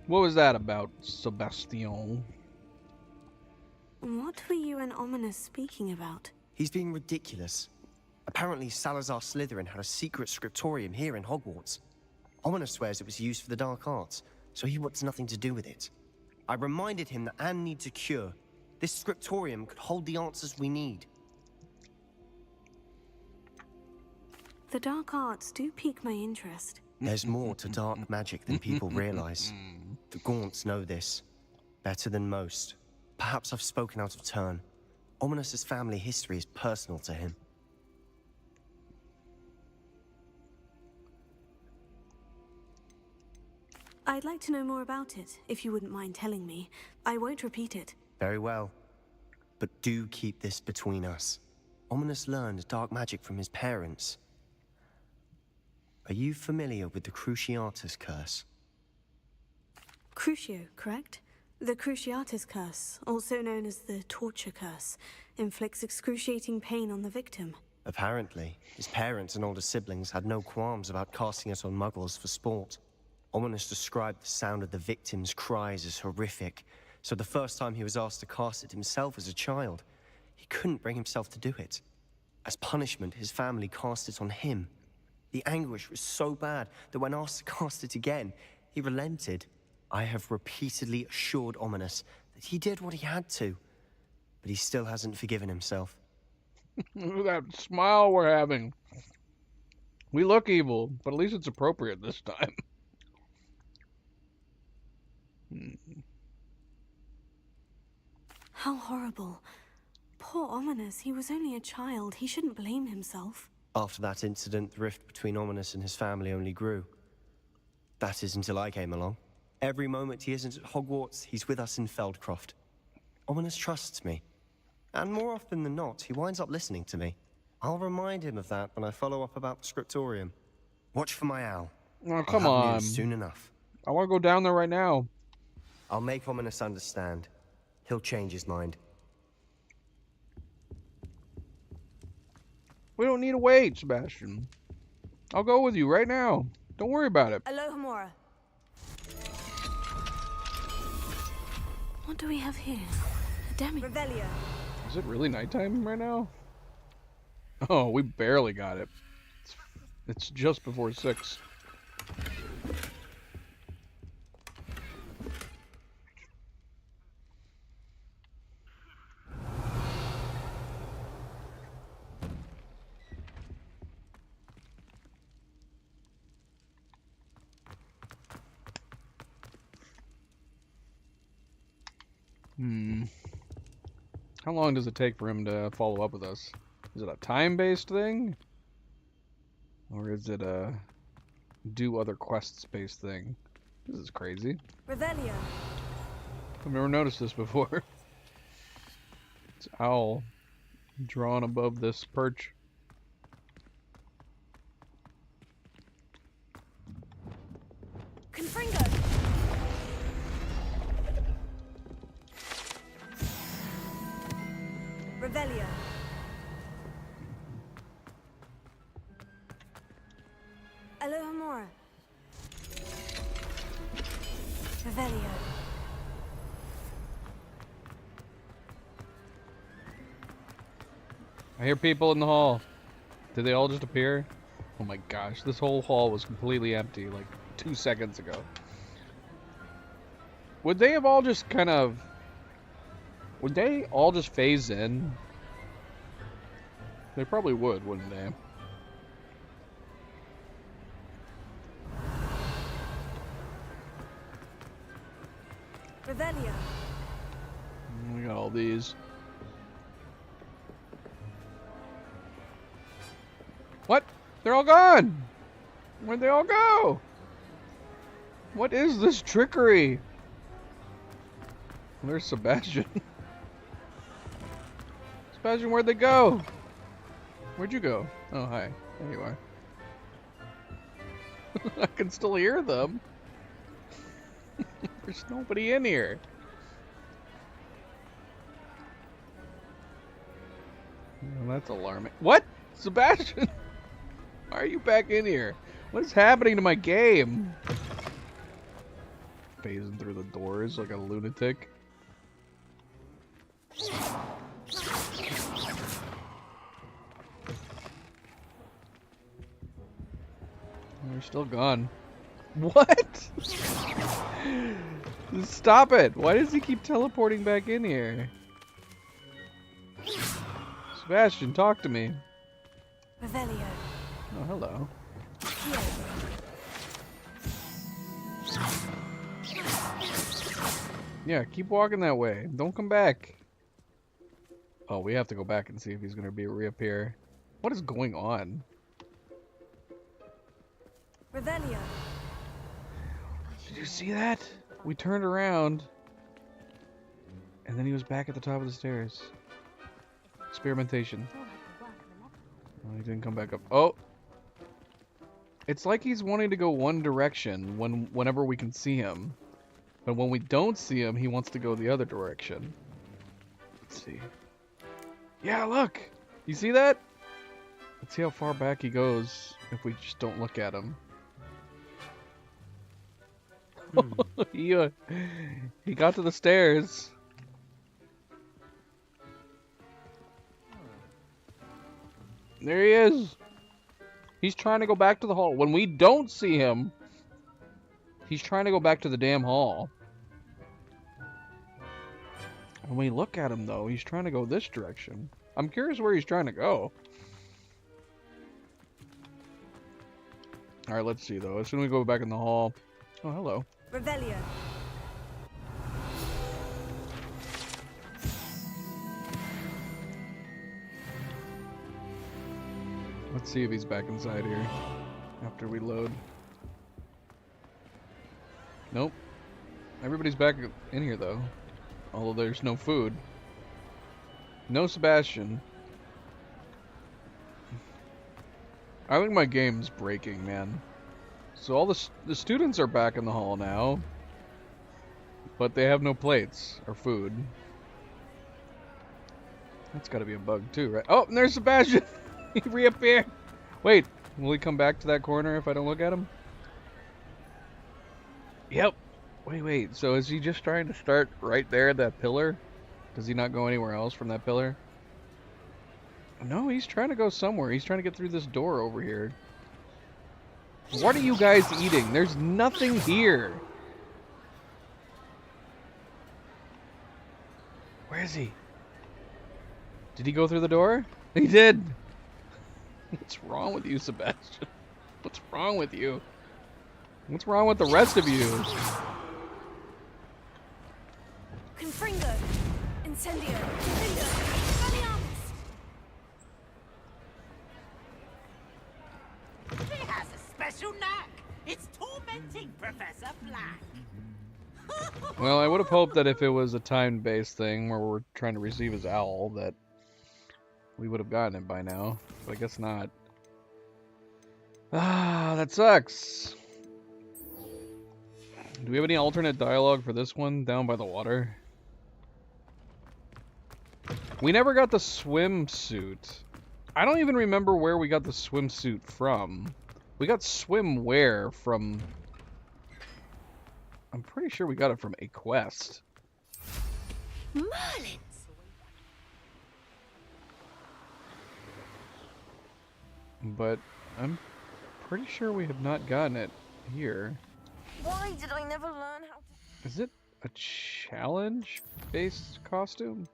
What was that about, Sebastian? What were you and Ominous speaking about? He's being ridiculous. Apparently, Salazar Slytherin had a secret scriptorium here in Hogwarts. Ominous swears it was used for the dark arts, so he wants nothing to do with it. I reminded him that Anne needs a cure. This scriptorium could hold the answers we need. The dark arts do pique my interest. There's more to dark magic than people realize. The Gaunts know this better than most. Perhaps I've spoken out of turn. Ominous's family history is personal to him. I'd like to know more about it, if you wouldn't mind telling me. I won't repeat it. Very well. But do keep this between us. Ominous learned dark magic from his parents. Are you familiar with the Cruciatus Curse? Crucio, correct? The Cruciatus Curse, also known as the Torture Curse, inflicts excruciating pain on the victim. Apparently, his parents and older siblings had no qualms about casting it on muggles for sport. Ominous described the sound of the victim's cries as horrific, so the first time he was asked to cast it himself as a child, he couldn't bring himself to do it. As punishment, his family cast it on him. The anguish was so bad that when asked to cast it again, he relented. I have repeatedly assured Ominous that he did what he had to, but he still hasn't forgiven himself. Look at that smile we're having. We look evil, but at least it's appropriate this time. How horrible. Poor Ominous, he was only a child. He shouldn't blame himself. After that incident, the rift between Ominous and his family only grew. That is until I came along. Every moment he isn't at Hogwarts, he's with us in Feldcroft. Ominous trusts me. And more often than not, he winds up listening to me. I'll remind him of that when I follow up about the Scriptorium. Watch for my owl. Oh, come I'll have on. news soon enough. I want to go down there right now. I'll make Ominous understand. He'll change his mind. We don't need to wait, Sebastian. I'll go with you right now. Don't worry about it. Alohomora. What do we have here? A demi. Revelio. Is it really nighttime right now? Oh, we barely got it. It's just before 6. How long does it take for him to follow up with us? Is it a time-based thing? Or is it a do other quests-based thing? This is crazy. Revelio. I've never noticed this before. It's owl drawn above this perch. Confringo. Revelio. Alohomora. Revelio. I hear people in the hall. Did they all just appear? Oh my gosh, this whole hall was completely empty like 2 seconds ago. Would they have all just kind of... Would they all just phase in? They probably would, wouldn't they? Revelio. We got all these. What? They're all gone! Where'd they all go? What is this trickery? There's Sebastian. Sebastian, where'd they go? Where'd you go? Oh, hi. There you are. I can still hear them. There's nobody in here. Well, that's alarming. What? Sebastian? Why are you back in here? What is happening to my game? Phasing through the doors like a lunatic. They're still gone. What? Stop it! Why does he keep teleporting back in here? Sebastian, talk to me. Revelio. Oh, hello. Yeah, keep walking that way. Don't come back. Oh, we have to go back and see if he's going to reappear. What is going on? Revelio. Did you see that? We turned around. And then he was back at the top of the stairs. Experimentation. Oh, he didn't come back up. Oh! It's like he's wanting to go one direction whenever we can see him. But when we don't see him, he wants to go the other direction. Let's see. Yeah, look! You see that? Let's see how far back he goes if we just don't look at him. He got to the stairs. There he is. He's trying to go back to the hall. When we don't see him, he's trying to go back to the damn hall. When we look at him, though, he's trying to go this direction. I'm curious where he's trying to go. Alright, let's see, though. As soon as we go back in the hall... Oh, hello. Revelio. Let's see if he's back inside here after we load. Nope. Everybody's back in here, though. Although there's no food. No Sebastian. I think my game's breaking, man. So all the students are back in the hall now. But they have no plates or food. That's gotta be a bug too, right? Oh, and there's Sebastian! He reappeared! Wait, will he come back to that corner if I don't look at him? Yep. Wait, so is he just trying to start right there at that pillar? Does he not go anywhere else from that pillar? No, he's trying to go somewhere. He's trying to get through this door over here. What are you guys eating? There's nothing here. Where is he? Did he go through the door? He did. What's wrong with you, Sebastian? What's wrong with you? What's wrong with the rest of you? Confringo. Incendio. Confringo. He has a special knack. It's tormenting Professor Black. Well, I would have hoped that if it was a time-based thing where we're trying to receive his owl, that we would have gotten it by now. But I guess not. Ah, that sucks. Do we have any alternate dialogue for this one down by the water? We never got the swimsuit. I don't even remember where we got the swimsuit from. We got swimwear from... I'm pretty sure we got it from a quest. Merlins! But I'm pretty sure we have not gotten it here. Why did I never learn how to... Is it a challenge-based costume?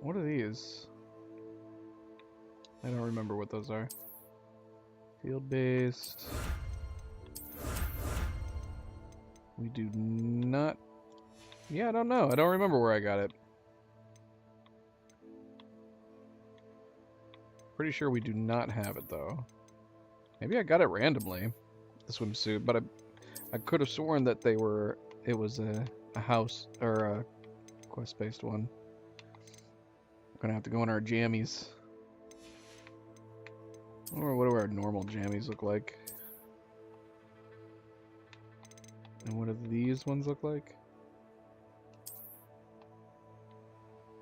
What are these? I don't remember what those are. Field-based. We do not... Yeah, I don't know. I don't remember where I got it. Pretty sure we do not have it, though. Maybe I got it randomly, the swimsuit, but I could have sworn that it was a house, or a quest-based one. We're gonna have to go in our jammies. Or what do our normal jammies look like? And what do these ones look like?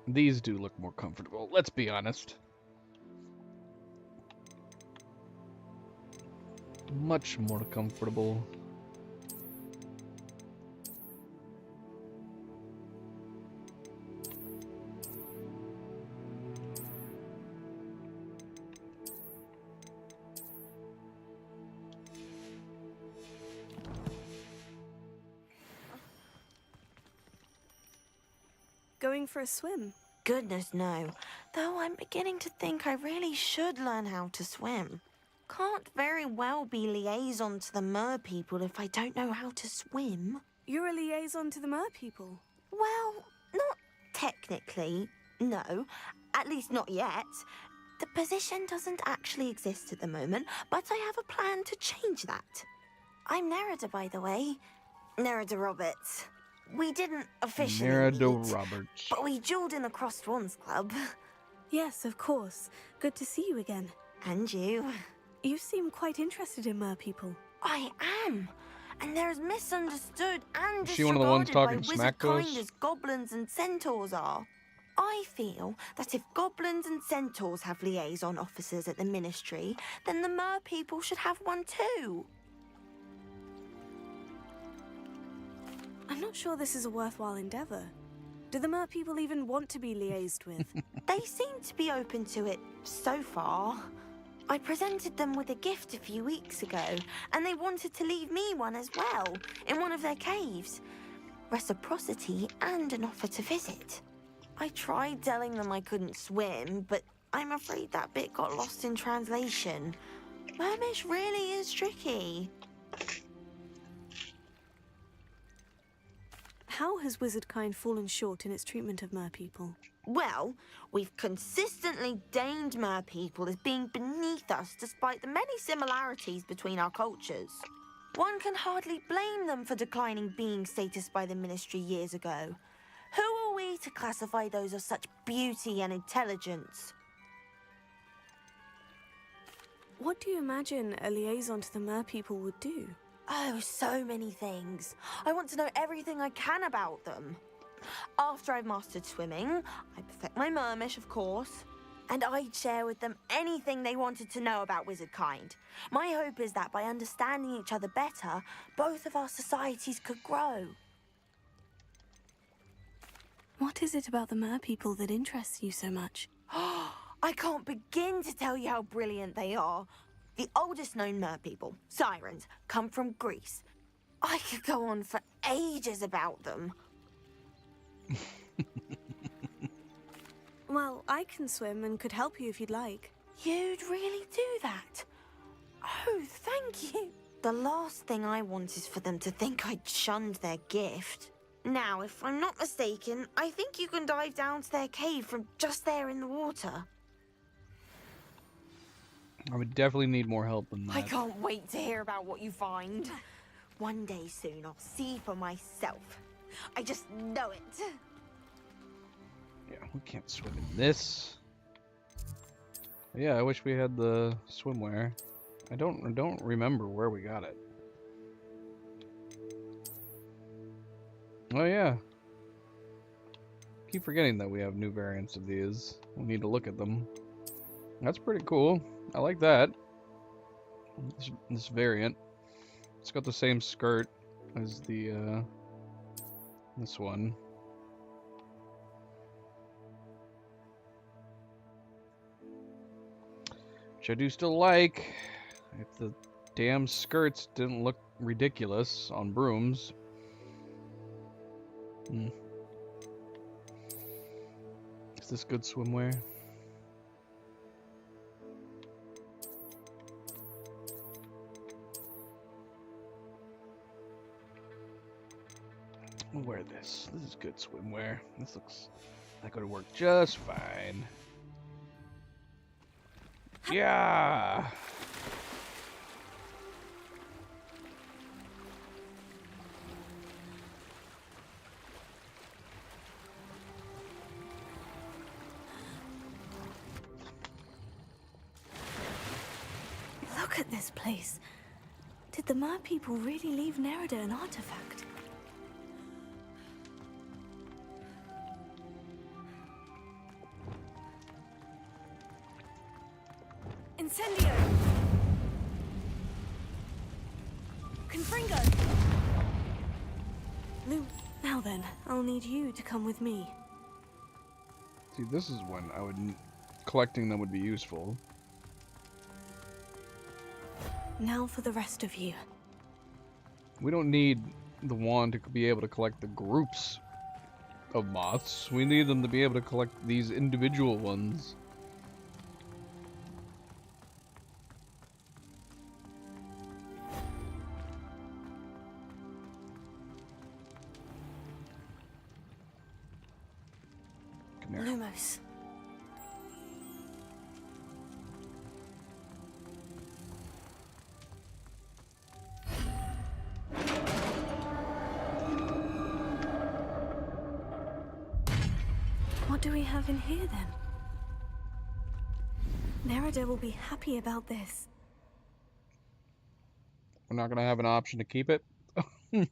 These do look more comfortable, let's be honest. Much more comfortable. Going for a swim? Goodness, no. Though I'm beginning to think I really should learn how to swim. Can't very well be liaison to the mer people if I don't know how to swim. You're a liaison to the mer people? Well, not technically, no. At least not yet. The position doesn't actually exist at the moment, but I have a plan to change that. I'm Nerida, by the way. Nerida Roberts. We didn't officially Merida meet, Roberts. but we dueled in the Crossed Swans Club. Yes, of course. Good to see you again. And you. You seem quite interested in mer people. I am. And they're as misunderstood and Is she one of the ones disregarded talking by smack to wizard us? kind as goblins and centaurs are. I feel that if goblins and centaurs have liaison officers at the Ministry, then the mer people should have one too. I'm not sure this is a worthwhile endeavor. Do the mer people even want to be liaised with? They seem to be open to it so far. I presented them with a gift a few weeks ago, and they wanted to leave me one as well, in one of their caves. Reciprocity and an offer to visit. I tried telling them I couldn't swim, but I'm afraid that bit got lost in translation. Mermish really is tricky. How has wizardkind fallen short in its treatment of mer people? Well, we've consistently deemed mer people as being beneath us despite the many similarities between our cultures. One can hardly blame them for declining being status by the Ministry years ago. Who are we to classify those of such beauty and intelligence? What do you imagine a liaison to the mer people would do? Oh, so many things. I want to know everything I can about them. After I've mastered swimming, I perfect my mermish, of course, and I'd share with them anything they wanted to know about wizardkind. My hope is that by understanding each other better, both of our societies could grow. What is it about the mer people that interests you so much? I can't begin to tell you how brilliant they are. The oldest known mer people, sirens, come from Greece. I could go on for ages about them. Well, I can swim and could help you if you'd like. You'd really do that? Oh, thank you. The last thing I want is for them to think I'd shunned their gift. Now, if I'm not mistaken, I think you can dive down to their cave from just there in the water. I would definitely need more help than that. I can't wait to hear about what you find. One day soon, I'll see for myself. I just know it. Yeah, we can't swim in this. Yeah, I wish we had the swimwear. I don't remember where we got it. Oh yeah. Keep forgetting that we have new variants of these. We need to look at them. That's pretty cool. I like that. This variant. It's got the same skirt as the this one. Which I do still like. If the damn skirts didn't look ridiculous on brooms. Is this good swimwear? We'll wear this. This is good swimwear. This looks like it would work just fine. Yeah. Look at this place. Did the mer people really leave Nerida an artifact? Incendio! Confringo! Now then, I'll need you to come with me. See, this is when I would collecting them would be useful. Now for the rest of you. We don't need the wand to be able to collect the groups of moths. We need them to be able to collect these individual ones. Come here. Lumos. What do we have in here then? Nerida will be happy about this. We're not gonna have an option to keep it. We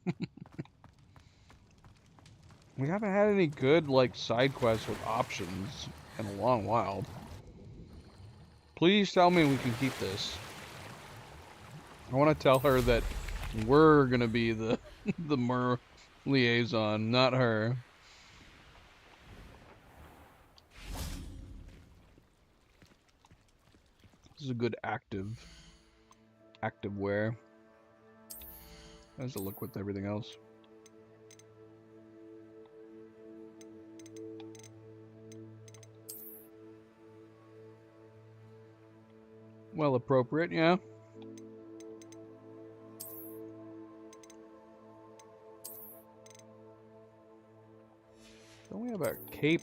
haven't had any good, like, side quests with options in a long while. Please tell me we can keep this. I want to tell her that we're gonna be the the mer liaison, not her. This is a good active wear. How does it look with everything else? Well, appropriate, yeah. Don't we have a cape?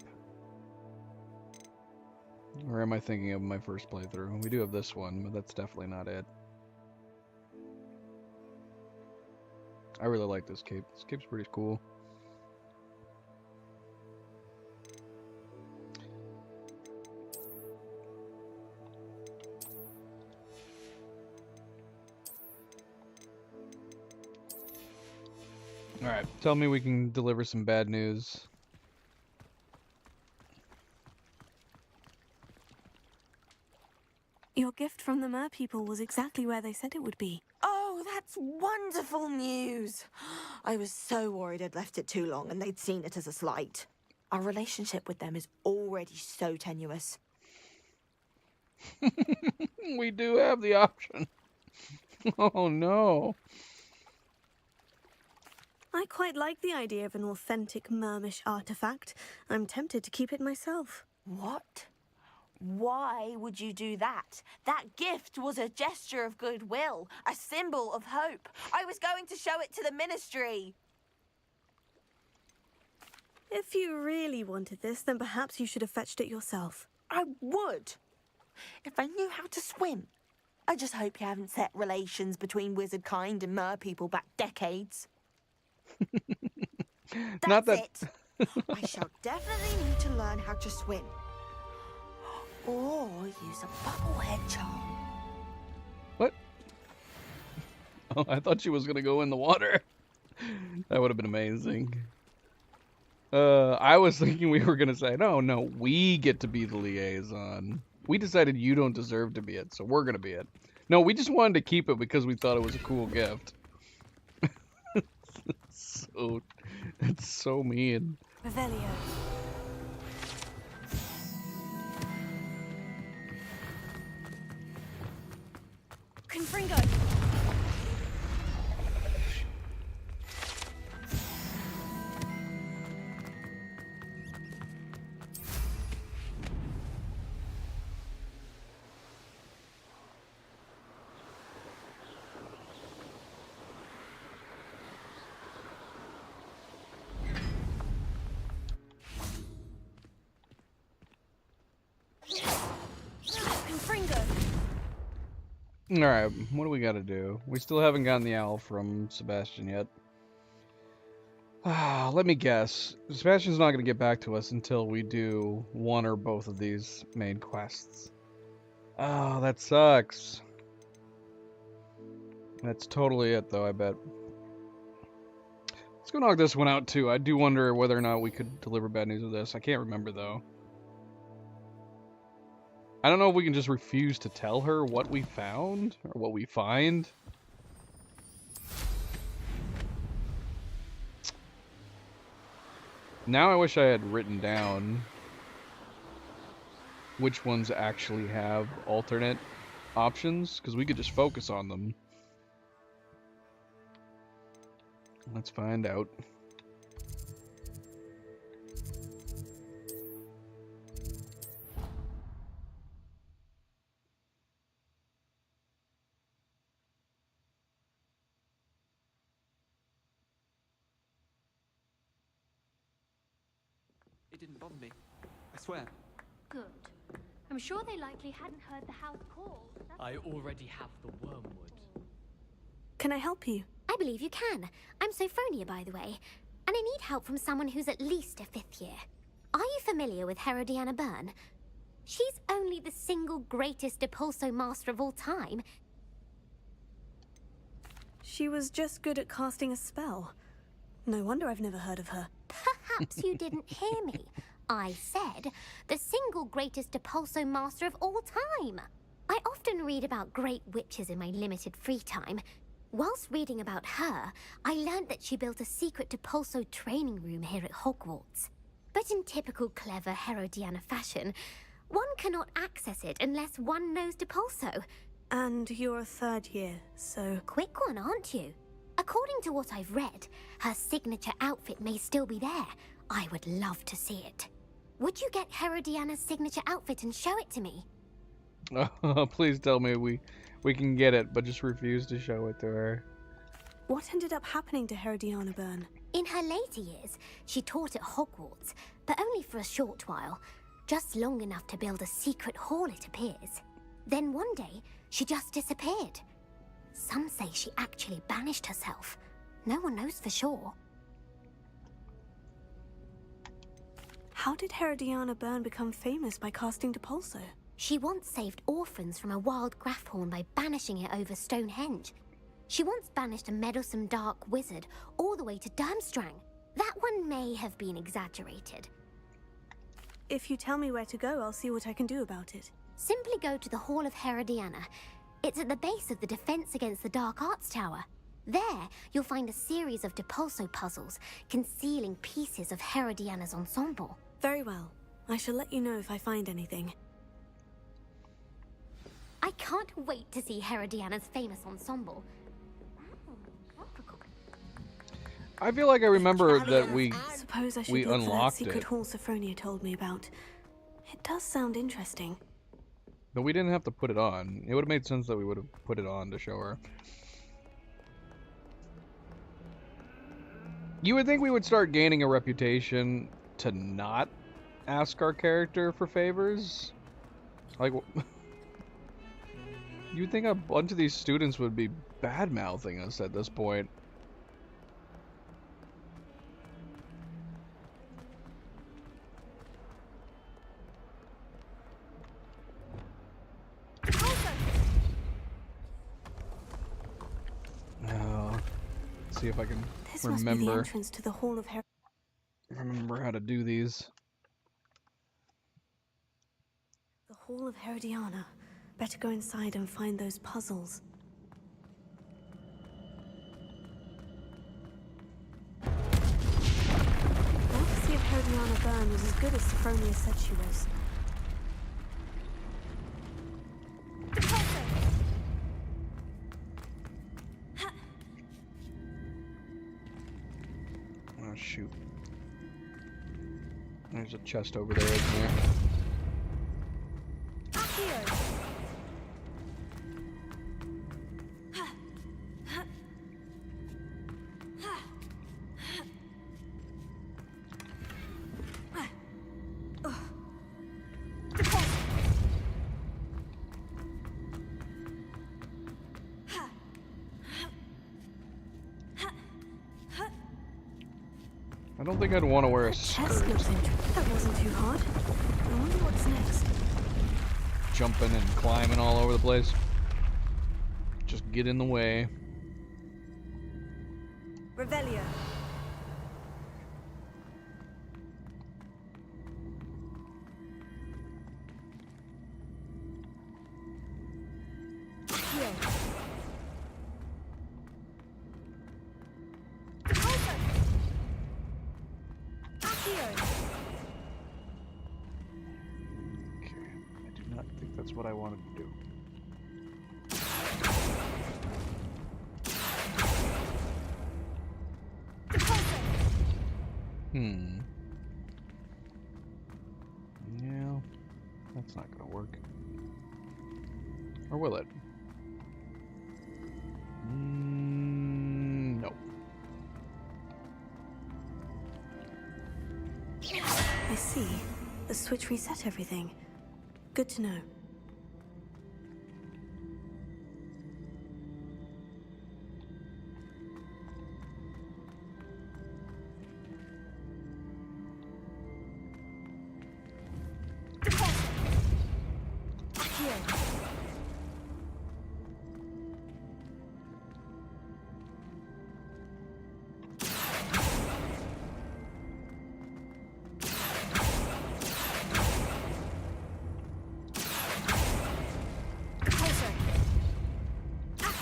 Or am I thinking of my first playthrough? We do have this one, but that's definitely not it. I really like this cape. This cape's pretty cool. Alright, tell me we can deliver some bad news. Your gift from the Mer people was exactly where they said it would be. Oh, that's wonderful news. I was so worried I'd left it too long and they'd seen it as a slight. Our relationship with them is already so tenuous. We do have the option. Oh no. I quite like the idea of an authentic Mermish artifact. I'm tempted to keep it myself. What? Why would you do that? That gift was a gesture of goodwill, a symbol of hope. I was going to show it to the Ministry. If you really wanted this, then perhaps you should have fetched it yourself. I would. If I knew how to swim. I just hope you haven't set relations between wizard kind and mer people back decades. Not that... it. I shall definitely need to learn how to swim. Or use a bubblehead charm. What? Oh, I thought she was gonna go in the water. That would have been amazing. I was thinking we were gonna say, no, we get to be the liaison. We decided you don't deserve to be it, so we're gonna be it. No, we just wanted to keep it because we thought it was a cool gift. It's so mean. Revelio. Confringo. Alright, what do we gotta do? We still haven't gotten the owl from Sebastian yet. Let me guess. Sebastian's not gonna get back to us until we do one or both of these main quests. Oh, that sucks. That's totally it, though, I bet. Let's go knock this one out, too. I do wonder whether or not we could deliver bad news with this. I can't remember, though. I don't know if we can just refuse to tell her what we found, or what we find. Now I wish I had written down which ones actually have alternate options, because we could just focus on them. Let's find out. It didn't bother me. I swear. Good. I'm sure they likely hadn't heard the house call. I already have the wormwood. Can I help you? I believe you can. I'm Sophronia, by the way. And I need help from someone who's at least a 5th year. Are you familiar with Herodiana Byrne? She's only the single greatest Depulso master of all time. She was just good at casting a spell. No wonder I've never heard of her. Perhaps you didn't hear me. I said the single greatest Depulso master of all time. I often read about great witches in my limited free time. Whilst reading about her, I learned that she built a secret Depulso training room here at Hogwarts. But in typical clever Herodiana fashion, one cannot access it unless one knows Depulso. And you're a third year, so... Quick one, aren't you? According to what I've read, her signature outfit may still be there. I would love to see it. Would you get Herodiana's signature outfit and show it to me? Please tell me we can get it, but just refuse to show it to her. What ended up happening to Herodiana Byrne? In her later years, she taught at Hogwarts, but only for a short while. Just long enough to build a secret hall, it appears. Then one day, she just disappeared. Some say she actually banished herself. No one knows for sure. How did Herodiana Byrne become famous by casting Depulso? She once saved orphans from a wild Grafhorn by banishing it over Stonehenge. She once banished a meddlesome dark wizard all the way to Durmstrang. That one may have been exaggerated. If you tell me where to go, I'll see what I can do about it. Simply go to the Hall of Herodiana. It's at the base of the Defense Against the Dark Arts Tower. There, you'll find a series of Depulso puzzles concealing pieces of Herodiana's ensemble. Very well. I shall let you know if I find anything. I can't wait to see Herodiana's famous ensemble. I feel like I remember that we Suppose I should we look for that unlocked secret it, hall Sophronia told me about. It does sound interesting. but we didn't have to put it on. It would have made sense that we would have put it on to show her. You would think we would start gaining a reputation to not ask our character for favors? Like, you'd think a bunch of these students would be bad-mouthing us at this point. See if I can This must be the remember entrance to the Hall of how to do these. The Hall of Herodiana. Better go inside and find those puzzles. I want to see if Herodiana Byrne was as good as Sophronia said she was. Oh shoot. There's a chest over there, isn't there? I don't think I'd want to wear a skirt. Chest looks interesting. That wasn't too hard. I wonder what's next. Jumping and climbing all over the place. Just get in the way. Revelio. That's what I wanted to do. Yeah, that's not gonna work. Or will it? No. I see. The switch reset everything. Good to know.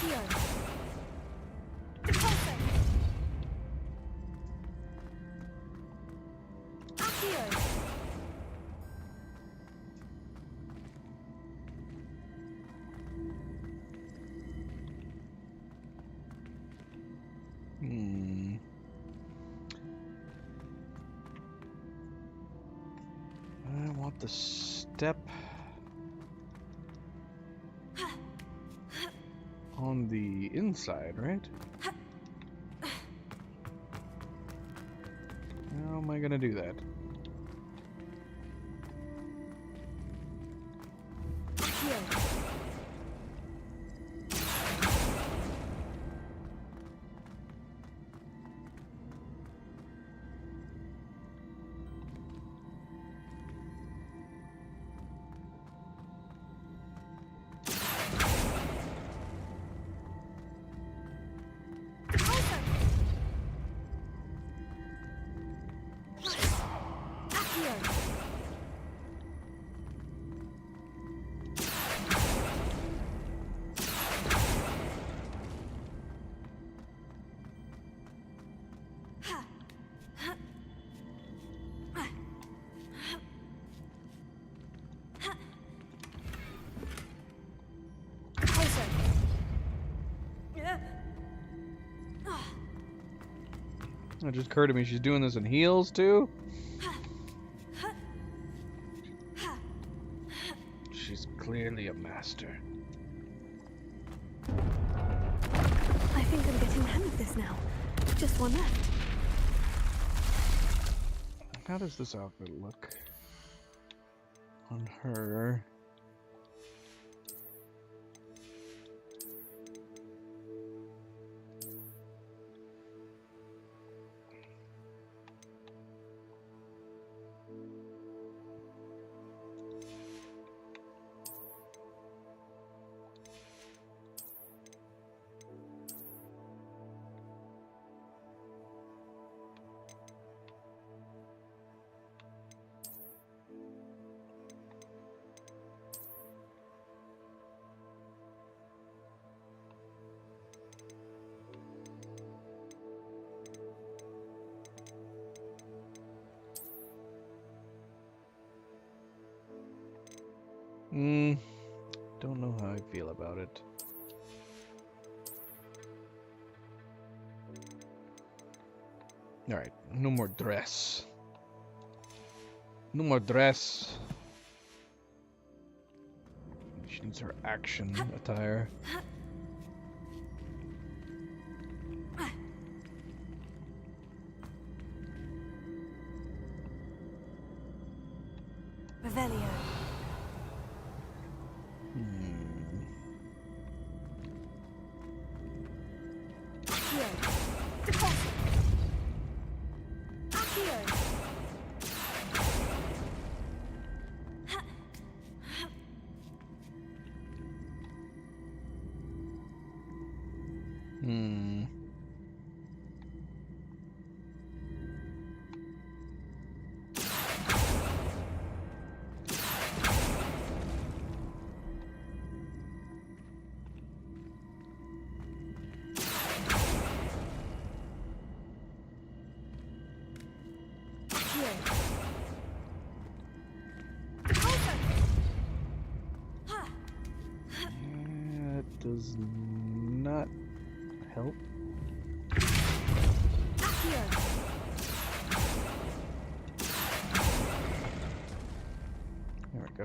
Accio. Depulso. Accio. I want the step on the inside, right? How am I gonna do that? It just occurred to me she's doing this in heels too. She's clearly a master. I think I'm getting the hang of this now. Just one left. How does this outfit look on her? Don't know how I feel about it. Alright, no more dress. No more dress. She needs her action attire. Revelio. Does not help. There we go.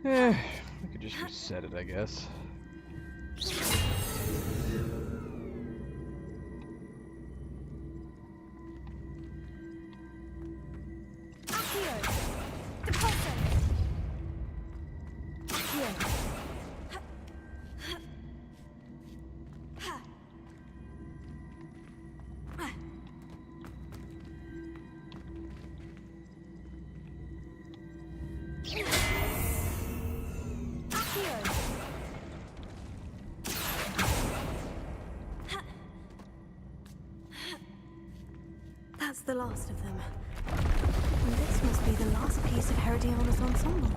We could just reset it, I guess. That's the last of them. And this must be the last piece of Herodiana's ensemble.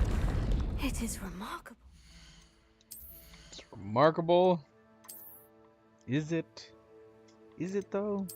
It is remarkable. It's remarkable. Is it? Is it though?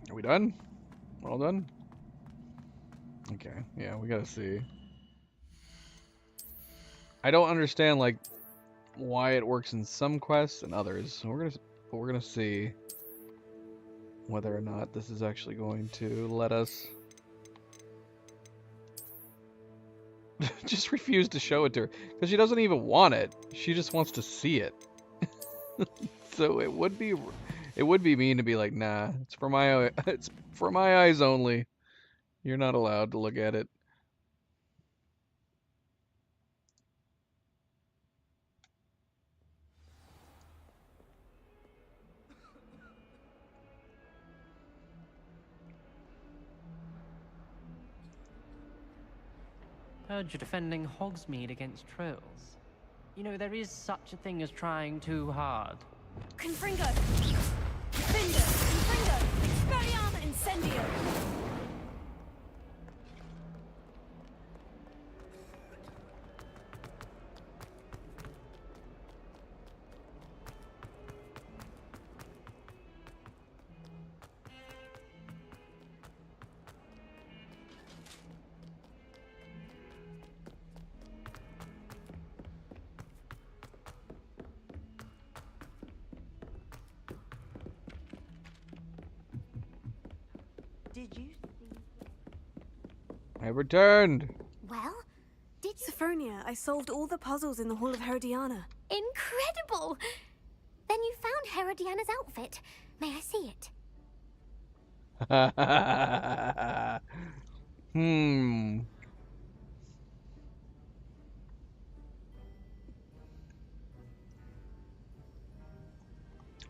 Are we done? We're all done? Okay, yeah, we gotta see. I don't understand, like, why it works in some quests and others. So we're gonna see whether or not this is actually going to let us just refuse to show it to her because she doesn't even want it. She just wants to see it. So it would be mean to be like, nah, it's for my eyes only. You're not allowed to look at it. Heard you're defending Hogsmeade against trolls. You know, there is such a thing as trying too hard. Confringo! Defender! Confringo! Expelliarmus Incendio! Did you see? I returned. Well, did you? Sophronia, I solved all the puzzles in the Hall of Herodiana. Incredible! Then you found Herodiana's outfit. May I see it? I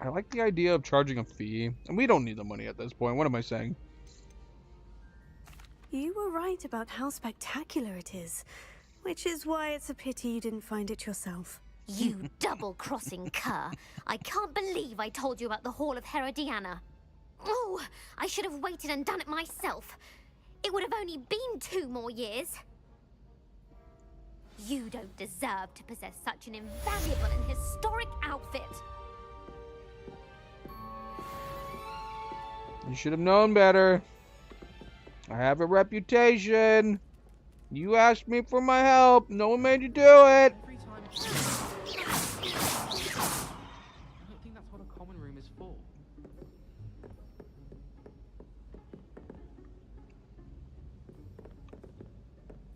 like the idea of charging a fee. And we don't need the money at this point. What am I saying? You were right about how spectacular it is, which is why it's a pity you didn't find it yourself. You double-crossing cur. I can't believe I told you about the Hall of Herodiana. Oh, I should have waited and done it myself. It would have only been 2 more years. You don't deserve to possess such an invaluable and historic outfit. You should have known better. I have a reputation. You asked me for my help. No one made you do it. I don't think that's what a common room is for.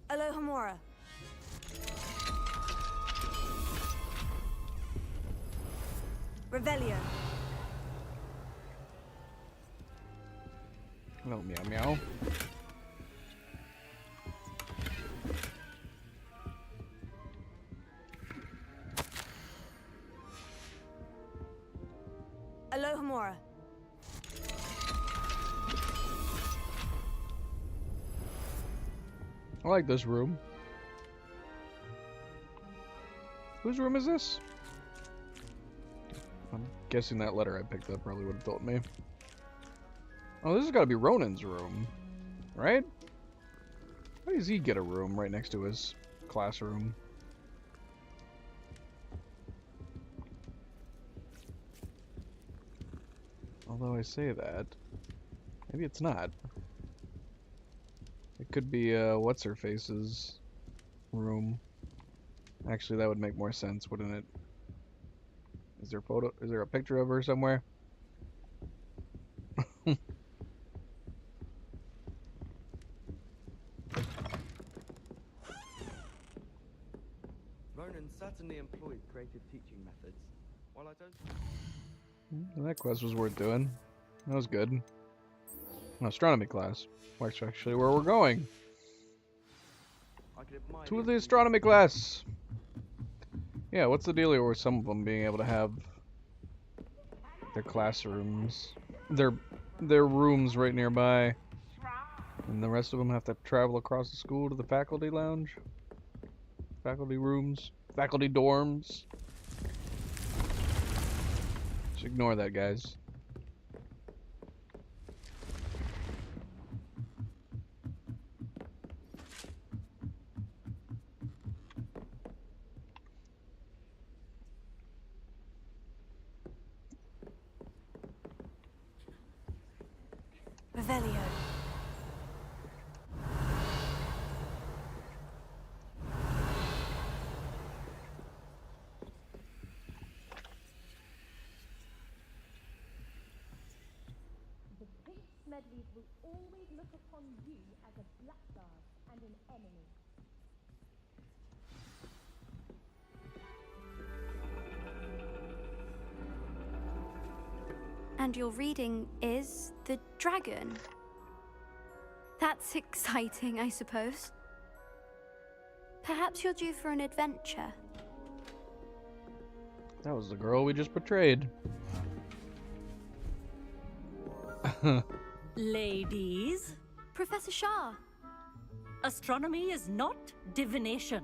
Alohomora. Revelio. Hello, meow meow. Alohomora. I like this room. Whose room is this? I'm guessing that letter I picked up probably would have told me. Oh, this has got to be Ronan's room, right? Why does he get a room right next to his classroom? Although I say that, maybe it's not. It could be what's-her-face's room. Actually, that would make more sense, wouldn't it? Is there a photo? Is there a picture of her somewhere? Ronan certainly employed creative teaching methods. While I don't... Well, that quest was worth doing. That was good. An astronomy class. That's actually where we're going. I To the astronomy class. Yeah, what's the dealio with some of them being able to have their classrooms, their rooms right nearby, and the rest of them have to travel across the school to the faculty lounge, faculty rooms, faculty dorms? Just ignore that, guys. Revelio. The pink Smedleys will always look upon you as a blackguard and an enemy. And your reading is The Dragon. That's exciting, I suppose. Perhaps you're due for an adventure. That was the girl we just betrayed. Ladies, Professor Shah. astronomy is not divination.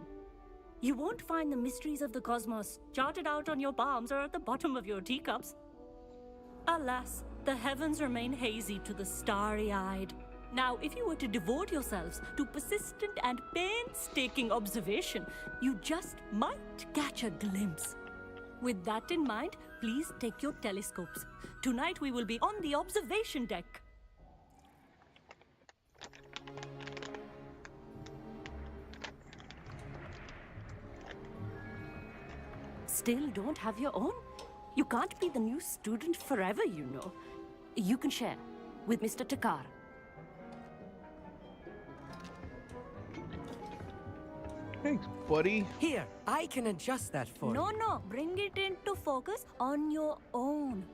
You won't find the mysteries of the cosmos charted out on your palms or at the bottom of your teacups. Alas, the heavens remain hazy to the starry-eyed. Now, if you were to devote yourselves to persistent and painstaking observation, you just might catch a glimpse. With that in mind, please take your telescopes. Tonight we will be on the observation deck. Still don't have your own? You can't be the new student forever, you know. You can share with Mr. Takar. Thanks, buddy. Here, I can adjust that for you. No, bring it into focus on your own.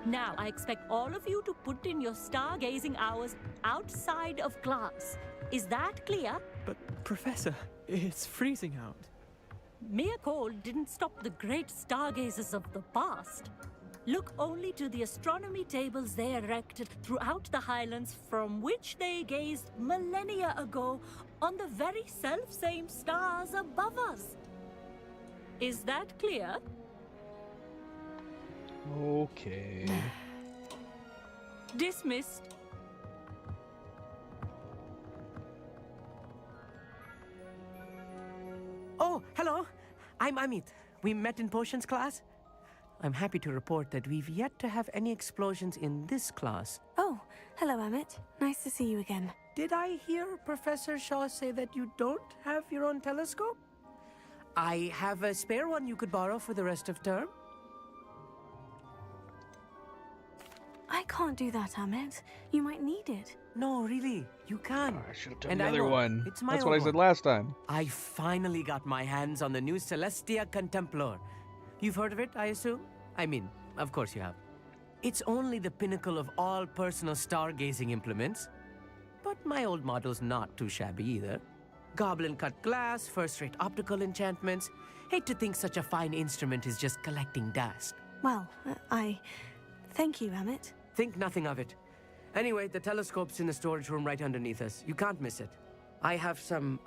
Now, I expect all of you to put in your stargazing hours outside of class. Is that clear? But, Professor, it's freezing out. Mere cold didn't stop the great stargazers of the past. Look only to the astronomy tables they erected throughout the Highlands from which they gazed millennia ago on the very self-same stars above us. Is that clear? Okay. Dismissed. Oh, hello. I'm Amit. We met in potions class. I'm happy to report that we've yet to have any explosions in this class. Oh, hello, Amit. Nice to see you again. Did I hear Professor Shaw say that you don't have your own telescope? I have a spare one you could borrow for the rest of term. I can't do that, Amit. You might need it. No, really, you can. I should have done And another one. It's my That's own what I said one. last time. I finally got my hands on the new Celestia Contemplar. You've heard of it, I assume? I mean, of course you have. It's only the pinnacle of all personal stargazing implements. But my old model's not too shabby either. Goblin-cut glass, first-rate optical enchantments. Hate to think such a fine instrument is just collecting dust. Well, thank you, Amit. Think nothing of it. Anyway, the telescope's in the storage room right underneath us. You can't miss it. I have some,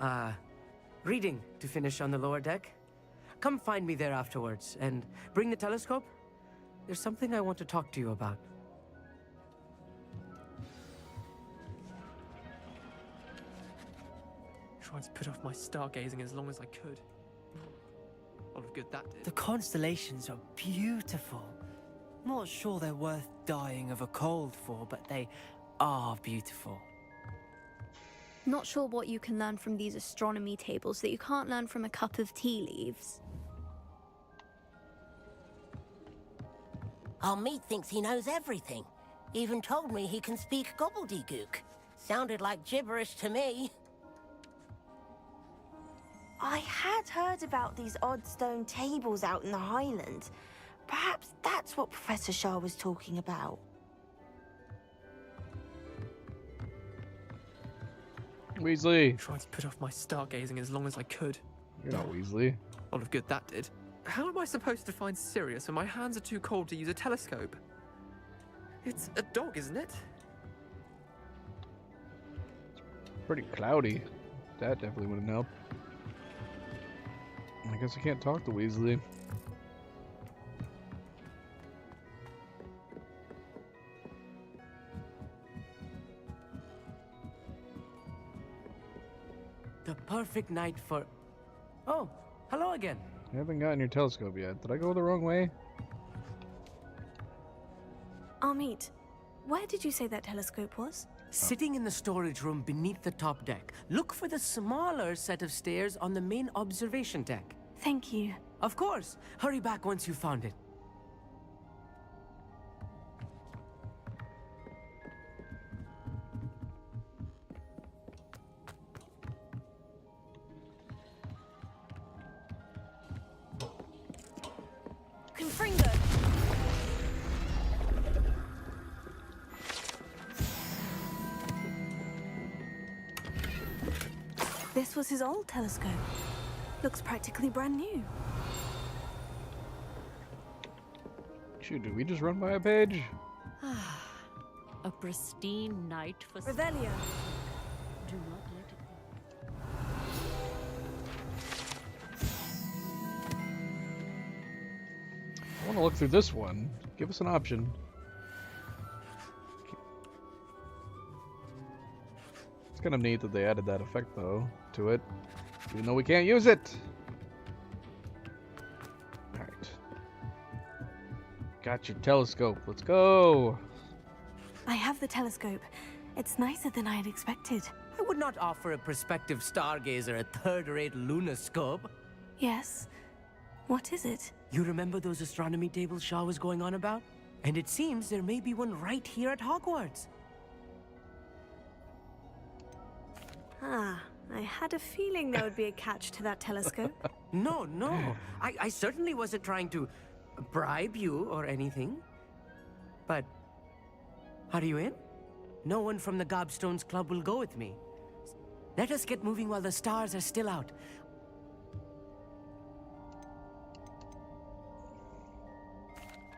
reading to finish on the lower deck. Come find me there afterwards, and bring the telescope. There's something I want to talk to you about. Tried to put off my stargazing as long as I could. A lot of good that did. The constellations are beautiful. Not sure they're worth dying of a cold for, but they are beautiful. Not sure what you can learn from these astronomy tables that you can't learn from a cup of tea leaves. Our meat thinks he knows everything. Even told me he can speak gobbledygook. Sounded like gibberish to me. I had heard about these odd stone tables out in the Highlands. Perhaps that's what Professor Shah was talking about. Weasley. Tried to put off my stargazing as long as I could. You're not Weasley. A lot of good that did. How am I supposed to find Sirius when my hands are too cold to use a telescope? It's a dog, isn't it? Pretty cloudy. That definitely wouldn't help. I guess I can't talk to Weasley. The perfect night for... Oh, hello again. I haven't gotten your telescope yet. Did I go the wrong way? Amit, where did you say that telescope was? Sitting in the storage room beneath the top deck. Look for the smaller set of stairs on the main observation deck. Thank you. Of course. Hurry back once you found it. Confringo! This was his old telescope. Looks practically brand new. Shoot, did we just run by a page? A pristine night for... Revelio. Do not let it go. I want to look through this one. Give us an option. It's kind of neat that they added that effect, though, to it. Even though we can't use it! Alright. Got your telescope. Let's go! I have the telescope. It's nicer than I had expected. I would not offer a prospective stargazer a third-rate lunoscope. Yes. What is it? You remember those astronomy tables Shaw was going on about? And it seems there may be one right here at Hogwarts. Ah, I had a feeling there would be a catch to that telescope. No. I certainly wasn't trying to bribe you or anything. But, are you in? No one from the Gobstones Club will go with me. Let us get moving while the stars are still out.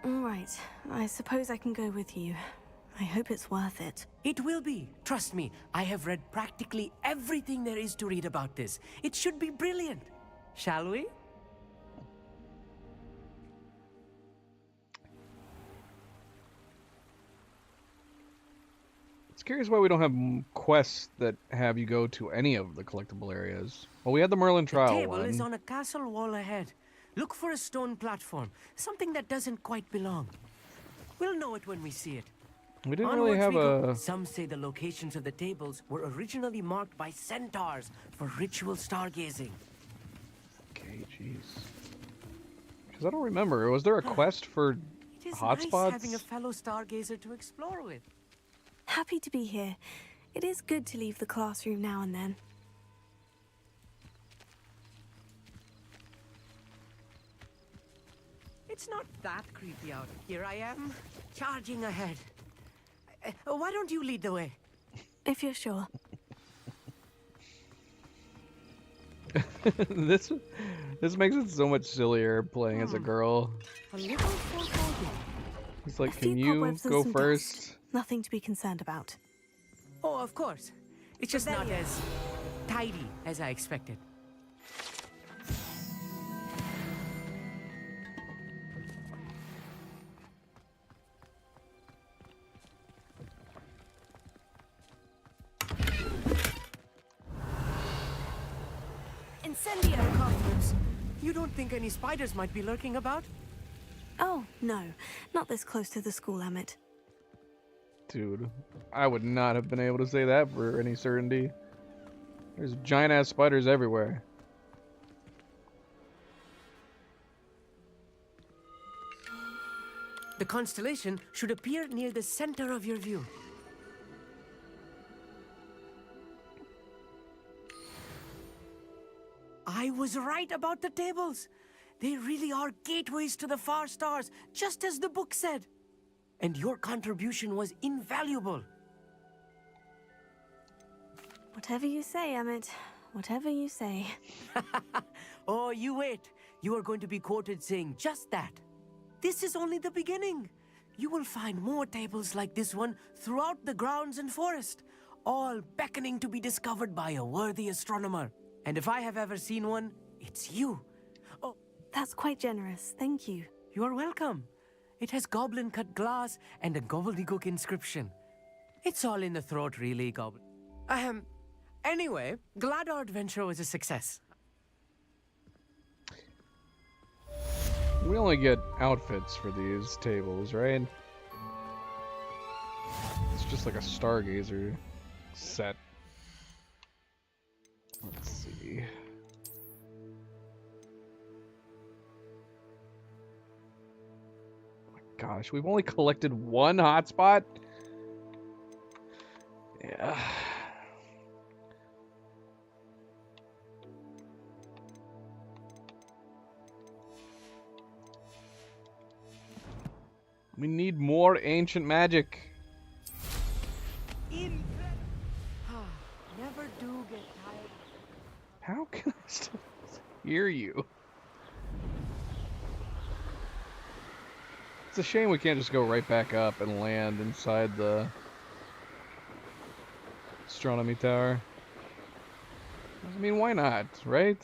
All right, I suppose I can go with you. I hope it's worth it. It will be. Trust me, I have read practically everything there is to read about this. It should be brilliant. Shall we? It's curious why we don't have quests that have you go to any of the collectible areas. Well, we had the Merlin trial The table one. is on a castle wall ahead. Look for a stone platform, something that doesn't quite belong. We'll know it when we see it. We didn't Onwards really have we go. a... Some say the locations of the tables were originally marked by centaurs for ritual stargazing. Okay, jeez. Because I don't remember. Was there a quest for It is hotspots? nice having a fellow stargazer to explore with. Happy to be here. It is good to leave the classroom now and then. It's not that creepy out here. I am charging ahead. Why don't you lead the way? If you're sure. this makes it so much sillier playing as a girl. A little foreboding. He's like, A few can you cobwebs and go some first? dust. Nothing to be concerned about. Oh, of course. It's just not as tidy as I expected. Incendio! You don't think any spiders might be lurking about? Oh, no. Not this close to the school, Emmett. Dude, I would not have been able to say that for any certainty. There's giant-ass spiders everywhere. The constellation should appear near the center of your view. I I was right about the tables. They really are gateways to the far stars, just as the book said. And your contribution was invaluable. Whatever you say, Emmett. Whatever you say. Oh, you wait. You are going to be quoted saying just that. This is only the beginning. You will find more tables like this one throughout the grounds and forest, all beckoning to be discovered by a worthy astronomer. And if I have ever seen one, it's you. Oh, that's quite generous. Thank you. You are welcome. It has goblin-cut glass and a gobbledygook inscription. It's all in the throat, really, Goblin. Anyway, glad our adventure was a success. We only get outfits for these tables, right? It's just like a Stargazer set. Let's see. Oh my gosh, we've only collected one hotspot? Yeah. We need more ancient magic. Never do get tired. How can I still hear you? It's a shame we can't just go right back up and land inside the astronomy tower. I mean, why not, right?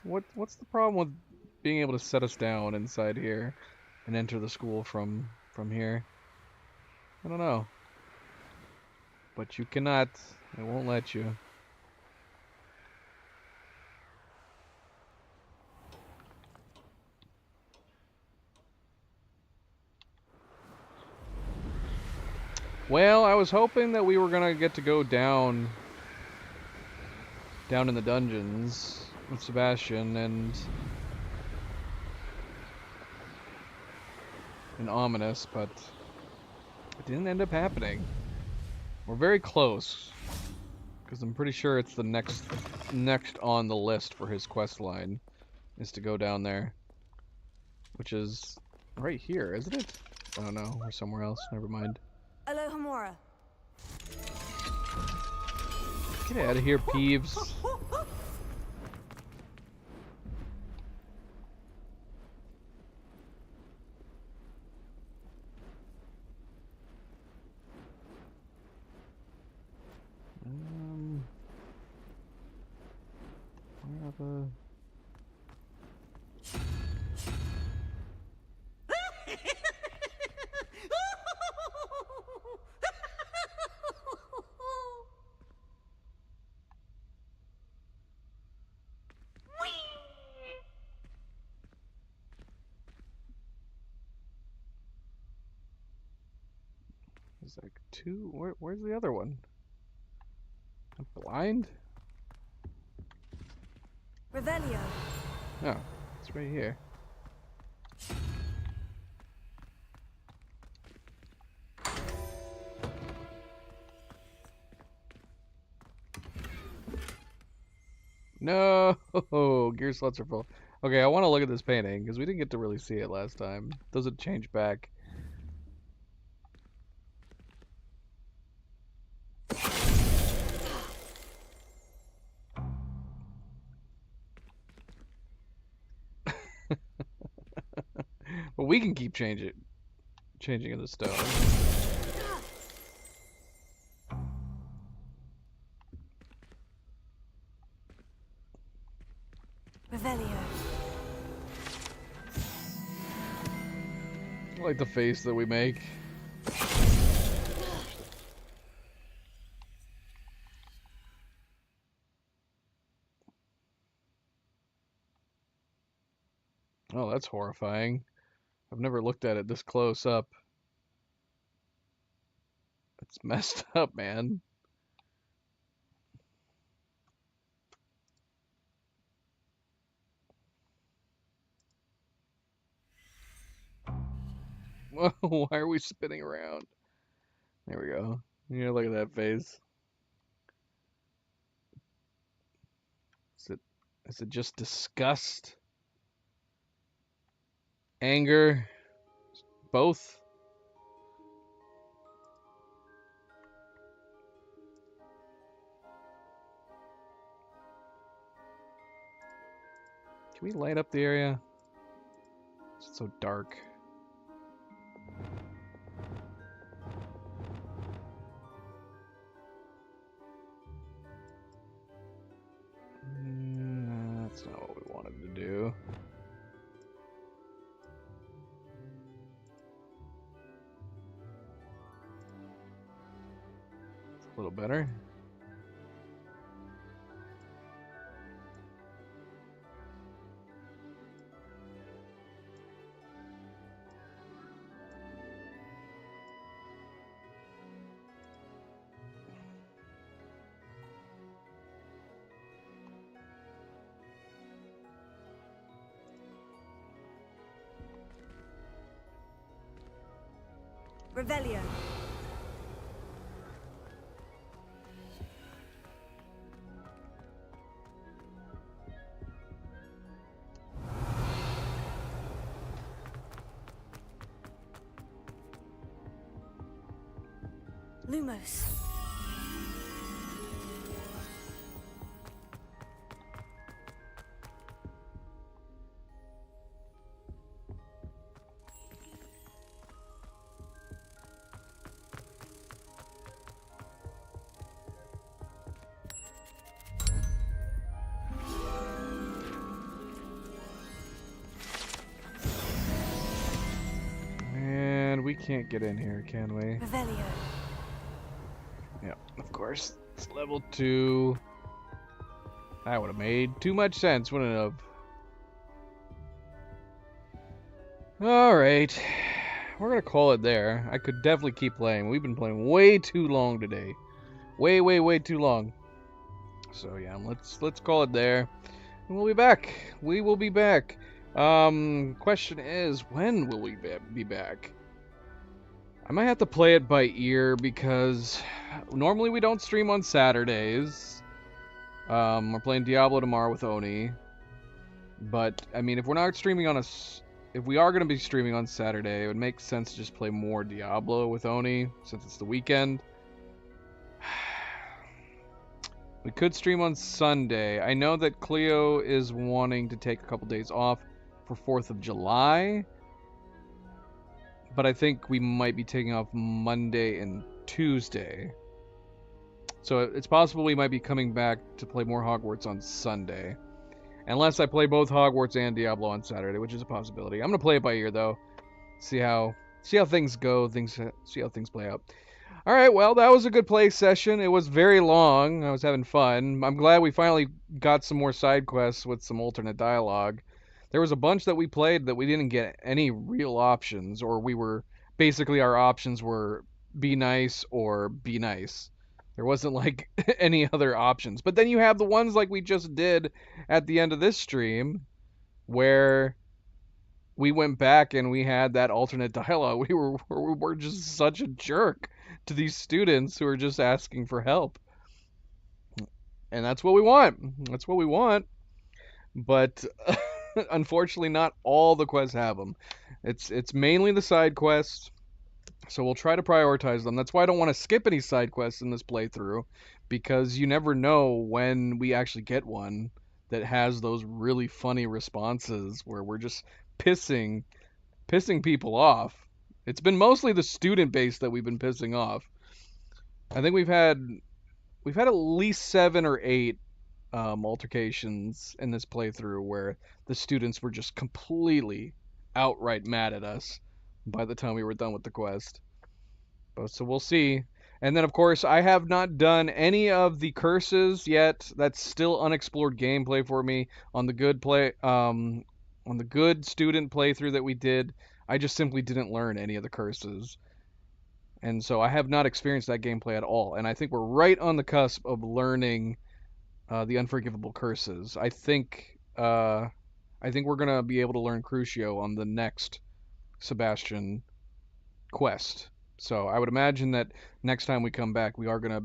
What's the problem with being able to set us down inside here and enter the school from here? I don't know. But you cannot. I won't let you. Well, I was hoping that we were gonna get to go down in the dungeons with Sebastian and Ominous, but it didn't end up happening. We're very close, because I'm pretty sure it's the next on the list for his quest line is to go down there, which is right here, isn't it? Oh no, or somewhere else. Never mind. Alohomora. Get out of here, Peeves. Where are the... There's like two. Where's the other one? I'm blind? Revelio. Oh, it's right here. No, gear slots are full. Okay, I want to look at this painting because we didn't get to really see it last time. Does it change back? But we can keep changing in the stone. Revelio. I like the face that we make. Oh, that's horrifying. I've never looked at it this close up. It's messed up, man. Whoa, why are we spinning around? There we go. Yeah, look at that face. Is it Is it just disgust? Anger? Both? Can we light up the area? It's so dark. That's not what we wanted to do. It's a little better. Revelio. Lumos. And we can't get in here, can we? Revelio. Yeah, of course. It's level 2. That would have made too much sense, wouldn't it have? Alright. We're gonna call it there. I could definitely keep playing. We've been playing way too long today. Way too long. So yeah, let's call it there. And we'll be back. We will be back. Question is, when will we be back? I might have to play it by ear because normally we don't stream on Saturdays. We're playing Diablo tomorrow with Oni. But, I mean, if we're not streaming on if we are going to be streaming on Saturday, it would make sense to just play more Diablo with Oni since it's the weekend. We could stream on Sunday. I know that Cleo is wanting to take a couple days off for 4th of July. But I think we might be taking off Monday and Tuesday. So it's possible we might be coming back to play more Hogwarts on Sunday. Unless I play both Hogwarts and Diablo on Saturday, which is a possibility. I'm going to play it by ear, though. See how things go, see how things play out. Alright, well, that was a good play session. It was very long. I was having fun. I'm glad we finally got some more side quests with some alternate dialogue. There was a bunch that we played that we didn't get any real options, or basically our options were be nice or be nice. There wasn't like any other options. But then you have the ones like we just did at the end of this stream, where we went back and we had that alternate dialogue. We were just such a jerk to these students who are just asking for help. And that's what we want. That's what we want. But unfortunately, not all the quests have them. It's mainly the side quests, so we'll try to prioritize them. That's why I don't want to skip any side quests in this playthrough, because you never know when we actually get one that has those really funny responses where we're just pissing people off. It's been mostly the student base that we've been pissing off. I think we've had at least 7 or 8 altercations in this playthrough where the students were just completely outright mad at us by the time we were done with the quest. So we'll see. And then of course I have not done any of the curses yet. That's still unexplored gameplay for me. On the good student playthrough that we did, I just simply didn't learn any of the curses. And so I have not experienced that gameplay at all. And I think we're right on the cusp of learning the unforgivable curses. I think we're gonna be able to learn Crucio on the next Sebastian quest. So I would imagine that next time we come back, we are gonna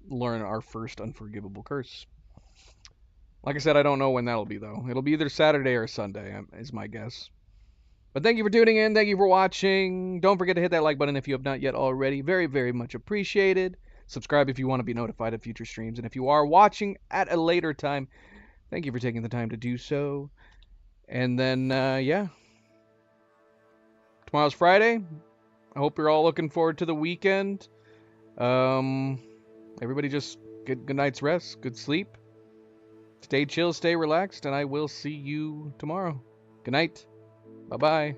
learn our first unforgivable curse. Like I said, I don't know when that'll be, though. It'll be either Saturday or Sunday, is my guess. But thank you for tuning in. Thank you for watching. Don't forget to hit that like button if you have not yet already. Very, very much appreciated. Subscribe if you want to be notified of future streams. And if you are watching at a later time, thank you for taking the time to do so. And then, yeah. Tomorrow's Friday. I hope you're all looking forward to the weekend. Everybody just get good night's rest, good sleep. Stay chill, stay relaxed, and I will see you tomorrow. Good night. Bye-bye.